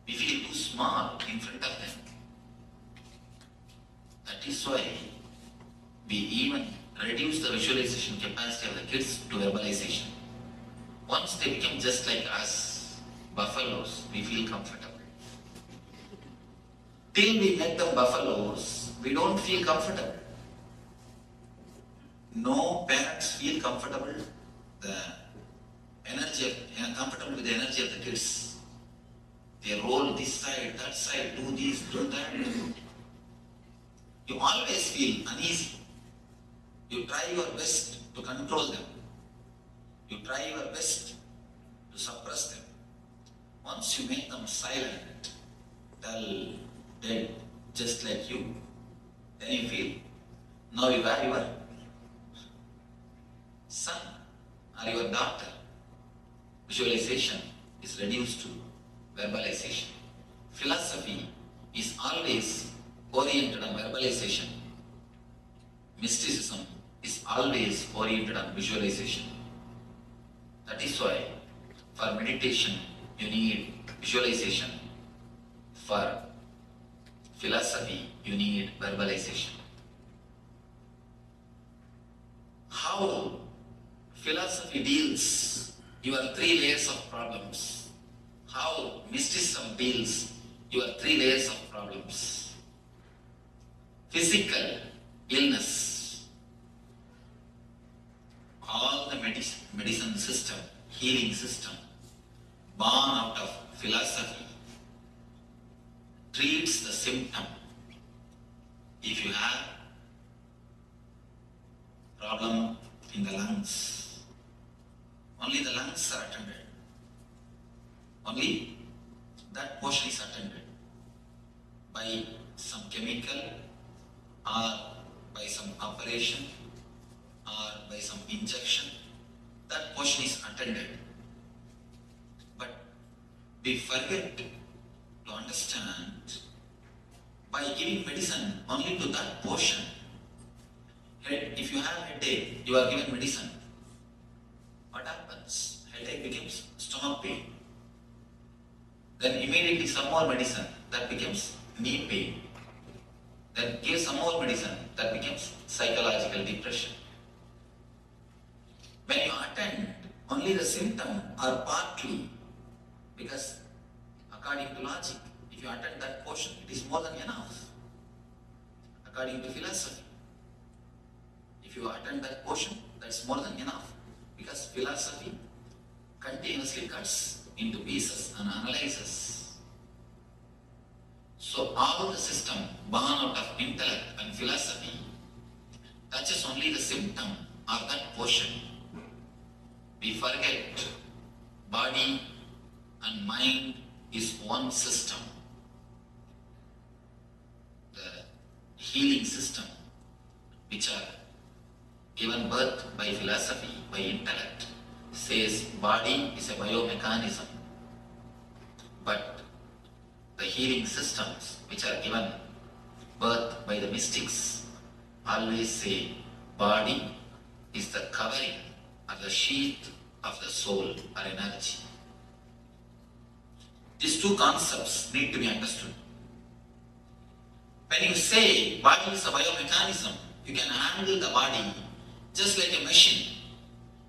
We feel too small in front of them. That is why we even reduce the visualization capacity of the kids to verbalization. Once they become just like us, buffaloes, we feel comfortable. Till we make them buffaloes, we don't feel comfortable. No parents feel comfortable comfortable with the energy of the kids. They roll this side, that side, do this, do that. You always feel uneasy. You try your best to control them. You try your best to suppress them. Once you make them silent, dull, dead, just like you, then you feel, now you are your son or your daughter. Visualization is reduced to verbalization. Philosophy is always oriented on verbalization. Mysticism is always oriented on visualization. That is why for meditation you need visualization. For philosophy you need verbalization. How philosophy deals your 3 layers of problems. How mysticism deals your 3 layers of problems. Physical illness. All the medicine system, healing system, born out of philosophy, treats the symptom. If you have problem in the lungs, only the lungs are attended. Only that portion is attended by some chemical or by some operation or by some injection. That portion is attended. But we forget to understand by giving medicine only to that portion. If you have headache, you are given medicine. What happens? Headache becomes stomach pain. Then immediately some more medicine, that becomes knee pain. Then give some more medicine, that becomes psychological depression. When you attend only the symptom or partly, because according to logic, if you attend that portion, it is more than enough. According to philosophy, if you attend that portion, that's more than enough. Because philosophy continuously cuts into pieces and analyzes. So all the system born out of intellect and philosophy touches only the symptom or that portion. We forget body and mind is one system. The healing system, which are given birth by philosophy, by intellect, says body is a biomechanism. But the healing systems, which are given birth by the mystics, always say body is the covering or the sheath of the soul or energy. These two concepts need to be understood. When you say body is a biomechanism, you can handle the body just like a machine.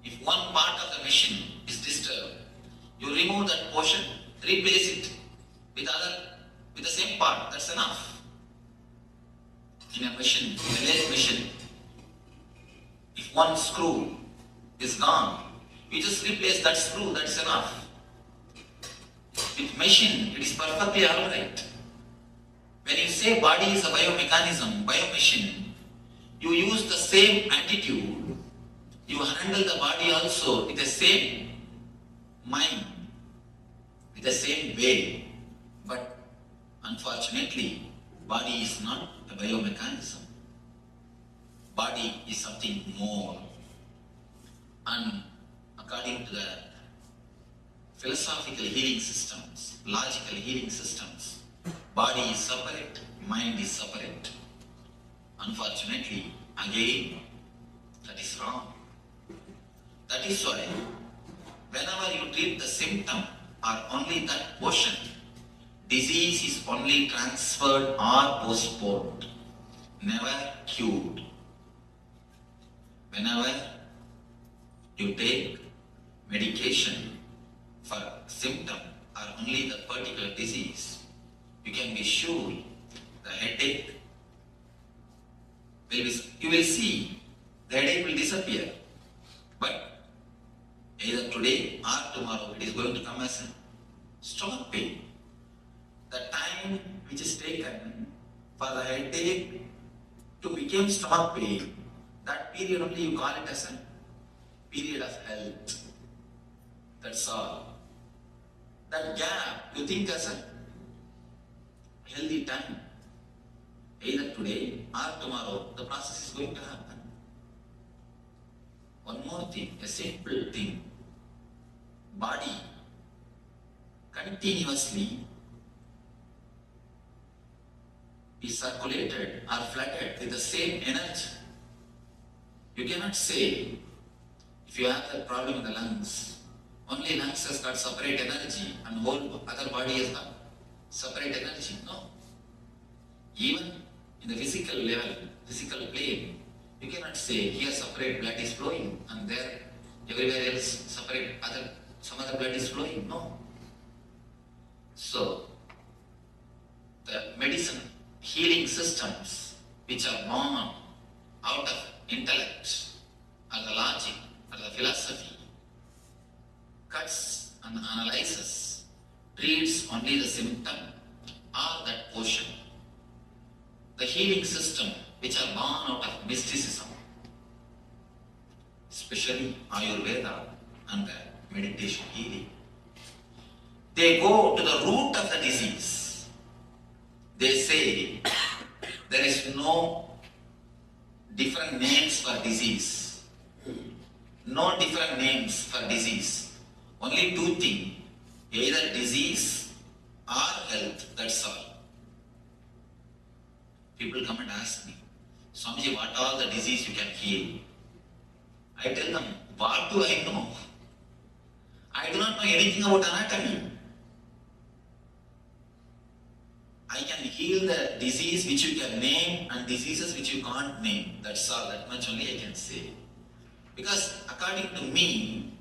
If one part of the machine is disturbed, you remove that portion, replace it with the same part. That's enough. In a machine, in a lathe machine, if one screw is gone, you just replace that screw. That's enough. With machine, it is perfectly alright. When you say body is a biomechanism, biomachine, you use the same attitude. You handle the body also with the same mind, with the same way. But unfortunately, body is not a biomechanism. Body is something more. And according to the philosophical healing systems, logical healing systems, body is separate, mind is separate. Unfortunately, again, that is wrong. That is why, whenever you treat the symptom or only that portion, disease is only transferred or postponed, never cured. Whenever you take medication for symptom or only the particular disease, you can be sure the headache will be, you will see the headache will disappear. But either today or tomorrow it is going to come as a stomach pain. The time which is taken for the headache to become stomach pain, that period only you call it as a period of health. That's all. That gap you think as a healthy time. Either today or tomorrow the process is going to happen. One more thing, a simple thing. Body continuously is circulated or flooded with the same energy. You cannot say, if you have that problem in the lungs, only lungs has got separate energy and whole other body has got separate energy. No. Even in the physical level, physical plane, you cannot say here separate blood is flowing and there everywhere else separate other some other blood is flowing. No. So, the medicine, healing systems which are born out of intellect or the logic or the philosophy cuts and analyzes, treats only the symptom or that portion. The healing system which are born out of mysticism, especially Ayurveda and the meditation healing, they go to the root of the disease. They say there is no different names for disease. No different names for disease. Only two things, either disease or health, that's all. People come and ask me, Swamiji, what all the disease you can heal? I tell them, what do I know? I do not know anything about anatomy. I can heal the disease which you can name and diseases which you can't name. That's all, that much only I can say. Because according to me,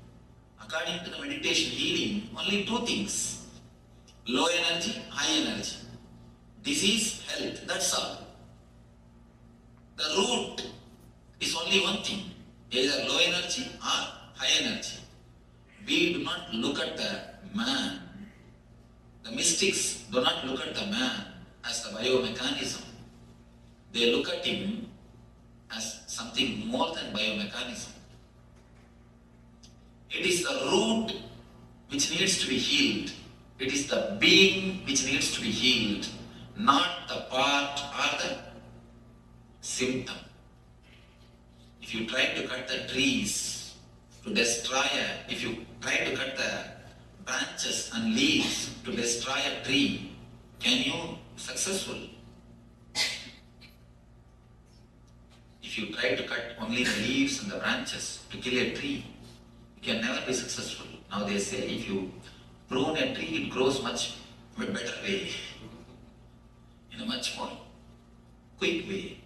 according to the meditation healing, only two things. Low energy, high energy. Disease, health, that's all. The root is only one thing, either low energy or high energy. We do not look at the man. The mystics do not look at the man as the biomechanism. They look at him as something more than biomechanism. It is the root which needs to be healed. It is the being which needs to be healed, not the part or the symptom. If you try to cut the trees to destroy if you try to cut the branches and leaves to destroy a tree, can you successful? If you try to cut only the leaves and the branches to kill a tree, you can never be successful. Now they say if you prune a tree, it grows much better way, in a much more quick way.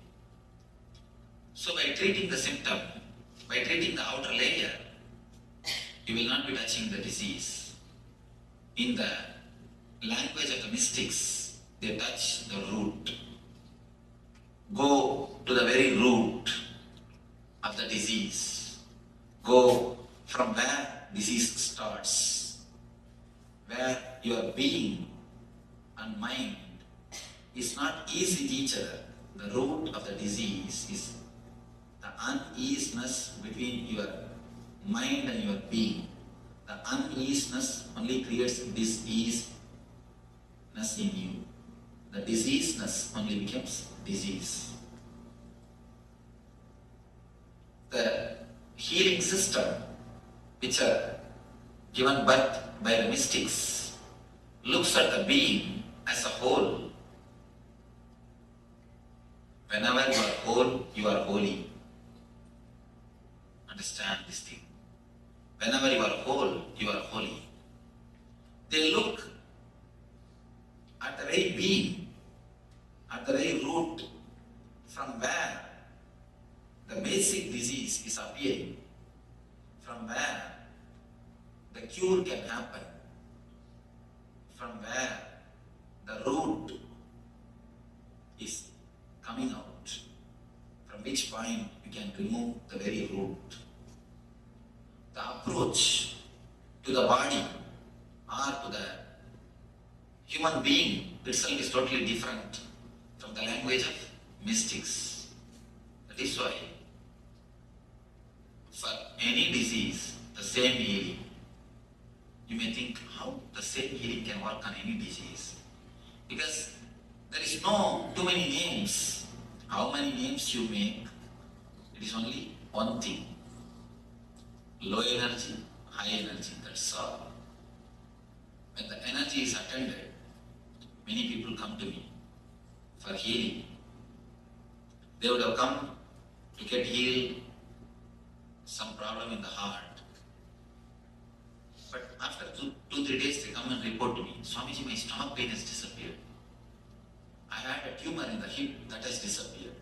So by treating the symptom, by treating the outer layer, you will not be touching the disease. In the language of the mystics, they touch the root. Go to the very root of the disease. Go from where disease starts, where your being and mind is not easy with each other. The root of the disease is the uneasiness between your mind and your being. The uneasiness only creates diseaseness in you. The diseaseness only becomes disease. The healing system which are given birth by the mystics looks at the being as a whole. Whenever you are whole, you are holy. Understand this thing. Whenever you are whole, you are holy. They look at the very being, at the very root, from where the basic disease is appearing, from where the cure can happen, from where the root is coming out, from which point you can remove the very root. The approach to the body or to the human being itself is totally different from the language of mystics. That is why for any disease, the same healing. You may think how the same healing can work on any disease. Because there is no too many names. How many names you make, it is only one thing. Low energy, high energy, that's all. When the energy is attended, many people come to me for healing. They would have come to get healed some problem in the heart. But after 2-3 days they come and report to me, Swamiji, my stomach pain has disappeared. I had a tumor in the hip that has disappeared.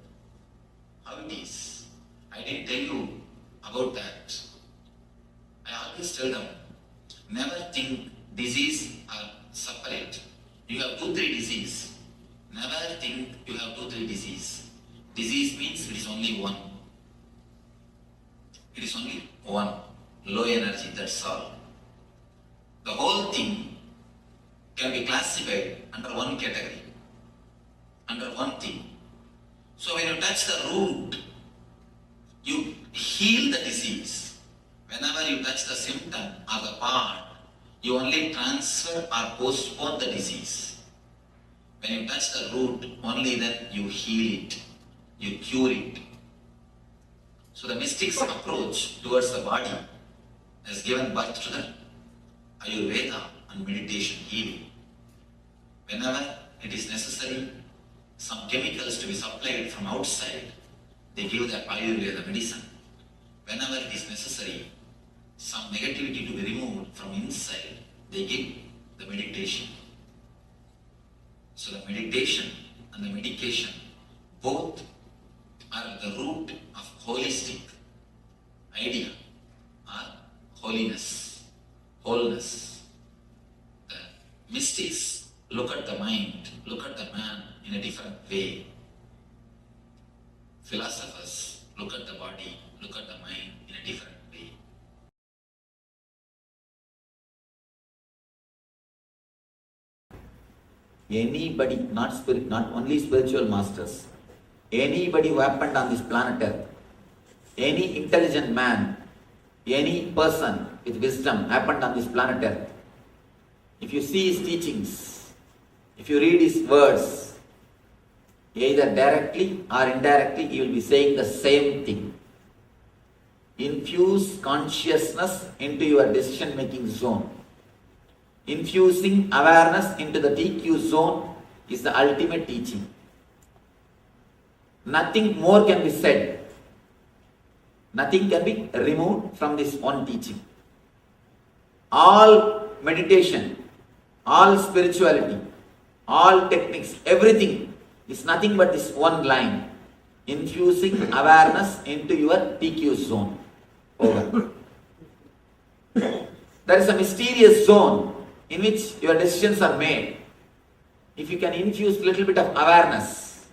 How it is? I didn't tell you about that. I always tell them, Never think disease are separate. You have 2-3 disease. Never think you have 2-3 disease. Disease means it is only one. It is only one. Low energy, that's all. The whole thing can be classified under one category, under one thing. So when you touch the root, you heal the disease. Whenever you touch the symptom or the part, you only transfer or postpone the disease. When you touch the root, only then you heal it, you cure it. So the mystics' approach towards the body has given birth to the Ayurveda and meditation healing. Whenever it is necessary, some chemicals to be supplied from outside, they give the Ayurveda medicine. Whenever it is necessary, some negativity to be removed from inside, they give the meditation. So the meditation and the medication both are the root of holistic idea or holiness, wholeness. The mystics look at the mind, look at the man in a different way. Philosophers look at the body, look at the mind in a different way. Anybody, not only spiritual masters, anybody who happened on this planet Earth, any intelligent man, any person with wisdom happened on this planet Earth, if you see his teachings, if you read his words, either directly or indirectly, he will be saying the same thing. Infuse consciousness into your decision-making zone. Infusing awareness into the TQ zone is the ultimate teaching. Nothing more can be said. Nothing can be removed from this one teaching. All meditation, all spirituality, all techniques, everything is nothing but this one line. Infusing awareness into your TQ zone. Over. There is a mysterious zone in which your decisions are made. If you can infuse a little bit of awareness,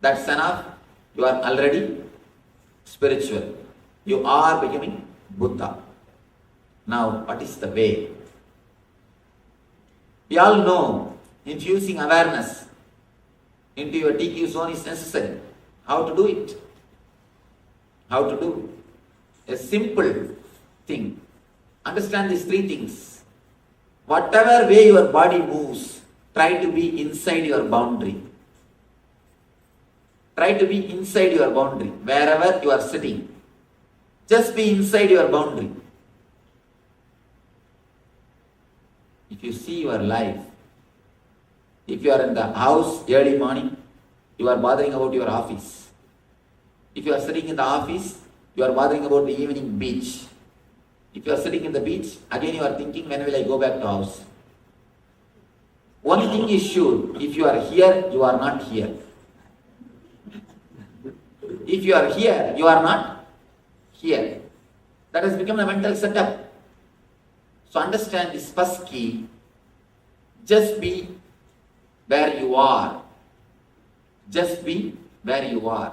that's enough. You are already spiritual. You are becoming Buddha. Now, what is the way? We all know infusing awareness into your TQ zone is necessary. How to do it? How to do? A simple thing. Understand these 3 things. Whatever way your body moves, try to be inside your boundary. Try to be inside your boundary. Wherever you are sitting, just be inside your boundary. If you see your life, if you are in the house early morning, you are bothering about your office. If you are sitting in the office, you are bothering about the evening beach. If you are sitting in the beach, again you are thinking, when will I go back to house? One thing is sure, if you are here, you are not here. If you are here, you are not here. That has become a mental setup. So understand this first key. Just be where you are. Just be where you are.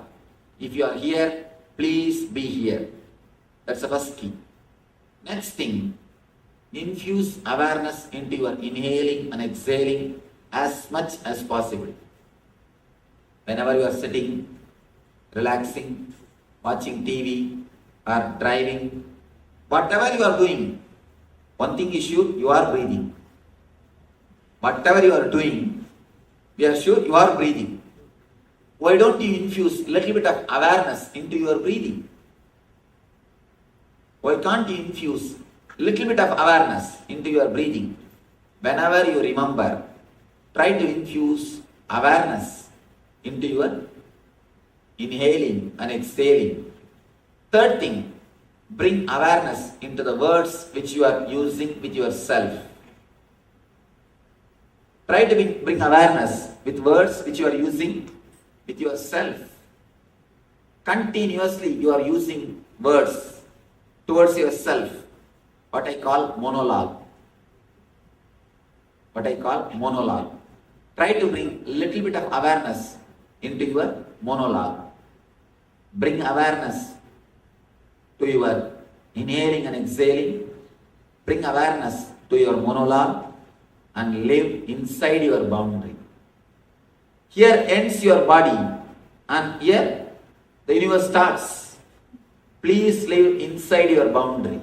If you are here, please be here. That's the first key. Next thing, infuse awareness into your inhaling and exhaling as much as possible. Whenever you are sitting, relaxing, watching TV or driving, whatever you are doing, one thing is sure, you are breathing. Whatever you are doing, we are sure you are breathing. Why don't you infuse a little bit of awareness into your breathing? Why can't you infuse a little bit of awareness into your breathing? Whenever you remember, try to infuse awareness into your inhaling and exhaling. Third thing, bring awareness into the words which you are using with yourself. Try to bring awareness with words which you are using with yourself. Continuously you are using words towards yourself, what I call monologue. what I call monologue. Try to bring little bit of awareness into your monologue. Bring awareness to your inhaling and exhaling. Bring awareness to your monologue and live inside your boundary. Here ends your body and here the universe starts. Please live inside your boundary.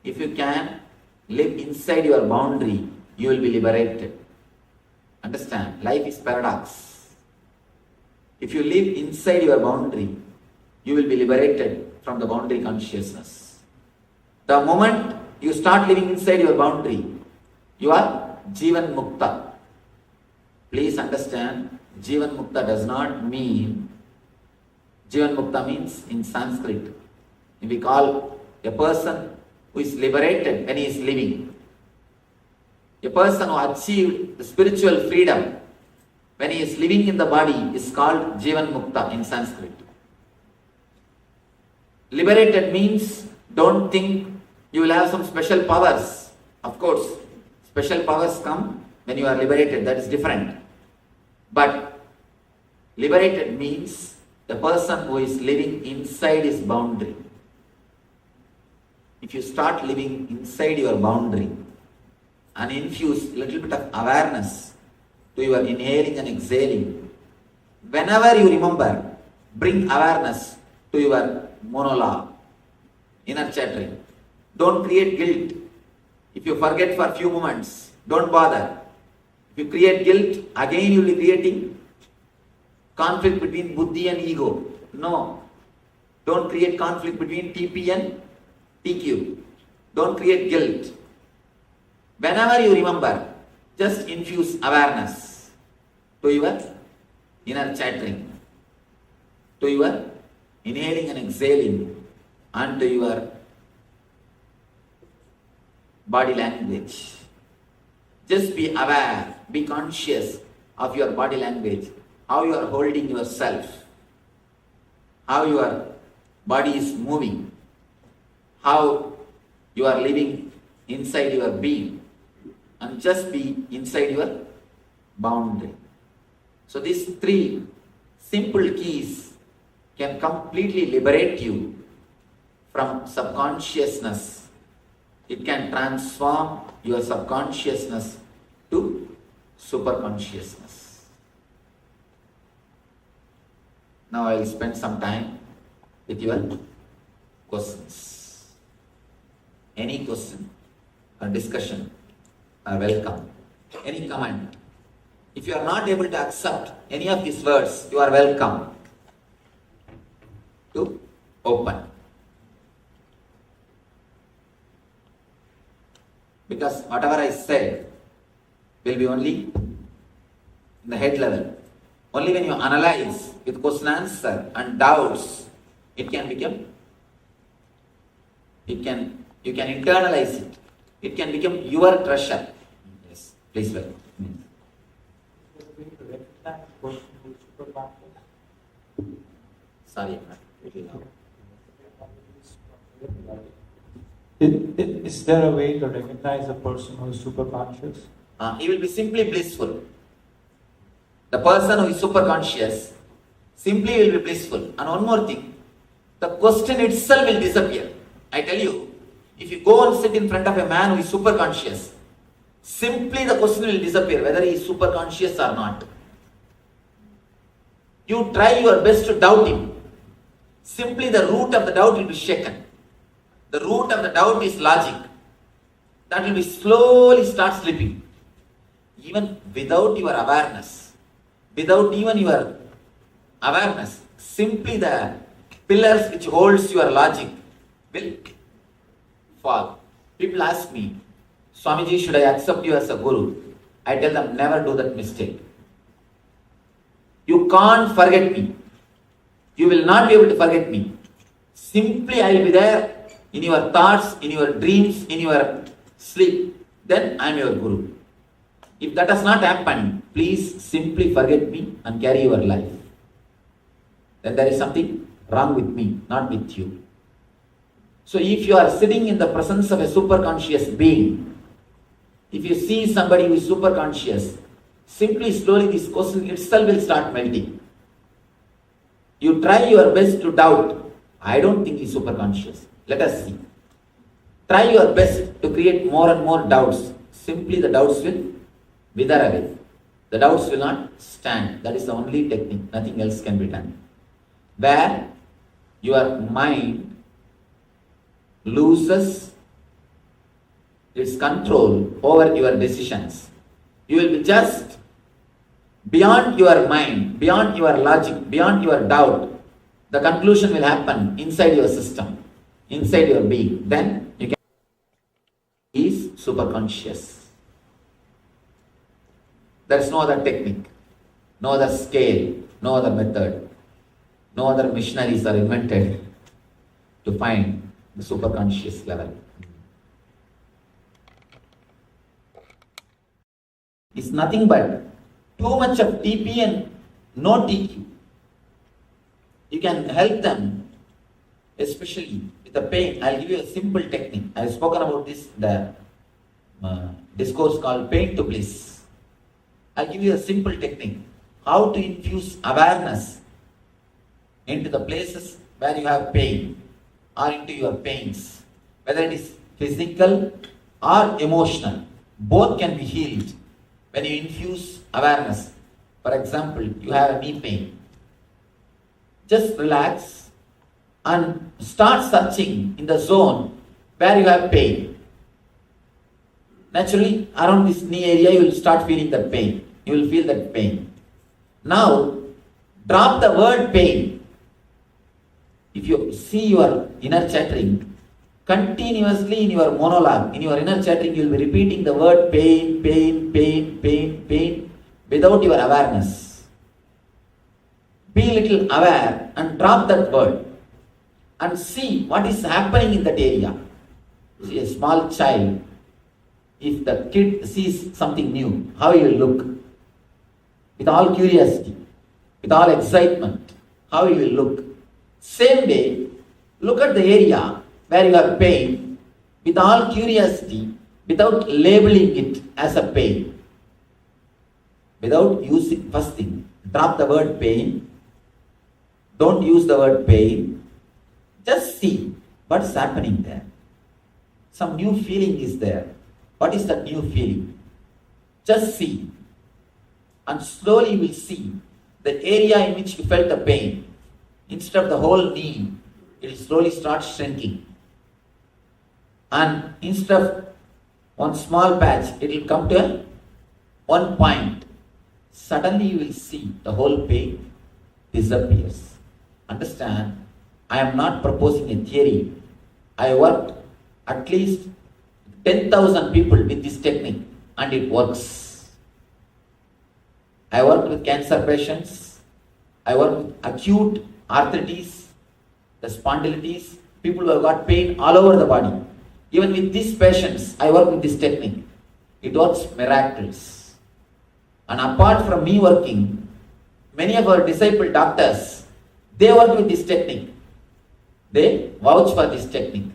If you can live inside your boundary, you will be liberated. Understand? Life is paradox. If you live inside your boundary, you will be liberated from the boundary consciousness. The moment you start living inside your boundary, you are Jivan Mukta. Please understand, Jivan Mukta does not mean, Jivan Mukta means in Sanskrit, we call a person who is liberated when he is living. A person who achieved the spiritual freedom when he is living in the body is called Jivan Mukta in Sanskrit. Liberated means don't think you will have some special powers. Of course, special powers come when you are liberated, that is different. But liberated means the person who is living inside his boundary. If you start living inside your boundary and infuse a little bit of awareness to your inhaling and exhaling, whenever you remember, bring awareness to your monologue, inner chattering. Don't create guilt. If you forget for a few moments, don't bother. If you create guilt, again you will be creating conflict between buddhi and ego. No. Don't create conflict between TP and TQ. Don't create guilt. Whenever you remember, just infuse awareness to your inner chattering, to your inhaling and exhaling, and to your body language. Just be aware, be conscious of your body language, how you are holding yourself, how your body is moving, how you are living inside your being, and just be inside your boundary. So these three simple keys can completely liberate you from subconsciousness. It can transform your subconsciousness to superconsciousness. Now I will spend some time with your questions. Any question or discussion are welcome. Any comment. If you are not able to accept any of these words, you are welcome to open. Because whatever I said will be only in the head level. Only when you analyze with question answer and doubts, it can become, you can internalize it. It can become your treasure. Yes, please welcome. Sorry, I'm not really loud. Is there a way to recognize a person who is super conscious? He will be simply blissful. The person who is super conscious simply will be blissful. And one more thing, the question itself will disappear. I tell you, if you go and sit in front of a man who is super conscious, simply the question will disappear, whether he is super conscious or not. You try your best to doubt him. Simply the root of the doubt will be shaken. The root of the doubt is logic. That will be slowly start slipping. Even without your awareness, without even your awareness, simply the pillars which holds your logic will fall. People ask me, Swamiji, should I accept you as a guru? I tell them, never do that mistake. You can't forget me. You will not be able to forget me. Simply I will be there in your thoughts, in your dreams, in your sleep. Then I am your guru. If that has not happened, please simply forget me and carry your life. Then there is something wrong with me, not with you. So if you are sitting in the presence of a superconscious being, If you see somebody who is super conscious, simply slowly this question itself will start melting. You try your best to doubt. I don't think he's super conscious. Let us see. Try your best to create more and more doubts. Simply the doubts will wither away. The doubts will not stand. That is the only technique. Nothing else can be done. Where your mind loses its control over your decisions. You will be just beyond your mind, beyond your logic, beyond your doubt. The conclusion will happen inside your system, inside your being. Then you can is super conscious. There is no other technique, no other scale, no other method, no other missionaries are invented to find the super conscious level. It's nothing but too much of TP and no TQ. You can help them, especially with the pain. I'll give you a simple technique. I've spoken about this in the discourse called Pain to Bliss. I'll give you a simple technique. How to infuse awareness into the places where you have pain or into your pains. Whether it is physical or emotional. Both can be healed when you infuse awareness. For example, you have a knee pain. Just relax and start searching in the zone where you have pain. Naturally, around this knee area, you will start feeling that pain. You will feel that pain. Now, drop the word pain. If you see your inner chattering, continuously in your monologue, in your inner chattering, you will be repeating the word pain, pain, pain, pain, pain, without your awareness. Be little aware and drop that word and see what is happening in that area. See a small child, if the kid sees something new, how he will look? With all curiosity, with all excitement, how he will look? Same way, look at the area where you have pain with all curiosity, without labeling it as a pain. Without using, first thing, drop the word pain. Don't use the word pain. Just see what is happening there. Some new feeling is there. What is that new feeling? Just see. And slowly you will see the area in which you felt the pain. Instead of the whole knee, it will slowly start shrinking. And instead of one small patch, it will come to one point. Suddenly you will see the whole pain disappears. Understand, I am not proposing a theory. I worked at least 10,000 people with this technique and it works. I worked with cancer patients. I worked with acute arthritis, the spondylitis, people who have got pain all over the body. Even with these patients, I work with this technique. It works miracles. And apart from me working, many of our disciple doctors, they work with this technique. They vouch for this technique.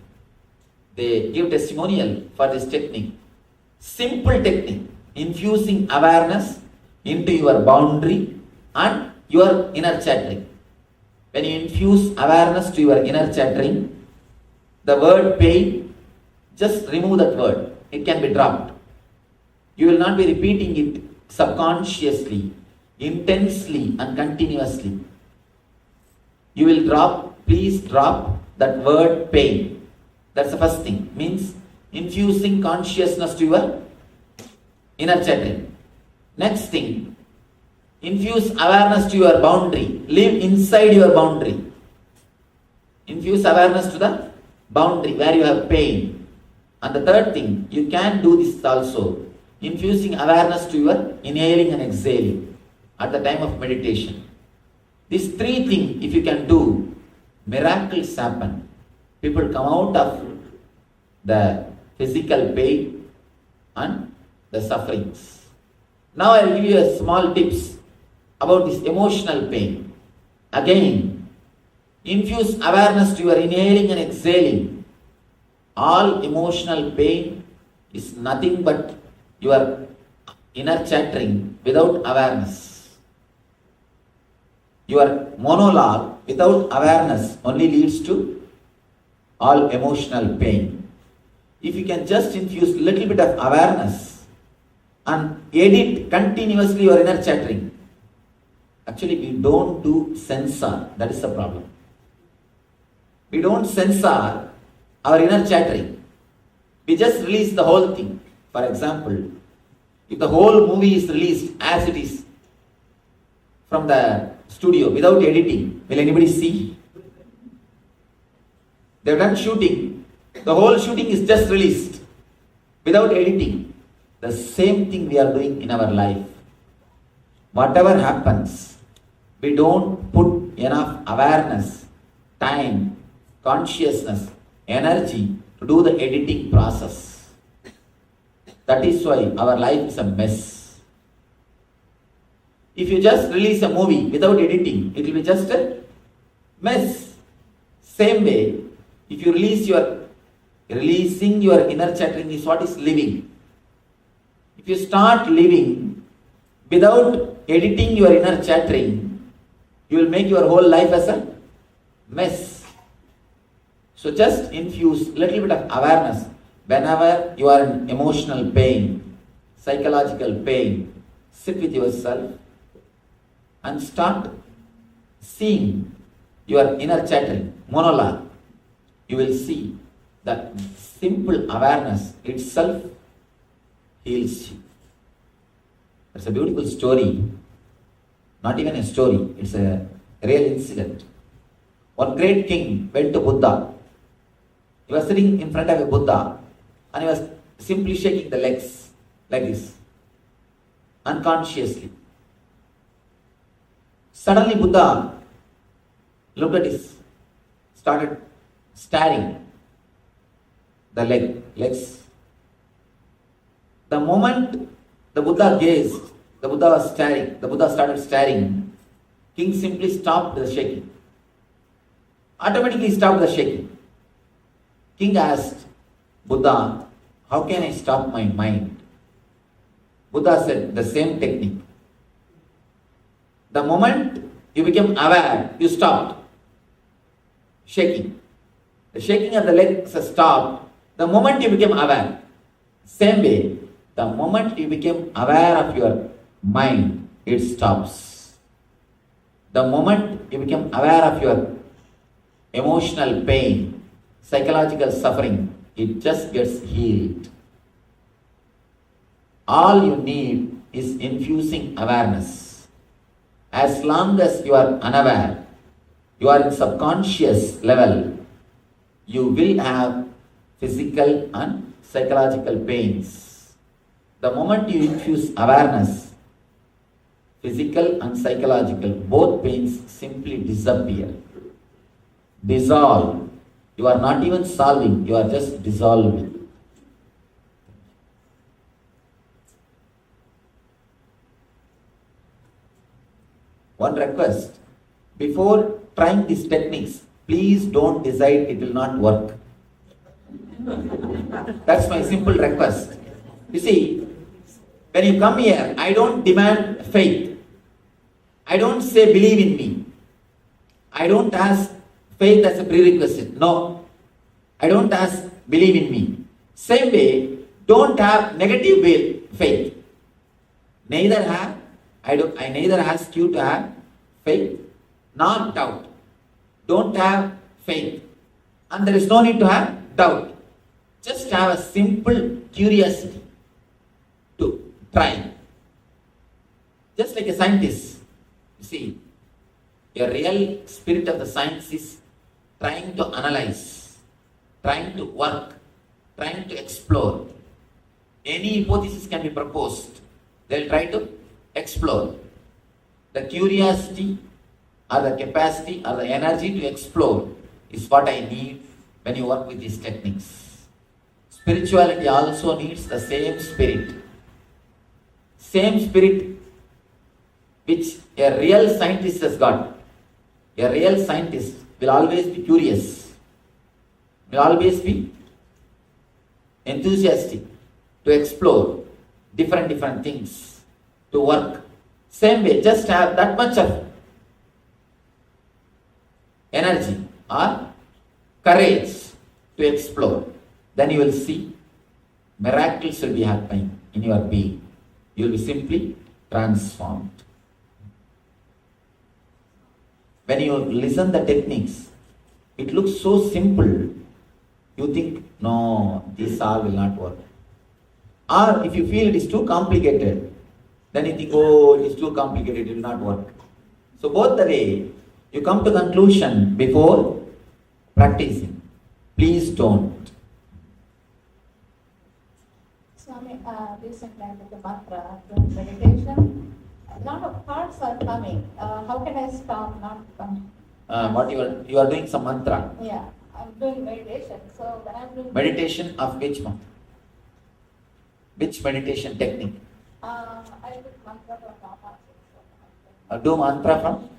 They give testimonial for this technique. Simple technique, infusing awareness into your boundary and your inner chattering. When you infuse awareness to your inner chattering, the word pain, just remove that word. It can be dropped. You will not be repeating it subconsciously, intensely and continuously. You will drop, please drop that word pain. That's the first thing. Means infusing consciousness to your inner chattering. Next thing, infuse awareness to your boundary. Live inside your boundary. Infuse awareness to the boundary where you have pain. And the third thing, you can do this also. Infusing awareness to your inhaling and exhaling at the time of meditation. These three things, if you can do, miracles happen. People come out of the physical pain and the sufferings. Now I will give you a small tips about this emotional pain. Again, infuse awareness to your inhaling and exhaling. All emotional pain is nothing but your inner chattering without awareness. Your monologue without awareness only leads to all emotional pain. If you can just infuse little bit of awareness and edit continuously your inner chattering, actually we don't do censor, that is the problem. We don't censor our inner chattering. We just release the whole thing. For example, if the whole movie is released as it is from the studio without editing, will anybody see? They've done shooting. The whole shooting is just released without editing. The same thing we are doing in our life. Whatever happens, we don't put enough awareness, time, consciousness, energy to do the editing process. That is why our life is a mess. If you just release a movie without editing, it will be just a mess. Same way, if you releasing your inner chattering is what is living. If you start living without editing your inner chattering, you will make your whole life as a mess. So just infuse little bit of awareness whenever you are in emotional pain, psychological pain. Sit with yourself and start seeing your inner chattering, monologue. You will see that simple awareness itself heals you. It's a beautiful story. Not even a story, it's a real incident. One great king went to Buddha. He was sitting in front of a Buddha and he was simply shaking the legs like this, unconsciously. Suddenly Buddha looked at his, started staring the legs. The moment the Buddha gazed, the Buddha was staring, the Buddha started staring. King simply stopped the shaking. Automatically stopped the shaking. King asked Buddha, how can I stop my mind? Buddha said, the same technique. The moment you became aware, you stopped shaking. The shaking of the legs stopped the moment you became aware. Same way, the moment you became aware of your mind, it stops. The moment you became aware of your emotional pain, psychological suffering, it just gets healed. All you need is infusing awareness. As long as you are unaware, you are in subconscious level, you will have physical and psychological pains. The moment you infuse awareness, physical and psychological, both pains simply disappear, dissolve. You are not even solving, you are just dissolving. One request, before trying these techniques, please don't decide it will not work. That's my simple request. You see, when you come here, I don't demand faith. I don't say believe in me. I don't ask faith as a prerequisite. No. I don't ask believe in me. Same way, don't have negative faith. I neither ask you to have faith nor doubt. Don't have faith. And there is no need to have doubt. Just have a simple curiosity to try. Just like a scientist. You see, a real spirit of the science is trying to analyze, trying to work, trying to explore. Any hypothesis can be proposed. They'll try to explore. The curiosity or the capacity or the energy to explore is what I need when you work with these techniques. Spirituality also needs the same spirit. Same spirit which a real scientist has got. A real scientist will always be curious, will always be enthusiastic to explore, different things to work. Same way, just have that much of energy or courage to explore. Then you will see miracles will be happening in your being. You will be simply transformed. When you listen the techniques, it looks so simple. You think, no, this all will not work. Or if you feel it is too complicated, then you think, oh, it is too complicated, it will not work. So both the way, you come to conclusion before practicing. Please don't. Swami, recently I did the mantra doing meditation. A lot of thoughts are coming. How can I stop not coming? What you are doing some mantra. Yeah, I'm doing meditation. So when I'm doing Meditation of which mantra? Which meditation technique? I do mantra from Paramashivoham. Do mantra from?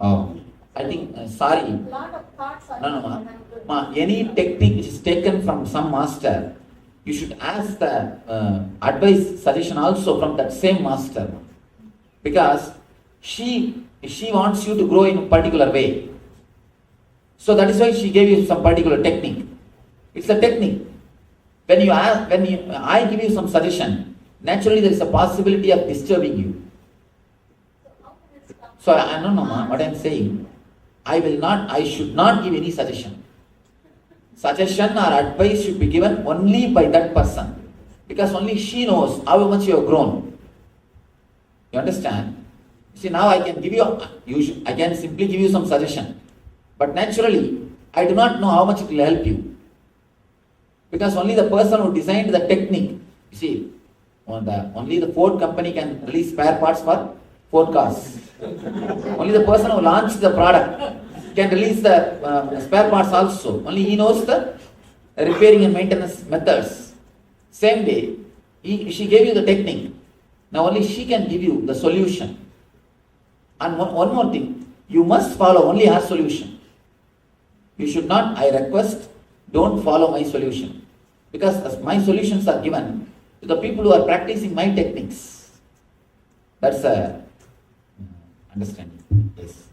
Oh, I think, sorry. A lot of thoughts are No, coming when I'm doing ma. Any technique which is taken from some master, you should ask the advice, suggestion also from that same master. Because she wants you to grow in a particular way. So that is why she gave you some particular technique. It's a technique. When I give you some suggestion, naturally there is a possibility of disturbing you. So I don't know what I am saying. I should not give any suggestion. Suggestion or advice should be given only by that person. Because only she knows how much you have grown. You understand? See, now I can give you, I can simply give you some suggestion. But naturally, I do not know how much it will help you. Because only the person who designed the technique, you see, only the Ford company can release spare parts for Ford cars. Only the person who launched the product can release the spare parts also. Only he knows the repairing and maintenance methods. Same way, she gave you the technique. Now only she can give you the solution. And one more thing, you must follow only her solution. You should not, I request, don't follow my solution. Because my solutions are given to the people who are practicing my techniques. That's a understanding. Yes.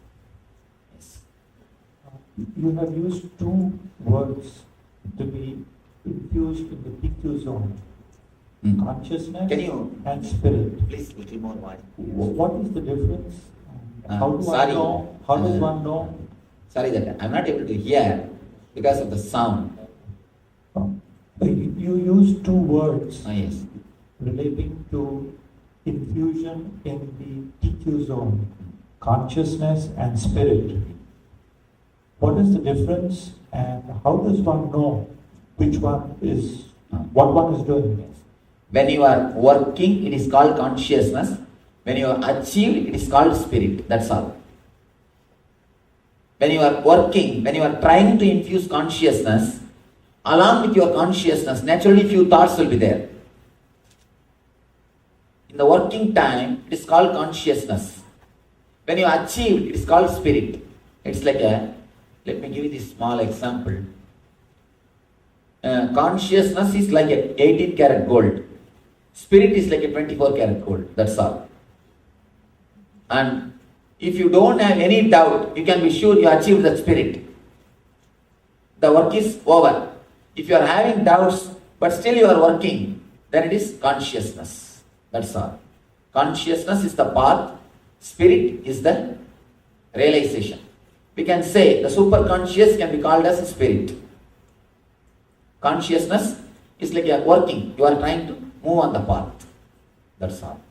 You have used two words to be infused in the PQ zone. Consciousness and spirit. Please, little more wide. What is the difference? How does one know? Sorry that I'm not able to hear because of the sound. You use two words yes. relating to infusion in the PQ zone, consciousness and spirit. What is the difference and how does one know which one is, what one is doing? When you are working, it is called consciousness. When you are achieved, it is called spirit. That's all. When you are working, when you are trying to infuse consciousness, along with your consciousness, naturally few thoughts will be there. In the working time, it is called consciousness. When you are achieved, it is called spirit. It's like let me give you this small example. Consciousness is like a 18 karat gold. Spirit is like a 24 karat gold. That's all. And if you don't have any doubt, you can be sure you achieved the spirit. The work is over. If you are having doubts, but still you are working, then it is consciousness. That's all. Consciousness is the path. Spirit is the realization. We can say the superconscious can be called as a spirit. Consciousness is like you are working. You are trying to move on the path. That's all.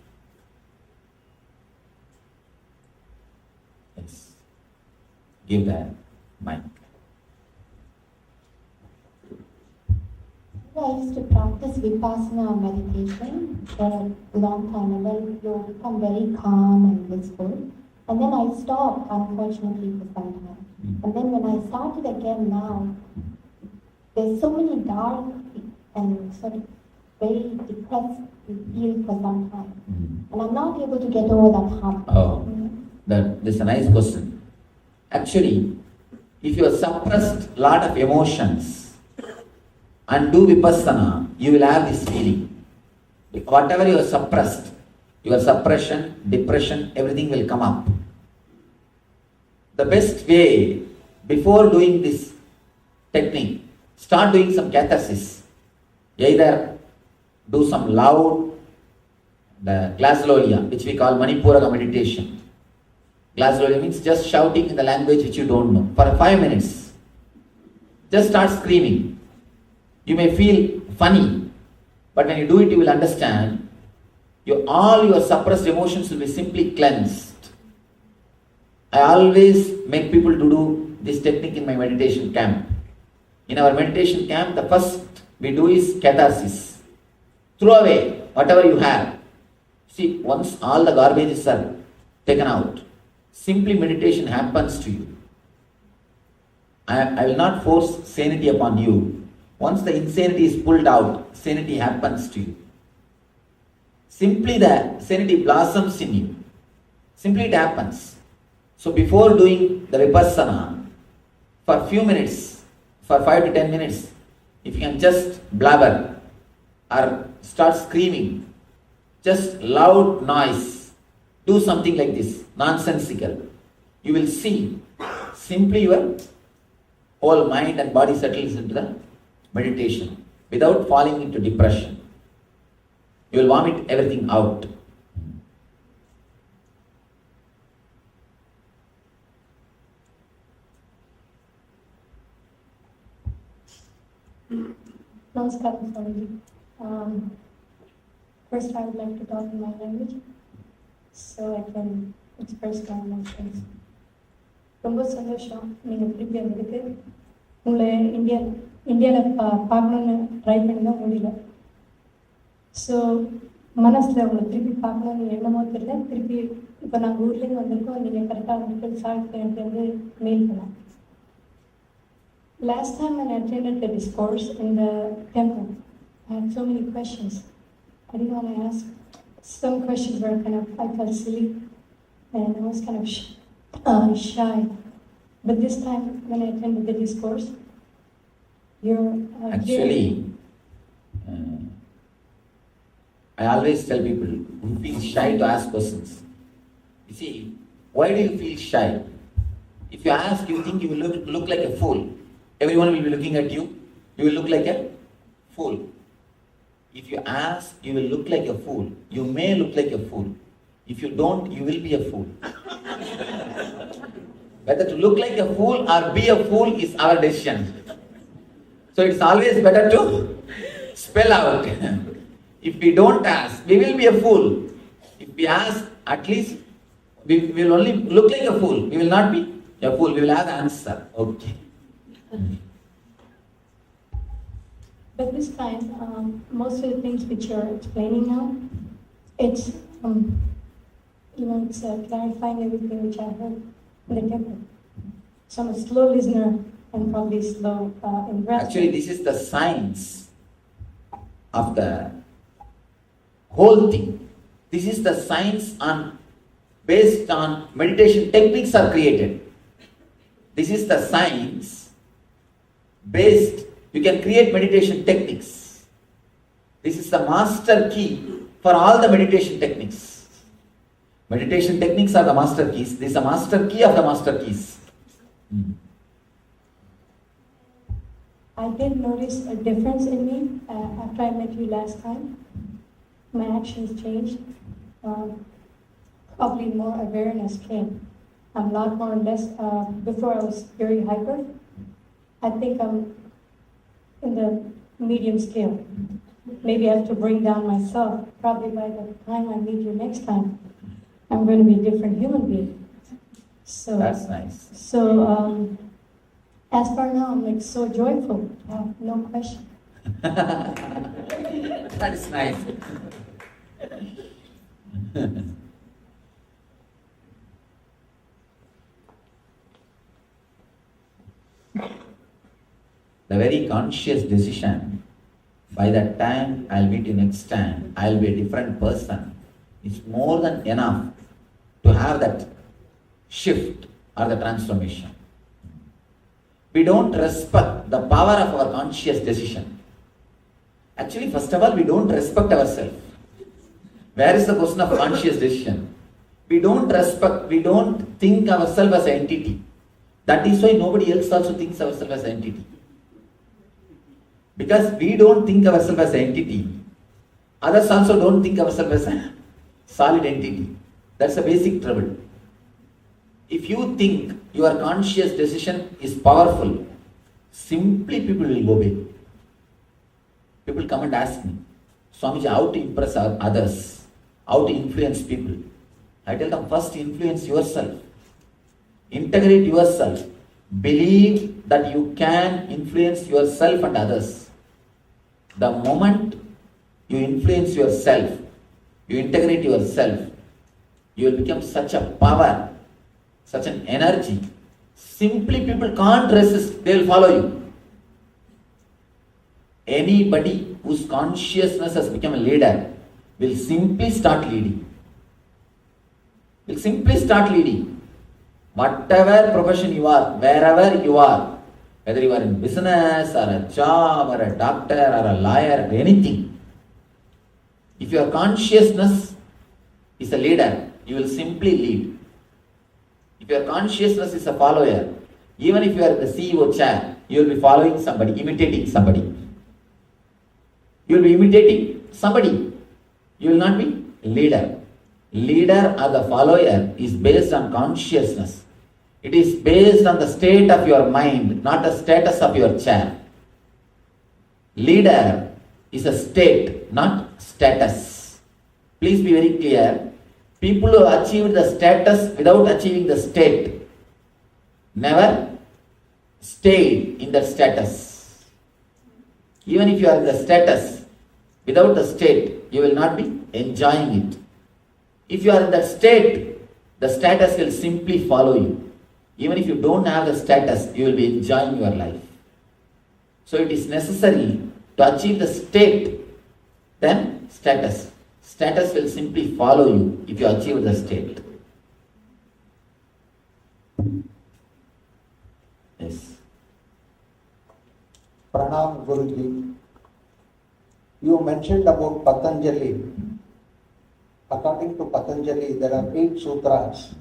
Yes. Give the mic. I used to practice Vipassana meditation for a long time, and then you become very calm and blissful. And then I stopped, unfortunately, for some time. And then when I started again now, there's so many dark and sort of very depressed feel for some time. And I'm not able to get over that hump. That's a nice question. Actually, if you have suppressed a lot of emotions and do Vipassana, you will have this feeling. Whatever you are suppressed, your suppression, depression, everything will come up. The best way, before doing this technique, start doing some catharsis. Either do some loud, the Glaslolia, which we call Manipuraga meditation. Glaslolia means just shouting in the language which you don't know for 5 minutes. Just start screaming. You may feel funny, but when you do it, you will understand all your suppressed emotions will be simply cleansed. I always make people to do this technique in my meditation camp. In our meditation camp, the first we do is catharsis. Throw away whatever you have. See, once all the garbages are taken out, simply meditation happens to you. I will not force sanity upon you. Once the insanity is pulled out, sanity happens to you. Simply the sanity blossoms in you. Simply it happens. So before doing the Vipassana, for a few minutes, for 5 to 10 minutes, if you can just blabber or start screaming, just loud noise, do something like this, nonsensical, you will see simply your whole mind and body settles into the meditation without falling into depression. You will vomit everything out. Namaskaram, Swamiji. First, I would like to talk in my language so I can express my emotions. ரொம்ப சந்தோஷம் நீங்கள் திருப்பி வந்ததுக்கு. உங்களை இந்தியாவில் பார்க்கணுன்னு try பண்ணி தான் முடியல. ஸோ மனசில் உங்களை திருப்பி பார்க்கணுன்னு எண்ணமோ தெரியல. திருப்பி இப்போ நாங்கள் ஊர்லேருந்து வந்திருக்கோம். நீங்கள் கரெக்டாக வந்துட்டு சார்க்கு எனக்கு வந்து மெயில் பண்ணோம். Last time when I attended the discourse in the temple, I had so many questions. I didn't want to ask. Some questions were I felt silly and I was kind of shy. But this time when I attended the discourse, you're actually, I always tell people who feel shy to ask questions. You see, why do you feel shy? If you ask, you think you will look like a fool. Everyone will be looking at you. You will look like a fool. If you ask, you will look like a fool. You may look like a fool. If you don't, you will be a fool. Whether to look like a fool or be a fool is our decision. So it's always better to spell out. If we don't ask, we will be a fool. If we ask, at least we will only look like a fool. We will not be a fool. We will have the answer. Okay. But this time, most of the things which you're explaining now, it's it's clarifying everything which I heard in the temple. So I'm a slow listener and probably slow in breath. Actually, this is the science of the whole thing. This is the science based on meditation techniques are created. This is the science based, you can create meditation techniques. This is the master key for all the meditation techniques. Meditation techniques are the master keys. This is the master key of the master keys. I did notice a difference in me after I met you last time. My actions changed. Probably more awareness came. I'm a lot more or less, before I was very hyper. I think I'm in the medium scale. Maybe I have to bring down myself. Probably by the time I meet you next time, I'm going to be a different human being. So that's nice. So as for now, I'm like so joyful. I have no question. That is nice. The very conscious decision, by that time I'll meet you next time, I'll be a different person, is more than enough to have that shift or the transformation. We don't respect the power of our conscious decision. Actually, first of all, we don't respect ourselves. Where is the question of conscious decision? We don't think ourselves as an entity. That is why nobody else also thinks ourselves as an entity. Because we don't think ourselves as an entity, others also don't think ourselves as a solid entity. That's a basic trouble. If you think your conscious decision is powerful, simply people will obey. People come and ask me, Swamiji, how to impress others, how to influence people. I tell them, first influence yourself. Integrate yourself. Believe that you can influence yourself and others. The moment you influence yourself, you integrate yourself, you will become such a power, such an energy. Simply people can't resist, they will follow you. Anybody whose consciousness has become a leader will simply start leading. Will simply start leading. Whatever profession you are, wherever you are, whether you are in business or a job or a doctor or a lawyer or anything, if your consciousness is a leader, you will simply lead. If your consciousness is a follower, even if you are in the CEO chair, you will be following somebody, imitating somebody. You will be imitating somebody. You will not be leader. Leader or the follower is based on consciousness. It is based on the state of your mind, not the status of your chair. Leader is a state, not status. Please be very clear. People who achieve the status without achieving the state never stayed in that status. Even if you are in the status, without the state, you will not be enjoying it. If you are in that state, the status will simply follow you. Even if you don't have the status, you will be enjoying your life. So it is necessary to achieve the state, then status. Status will simply follow you if you achieve the state. Yes. Pranam Guruji. You mentioned about Patanjali. According to Patanjali, there are 8 sutras.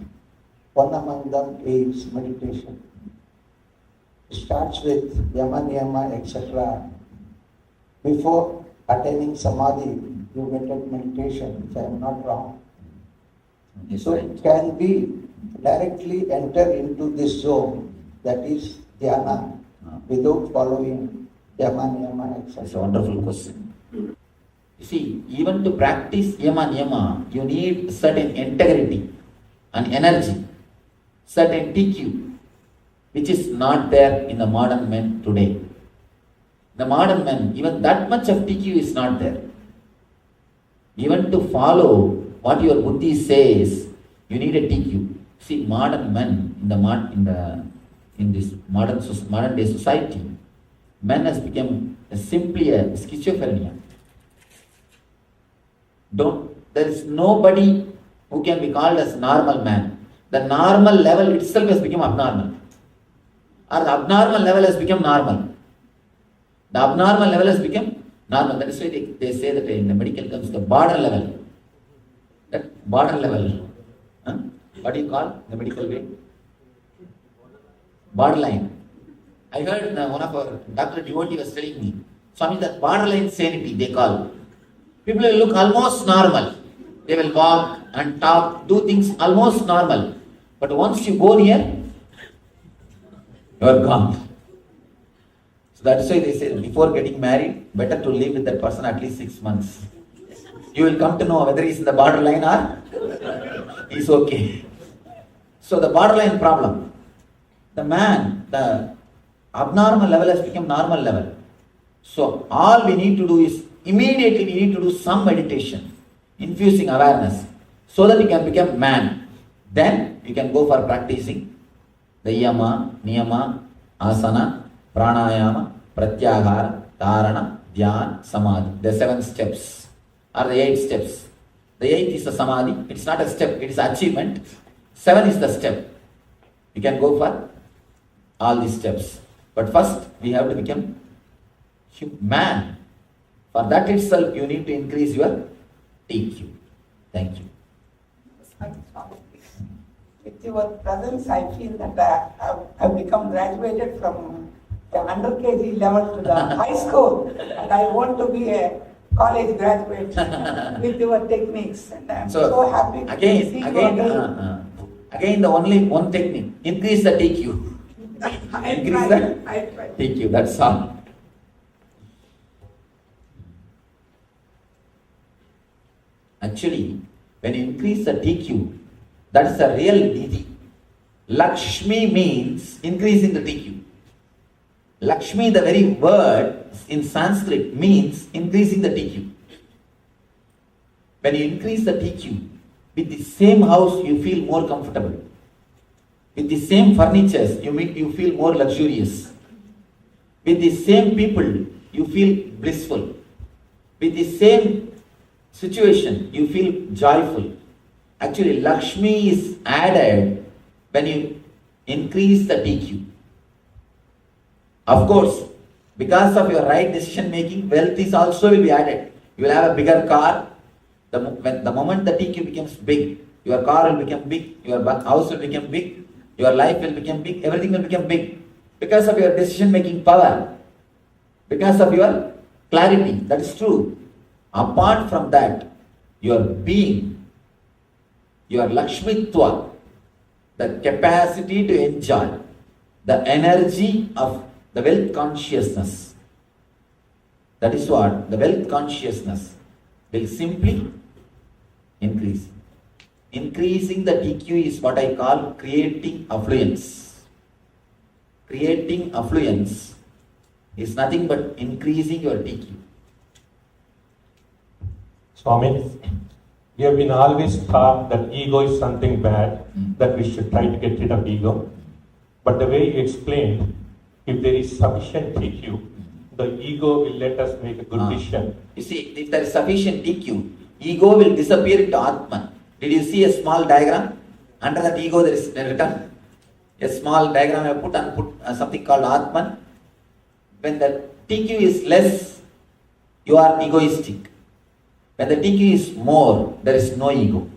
One among them is meditation. It starts with yama, niyama, etc. Before attaining samadhi, you get at meditation, if I am not wrong. Yes, so right. Can we directly enter into this zone, that is dhyana, without following yama, niyama, etc.? That's a wonderful question. You see, even to practice yama, niyama, you need certain integrity and energy, certain TQ, which is not there in the modern men today. The modern men, even that much of TQ is not there. Even to follow what your buddhi says, you need a TQ. See, modern men in this modern day society, man has become simply a schizophrenia. There is nobody who can be called as normal man. The normal level itself has become abnormal. Or the abnormal level has become normal. The abnormal level has become normal. That is why they say that in the medical terms, the border level. That border level. What do you call the medical way? Borderline. I heard one of our Dr. Devotee was telling me, Swami, that borderline sanity they call. People will look almost normal. They will walk and talk, do things almost normal. But once you go near, you are gone. So that's why they say before getting married, better to live with that person at least 6 months. You will come to know whether he is in the borderline or he is okay. So the borderline problem. The abnormal level has become normal level. So all we need to do is immediately we need to do some meditation, infusing awareness, so that you can become man. Then you can go for practicing the yama, niyama, asana, pranayama, pratyahara, dharana, dhyana, samadhi. The 7 steps or the 8 steps. The 8th is the samadhi. It's not a step, it is achievement. 7 is the step. You can go for all these steps. But first we have to become man. For that itself you need to increase your TQ. Thank you. With your presence, I feel that I've become graduated from the under KG level to the high school, and I want to be a college graduate with your techniques, and I'm so happy to see you again. Again, the only one technique, increase the TQ. Increase the TQ, that's all. Actually, when you increase the TQ, that's the real Nidhi. Lakshmi means increasing the TQ. Lakshmi, the very word in Sanskrit, means increasing the TQ. When you increase the TQ, with the same house you feel more comfortable. With the same furnitures you feel more luxurious. With the same people you feel blissful. With the same situation you feel joyful. Actually, Lakshmi is added when you increase the TQ. Of course, because of your right decision making, wealth is also will be added. You will have a bigger car. The moment the TQ becomes big, your car will become big, your house will become big, your life will become big, everything will become big. Because of your decision making power, because of your clarity, that is true. Apart from that, your being, your Lakshmitva, the capacity to enjoy, the energy of the wealth consciousness. That is what the wealth consciousness will simply increase. Increasing the TQ is what I call creating affluence. Creating affluence is nothing but increasing your TQ. Swami, we have been always taught that ego is something bad, that we should try to get rid of ego. But the way you explained, if there is sufficient TQ, the ego will let us make a good decision. You see, if there is sufficient TQ, ego will disappear into Atman. Did you see a small diagram? Under that ego there is written a small diagram I put something called Atman. When the TQ is less, you are egoistic. When the TQ is more, there is no ego.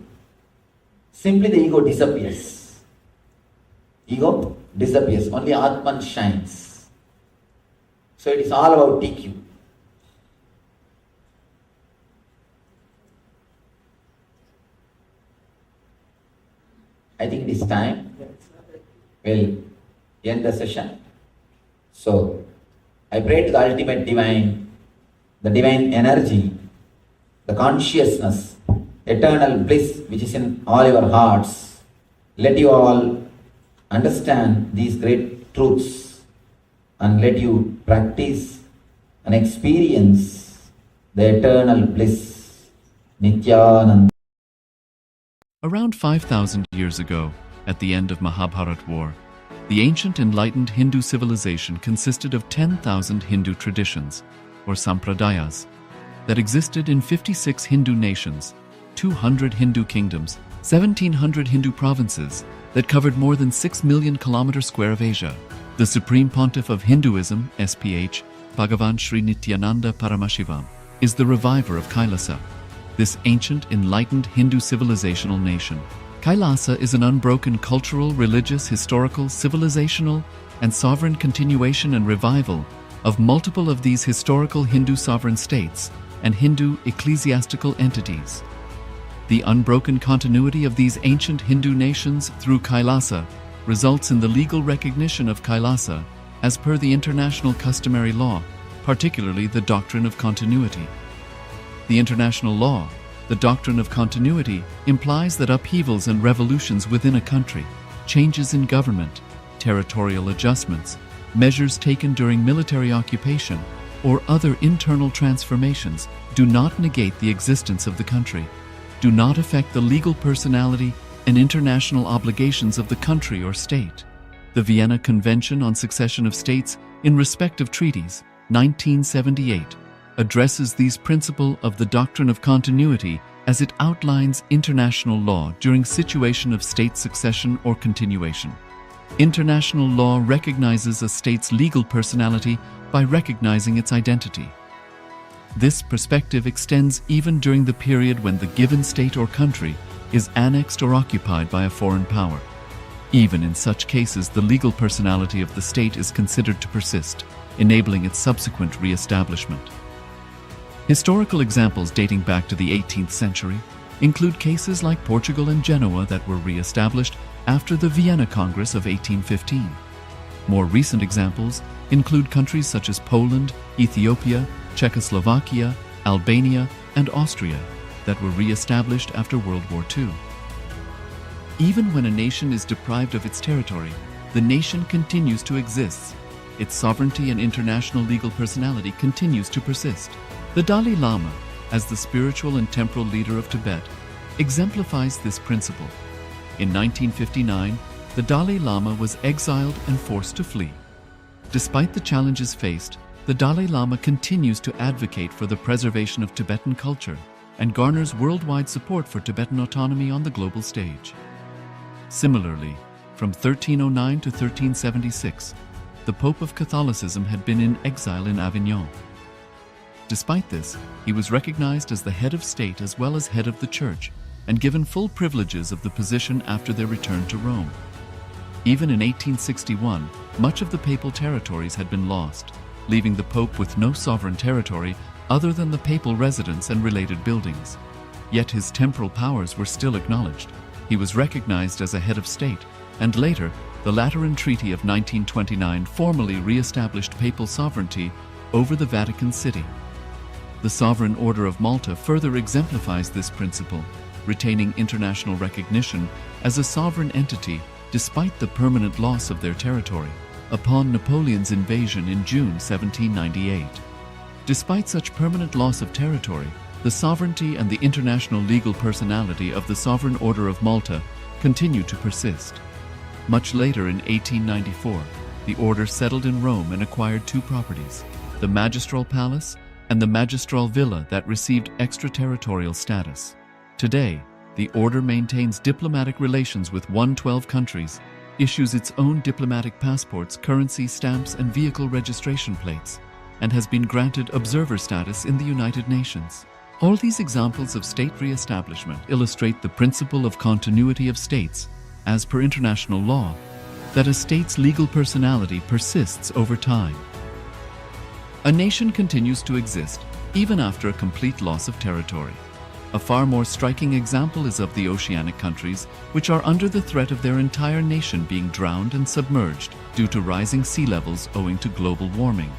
Simply the ego disappears. Ego disappears. Only Atman shines. So it is all about TQ. I think it is time. We'll end the session. So I pray to the ultimate divine, the divine energy, the consciousness, eternal bliss which is in all your hearts. Let you all understand these great truths and let you practice and experience the eternal bliss. Nithyananda. Around 5,000 years ago, at the end of Mahabharat War, the ancient enlightened Hindu civilization consisted of 10,000 Hindu traditions, or sampradayas, that existed in 56 Hindu nations, 200 Hindu kingdoms, 1,700 Hindu provinces that covered more than 6 million kilometers square of Asia. The Supreme Pontiff of Hinduism, SPH, Bhagavan Sri Nithyananda Paramashivoham, is the reviver of KAILASA, this ancient enlightened Hindu civilizational nation. KAILASA is an unbroken cultural, religious, historical, civilizational, and sovereign continuation and revival of multiple of these historical Hindu sovereign states and Hindu ecclesiastical entities. The unbroken continuity of these ancient Hindu nations through KAILASA results in the legal recognition of KAILASA as per the international customary law, particularly the doctrine of continuity. The international law, the doctrine of continuity, implies that upheavals and revolutions within a country, changes in government, territorial adjustments, measures taken during military occupation, or other internal transformations do not negate the existence of the country, do not affect the legal personality and international obligations of the country or state. The Vienna Convention on Succession of States in respect of treaties, 1978, addresses these principles of the doctrine of continuity as it outlines international law during situation of state succession or continuation. International law recognizes a state's legal personality by recognizing its identity. This perspective extends even during the period when the given state or country is annexed or occupied by a foreign power. Even in such cases, the legal personality of the state is considered to persist, enabling its subsequent re-establishment. Historical examples dating back to the 18th century include cases like Portugal and Genoa that were re-established after the Vienna Congress of 1815. More recent examples include countries such as Poland, Ethiopia, Czechoslovakia, Albania, and Austria that were re-established after World War II. Even when a nation is deprived of its territory, the nation continues to exist. Its sovereignty and international legal personality continues to persist. The Dalai Lama, as the spiritual and temporal leader of Tibet, exemplifies this principle. In 1959, the Dalai Lama was exiled and forced to flee. Despite the challenges faced, the Dalai Lama continues to advocate for the preservation of Tibetan culture and garners worldwide support for Tibetan autonomy on the global stage. Similarly, from 1309 to 1376, the Pope of Catholicism had been in exile in Avignon. Despite this, he was recognized as the head of state as well as head of the church and given full privileges of the position after their return to Rome. Even in 1861, much of the papal territories had been lost, leaving the Pope with no sovereign territory other than the papal residence and related buildings. Yet his temporal powers were still acknowledged. He was recognized as a head of state, and later, the Lateran Treaty of 1929 formally re-established papal sovereignty over the Vatican City. The Sovereign Order of Malta further exemplifies this principle, retaining international recognition as a sovereign entity despite the permanent loss of their territory upon Napoleon's invasion in June 1798. Despite such permanent loss of territory, the sovereignty and the international legal personality of the Sovereign Order of Malta continue to persist. Much later in 1894, the order settled in Rome and acquired two properties, the Magistral Palace and the Magistral Villa that received extraterritorial status. Today, the order maintains diplomatic relations with 112 countries, issues its own diplomatic passports, currency, stamps, and vehicle registration plates, and has been granted observer status in the United Nations. All these examples of state re-establishment illustrate the principle of continuity of states, as per international law, that a state's legal personality persists over time. A nation continues to exist even after a complete loss of territory. A far more striking example is of the oceanic countries, which are under the threat of their entire nation being drowned and submerged due to rising sea levels owing to global warming.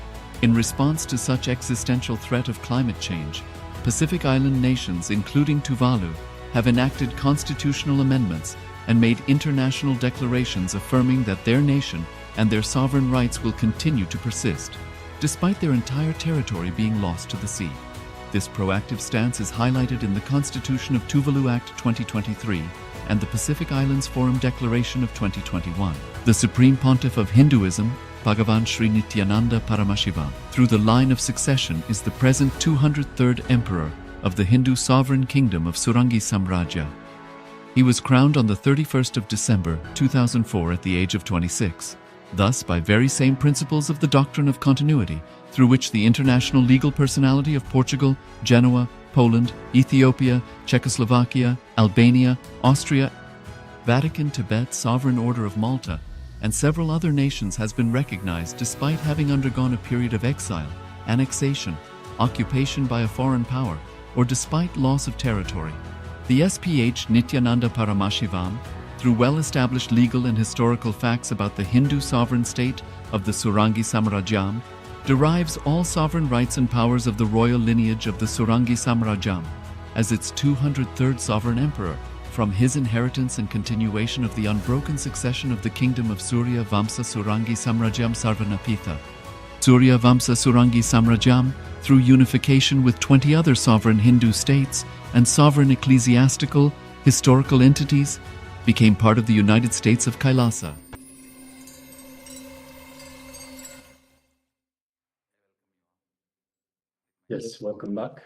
In response to such existential threat of climate change, Pacific Island nations, including Tuvalu, have enacted constitutional amendments and made international declarations affirming that their nation and their sovereign rights will continue to persist, despite their entire territory being lost to the sea. This proactive stance is highlighted in the Constitution of Tuvalu Act 2023 and the Pacific Islands Forum Declaration of 2021. The Supreme Pontiff of Hinduism, Bhagavan Sri Nithyananda Paramashivoham, through the line of succession is the present 203rd Emperor of the Hindu Sovereign Kingdom of Surangi Samrajya. He was crowned on the 31st of December 2004 at the age of 26. Thus, by very same principles of the doctrine of continuity, through which the international legal personality of Portugal, Genoa, Poland, Ethiopia, Czechoslovakia, Albania, Austria, Vatican, Tibet, Sovereign Order of Malta, and several other nations has been recognized despite having undergone a period of exile, annexation, occupation by a foreign power, or despite loss of territory. The SPH Nithyananda Paramashivoham, through well-established legal and historical facts about the Hindu sovereign state of the Surangi Samrajyam, derives all sovereign rights and powers of the royal lineage of the Surangi Samrajyam as its 203rd sovereign emperor from his inheritance and continuation of the unbroken succession of the kingdom of Surya Vamsa Surangi Samrajyam Sarvanapitha. Surya Vamsa Surangi Samrajyam, through unification with 20 other sovereign Hindu states and sovereign ecclesiastical, historical entities, became part of the United States of KAILASA. Yes, welcome back.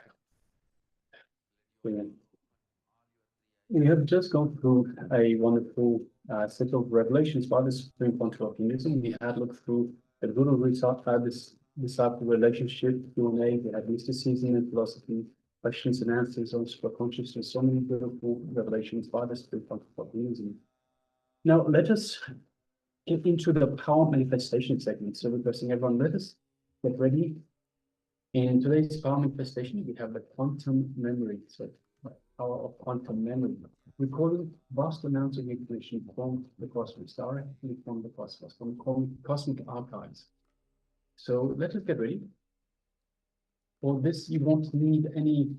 We have just gone through a wonderful set of revelations by the Supreme Pontiff of Hinduism. We had looked through the Guru Risat, this this type of relationship, Q&A, we had mysticism and philosophy, questions and answers on SuperConsciousness, so many beautiful revelations by the Spirit of Hinduism. Now, let us get into the power manifestation segment. So requesting everyone, let us get ready. In today's power manifestation, we have the quantum memory, so power of quantum memory. Recording vast amounts of information from the cosmos, directly from the cosmos, from cosmic archives. So let us get ready. For this, you won't need any,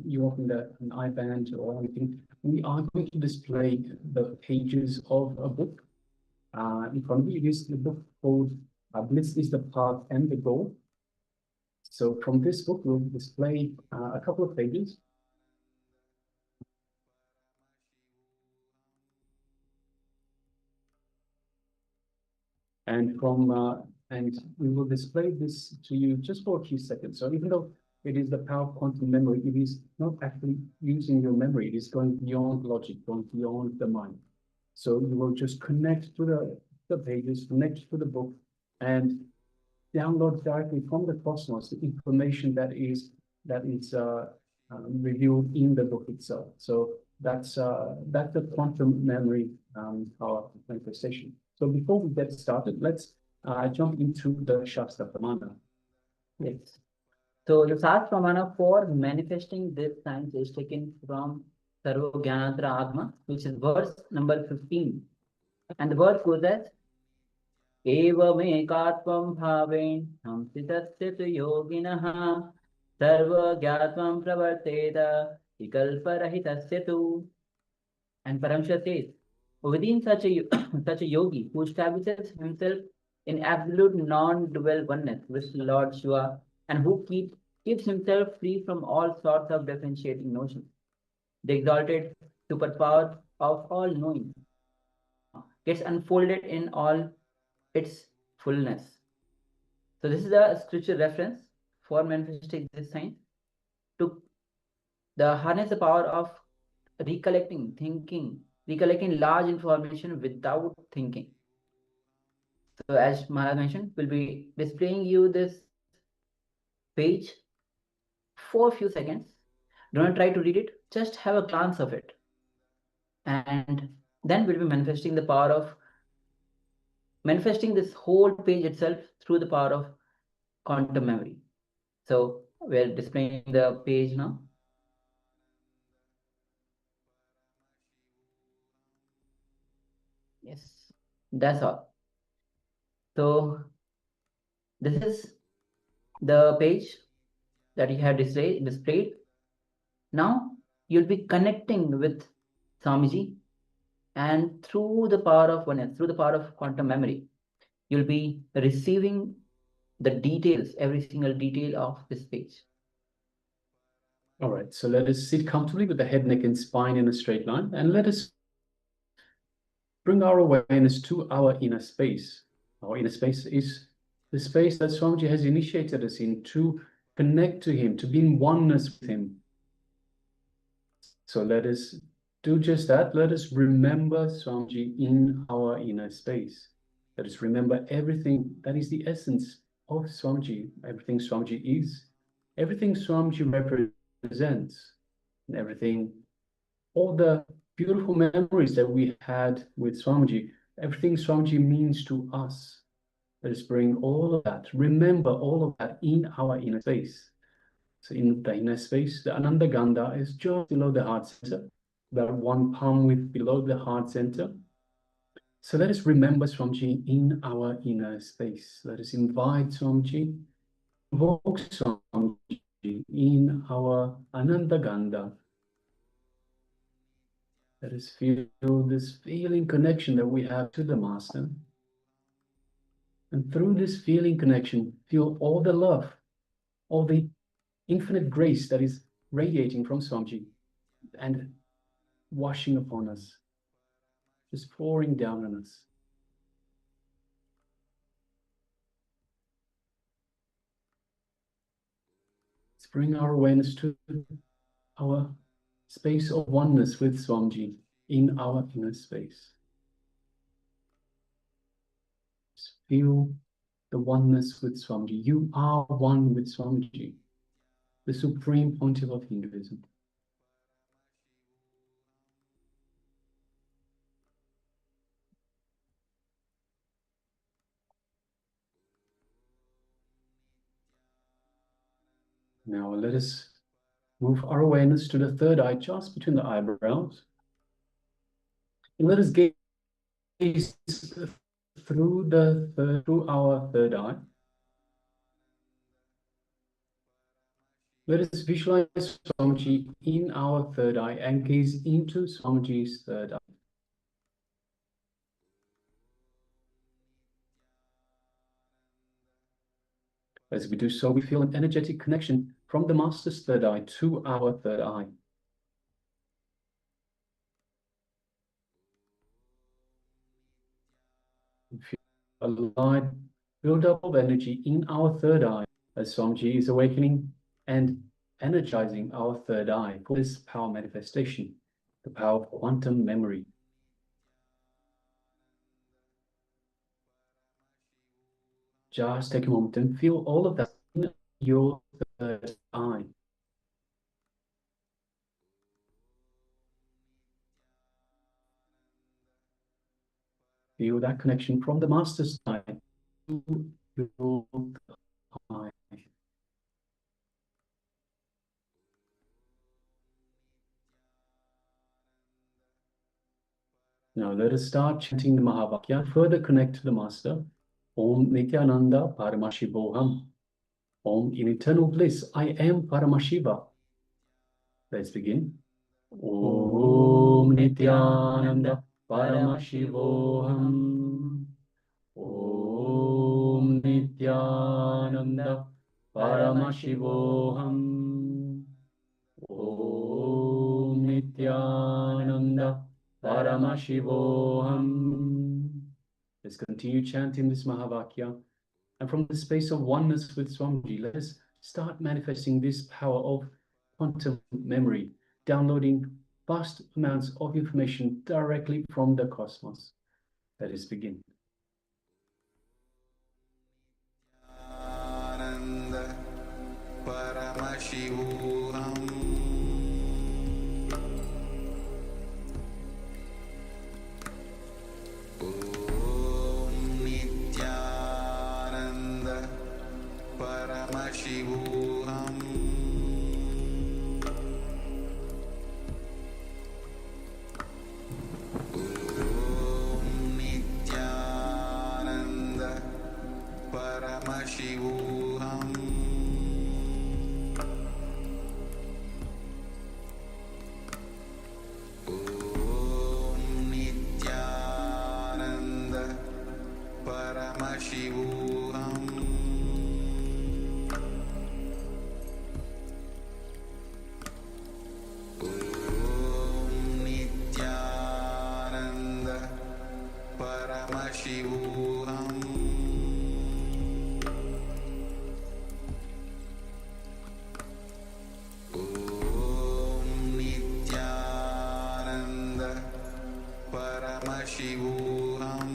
you won't need an iBand or anything. We are going to display the pages of a book. In front of you, it is the book called Bliss is the Path and the Goal. So from this book, we'll display a couple of pages. And we will display this to you just for a few seconds. So even though it is the power of quantum memory, it is not actually using your memory. It is going beyond logic, going beyond the mind. So you will just connect to the pages, connect to the book, and download directly from the cosmos the information that is revealed in the book itself. So that's the quantum memory power manifestation. So before we get started, let's jump into the Shastra Pramana. Yes. So the Shastra Pramana for manifesting this science is taken from Sarva Jnanatra Agma, which is verse number 15. And the verse goes as Evamekatvam bhaven hamsitasya tu yoginaha sarva gyatvam pravarteta vikalparahitasya tu. And Paramshar says, within such a yogi who establishes himself in absolute non-dual oneness with Lord Shiva and who keeps himself free from all sorts of differentiating notions, the exalted superpower of all knowing gets unfolded in all its fullness. So this is a scripture reference for manifesting this sign to harness the power of recollecting large information without thinking. So as Maharaj mentioned, we'll be displaying you this page for a few seconds. Do not try to read it, just have a glance of it. And then we'll be manifesting the power of manifesting this whole page itself through the power of quantum memory. So we're displaying the page now. Yes, that's all. So this is the page that you have displayed. Now you'll be connecting with Swamiji, and through the power of oneness, through the power of quantum memory, you'll be receiving the details, every single detail of this page. All right, so let us sit comfortably with the head, neck, and spine in a straight line, and let us bring our awareness to our inner space. Our inner space is the space that Swamiji has initiated us in to connect to him, to be in oneness with him. So let us do just that. Let us remember Swamiji in our inner space. Let us remember everything that is the essence of Swamiji, everything Swamiji is, everything Swamiji represents, and everything, all the beautiful memories that we had with Swamiji, everything Swamiji means to us. Let us bring all of that, remember all of that in our inner space. So in the inner space, the Ananda Ganda is just below the heart center, about one palm width below the heart center. So let us remember Swamiji in our inner space. Let us invite Swamiji, invoke Swamiji in our Ananda Ganda. Let us feel this feeling connection that we have to the Master. And through this feeling connection, feel all the love, all the infinite grace that is radiating from Swamiji and washing upon us, just pouring down on us. Let's bring our awareness to our space of oneness with Swamiji in our inner space. Just feel the oneness with Swamiji. You are one with Swamiji, the Supreme Pontiff of Hinduism. Now let us move our awareness to the third eye, just between the eyebrows. And let us gaze through our third eye. Let us visualize Swamiji in our third eye and gaze into Swamiji's third eye. As we do so, we feel an energetic connection from the Master's third eye to our third eye. We feel a light build-up of energy in our third eye as Swamiji is awakening and energizing our third eye for this power manifestation, the power of quantum memory. Just take a moment and feel all of that in your third eye. Feel that connection from the Master's eye to your eye. Now let us start chanting the Mahavakya, further connect to the Master. Om Nithyananda Paramashivoham. Om in eternal bliss, I am Paramashiva. Let's begin. Om Nithyananda Paramashivoham. Om Nithyananda Paramashivoham. Om Nithyananda Paramashivoham. Let's continue chanting this Mahavakya. And from the space of oneness with Swamiji, let us start manifesting this power of quantum memory, downloading vast amounts of information directly from the cosmos. Let us begin. Paramashivoham. Paramashivoham. Om Nithyananda Paramashivoham. Om Nithyananda Paramashivoham. Paramashivoham. Om Nithyananda Paramashivoham.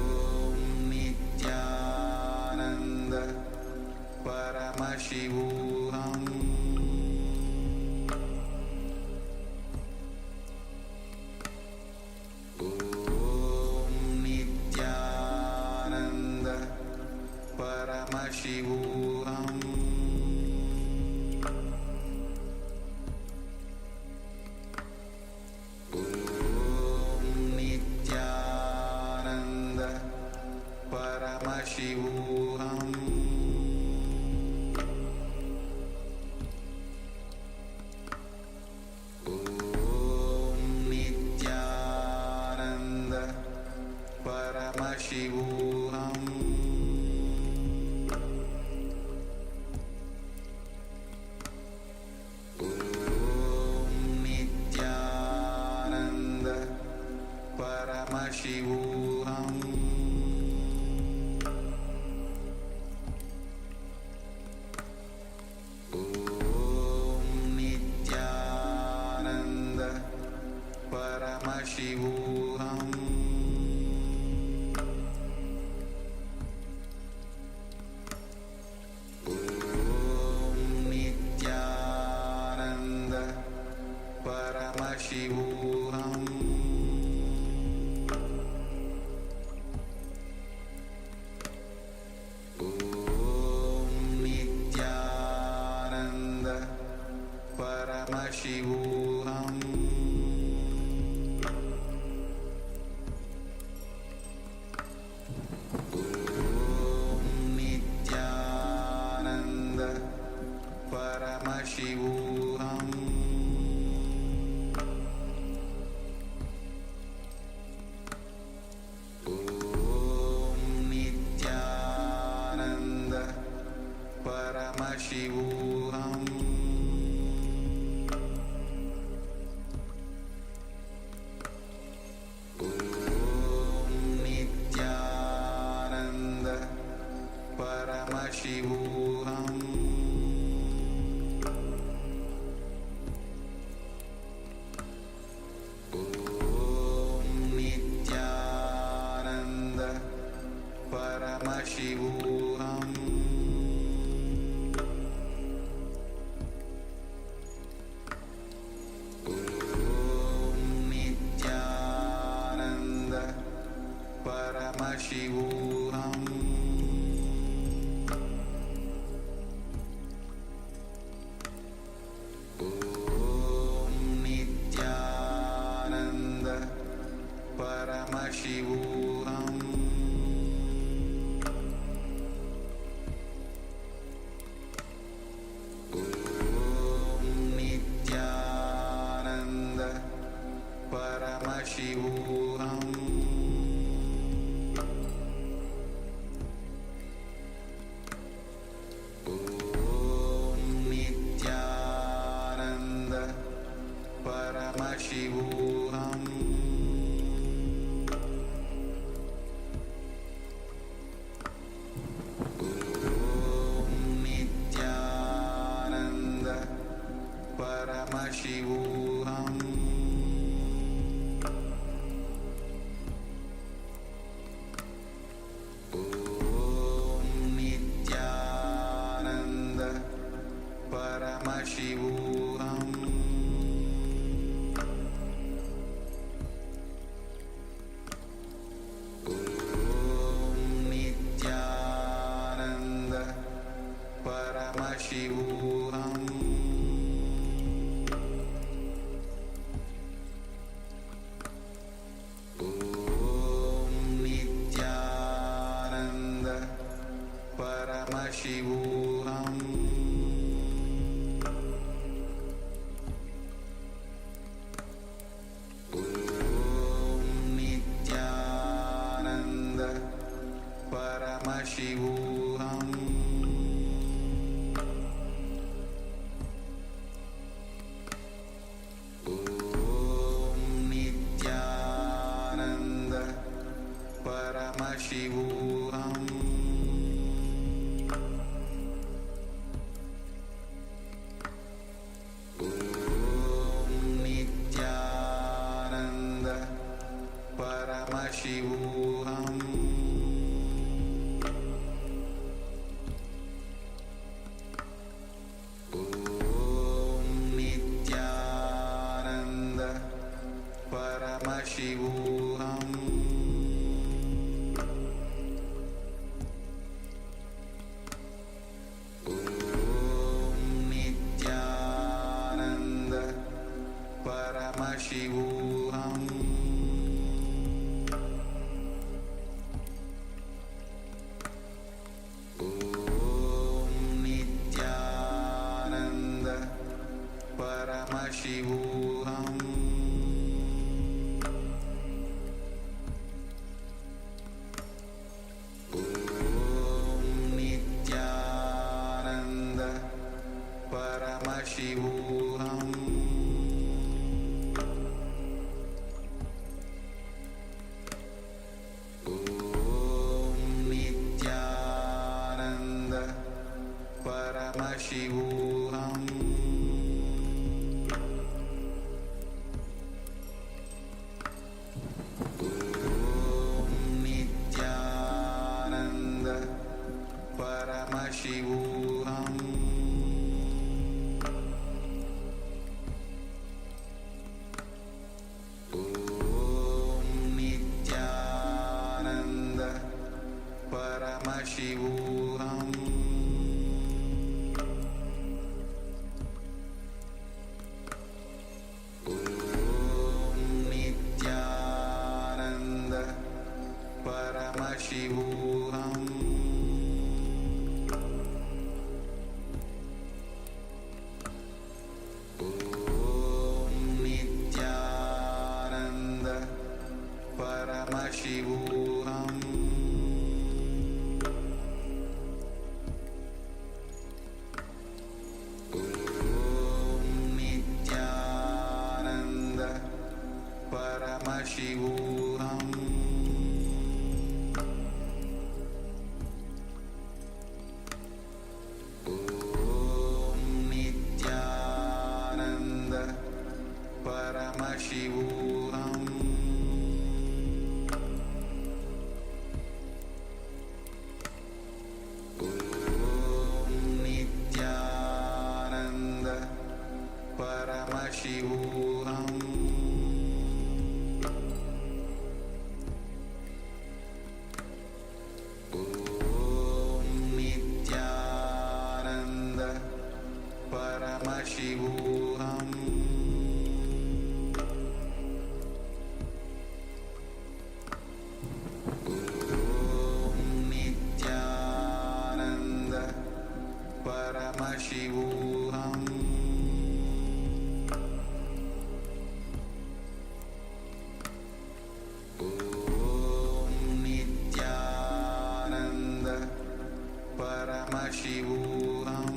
Om Nithyananda Paramashivoham. Paramashivoham. Om Nithyananda Paramashivoham. Paramashivoham Om Nithyananda Paramashivoham Om Nithyananda Paramashivoham Nithyananda Paramashivoham Om Nithyananda Paramashivoham Om Nithyananda Paramashivoham Om Nithyananda Paramashivoham Om Nithyananda Paramashivoham Om Nithyananda Paramashivoham Om Nithyananda Paramashivoham Om Nithyananda Paramashivoham Om Nithyananda Paramashivoham Om Nithyananda Paramashivoham Om Nithyananda Paramashivoham Om Nithyananda Paramashivoham Om Nithyananda Paramashivoham Om Nithyananda Paramashivoham Om Nithyananda Paramashivoham Om Nithyananda Paramashivoham Om Nithyananda Paramashivoham Om Nithyananda Paramashivoham Om Nithyananda Paramashivoham Om Nithyananda Paramashivoham Paramashivoham Om Nithyananda Paramashivoham Om Nithyananda Paramashivoham Om Nithyananda Paramashivoham Om Nithyananda Paramashivoham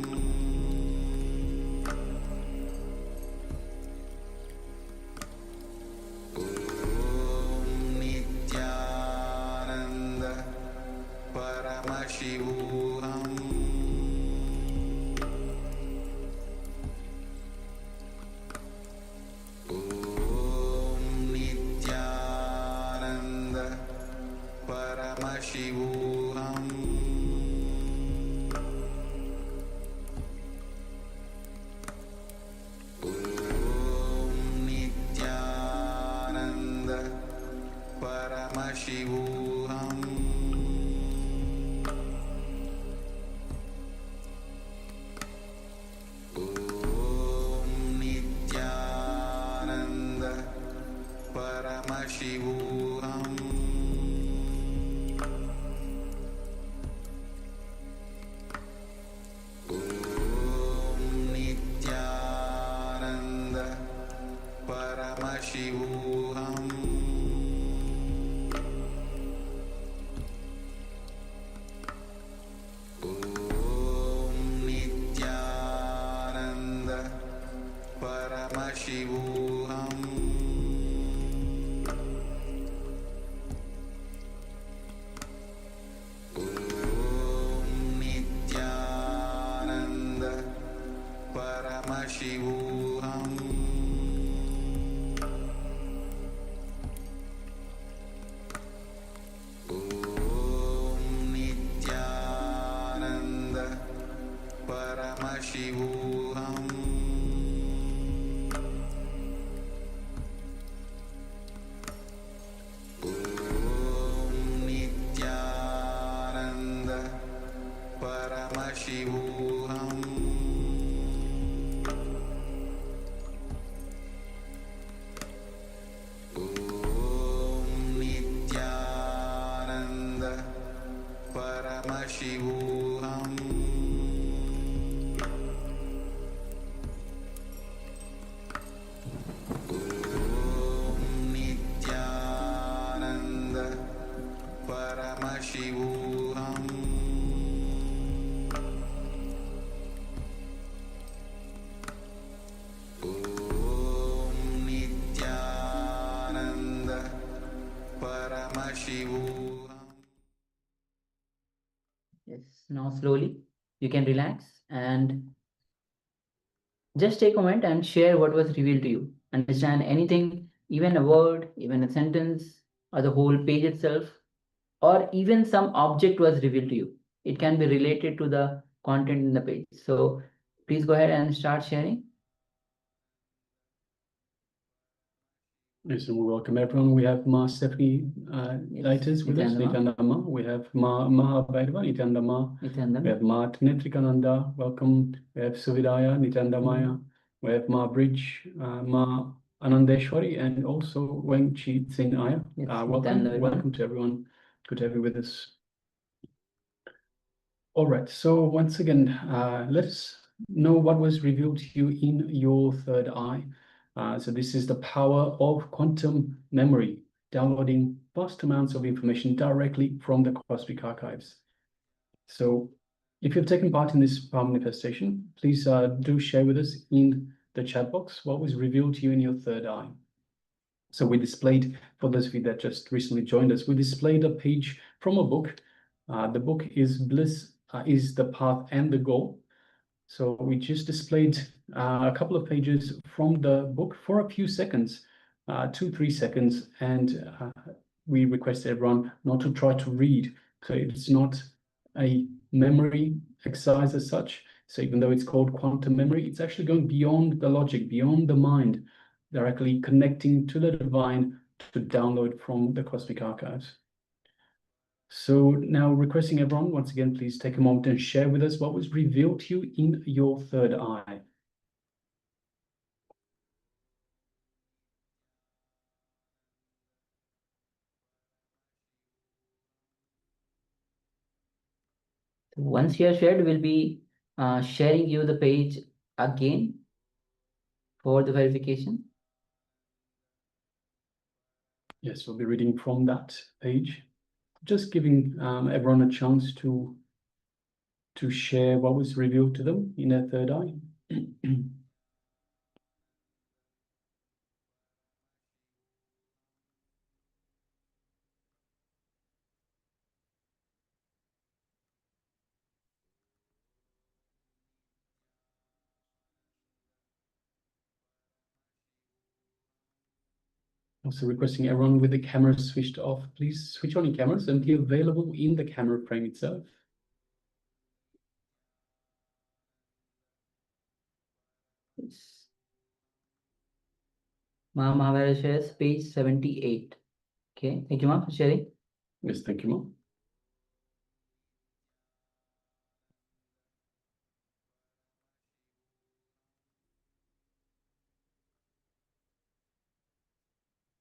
Om Nithyananda Paramashivoham Om Nithyananda Paramashivoham Om Nithyananda Paramashivoham Om Nithyananda Paramashivoham Om Nithyananda Paramashivoham Om Nithyananda Paramashivoham Om Nithyananda Paramashivoham Om Nithyananda Paramashivoham Om Nithyananda Paramashivoham Om Nithyananda Paramashivoham Om Nithyananda Paramashivoham Om Nithyananda Paramashivoham Om Nithyananda Paramashivoham. Yes, now slowly you can relax and just take a moment and share what was revealed to you. Understand anything, even a word, even a sentence, or the whole page itself, or even some object was revealed to you. It can be related to the content in the page. So please go ahead and start sharing. Yes, and we welcome everyone. We have Ma Stephanie Daitas with us, Nithyananda. Nithyananda Ma. We have Ma Mahabhairava, Nithyananda Ma. Nithyananda. We have Ma Trinithikananda, welcome. We have Suvidaya, Nithyananda Maya. We have Ma Bridge, Ma Anandeshwari, and also Weng Chi Tsin Aya. Yes, Welcome, Nithyananda. welcome to everyone. Good to have you with us. All right, so once again, let us know what was revealed to you in your third eye. So this is the power of quantum memory, downloading vast amounts of information directly from the cosmic archives. So if you've taken part in this power manifestation, please do share with us in the chat box what was revealed to you in your third eye. So we displayed, for those of you that just recently joined us, we displayed a page from a book. The book is Bliss is the Path and the Goal. So we just displayed a couple of pages from the book for a few seconds, 2-3 seconds, and we request everyone not to try to read. So it's not a memory exercise as such. So even though it's called quantum memory, it's actually going beyond the logic, beyond the mind, directly connecting to the divine to download from the cosmic archives. So now requesting everyone, once again, please take a moment and share with us what was revealed to you in your third eye. Once you are shared, we'll be sharing you the page again for the verification. Yes, we'll be reading from that page. Just giving everyone a chance to share what was revealed to them in their third eye. Also requesting everyone with the camera switched off, please switch on your cameras and be available in the camera frame itself. Ma Mahavira shares page 78. Okay, thank you, Ma, for sharing. Yes, thank you, Ma.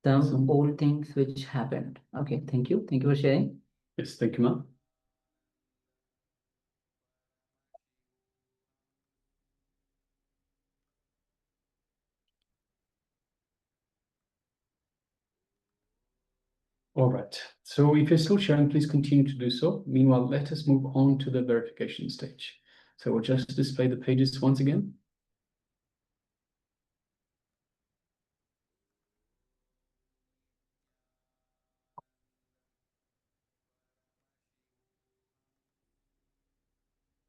Some old things which happened. Okay, thank you. Thank you for sharing. Yes, thank you, Ma. All right, so if you're still sharing, please continue to do so. Meanwhile, let us move on to the verification stage. So we'll just display the pages once again.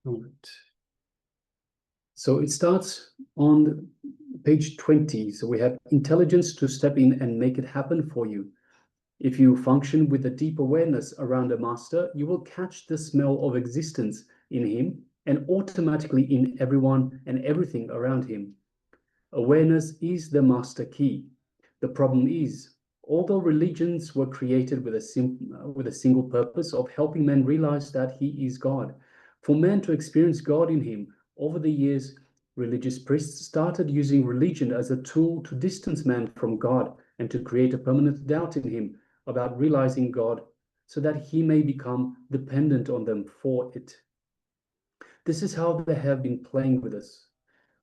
All right. So it starts on page 20. So we have intelligence to step in and make it happen for you. If you function with a deep awareness around a master, you will catch the smell of existence in him and automatically in everyone and everything around him. Awareness is the master key. The problem is, although religions were created with a single purpose of helping men realize that he is God, for man to experience God in him, over the years, religious priests started using religion as a tool to distance man from God and to create a permanent doubt in him about realizing God so that he may become dependent on them for it. This is how they have been playing with us.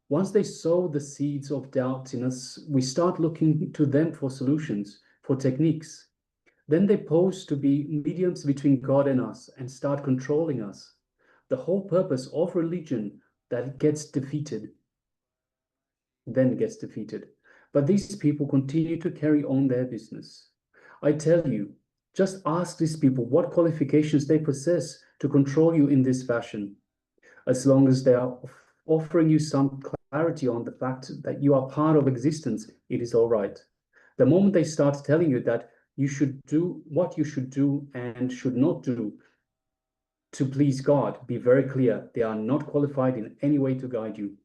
Once they sow the seeds of doubt in us, we start looking to them for solutions, for techniques. Then they pose to be mediums between God and us and start controlling us. The whole purpose of religion that gets defeated, But these people continue to carry on their business. I tell you, just ask these people what qualifications they possess to control you in this fashion. As long as they are offering you some clarity on the fact that you are part of existence, it is all right. The moment they start telling you that you should do what you should do and should not do to please God, be very clear, they are not qualified in any way to guide you.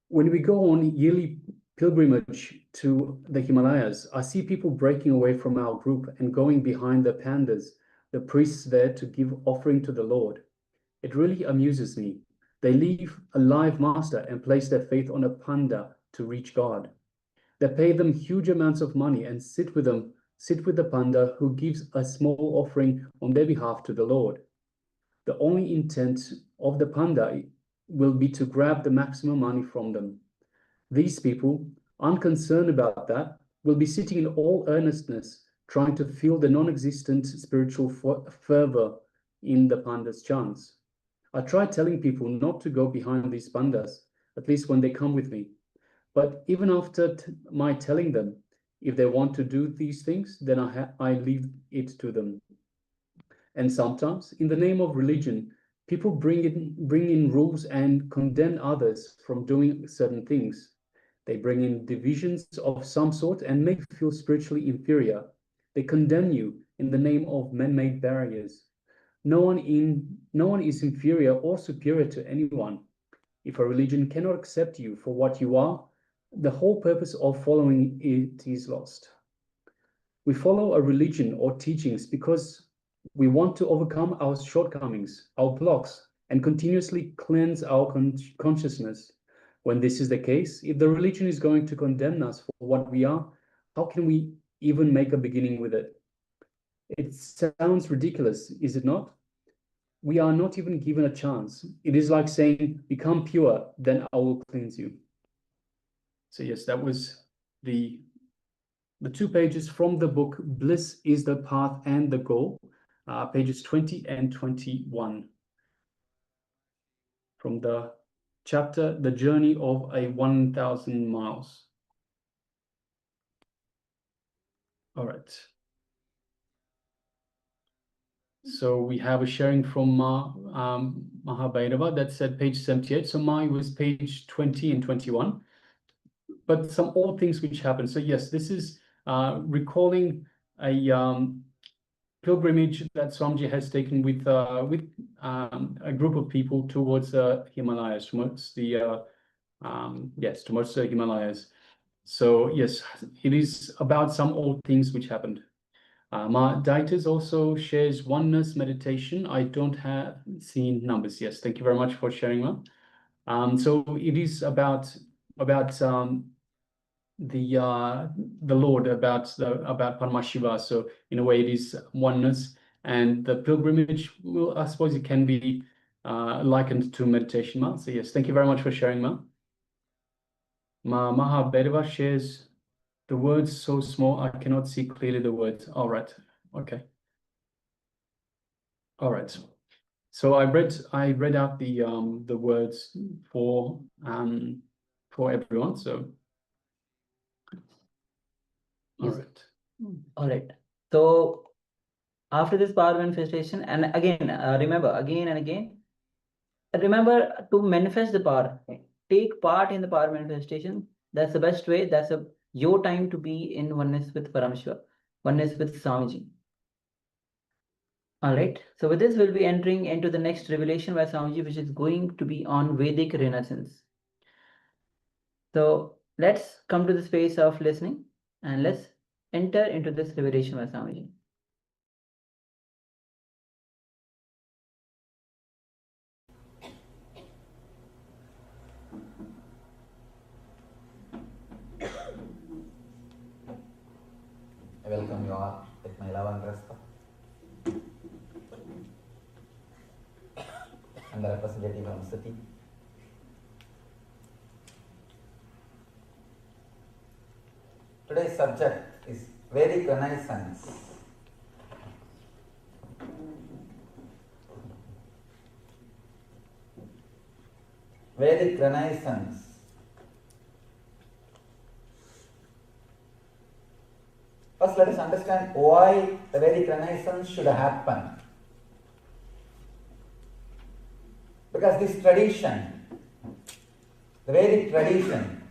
When we go on yearly pilgrimage to the Himalayas, I see people breaking away from our group and going behind the pandas, the priests there to give offering to the Lord. It really amuses me. They leave a live master and place their faith on a panda to reach God. They pay them huge amounts of money and sit with the panda who gives a small offering on their behalf to the Lord. The only intent of the panda will be to grab the maximum money from them. These people, unconcerned about that, will be sitting in all earnestness, trying to feel the non-existent spiritual fervor in the panda's chants. I try telling people not to go behind these pandas, at least when they come with me. But even after my telling them, If they want to do these things, then I leave it to them. And sometimes, in the name of religion, people bring in rules and condemn others from doing certain things. They bring in divisions of some sort and make you feel spiritually inferior. They condemn you in the name of man-made barriers. No one is inferior or superior to anyone. If a religion cannot accept you for what you are, the whole purpose of following it is lost. We follow a religion or teachings because we want to overcome our shortcomings, our blocks, and continuously cleanse our consciousness. When this is the case, if the religion is going to condemn us for what we are, how can we even make a beginning with it? It sounds ridiculous, is it not? We are not even given a chance. It is like saying, become pure, then I will cleanse you. So yes, that was the 2 pages from the book, Bliss is the Path and the Goal, pages 20 and 21. From the chapter, The Journey of a 1,000 Miles. All right. So we have a sharing from Mahabhairava that said page 78. So mine was page 20 and 21. But some old things which happened. So yes, this is recalling a pilgrimage that Swamiji has taken with a group of people towards Himalayas, towards the towards the Himalayas. So yes, it is about some old things which happened. Ma Daitas also shares oneness meditation. I don't have seen numbers. Yes, thank you very much for sharing, Ma. So it is about the Lord, about Paramashiva. So in a way, it is oneness, and the pilgrimage will, I suppose, it can be likened to meditation, Ma. So yes, thank you very much for sharing, Ma. Mahabhairava shares the words so small I cannot see clearly the words. All right, okay. All right. So I read out the words for everyone. So. All right. All right. So after this power manifestation, and again, remember again and again, remember to manifest the power. Take part in the power manifestation. That's the best way. That's your time to be in oneness with Paramashiva, oneness with Swamiji. All right. So with this, we'll be entering into the next revelation by Swamiji, which is going to be on Vedic Renaissance. So let's come to the space of listening and let's enter into this revelation by Swamiji. I welcome you all with my love and respect. I'm the representative from city. Today's subject is Vedic Renaissance. Vedic Renaissance. First, let us understand why the Vedic Renaissance should happen. Because this tradition, the Vedic tradition,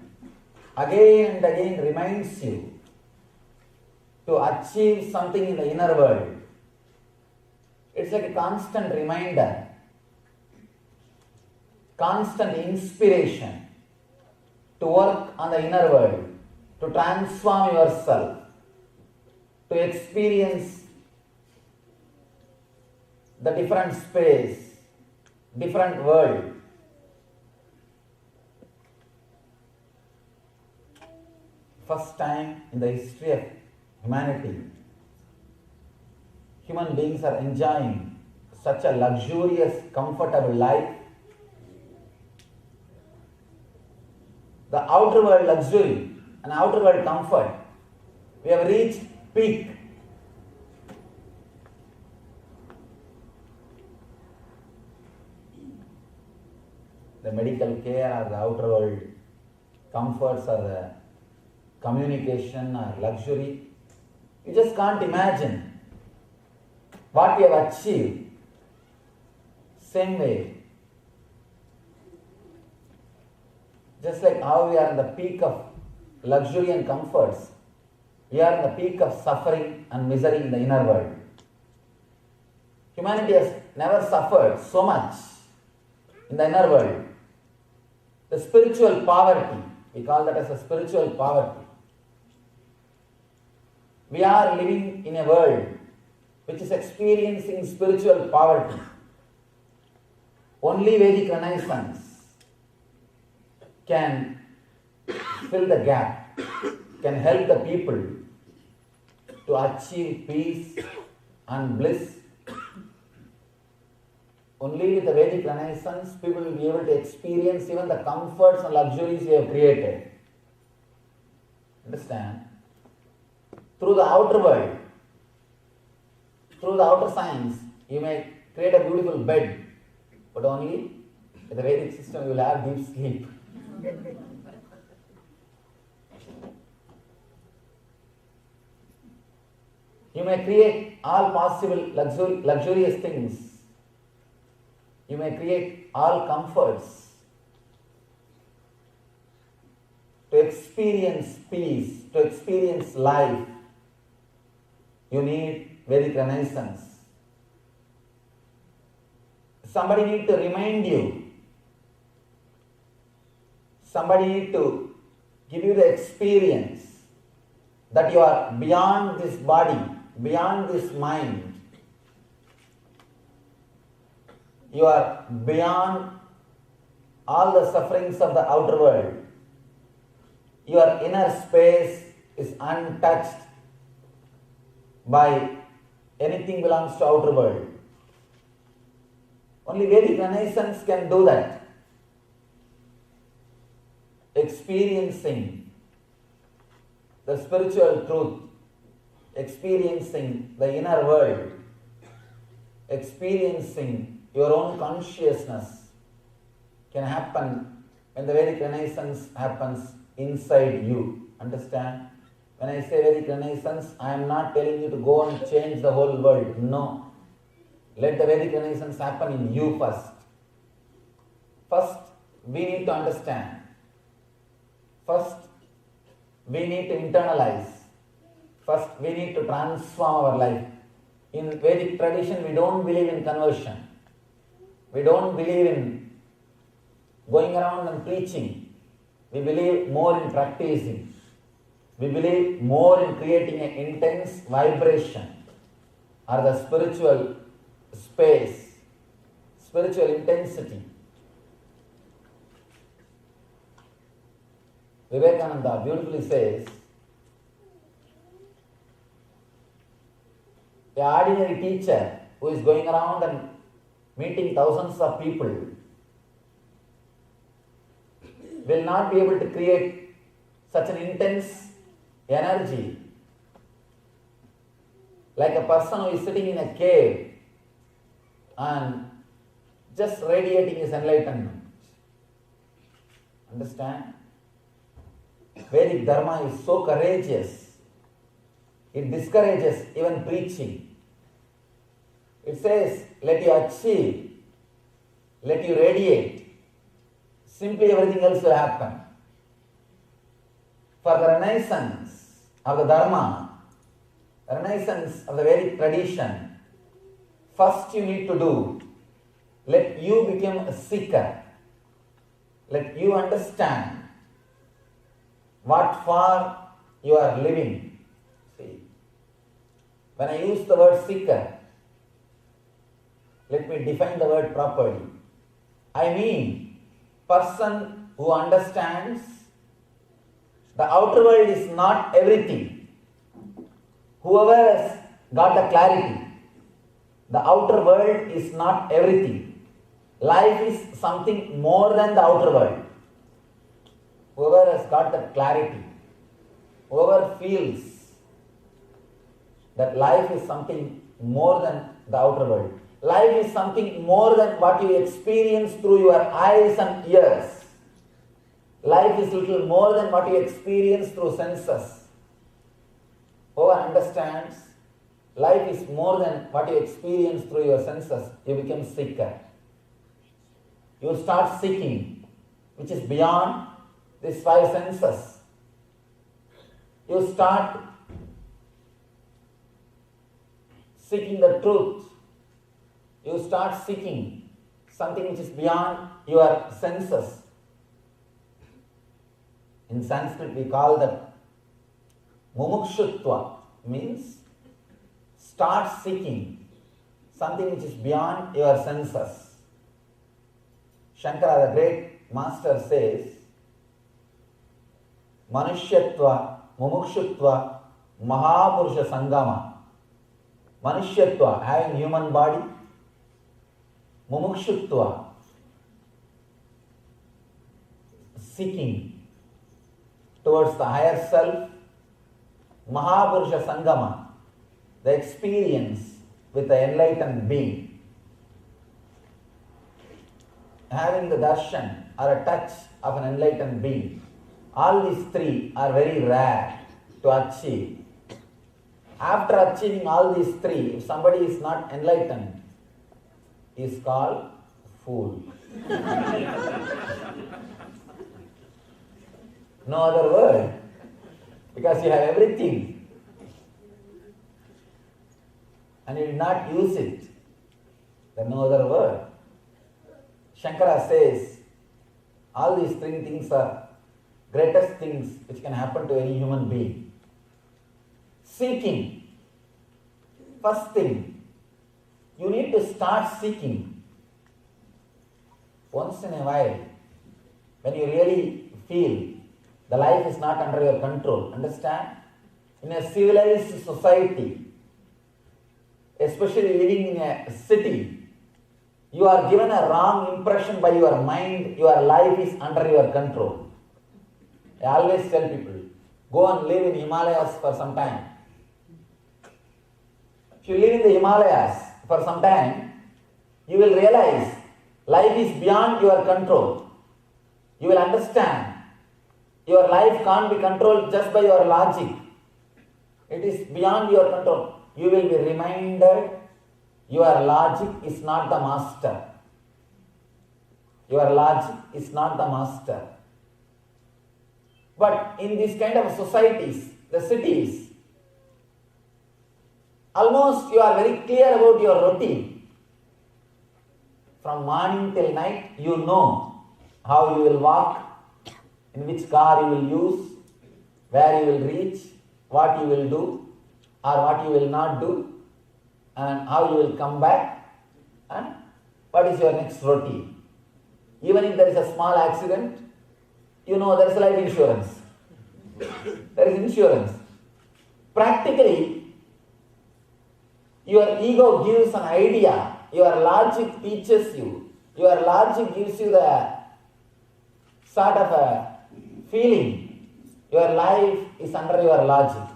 again and again reminds you to achieve something in the inner world. It's like a constant reminder, constant inspiration to work on the inner world, to transform yourself, to experience the different space, different world. First time in the history of humanity, human beings are enjoying such a luxurious, comfortable life. The outer world luxury and outer world comfort, we have reached peak. The medical care or the outer world comforts or the communication or luxury. You just can't imagine what we have achieved. Same way, just like how we are in the peak of luxury and comforts, we are in the peak of suffering and misery in the inner world. Humanity has never suffered so much in the inner world. The spiritual poverty, we call that as a spiritual poverty. We are living in a world which is experiencing spiritual poverty. Only Vedic Renaissance can fill the gap, can help the people to achieve peace and bliss. Only with the Vedic Renaissance, people will be able to experience even the comforts and luxuries we have created. Understand? Through the outer world, through the outer science, you may create a beautiful bed, but only in the Vedic system you will have deep sleep. You may create all possible luxurious things. You may create all comforts. To experience peace, to experience life, you need Vedic Renaissance. Somebody need to remind you. Somebody need to give you the experience that you are beyond this body, beyond this mind. You are beyond all the sufferings of the outer world. Your inner space is untouched by anything belongs to outer world. Only Vedic Renaissance can do that. Experiencing the spiritual truth, experiencing the inner world, experiencing your own consciousness can happen when the Vedic Renaissance happens inside you. Understand? When I say Vedic Renaissance, I am not telling you to go and change the whole world. No. Let the Vedic Renaissance happen in you first. First, we need to understand. First, we need to internalize. First, we need to transform our life. In Vedic tradition, we don't believe in conversion. We don't believe in going around and preaching. We believe more in practicing. We believe more in creating an intense vibration or the spiritual space, spiritual intensity. Vivekananda beautifully says, the ordinary teacher who is going around and meeting thousands of people will not be able to create such an intense energy like a person who is sitting in a cave and just radiating his enlightenment. Understand? Vedic Dharma is so courageous. It discourages even preaching. It says, let you achieve, let you radiate. Simply everything else will happen. For the renaissance of the Dharma, the renaissance of the Vedic tradition, first you need to do, let you become a seeker. Let you understand what for you are living. See, when I use the word seeker, let me define the word properly. I mean, person who understands the outer world is not everything. Whoever has got the clarity, the outer world is not everything. Life is something more than the outer world. Whoever has got that clarity, whoever feels that life is something more than the outer world, life is something more than what you experience through your eyes and ears. life is little more than what you experience through senses. Whoever understands life is more than what you experience through your senses, you become seeker. You start seeking, which is beyond these five senses. You start seeking the truth. You start seeking something which is beyond your senses. In Sanskrit we call that mumukshutva, means start seeking something which is beyond your senses. Shankara, the great master, says, Manushyatva, Mumukshutva, Mahapurusha Sangama. Manushyatva, having human body. Mumukshutva, seeking towards the higher self. Mahapurusha Sangama, the experience with the enlightened being. Having the darshan or a touch of an enlightened being. All these three are very rare to achieve. After achieving all these three, if somebody is not enlightened, he is called fool. No other word. Because you have everything and you did not use it. There is no other word. Shankara says, all these three things are greatest things which can happen to any human being. Seeking. First thing, you need to start seeking. Once in a while, when you really feel the life is not under your control, understand? In a civilized society, especially living in a city, you are given a wrong impression by your mind, your life is under your control. I always tell people, go and live in Himalayas for some time. If you live in the Himalayas for some time, you will realize life is beyond your control. You will understand your life can't be controlled just by your logic. It is beyond your control. You will be reminded your logic is not the master. Your logic is not the master. But in these kind of societies, the cities, almost you are very clear about your routine. From morning till night, you know how you will walk, in which car you will use, where you will reach, what you will do, or what you will not do, and how you will come back, and what is your next routine. Even if there is a small accident, you know there is life insurance. There is insurance. Practically, your ego gives an idea, your logic teaches you, your logic gives you the sort of a feeling, your life is under your logic.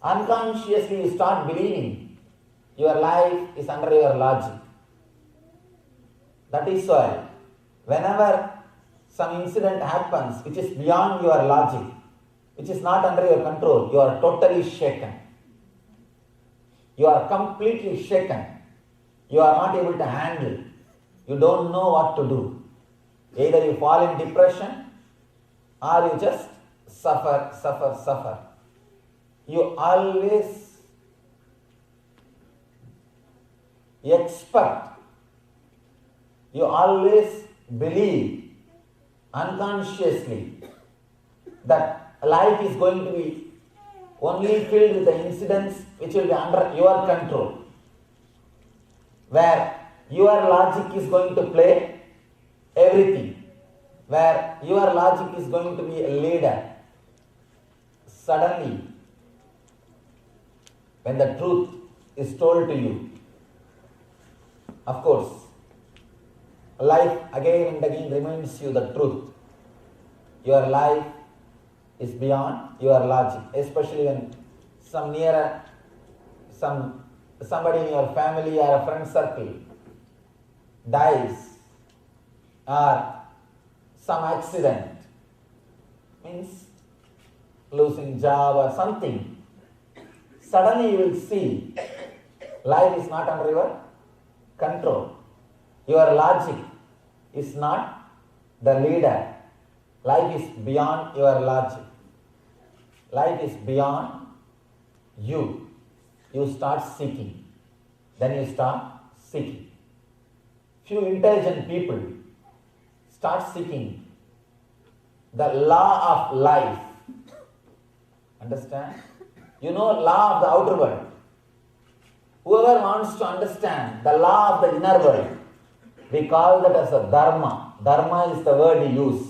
Unconsciously you start believing your life is under your logic. That is why whenever some incident happens which is beyond your logic, which is not under your control, you are totally shaken. You are completely shaken. You are not able to handle. You don't know what to do. Either you fall in depression or you just suffer. You always expect, you always believe unconsciously that life is going to be only filled with the incidents which will be under your control, where your logic is going to play everything, where your logic is going to be a leader. Suddenly, when the truth is told to you, of course, life again and again reminds you the truth. Your life is beyond your logic, especially when somebody in your family or a friend circle dies, or some accident means losing job or something, suddenly you will see life is not under your control. Your logic is not the leader. Life is beyond your logic. Life is beyond you. You start seeking. Then you start seeking. Few intelligent people start seeking the law of life. Understand? You know law of the outer world. Whoever wants to understand the law of the inner world, we call that as a dharma. Dharma is the word we use.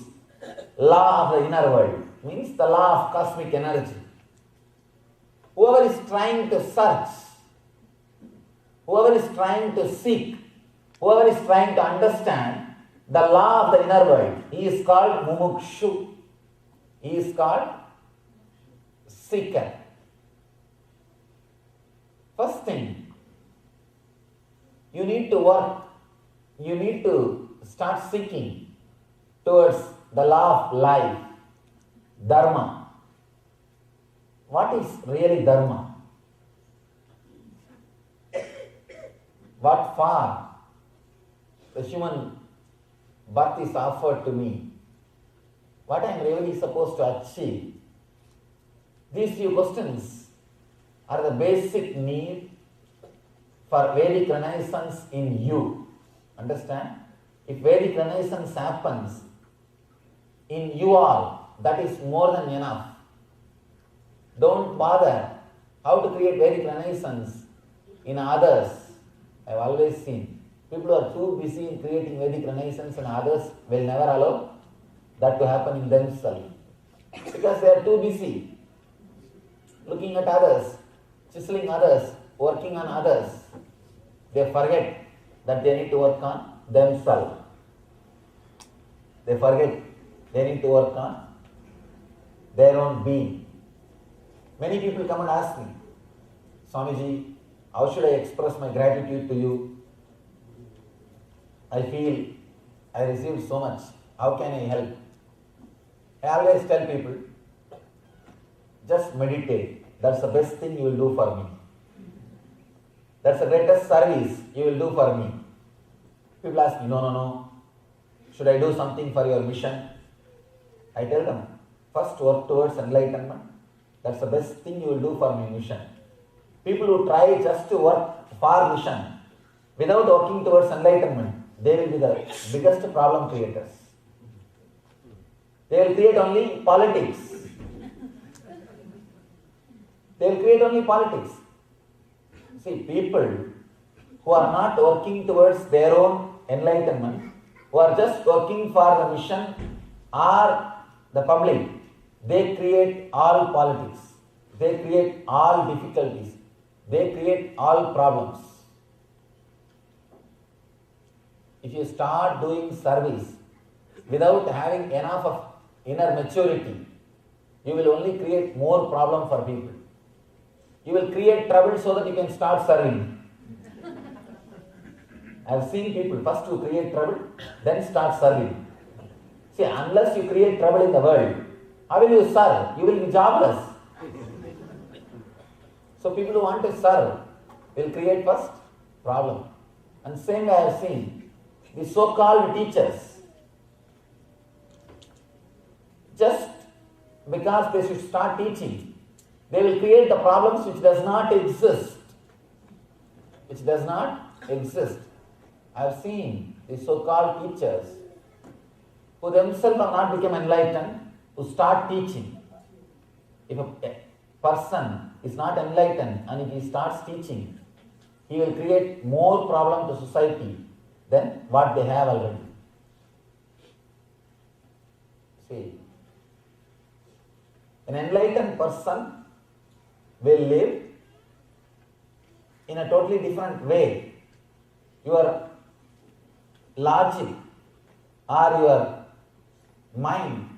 Law of the inner world means the law of cosmic energy. Whoever is trying to search, whoever is trying to seek, whoever is trying to understand the law of the inner world, he is called mumukshu. He is called seeker. First thing, you need to work, you need to start seeking towards the law of life, dharma. What is really dharma? What for the human birth is offered to me? What I am really supposed to achieve? These few questions are the basic need for Vedic Renaissance in you. Understand? If Vedic Renaissance happens in you all, that is more than enough. Don't bother how to create Vedic Renaissance in others. I have always seen people who are too busy in creating Vedic Renaissance and others will never allow that to happen in themselves. Because they are too busy looking at others, chiseling others, working on others. They forget that they need to work on themselves. They forget they need to work on their own being. Many people come and ask me, Swamiji, how should I express my gratitude to you? I feel I received so much. How can I help? I always tell people, just meditate. That's the best thing you will do for me. That's the greatest service you will do for me. People ask me, no. Should I do something for your mission? I tell them, first work towards enlightenment. That's the best thing you will do for my mission. People who try just to work for mission without working towards enlightenment, they will be the biggest problem creators. They will create only politics. They will create only politics. See, people who are not working towards their own enlightenment, who are just working for the mission or the public, they create all politics. They create all difficulties. They create all problems. If you start doing service without having enough of inner maturity, you will only create more problem for people. You will create trouble so that you can start serving. I have seen people first who create trouble, then start serving. See, unless you create trouble in the world, how will you serve? You will be jobless. So people who want to serve will create first problem. And same way I have seen the so-called teachers, just because they should start teaching, they will create the problems which does not exist. Which does not exist. I have seen the so-called teachers who themselves have not become enlightened, who start teaching. If a person is not enlightened and if he starts teaching, he will create more problem to society than what they have already. See, an enlightened person will live in a totally different way. Your logic or your mind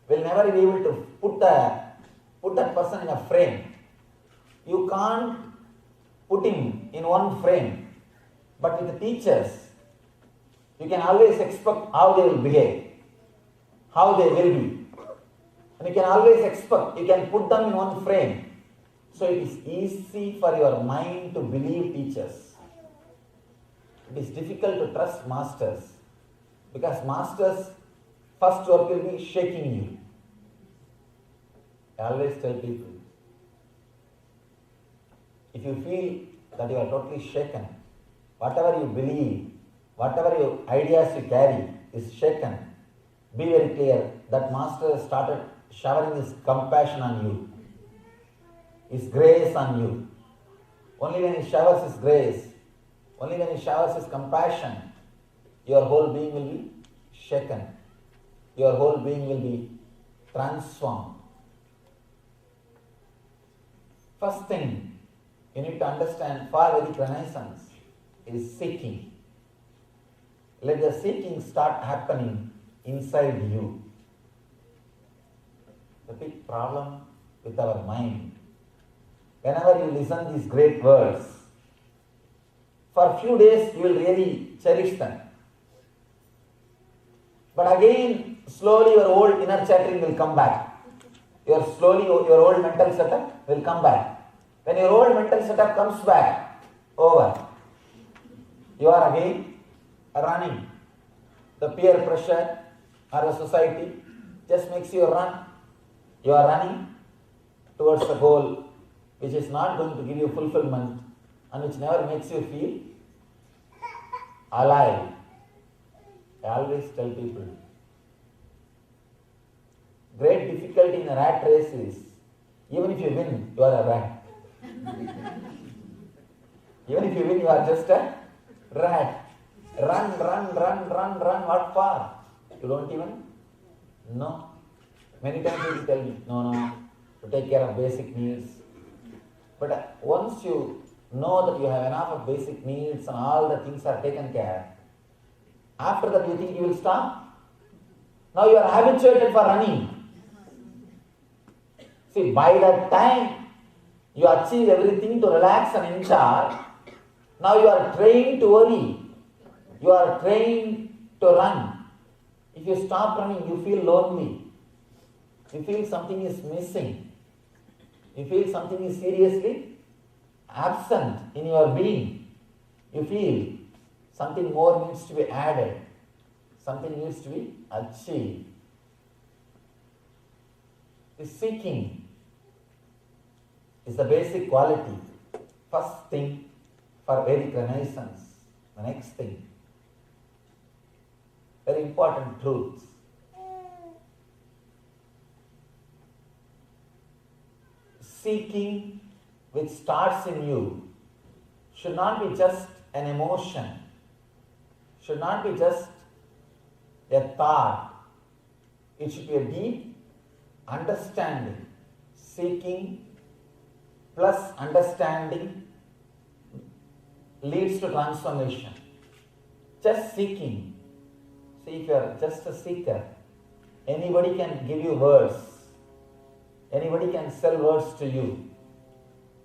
will never be able to put that person in a frame. You can't put him in one frame. But with the teachers, you can always expect how they will behave, how they will be. And you can always expect, you can put them in one frame. So it is easy for your mind to believe teachers. It is difficult to trust masters because masters' first work will be shaking you. I always tell people, if you feel that you are totally shaken, whatever you believe, whatever your ideas you carry is shaken, be very clear that master started showering his compassion on you, his grace on you. Only when he showers his grace, only when he showers his compassion, your whole being will be shaken. Your whole being will be transformed. First thing you need to understand for Vedic Renaissance is seeking. Let the seeking start happening inside you. The big problem with our mind, whenever you listen these great words, for a few days you will really cherish them. But again, slowly your old inner chattering will come back. Your old mental setup will come back. When your old mental setup comes back, over. You are again running. The peer pressure or the society just makes you run. You are running towards the goal which is not going to give you fulfillment and which never makes you feel alive. I always tell people, great difficulty in a rat race is, even if you win, you are a rat. Even if you win, you are just a rat. Run, what for? You don't even know. Many times people tell me, no, to take care of basic needs. But once you know that you have enough of basic needs and all the things are taken care, after that you think you will stop? Now you are habituated for running. See, by that time you achieve everything to relax and enjoy. Now you are trained to worry. You are trained to run. If you stop running, you feel lonely. You feel something is missing. You feel something is seriously absent in your being. You feel something more needs to be added. Something needs to be achieved. The seeking is the basic quality. First thing for Vedic Renaissance. The next thing, very important truths. Seeking which starts in you should not be just an emotion, should not be just a thought. It should be a deep understanding. Seeking plus understanding leads to transformation. Just seeking. See, if you are just a seeker, anybody can give you words. Anybody can sell words to you.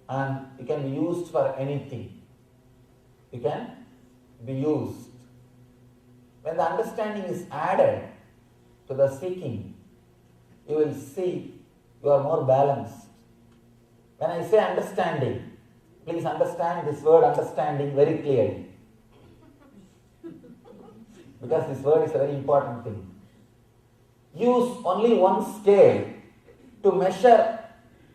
And you can be used for anything. You can be used. When the understanding is added to the seeking, you will see you are more balanced. When I say understanding, please understand this word understanding very clearly. Because this word is a very important thing. Use only one scale to measure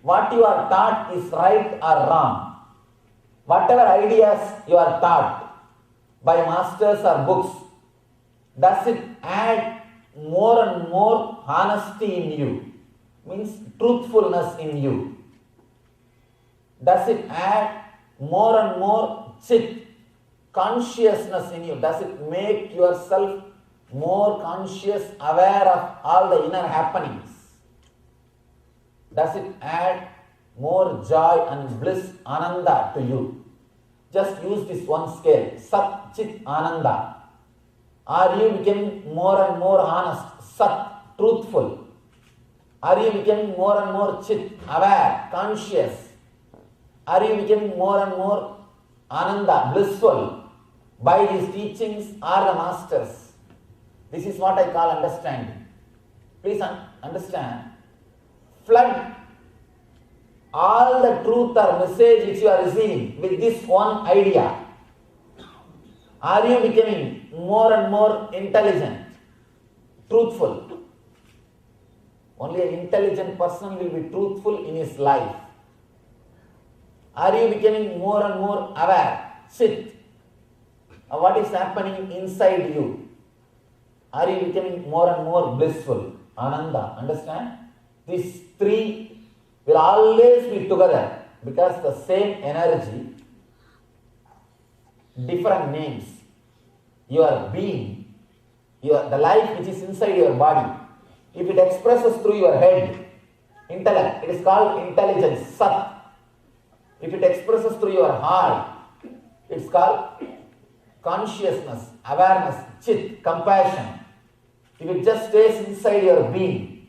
what you are taught is right or wrong. Whatever ideas you are taught by masters or books, does it add more and more honesty in you? Means truthfulness in you. Does it add more and more chit, consciousness in you? Does it make yourself more conscious, aware of all the inner happenings? Does it add more joy and bliss, ananda to you? Just use this one scale, Sat, Chit, Ananda. Are you becoming more and more honest, Sat, truthful? Are you becoming more and more Chit, aware, conscious? Are you becoming more and more Ananda, blissful? By these teachings are the masters. This is what I call understanding. Please understand, flood all the truth or message which you are receiving with this one idea? Are you becoming more and more intelligent, truthful? Only an intelligent person will be truthful in his life. Are you becoming more and more aware, Chit, of what is happening inside you? Are you becoming more and more blissful, Ananda? Understand? These three will always be together because the same energy, different names. Your being, the life which is inside your body, if it expresses through your head, intellect, it is called intelligence, Sat. If it expresses through your heart, it's called consciousness, awareness, Chit, compassion. If it just stays inside your being,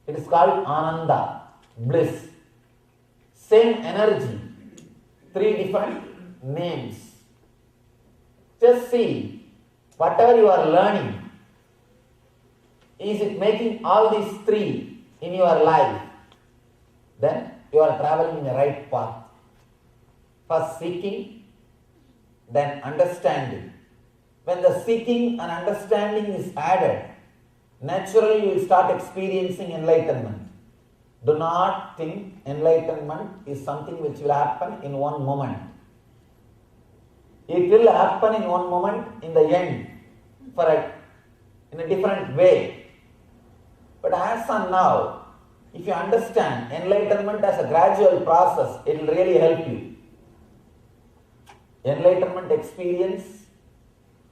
it is called Ananda, bliss. Same energy, three different names. Just see, whatever you are learning, is it making all these three in your life? Then you are traveling in the right path. First seeking, then understanding. When the seeking and understanding is added, naturally you will start experiencing enlightenment. Do not think enlightenment is something which will happen in one moment. It will happen in one moment in the end, in a different way. But as on now, if you understand enlightenment as a gradual process, it will really help you. Enlightenment experience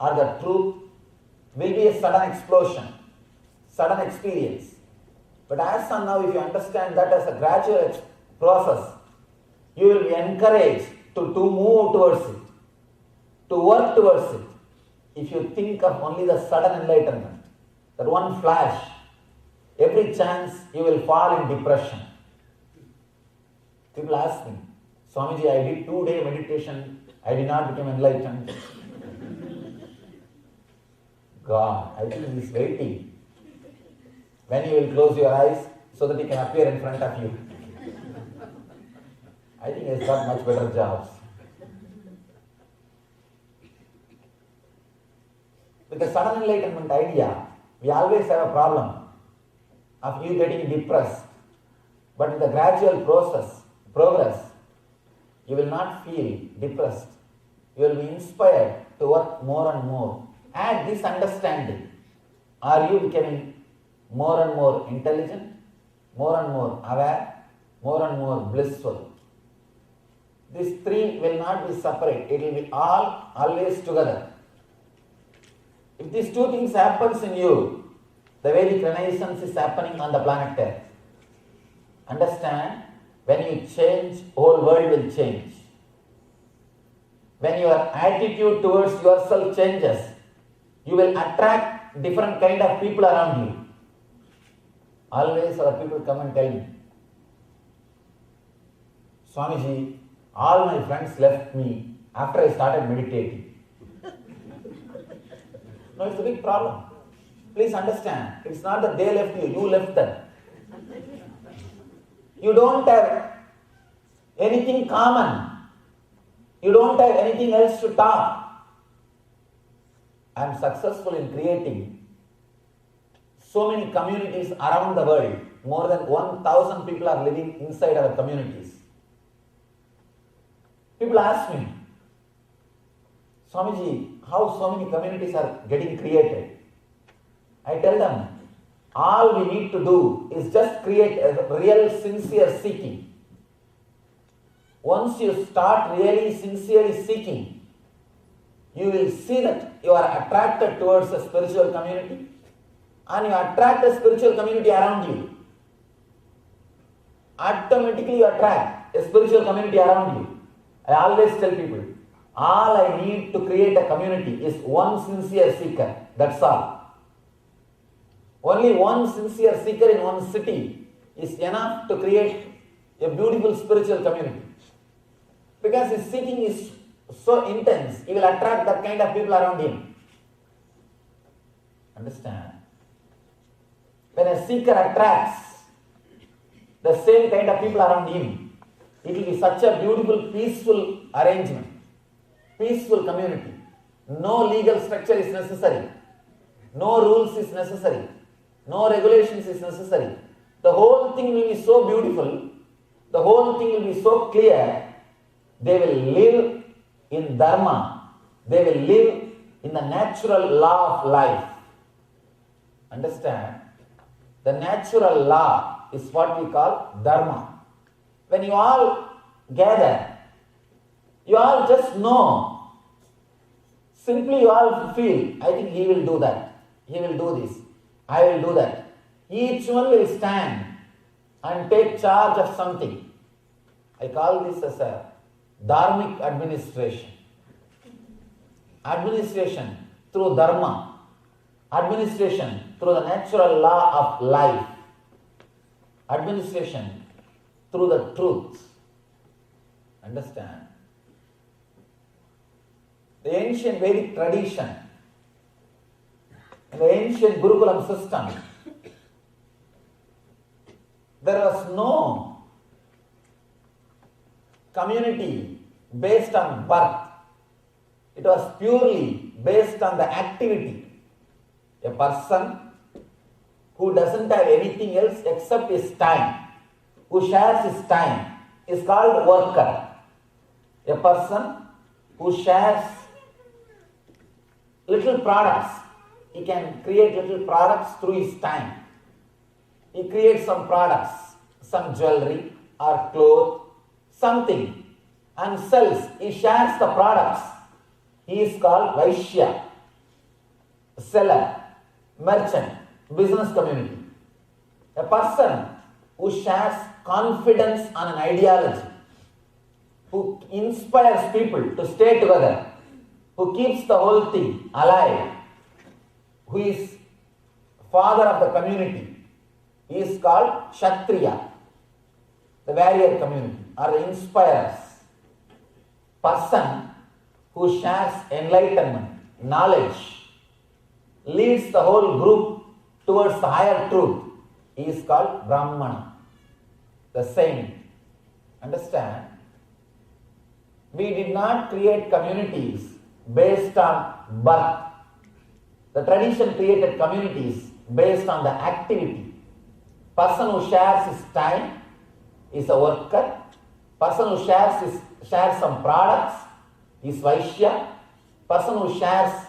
or the truth will be a sudden explosion, sudden experience. But as on now, if you understand that as a gradual process, you will be encouraged to move towards it, to work towards it. If you think of only the sudden enlightenment, that one flash, every chance you will fall in depression. People ask me, Swamiji, I did 2-day meditation, I did not become enlightened. God, I think he is waiting when you will close your eyes so that he can appear in front of you. I think he has got much better jobs. With the sudden enlightenment idea, we always have a problem of you getting depressed. But with the gradual progress, you will not feel depressed. You will be inspired to work more and more. Add this understanding. Are you becoming more and more intelligent, more and more aware, more and more blissful? These three will not be separate. It will be always together. If these two things happens in you, the Vedic Renaissance is happening on the planet Earth. Understand, when you change, whole world will change. When your attitude towards yourself changes, you will attract different kind of people around you. Always our people come and tell me, Swamiji, all my friends left me after I started meditating. No, it's a big problem. Please understand, it's not that they left you, you left them. You don't have anything common. You don't have anything else to talk. I am successful in creating so many communities around the world. More than 1,000 people are living inside our communities. People ask me, Swamiji, how so many communities are getting created? I tell them, all we need to do is just create a real sincere seeking. Once you start really sincerely seeking, you will see that you are attracted towards a spiritual community and you attract a spiritual community around you. Automatically you attract a spiritual community around you. I always tell people, all I need to create a community is one sincere seeker. That's all. Only one sincere seeker in one city is enough to create a beautiful spiritual community. Because his seeking is so intense, he will attract that kind of people around him. Understand? When a seeker attracts, the same kind of people around him. It will be such a beautiful, peaceful arrangement, peaceful community. No legal structure is necessary, no rules is necessary, no regulations is necessary. The whole thing will be so beautiful, the whole thing will be so clear. They will live in dharma, they will live in the natural law of life. Understand? The natural law is what we call dharma. When you all gather, you all just know, simply you all feel, I think he will do that, he will do this, I will do that. Each one will stand and take charge of something. I call this as a dharmic administration. Administration through dharma, administration through the natural law of life, administration through the truth. Understand? The ancient Vedic tradition, in the ancient Gurukulam system, there was no community based on birth. It was purely based on the activity. A person who doesn't have anything else except his time, who shares his time, is called worker. A person who shares little products, he can create little products through his time. He creates some products, some jewelry or cloth, something, and sells. He shares the products. He is called Vaishya, seller, merchant, business community. A person who shares confidence on an ideology, who inspires people to stay together, who keeps the whole thing alive, who is father of the community, he is called Kshatriya, the warrior community, or the inspirers. Person who shares enlightenment, knowledge, leads the whole group towards the higher truth, he is called Brahmana, the saint. Understand? We did not create communities based on birth. The tradition created communities based on the activity. Person who shares his time is a worker. Person who shares some products is Vaishya. Person who shares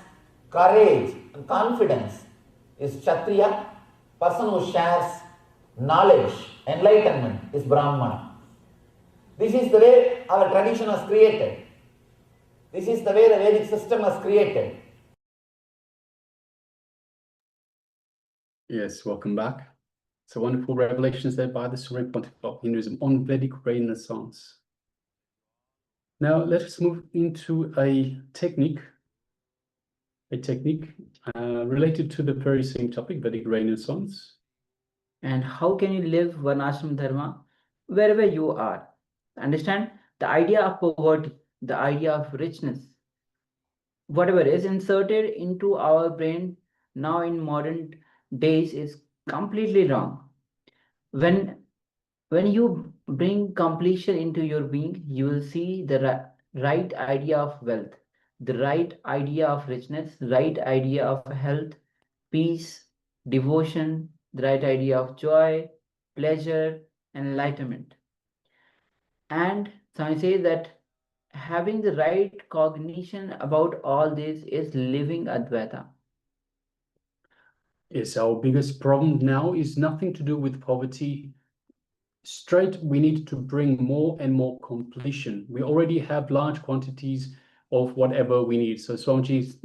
courage and confidence is Kshatriya. Person who shares knowledge, enlightenment is Brahmana. This is the way our tradition was created. This is the way the Vedic system was created. Yes, welcome back. It's a wonderful revelations there by the Supreme Pontiff of Hinduism on Vedic Renaissance. Now let us move into a technique related to the very same topic, Vedic Renaissance. And how can you live Varnashram Dharma wherever you are? Understand the idea of poverty, the idea of richness, whatever is inserted into our brain now in modern days is completely wrong. When you bring completion into your being, you will see the right idea of wealth, the right idea of richness, right idea of health, peace, devotion, the right idea of joy, pleasure, and enlightenment. And Swami says that having the right cognition about all this is living Advaita. Yes, our biggest problem now is nothing to do with poverty. Straight, we need to bring more and more completion. We already have large quantities of whatever we need. So Swamiji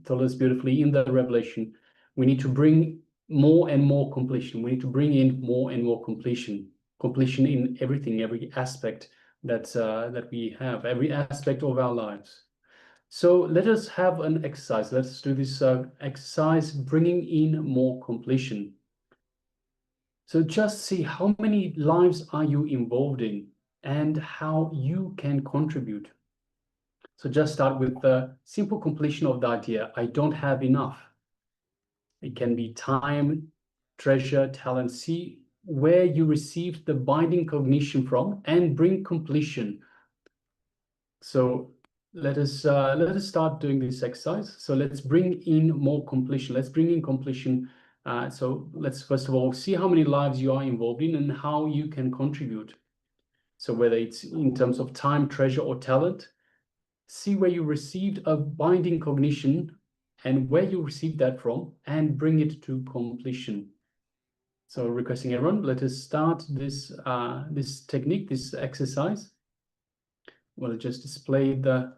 told us beautifully in the revelation, we need to bring more and more completion. We need to bring in more and more completion in everything, every aspect that we have, every aspect of our lives. So let us have an exercise. Let's do this exercise, bringing in more completion. So just see how many lives are you involved in and how you can contribute. So just start with the simple completion of the idea, I don't have enough. It can be time, treasure, talent. See where you received the binding cognition from and bring completion. So let us start doing this exercise. So let's bring in more completion. Let's bring in completion. So let's first of all see how many lives you are involved in and how you can contribute. So whether it's in terms of time, treasure, or talent, see where you received a binding cognition and where you received that from and bring it to completion. So requesting everyone, let us start this this technique, this exercise. We'll just display the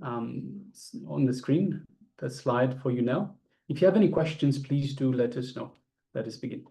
on the screen the slide for you now. If you have any questions, please do let us know. Let us begin.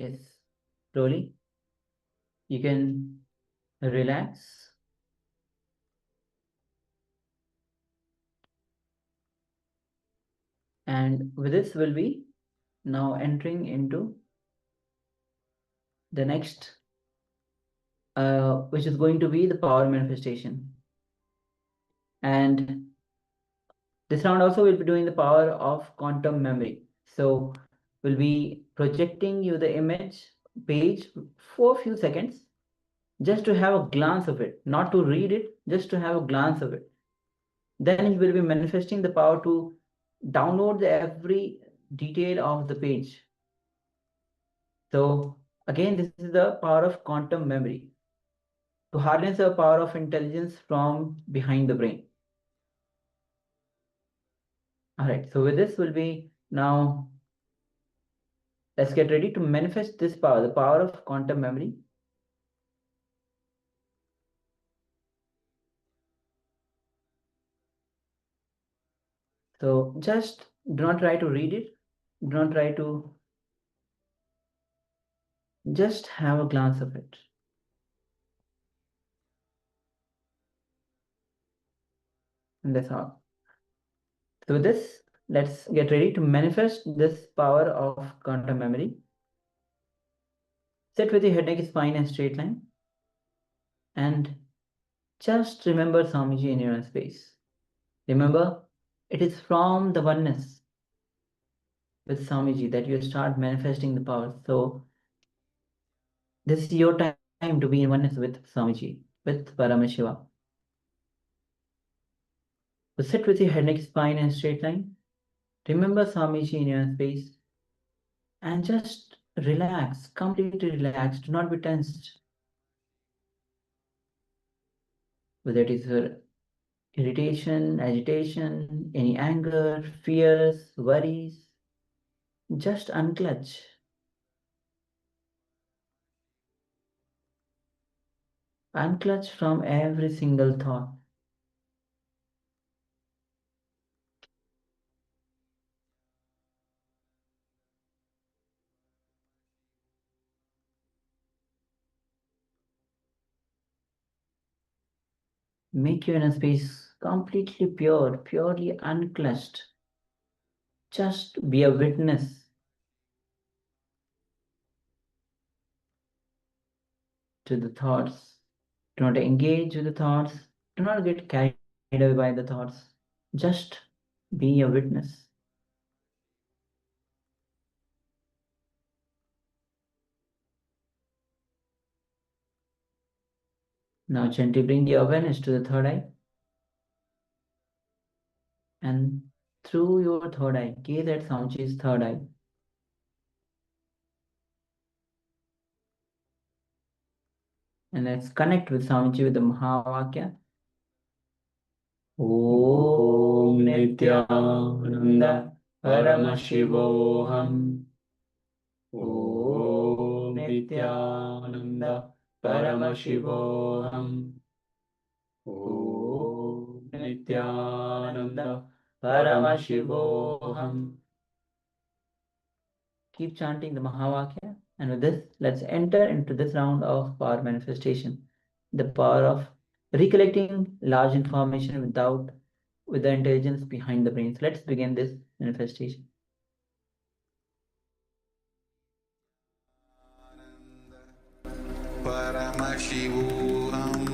Yes. Slowly. You can relax. And with this, we'll be now entering into the next, which is going to be the power manifestation. And this round also we'll be doing the power of quantum memory. So we'll be projecting you the image page for a few seconds, just to have a glance of it, not to read it, just to have a glance of it. Then you will be manifesting the power to download every detail of the page. So again, this is the power of quantum memory, to harness the power of intelligence from behind the brain. All right, so with this will be now, let's get ready to manifest this power, the power of quantum memory. So just do not try to read it, do not try to, just have a glance of it. And that's all. So with this, let's get ready to manifest this power of quantum memory. Sit with your head, neck, spine, and straight line. And just remember Swamiji in your own space. Remember, it is from the oneness with Swamiji that you start manifesting the power. So this is your time to be in oneness with Swamiji, with Paramashiva. So sit with your head, neck, spine, and straight line. Remember Swamiji in your own space. And just relax, completely relax. Do not be tensed. Whether it is irritation, agitation, any anger, fears, worries, just unclutch. Unclutch from every single thought. Make your inner space completely pure, purely unclutched. Just be a witness to the thoughts. Do not engage with the thoughts. Do not get carried away by the thoughts. Just be a witness. Now gently bring the awareness to the third eye. And through your third eye, gaze at Swamiji's third eye. And let's connect with Swamiji with the Mahavakya. Om Nithyananda Paramashivoham. Om Nithyananda Paramashivoham. Om Nithyananda Paramashivoham. Keep chanting the Mahavakya. And with this, let's enter into this round of power manifestation. The power of recollecting large information with the intelligence behind the brain. So let's begin this manifestation. Paramashivoham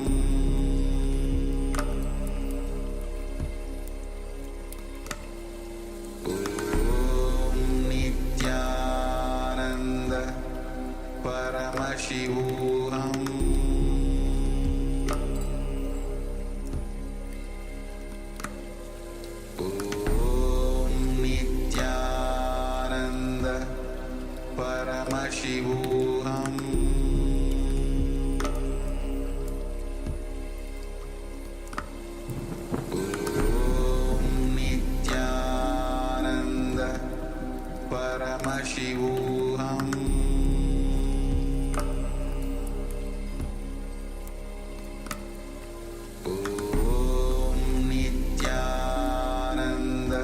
Om Nithyananda Paramashivoham Om Nithyananda Paramashivoham Paramashivoham Om Nithyananda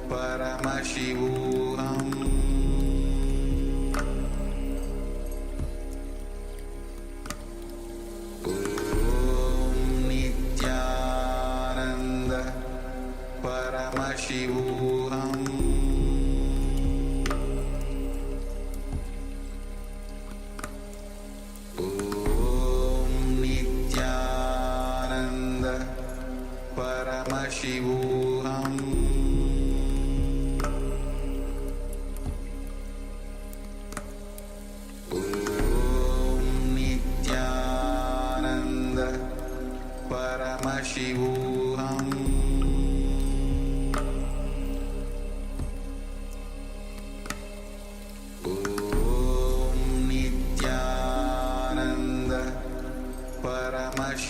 Paramashivoham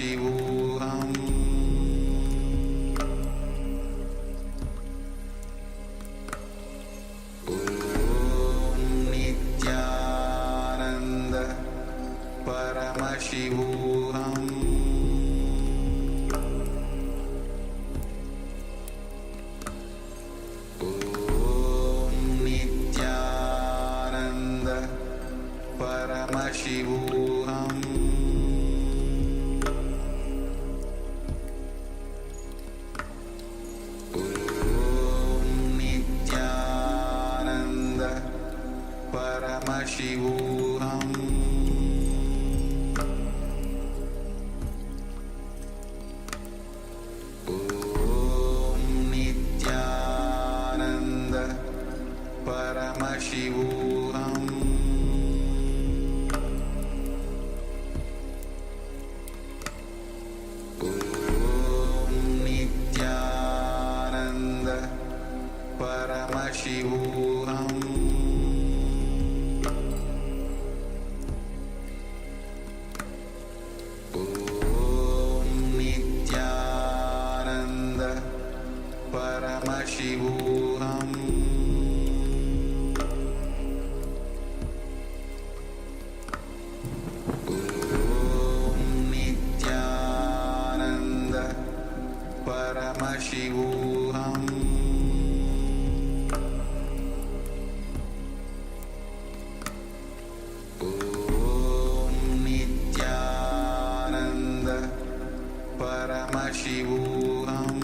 Paramashivoham Om Nithyananda Paramashivoham Om Nithyananda Paramashivoham Om Nithyananda Paramashivoham Om Nithyananda Paramashivoham Om Nithyananda Paramashivoham Om Nithyananda Paramashivoham Om Nithyananda Paramashivoham Om Nithyananda Paramashivoham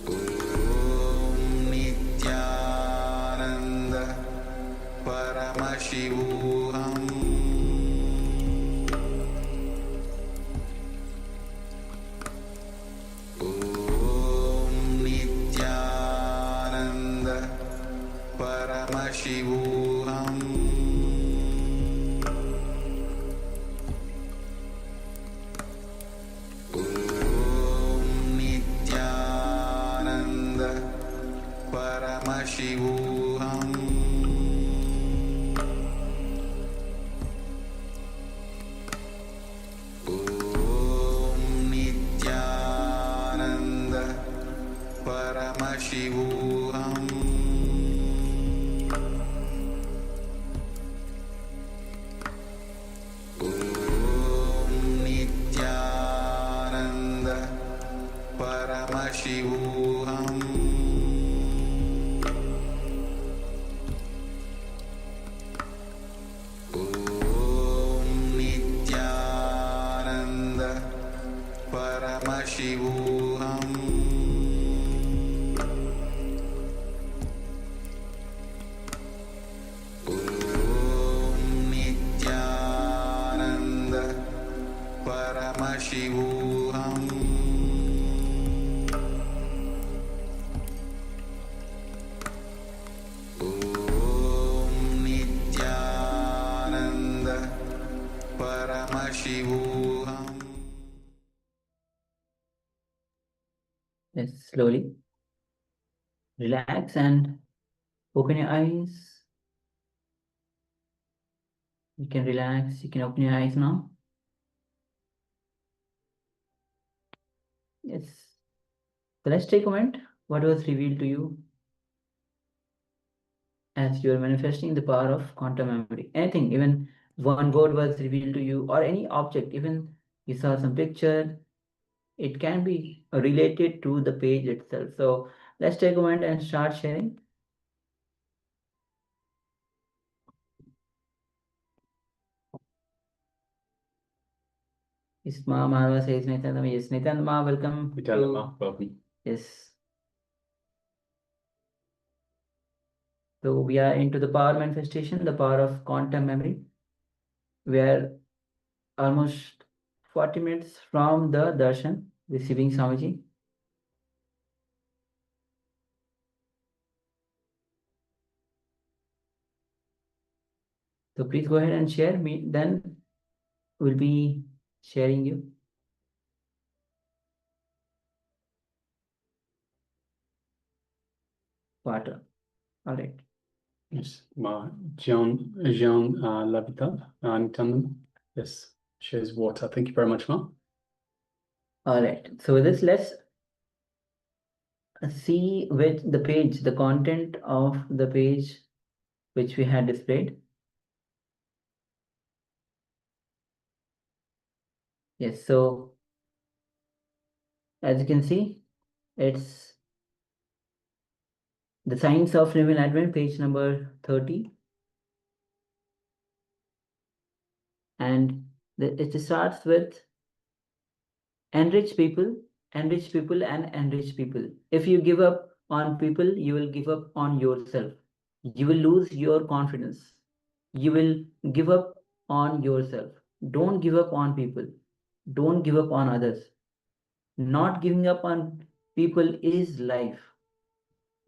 Om Nithyananda Paramashivoham Om Nithyananda Paramashivoham Om Nithyananda Paramashivoham Om Nithyananda Paramashivoham Om Nithyananda Paramashivoham Om Nithyananda Paramashivoham Om Nithyananda Paramashivoham Om Nithyananda Paramashivoham. Yes, slowly. Relax and open your eyes. You can relax. You can open your eyes now. Yes. So let's take a moment. What was revealed to you as you are manifesting the power of quantum memory? Anything, even one word was revealed to you, or any object, even you saw some picture, it can be related to the page itself. So let's take a moment and start sharing. Isma Marwa says Nithyananda. Yes, Nithyananda, welcome. Welcome. Yes. So we are into the power manifestation, the power of quantum memory. We are almost 40 minutes from the darshan, receiving Swamiji. So please go ahead and share me, then we'll be sharing you. Water. All right. Yes, Jean Lavita, Nithyananda, yes, shares water. Thank you very much, Ma. All right. So with this, let's see with the page, the content of the page which we had displayed. Yes, so as you can see, it's the Science of Living Enlightenment, page number 30. And it starts with enrich people, enrich people, and enrich people. If you give up on people, you will give up on yourself. You will lose your confidence. You will give up on yourself. Don't give up on people. Don't give up on others. Not giving up on people is life.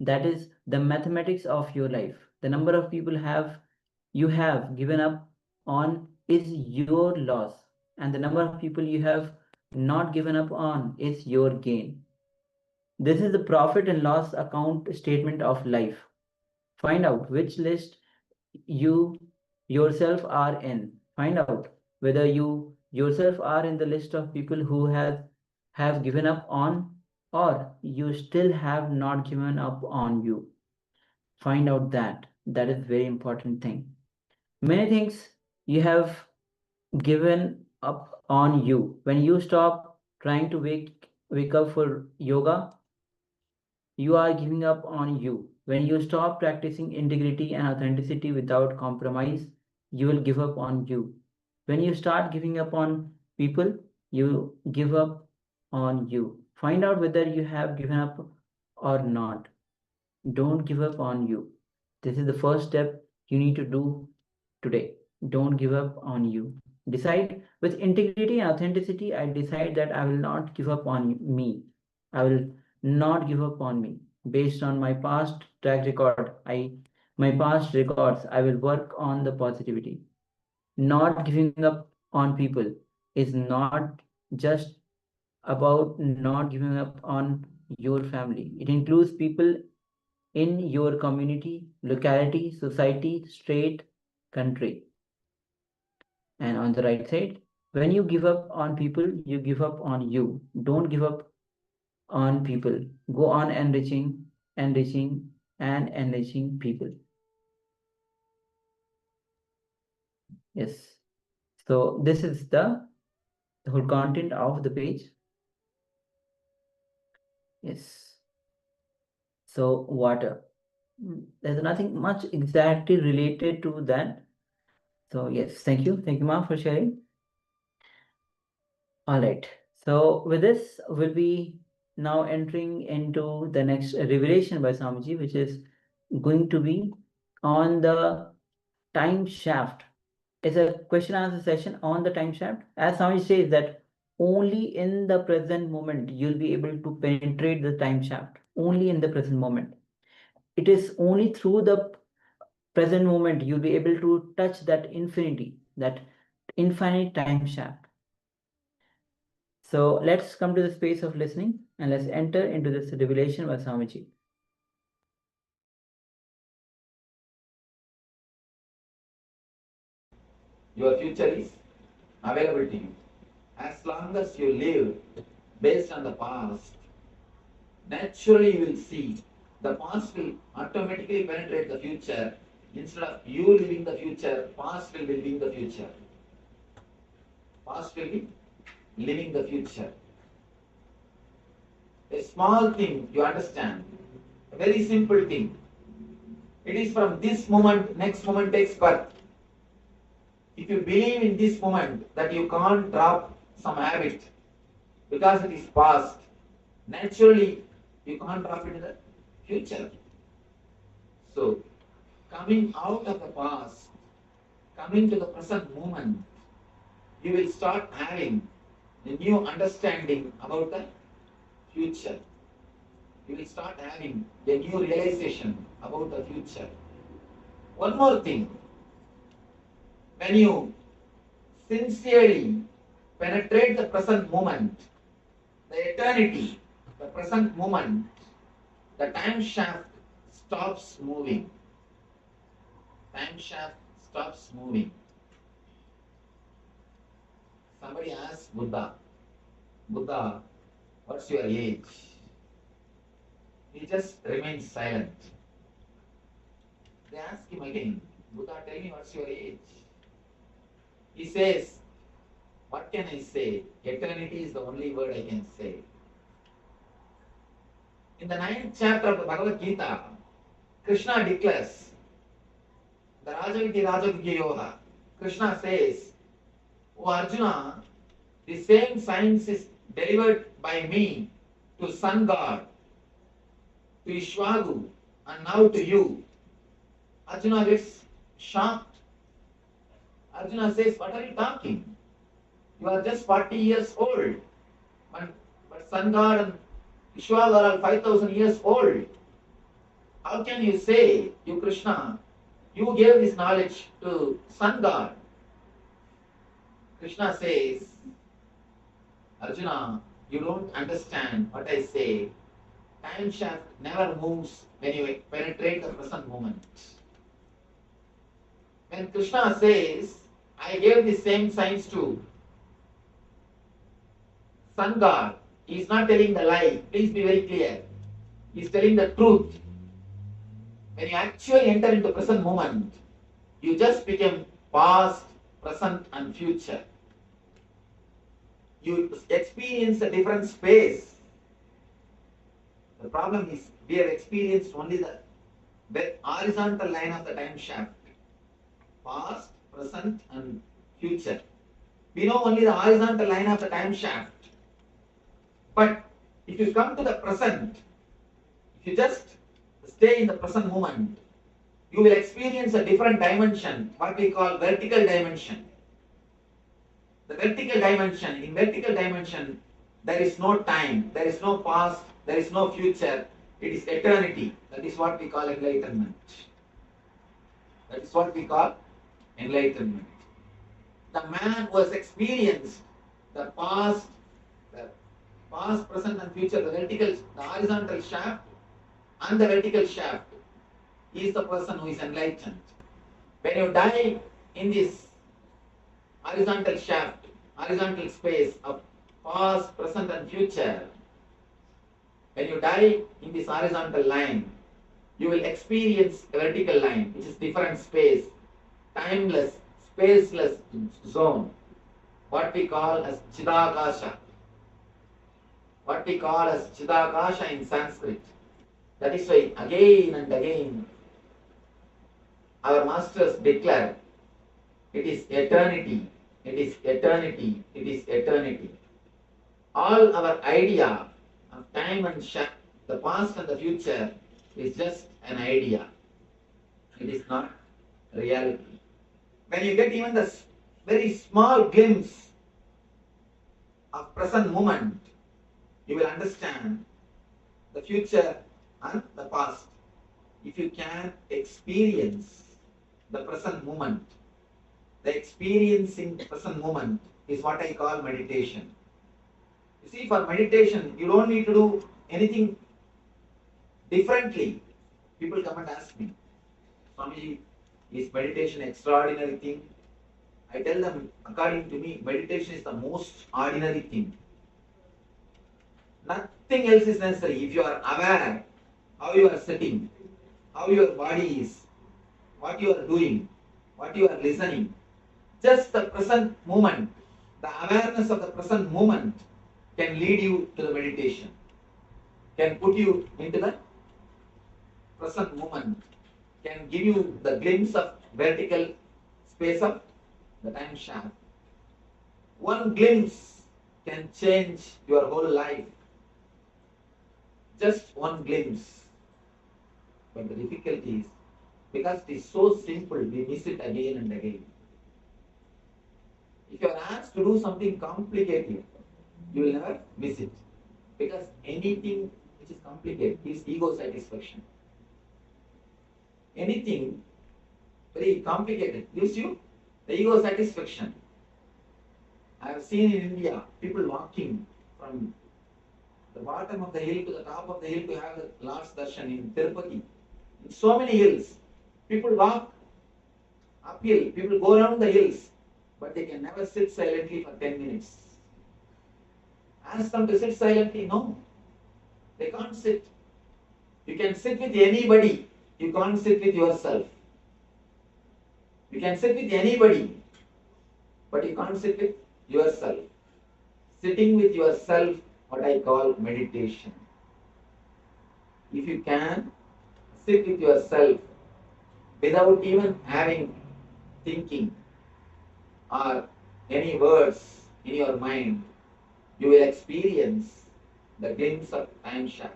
That is the mathematics of your life. The number of people you have given up on is your loss, and the number of people you have not given up on is your gain. This is the profit and loss account statement of life. Find out which list you yourself are in. Find out whether you yourself are in the list of people who have given up on, or you still have not given up on you. Find out that. That is very important thing. Many things you have given up on you. When you stop trying to wake up for yoga, you are giving up on you. When you stop practicing integrity and authenticity without compromise, you will give up on you. When you start giving up on people, you give up on you. Find out whether you have given up or not. Don't give up on you. This is the first step you need to do today. Don't give up on you. Decide with integrity and authenticity. I decide that I will not give up on me. I will not give up on me. Based on my past track record, my past records, I will work on the positivity. Not giving up on people is not just about not giving up on your family. It includes people in your community, locality, society, state, country. And on the right side, when you give up on people, you give up on you. Don't give up on people. Go on enriching, enriching, and enriching people. Yes. So this is the whole content of the page. Yes. So water. There's nothing much exactly related to that. So yes, thank you. Thank you, ma'am, for sharing. All right. So with this, we'll be now entering into the next revelation by Swamiji, which is going to be on the time shaft. It's a question and answer session on the time shaft. As Swamiji says that only in the present moment you'll be able to penetrate the time shaft. Only in the present moment. It is only through the present moment you'll be able to touch that infinity, that infinite time shaft. So let's come to the space of listening and let's enter into this revelation by Swamiji. Your future is available to you. As long as you live based on the past, naturally you will see the past will automatically penetrate the future. Instead of you living the future, past will be living the future. Past will be living the future. A small thing you understand, a very simple thing. It is from this moment, next moment takes birth. If you believe in this moment that you can't drop some habit because it is past, naturally you can't drop it in the future. So, coming out of the past, coming to the present moment, you will start having a new understanding about the future. You will start having a new realization about the future. One more thing, when you sincerely penetrate the present moment, the eternity, the present moment, the time shaft stops moving. time shaft stops moving. Somebody asks Buddha, what's your age? He just remains silent. They ask him again, Buddha, tell me what's your age? He says, what can I say? Eternity is the only word I can say. In the 9th chapter of the Bhagavad Gita, Krishna declares, the Rajaviti Rajaviti Yoga, Krishna says, O Arjuna, the same science is delivered by me to Sun God, to Ishwagu, and now to you. Arjuna gets shocked. Arjuna says, what are you talking? You are just 40 years old. But Sun God and Ishwagu are all 5,000 years old. How can you say, you Krishna, you gave this knowledge to Sun God? Krishna says, Arjuna, you don't understand what I say. Time shaft never moves when you penetrate the present moment. When Krishna says, I gave the same science to Sun God, he is not telling the lie. Please be very clear. He is telling the truth. When you actually enter into present moment, you just become past, present and future. You experience a different space. The problem is we have experienced only the horizontal line of the time shaft. Past, present and future. We know only the horizontal line of the time shaft. But if you come to the present, if you just stay in the present moment, you will experience a different dimension, what we call vertical dimension. The vertical dimension, in vertical dimension, there is no time, there is no past, there is no future, it is eternity. That is what we call enlightenment. That is what we call enlightenment. The man who has experienced the past, present and future, the horizontal shaft and the vertical shaft, is the person who is enlightened. When you die in this horizontal shaft, horizontal space of past, present and future, when you die in this horizontal line, you will experience a vertical line, which is different space, timeless, spaceless zone, what we call as Chidakasha. What we call as Chidakasha in Sanskrit. That is why again and again our masters declare, it is eternity, it is eternity, it is eternity. All our idea of time and the past and the future is just an idea. It is not reality. When you get even the very small glimpse of present moment, you will understand the future and the past. If you can experience the present moment, the experiencing the present moment is what I call meditation. You see, for meditation, you don't need to do anything differently. People come and ask me, Swamiji, is meditation extraordinary thing? I tell them, according to me, meditation is the most ordinary thing. Nothing else is necessary. If you are aware how you are sitting, how your body is, what you are doing, what you are listening, just the present moment, the awareness of the present moment can lead you to the meditation, can put you into the present moment, can give you the glimpse of vertical space of the time shaft. One glimpse can change your whole life. Just one glimpse. But the difficulty is, because it is so simple, we miss it again and again. If you are asked to do something complicated, you will never miss it. Because anything which is complicated gives ego satisfaction. Anything very complicated gives you the ego satisfaction. I have seen in India people walking from the bottom of the hill to the top of the hill to have the last darshan in Tirupati. In so many hills, people walk Uphill, people go around the hills, but they can never sit silently for 10 minutes. Ask them to sit silently, no. They can't sit. You can sit with anybody, you can't sit with yourself. You can sit with anybody, but you can't sit with yourself. Sitting with yourself, what I call meditation. If you can sit with yourself without even having thinking or any words in your mind, you will experience the glimpse of time shaft.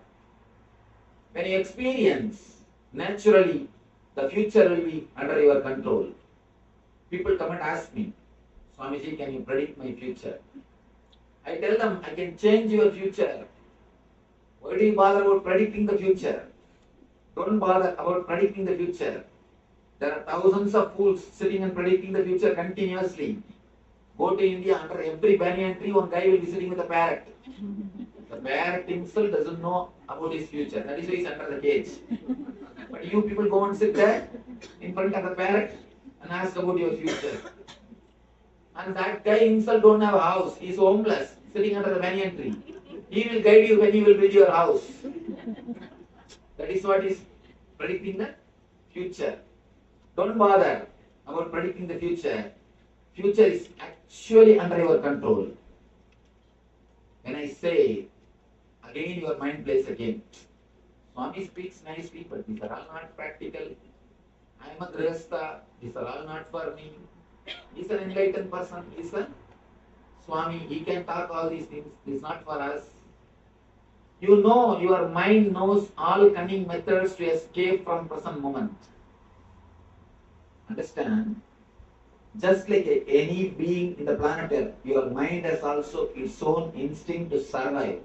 When you experience, naturally, the future will be under your control. People come and ask me, Swamiji, can you predict my future? I tell them, I can change your future. Why do you bother about predicting the future? Don't bother about predicting the future. There are thousands of fools sitting and predicting the future continuously. Go to India, under every banyan tree, one guy will be sitting with a parrot. The parrot himself doesn't know about his future. That is why he's under the cage. But you people go and sit there in front of the parrot and ask about your future. And that guy himself don't have a house. He's homeless, sitting under the banyan tree. He will guide you when you will build your house. That is what is predicting the future. Don't bother about predicting the future. Future is actually under your control. When I say, again your mind plays a game. Swami speaks nicely, but these are all not practical. I am a grihastha, these are all not for me. He's an enlightened person, he's a Swami, he can talk all these things, it's not for us. You know, your mind knows all cunning methods to escape from present moment. Understand? Just like any being in the planet Earth, your mind has also its own instinct to survive.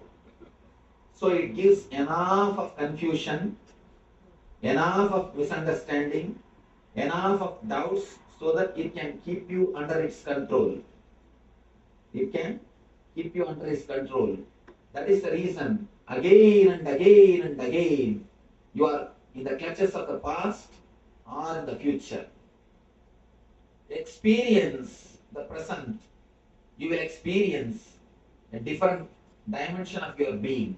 So it gives enough of confusion, enough of misunderstanding, enough of doubts so that it can keep you under its control. It can keep you under its control. That is the reason, again and again and again, you are in the clutches of the past or in the future. Experience the present. You will experience a different dimension of your being.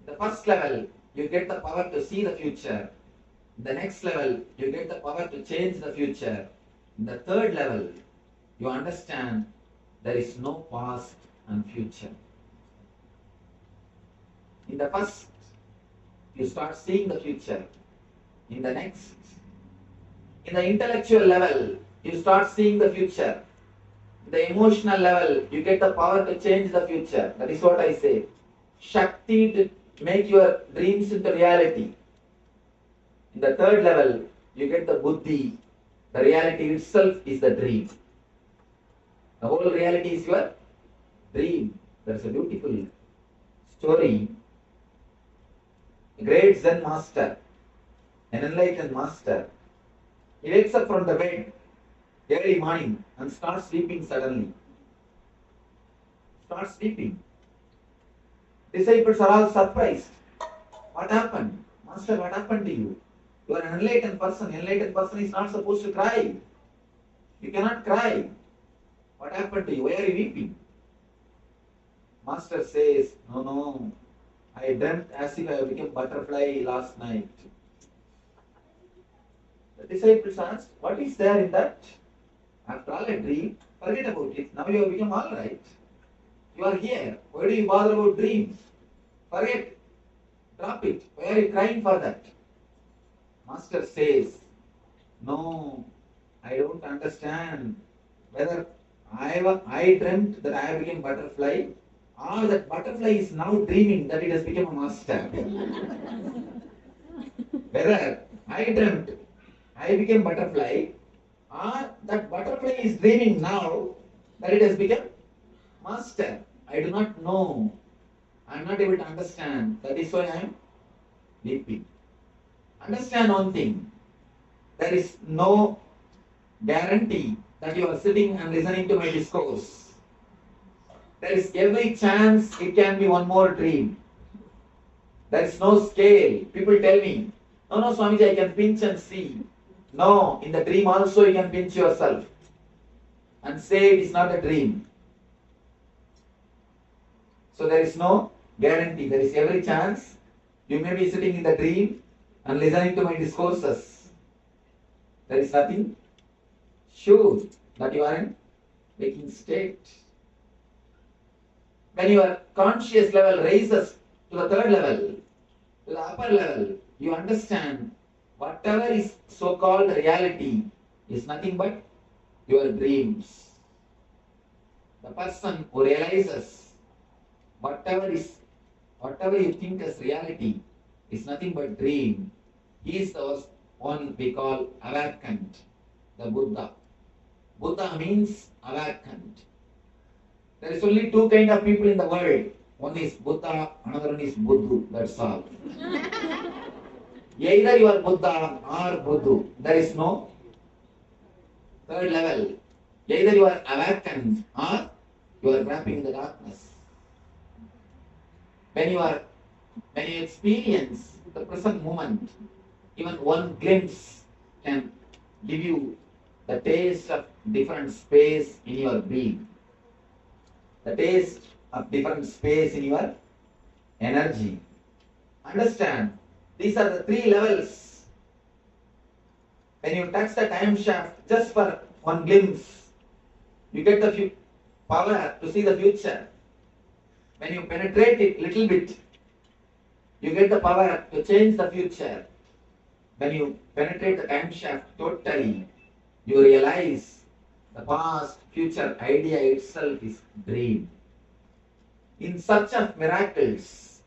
The first level, you get the power to see the future. The next level, you get the power to change the future. In the third level, you understand there is no past and future. In the first, you start seeing the future. In the next, in the intellectual level, you start seeing the future. In the emotional level, you get the power to change the future. That is what I say. Shakti to make your dreams into reality. In the third level, you get the buddhi. The reality itself is the dream. The whole reality is your dream. That's a beautiful story. A great Zen master, an enlightened master, he wakes up from the bed early morning and starts sleeping suddenly. Starts sleeping. Disciples are all surprised. What happened? Master, what happened to you? You are an enlightened person. Enlightened person is not supposed to cry. You cannot cry. What happened to you? Why are you weeping? Master says, no, I dreamt as if I became butterfly last night. The disciples asked, what is there in that? After all a dream, forget about it. Now you have become alright. You are here. Why do you bother about dreams? Forget. Drop it. Why are you crying for that? Master says, no, I don't understand whether I dreamt that I have become butterfly or that butterfly is now dreaming that it has become a master. Whether I dreamt I became butterfly or that butterfly is dreaming now that it has become master. I do not know. I am not able to understand. That is why I am weeping. Understand one thing. There is no guarantee that you are sitting and listening to my discourse. There is every chance it can be one more dream. There is no scale. People tell me, no, Swamiji, I can pinch and see. No, in the dream also you can pinch yourself and say it is not a dream. So there is no guarantee. There is every chance you may be sitting in the dream and listening to my discourses. There is nothing sure that you are in waking state. When your conscious level raises to the third level, to the upper level, you understand whatever is so-called reality is nothing but your dreams. The person who realizes whatever you think as reality is nothing but dream, he is the one we call awakened, the Buddha. Buddha means awakened. There is only two kind of people in the world. One is Buddha, another one is Buddhu. That's all. Either you are Buddha or Buddhu. There is no third level. Either you are awakened or you are wrapping in the darkness. When you experience the present moment, even one glimpse can give you the taste of different space in your being. The taste of different space in your energy. Understand, these are the three levels. When you touch the time shaft just for one glimpse, you get the power to see the future. When you penetrate it little bit, you get the power to change the future. When you penetrate the time shaft totally, you realize the past, future idea itself is dream. In search of miracles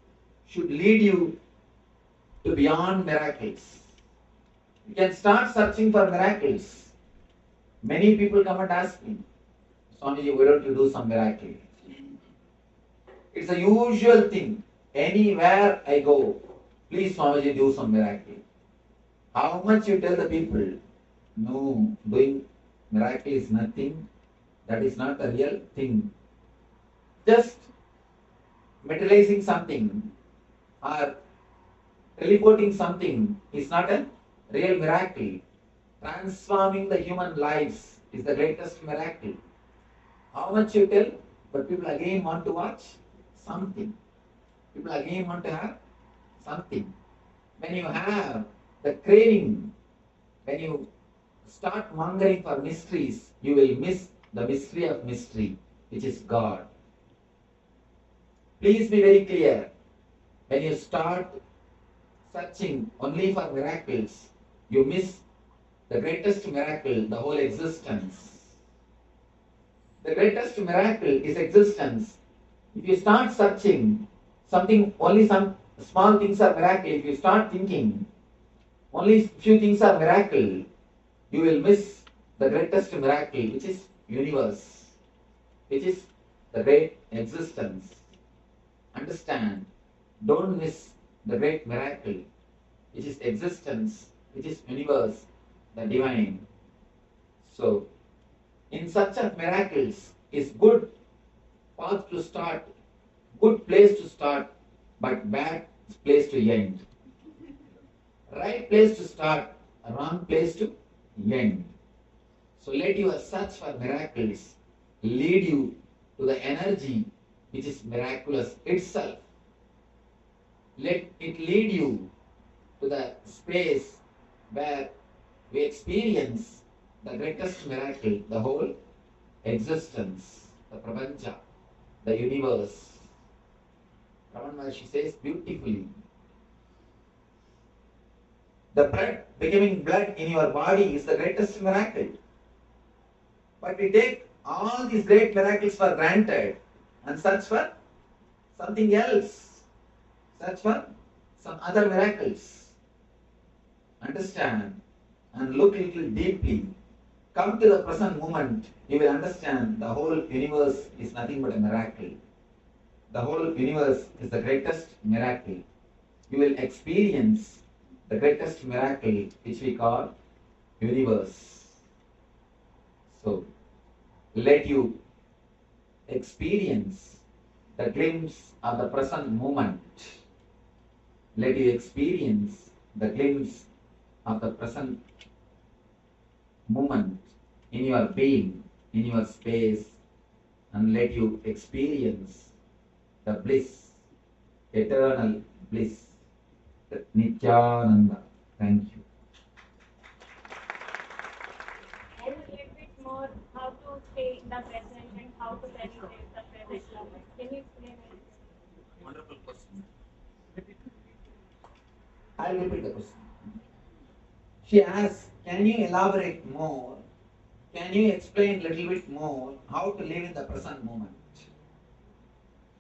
should lead you to beyond miracles. You can start searching for miracles. Many people come and ask me, Swamiji, why don't you do some miracle? It's a usual thing. Anywhere I go, please Swamiji, do some miracle. How much you tell the people? No, doing miracle is nothing. That is not a real thing. Just materializing something or teleporting something is not a real miracle. Transforming the human lives is the greatest miracle. How much you tell, but people again want to watch something. People again want to have something. When you have the craving, when you start mongering for mysteries, you will miss the mystery of mystery, which is God. Please be very clear. When you start searching only for miracles, you miss the greatest miracle, the whole existence. The greatest miracle is existence. If you start searching something, only some small things are miracle, if you start thinking only few things are miracle, you will miss the greatest miracle, which is universe, which is the great existence. Understand, don't miss the great miracle, which is existence, which is universe, the divine. So, in search of miracles is good path to start, good place to start, but bad place to end. Right place to start, wrong place to end. So let your search for miracles lead you to the energy which is miraculous itself. Let it lead you to the space where we experience the greatest miracle, the whole existence, the prapancha, the universe. Raman Maharshi says beautifully, the blood becoming blood in your body is the greatest miracle. But we take all these great miracles for granted and search for something else. Search for some other miracles. Understand and look a little deeply. Come to the present moment. You will understand the whole universe is nothing but a miracle. The whole universe is the greatest miracle. You will experience the greatest miracle, which we call universe. So, let you experience the glimpse of the present moment. Let you experience the glimpse of the present moment in your being, in your space, and let you experience the bliss, eternal bliss, the Nithyananda. Thank you. And a little bit more how to stay in the present and how to penetrate the present moment. Can you explain it? Wonderful question. I'll repeat the question. She asks, can you elaborate more? Can you explain a little bit more how to live in the present moment?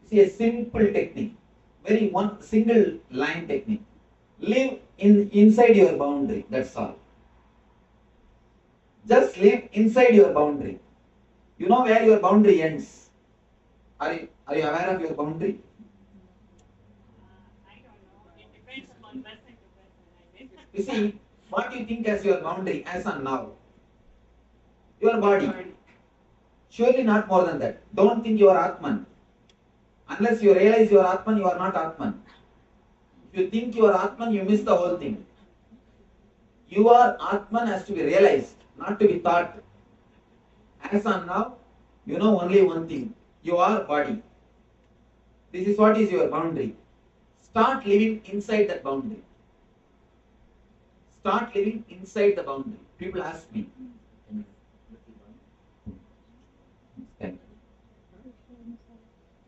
See, a simple technique, very one single line technique. Live inside your boundary, that's all. Just live inside your boundary. You know where your boundary ends. Are you aware of your boundary? I don't know. It depends on person to person, I You see, what you think as your boundary as on now? Your body. Surely not more than that. Don't think you are Atman. Unless you realize you are Atman, you are not Atman. If you think you are Atman, you miss the whole thing. You are Atman has to be realized, not to be thought. As on now, you know only one thing. You are body. This is what is your boundary. Start living inside that boundary. Start living inside the boundary. People ask me.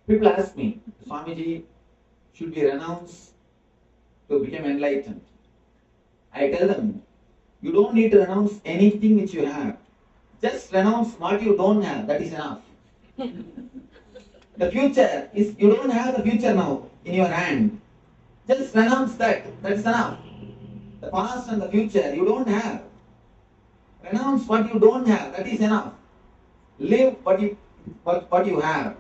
People ask me, Swamiji, should we renounce to become enlightened? I tell them, you don't need to renounce anything which you have. Just renounce what you don't have. That is enough. The future is, you don't have the future now in your hand. Just renounce that. That is enough. The past and the future you don't have. Renounce what you don't have. That is enough. Live what you have.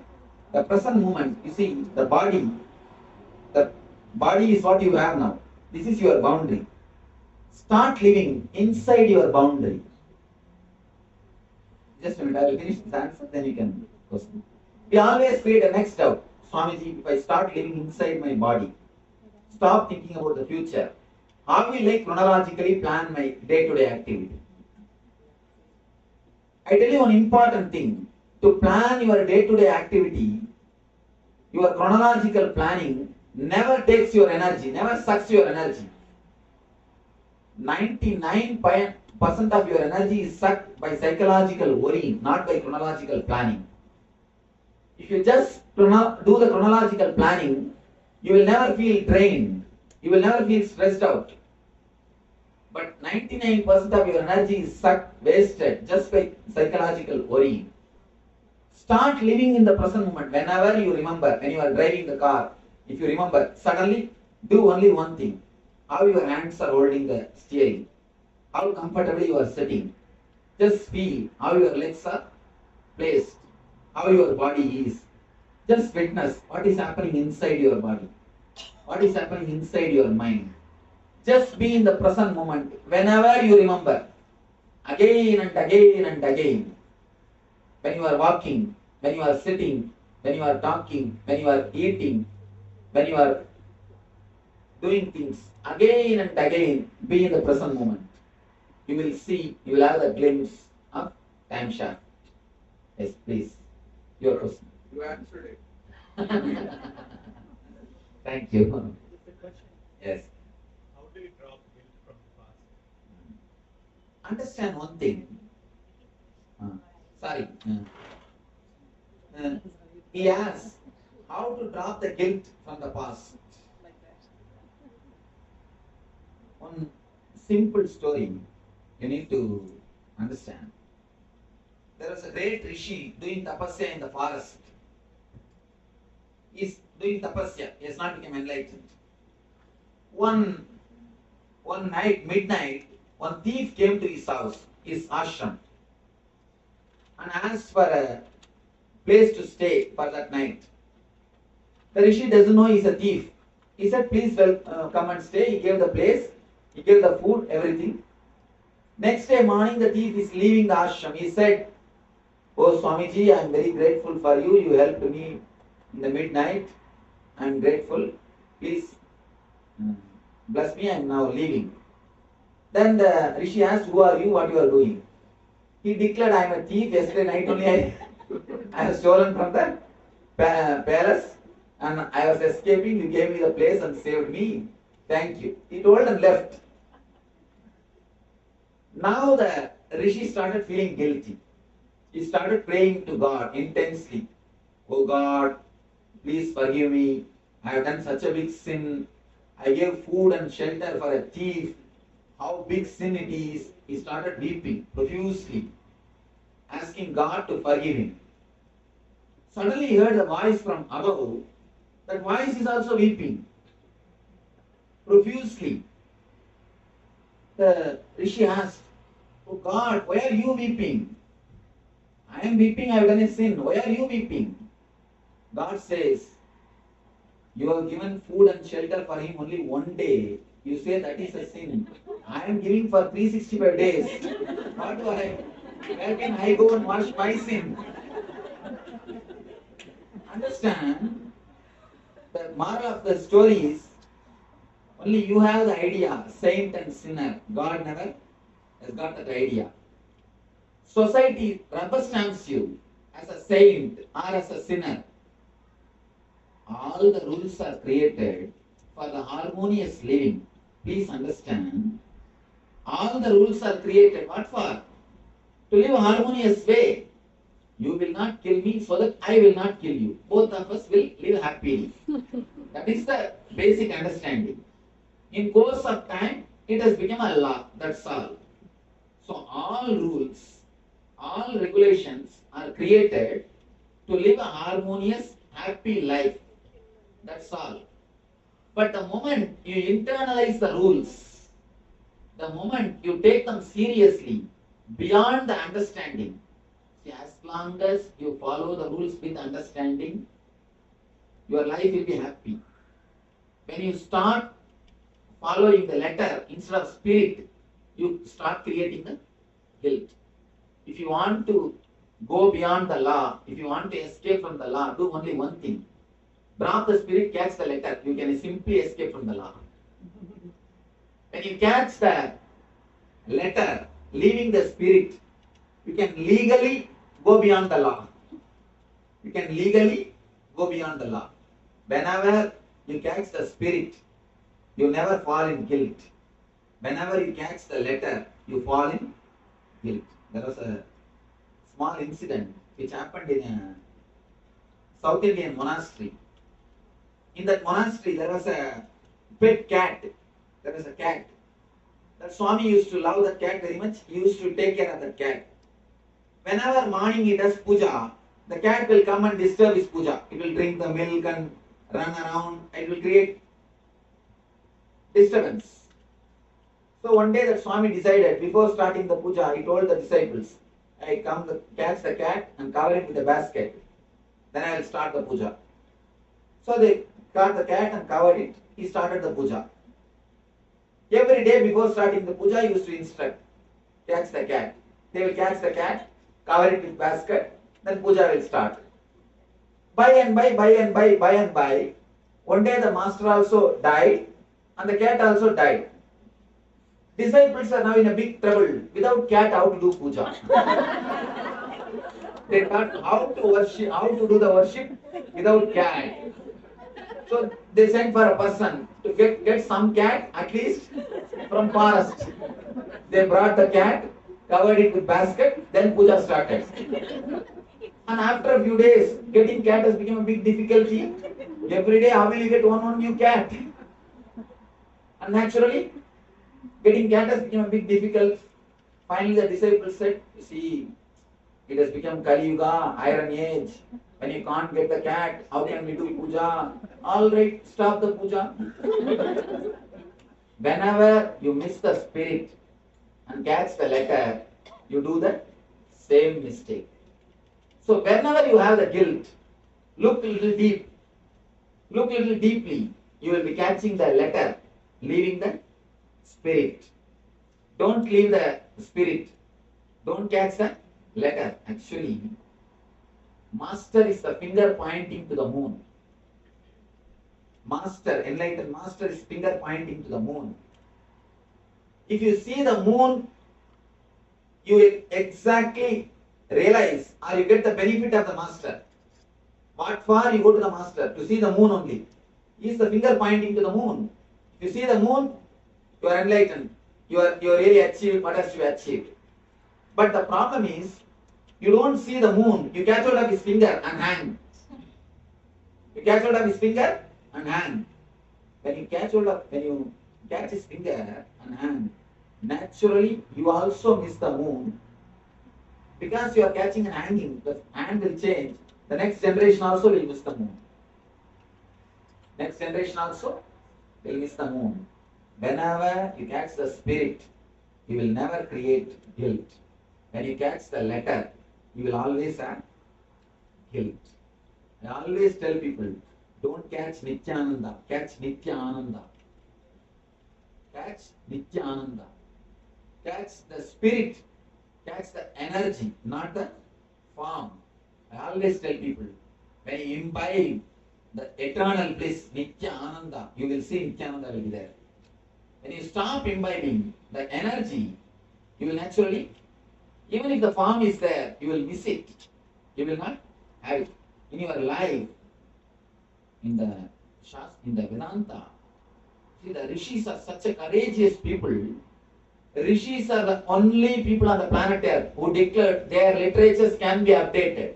The present moment, you see, the body is what you have now. This is your boundary. Start living inside your boundary. Just a minute, I will finish this answer, then you can question. We always create a next doubt. Swamiji, if I start living inside my body, stop thinking about the future, how will I chronologically plan my day-to-day activity? I tell you one important thing. To plan your day-to-day activity, your chronological planning never takes your energy, never sucks your energy. 99% of your energy is sucked by psychological worry, not by chronological planning. If you just do the chronological planning, you will never feel drained. You will never feel stressed out. But 99% of your energy is sucked, wasted, just by psychological worry. Start living in the present moment. Whenever you remember, when you are driving the car, if you remember, suddenly do only one thing. How your hands are holding the steering. How comfortably you are sitting. Just feel how your legs are placed. How your body is. Just witness what is happening inside your body. What is happening inside your mind. Just be in the present moment. Whenever you remember. Again and again and again. When you are walking, when you are sitting, when you are talking, when you are eating, when you are doing things, again and again, be in the present moment. You will see, you will have a glimpse of time shaft. Yes, please. Your question. You answered it. Thank you. Yes. How do you drop guilt from the past? Understand one thing. Sorry. He asks how to drop the guilt from the past. One simple story you need to understand. There was a great rishi doing tapasya in the forest. He is doing tapasya. He has not become enlightened. One night, midnight, one thief came to his house, his ashram, and asked for a place to stay for that night. The rishi doesn't know he's a thief. He said, please come and stay. He gave the place, he gave the food, everything. Next day morning, the thief is leaving the ashram. He said, oh Swamiji, I am very grateful for you. You helped me in the midnight. I am grateful. Please bless me. I am now leaving. Then the rishi asked, who are you? What you are doing? He declared, I am a thief. Yesterday night only I have stolen from the palace and I was escaping. You gave me the place and saved me. Thank you. He told and left. Now the Rishi started feeling guilty. He started praying to God intensely. Oh God, please forgive me. I have done such a big sin. I gave food and shelter for a thief. How big sin it is. He started weeping profusely, asking God to forgive him. Suddenly he heard a voice from above. That voice is also weeping profusely. The Rishi asked, Oh God, why are you weeping? I am weeping, I have done a sin. Why are you weeping? God says, you have given food and shelter for him only one day. You say that is a sin. I am giving for 365 days. What do I? Where can I go and wash my sin? Understand? The moral of the story is, only you have the idea, saint and sinner. God never has got that idea. Society rubber stamps you as a saint or as a sinner. All the rules are created for the harmonious living. Please understand. All the rules are created. What for? To live a harmonious way. You will not kill me so that I will not kill you. Both of us will live happily. That is the basic understanding. In course of time, it has become a law. That's all. So all rules, all regulations are created to live a harmonious, happy life. That's all. But the moment you internalize the rules, the moment you take them seriously, beyond the understanding, see, as long as you follow the rules with understanding, your life will be happy. When you start following the letter instead of spirit, you start creating the guilt. If you want to go beyond the law, if you want to escape from the law, do only one thing. Drop the spirit, catch the letter. You can simply escape from the law. When you catch the letter, leaving the spirit, you can legally go beyond the law. You can legally go beyond the law. Whenever you catch the spirit, you never fall in guilt. Whenever you catch the letter, you fall in guilt. There was a small incident which happened in a South Indian monastery. In that monastery, there was a pet cat. There was a cat. That Swami used to love that cat very much. He used to take care of that cat. Whenever morning he does puja, the cat will come and disturb his puja. It will drink the milk and run around. It will create disturbance. So one day that Swami decided, before starting the puja, he told the disciples, I come catch the cat and cover it with a basket. Then I will start the puja. So they caught the cat and covered it. He started the puja. Every day before starting the puja, he used to instruct, catch the cat. They will catch the cat, cover it with basket, then puja will start. By and by, one day the master also died and the cat also died. Disciples are now in a big trouble. Without cat, how to do puja? They thought how to worship, how to do the worship without cat. So they sent for a person to get some cat at least from forest. They brought the cat, covered it with basket, then puja started. And after a few days, getting cat has become a big difficulty. Every day, how will you get one new cat? And naturally, getting cat has become a big difficult. Finally, the disciples said, you see, it has become Kali Yuga, Iron Age. When you can't get the cat, how can we do puja? All right, stop the puja. Whenever you miss the spirit and catch the letter, you do the same mistake. So whenever you have the guilt, look a little deep. Look a little deeply. You will be catching the letter, leaving the spirit. Don't leave the spirit. Don't catch the letter. Actually, master is the finger pointing to the moon. Master, enlightened master is finger pointing to the moon. If you see the moon you exactly realize or you get the benefit of the master. What for you go to the master? To see the moon only. Is the finger pointing to the moon? If you see the moon, you are enlightened. You really achieved what has to be achieved. But the problem is, you don't see the moon. You catch hold of his finger and hang. You catch hold of his finger and hang. When you catch his finger and hang, naturally you also miss the moon. Because you are catching and hanging, the hand will change. The next generation also will miss the moon. Next generation also will miss the moon. Whenever you catch the spirit, you will never create guilt. When you catch the letter, you will always have guilt. I always tell people, don't catch Nithyananda, catch Nithyananda. Catch Nithyananda. Catch the spirit, catch the energy, not the form. I always tell people, when you imbibe the eternal bliss, Nithyananda, you will see Nithyananda will be there. When you stop imbibing the energy, you will naturally, even if the form is there, you will miss it. You will not have it. In your life, in the Vedanta, see, the rishis are such a courageous people. Rishis are the only people on the planet Earth who declared their literatures can be updated.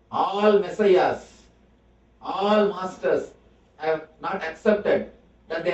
All messiahs, all masters have not accepted that their